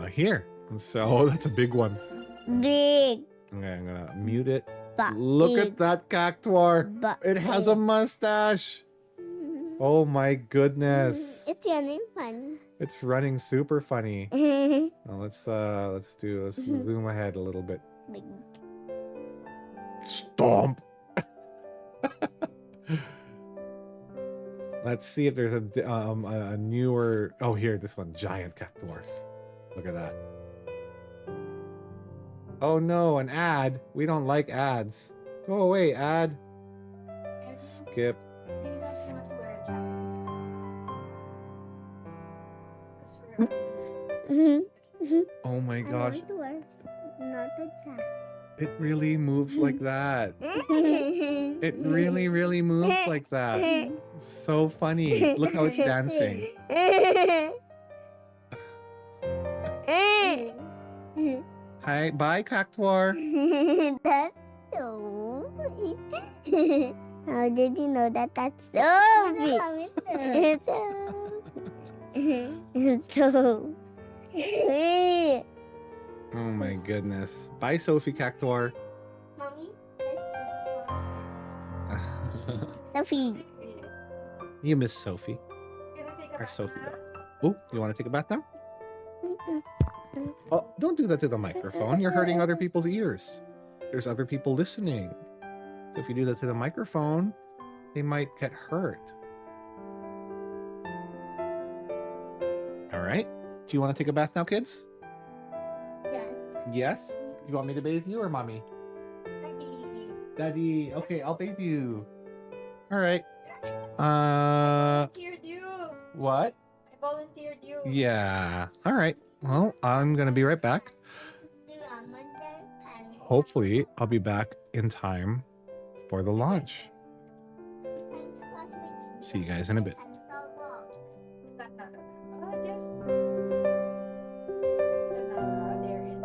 Here. So that's a big one. Big. Okay, I'm gonna mute it. But Look at that cactuar. But It has a mustache. Oh my goodness. It's running fun. It's running super funny. Now let's zoom ahead a little bit. Big. Stomp. Let's see if there's a newer. Oh, here, this one, giant cactuar. Look at that. Oh no, an ad. We don't like ads. Go away, ad. Skip. Do you not want to wear a jacket? Because we're Oh my gosh, I want to wear not a jacket. it really moves like that. It really, really moves like that. So funny. Look how it's dancing. Hi, bye, cactuar. That's so. How did you know that that's so big? It's so. Oh my goodness. Bye, Sophie Cactuar. Mommy. Sophie. You miss Sophie. gonna take a Our bath Sophie now. dog. Oh, you want to take a bath now? Oh, don't do that to the microphone. You're hurting other people's ears. There's other people listening. So if you do that to the microphone, they might get hurt. All right. Do you want to take a bath now, kids? Yes. Yes? You want me to bathe you or mommy? Daddy. Daddy. Okay, I'll bathe you. All right. Volunteered you. What? I volunteered you. Yeah. All right. Well, I'm going to be right back. Hopefully, I'll be back in time for the launch. See you guys in a bit. Is that not oh, just. So now they're in.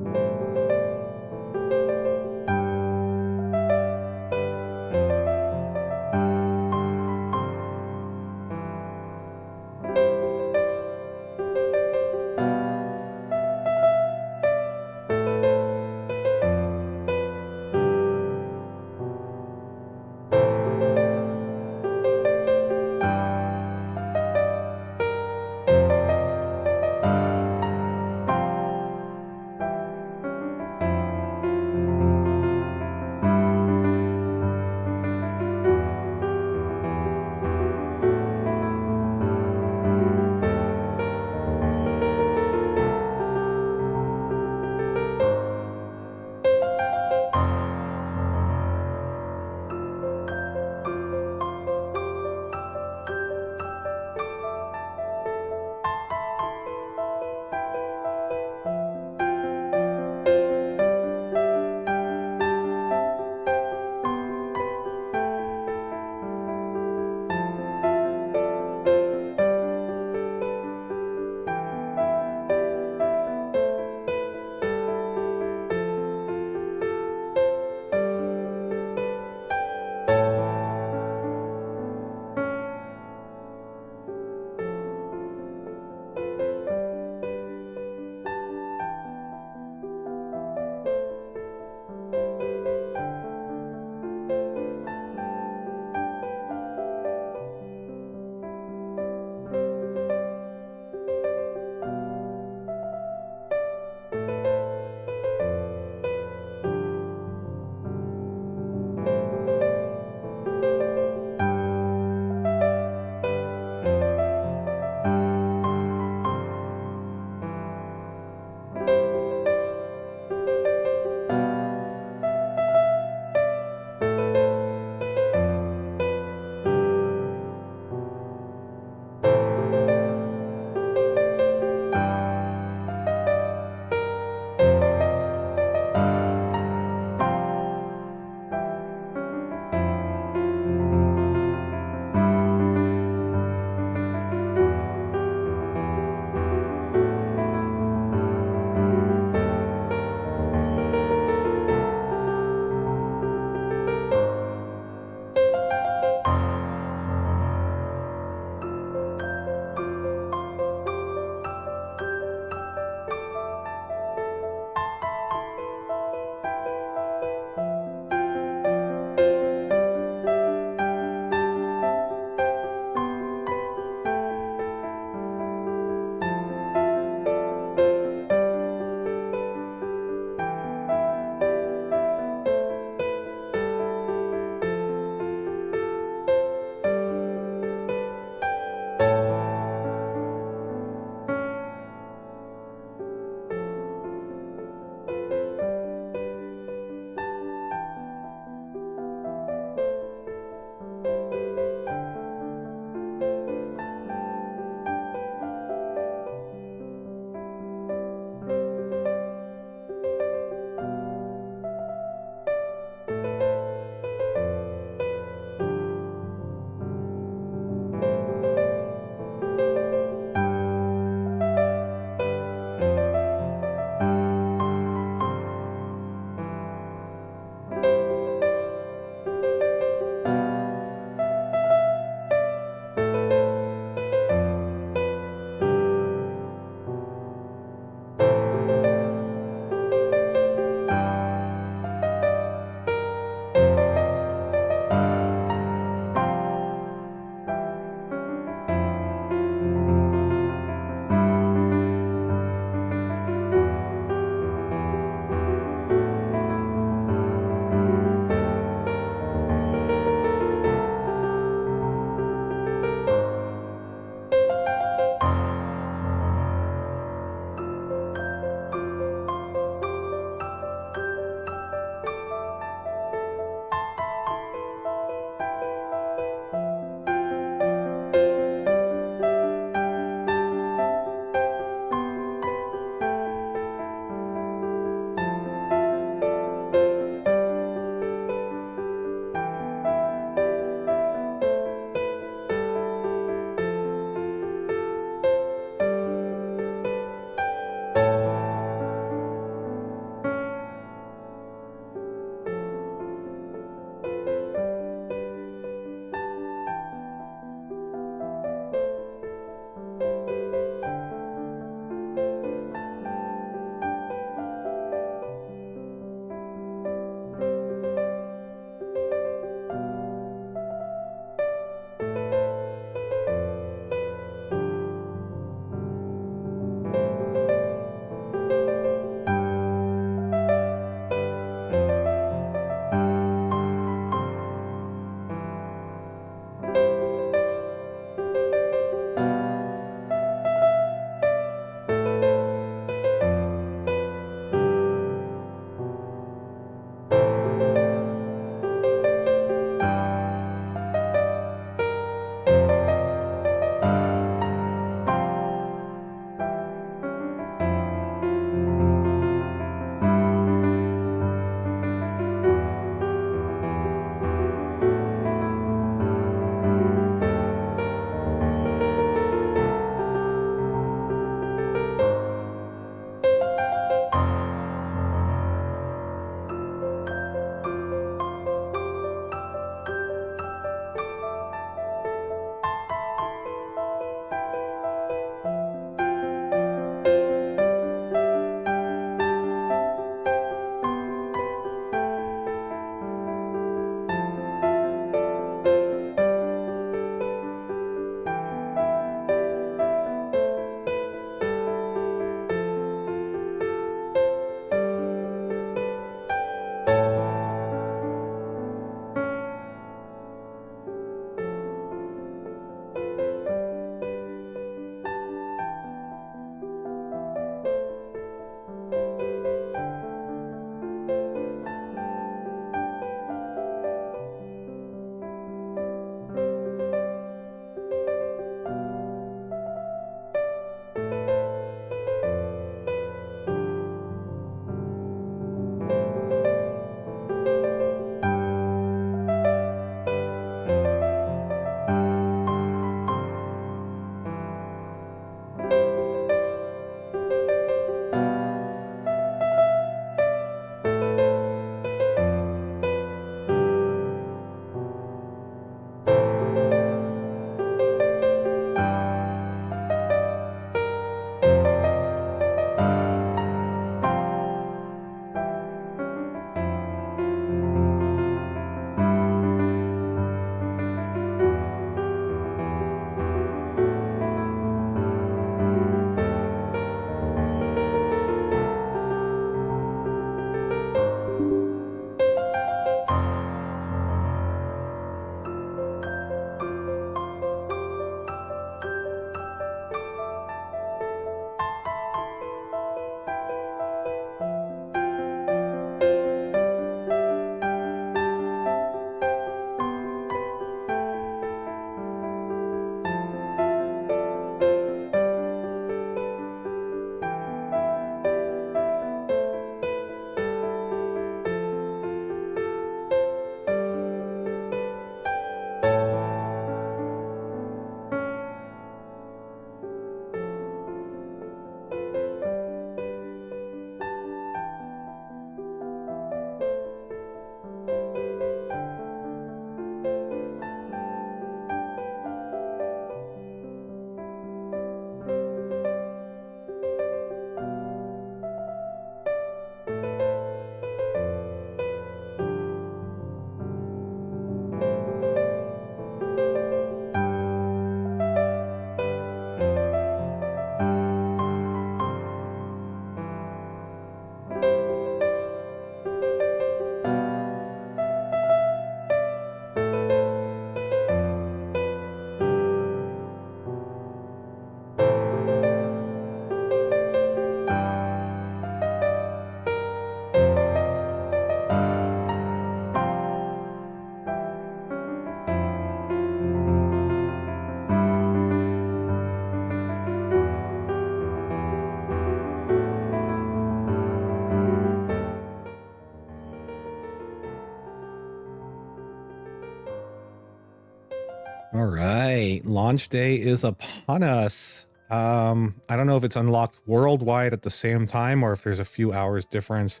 Okay, launch day is upon us. I don't know if it's unlocked worldwide at the same time or if there's a few hours difference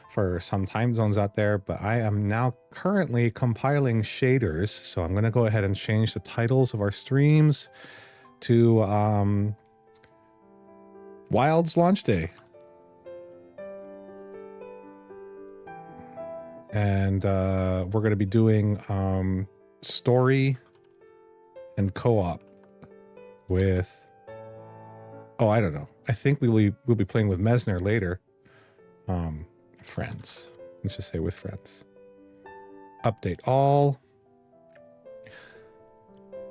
for some time zones out there, but I am now currently compiling shaders. So I'm going to go ahead and change the titles of our streams to Wilds launch day. And we're going to be doing story and co-op with, oh, I don't know. I think we'll be playing with Mesner later. Friends. Let's just say with friends. Update all.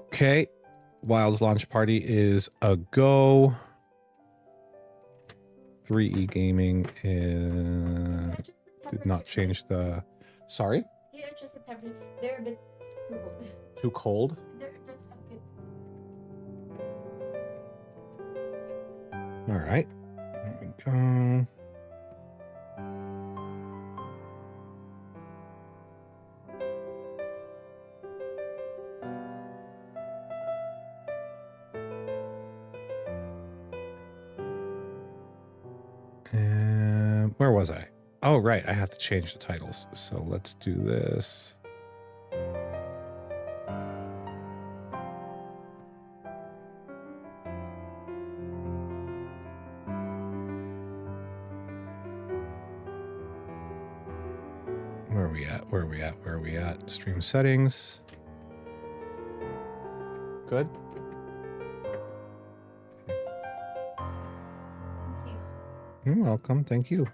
Okay. Wilds launch party is a go. 3E Gaming did not change the... Sorry? Here, just a temperature. They're a bit too cold. Too cold? They're just a bit. All right. There we go. And where was I? Oh, right. I have to change the titles. So let's do this. Where are we at? Where are we at? Where are we at? Stream settings. Good. Thank you. You're welcome. Thank you.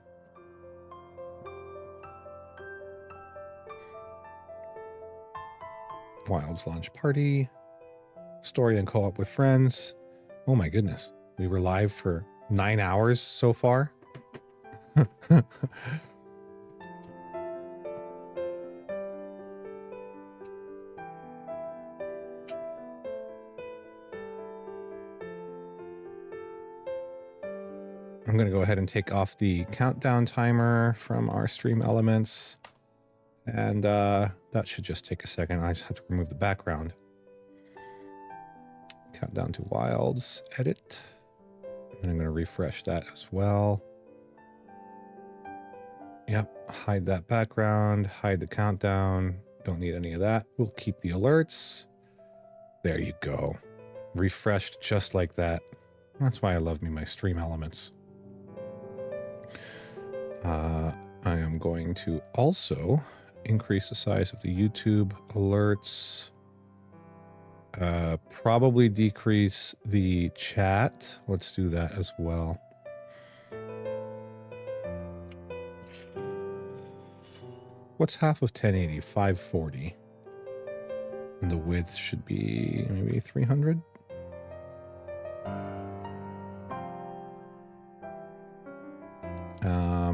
Wilds launch party. Story and co-op with friends. Oh my goodness. We were live for 9 hours so far. I'm going to go ahead and take off the countdown timer from our stream elements. And that should just take a second. I just have to remove the background. Countdown to Wilds, edit. And I'm going to refresh that as well. Yep, hide that background, hide the countdown. Don't need any of that. We'll keep the alerts. There you go. Refreshed just like that. That's why I love me my stream elements. I am going to also increase the size of the YouTube alerts. Probably decrease the chat. Let's do that as well. What's half of 1080? 540. And the width should be maybe 300.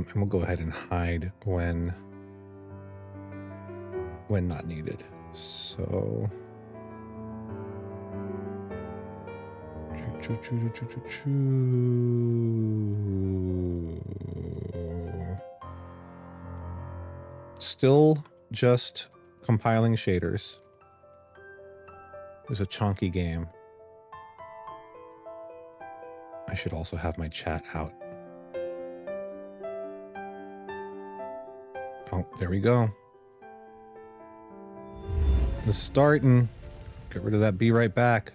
And we'll go ahead and hide when not needed. So still just compiling shaders. It was a chunky game. I should also have my chat out. Oh, there we go. It's starting. Get rid of that be right back.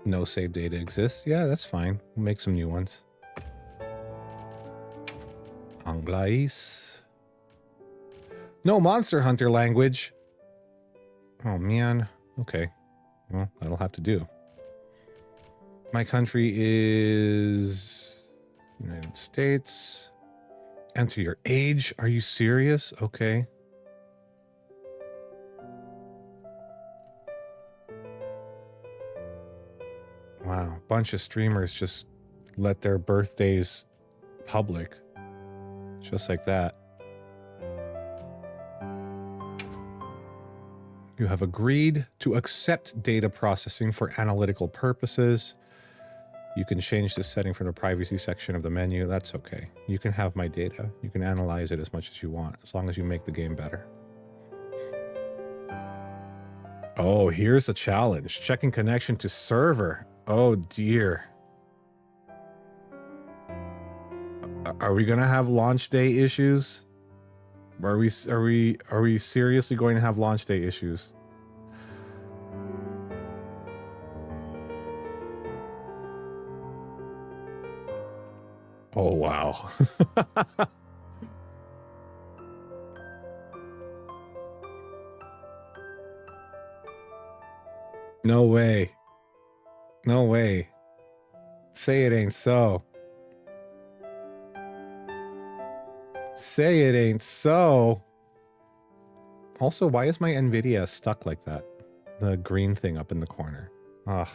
No save data exists. Yeah, that's fine. We'll make some new ones. Anglais. No Monster Hunter language. Oh, man. Okay. Well, that'll have to do. My country is United States. Enter your age. Are you serious? Okay. Wow. A bunch of streamers just let their birthdays public. Just like that. You have agreed to accept data processing for analytical purposes. You can change this setting from the privacy section of the menu. That's okay. You can have my data. You can analyze it as much as you want, as long as you make the game better. Oh, here's a challenge. Checking connection to server. Oh dear. Are we gonna have launch day issues? Are we seriously going to have launch day issues? Oh wow. No way. No way. Say it ain't so. Say it ain't so. Also, why is my NVIDIA stuck like that? The green thing up in the corner. Ugh.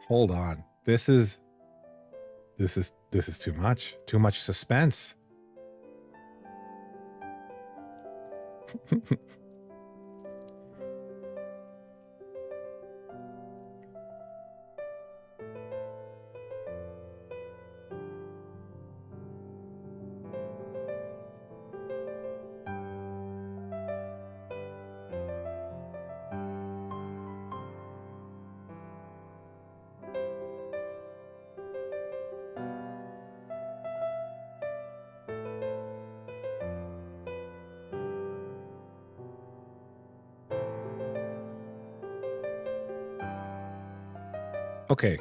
Hold on. This is too much. Too much suspense. Okay,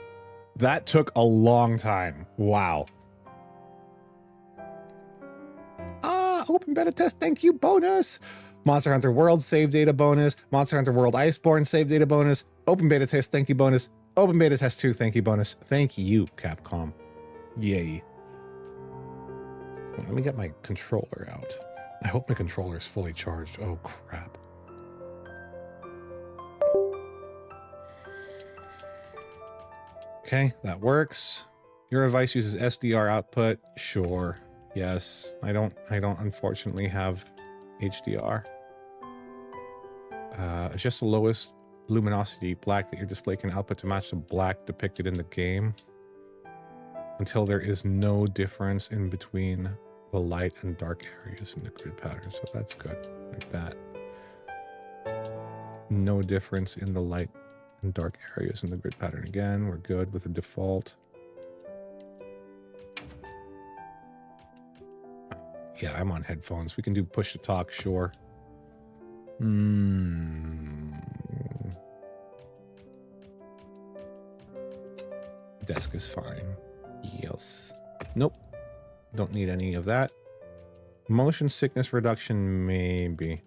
that took a long time. Wow. Open beta test, thank you, bonus. Monster Hunter World save data bonus. Monster Hunter World Iceborne save data bonus. Open beta test, thank you, bonus. Open beta test 2, thank you, bonus. Thank you, Capcom. Yay. Let me get my controller out. I hope my controller is fully charged. Oh, crap. Okay, that works. Your device uses SDR output. Sure. Yes. I don't unfortunately have HDR. Adjust the lowest luminosity black that your display can output to match the black depicted in the game until there is no difference in between the light and dark areas in the grid pattern. So that's good. Like that. No difference in the light and dark areas in the grid pattern. Again, we're good with the default. Yeah, I'm on headphones. We can do push to talk, sure. Desk is fine. Yes. Nope. Don't need any of that. Motion sickness reduction, maybe.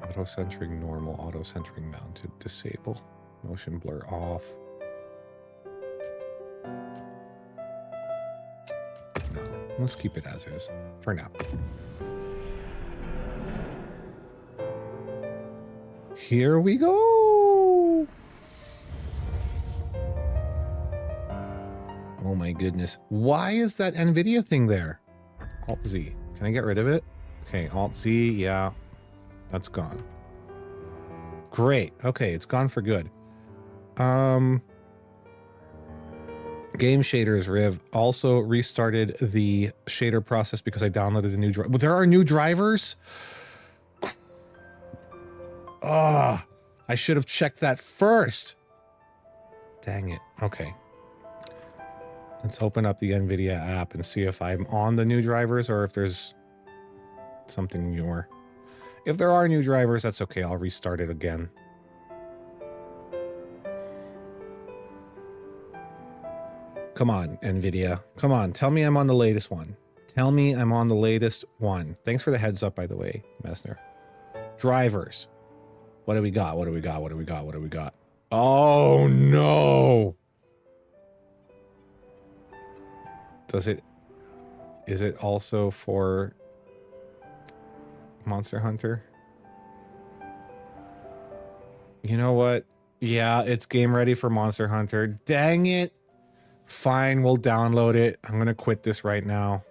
Auto-centering normal, auto-centering mounted, disable. Motion blur off. No, let's keep it as is for now. Here we go. Oh my goodness. Why is that NVIDIA thing there? Alt-Z. Can I get rid of it? Okay, Alt-Z, yeah. That's gone. Great. Okay, it's gone for good. Game Shaders Riv also restarted the shader process because I downloaded a new driver. But there are new drivers? Ah, I should have checked that first. Dang it. Okay. Let's open up the NVIDIA app and see if I'm on the new drivers or if there's something newer. If there are new drivers, that's okay. I'll restart it again. Come on, NVIDIA. Come on. Tell me I'm on the latest one. Tell me I'm on the latest one. Thanks for the heads up, by the way, Messner. Drivers. What do we got? What do we got? What do we got? What do we got? Oh, no. Is it also for Monster Hunter? You know what? Yeah, it's game ready for Monster Hunter. Dang it. Fine, we'll download it. I'm going to quit this right now.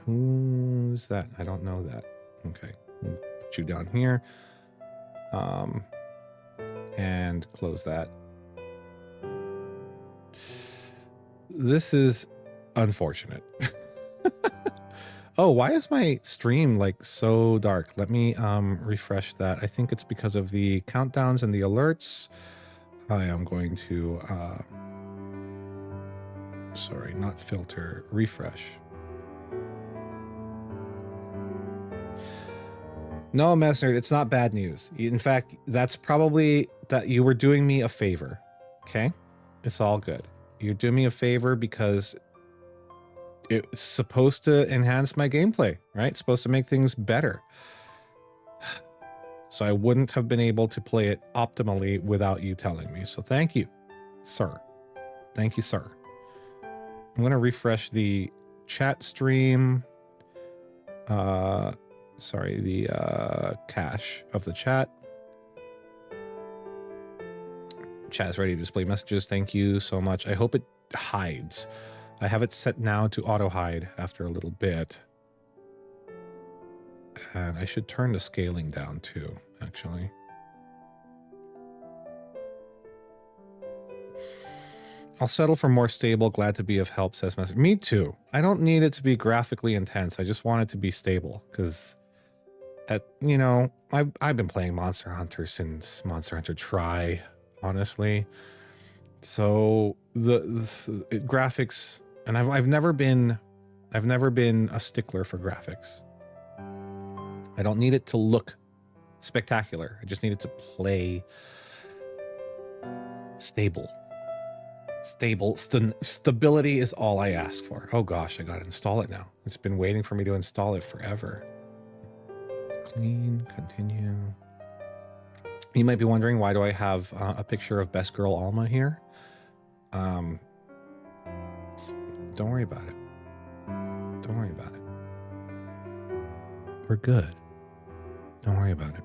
Who's that? I don't know that. Okay. We'll put you down here. And close that. This is unfortunate. Oh, why is my stream like so dark? Let me refresh that. I think it's because of the countdowns and the alerts. I am going to sorry, not filter, refresh. No, Messner, it's not bad news. In fact, that's probably that you were doing me a favor. Okay? It's all good. You're doing me a favor because it's supposed to enhance my gameplay, right? It's supposed to make things better. So I wouldn't have been able to play it optimally without you telling me. So thank you, sir. Thank you, sir. I'm going to refresh the chat stream. Sorry, the cache of the chat. Chat is ready to display messages. Thank you so much. I hope it hides. I have it set now to auto hide after a little bit. And I should turn the scaling down too, actually. I'll settle for more stable. Glad to be of help, says Message. Me too. I don't need it to be graphically intense. I just want it to be stable because you know, I've been playing Monster Hunter since Monster Hunter Tri, honestly. So the graphics, and I've never been a stickler for graphics. I don't need it to look spectacular. I just need it to play stable. Stability is all I ask for. Oh gosh, I gotta install it now. It's been waiting for me to install it forever. Clean, continue. You might be wondering, why do I have a picture of Best Girl Alma here? Don't worry about it. Don't worry about it. We're good. Don't worry about it.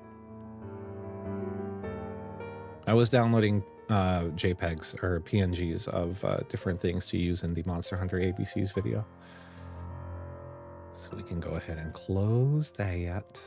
I was downloading JPEGs or PNGs of different things to use in the Monster Hunter ABCs video. So we can go ahead and close that.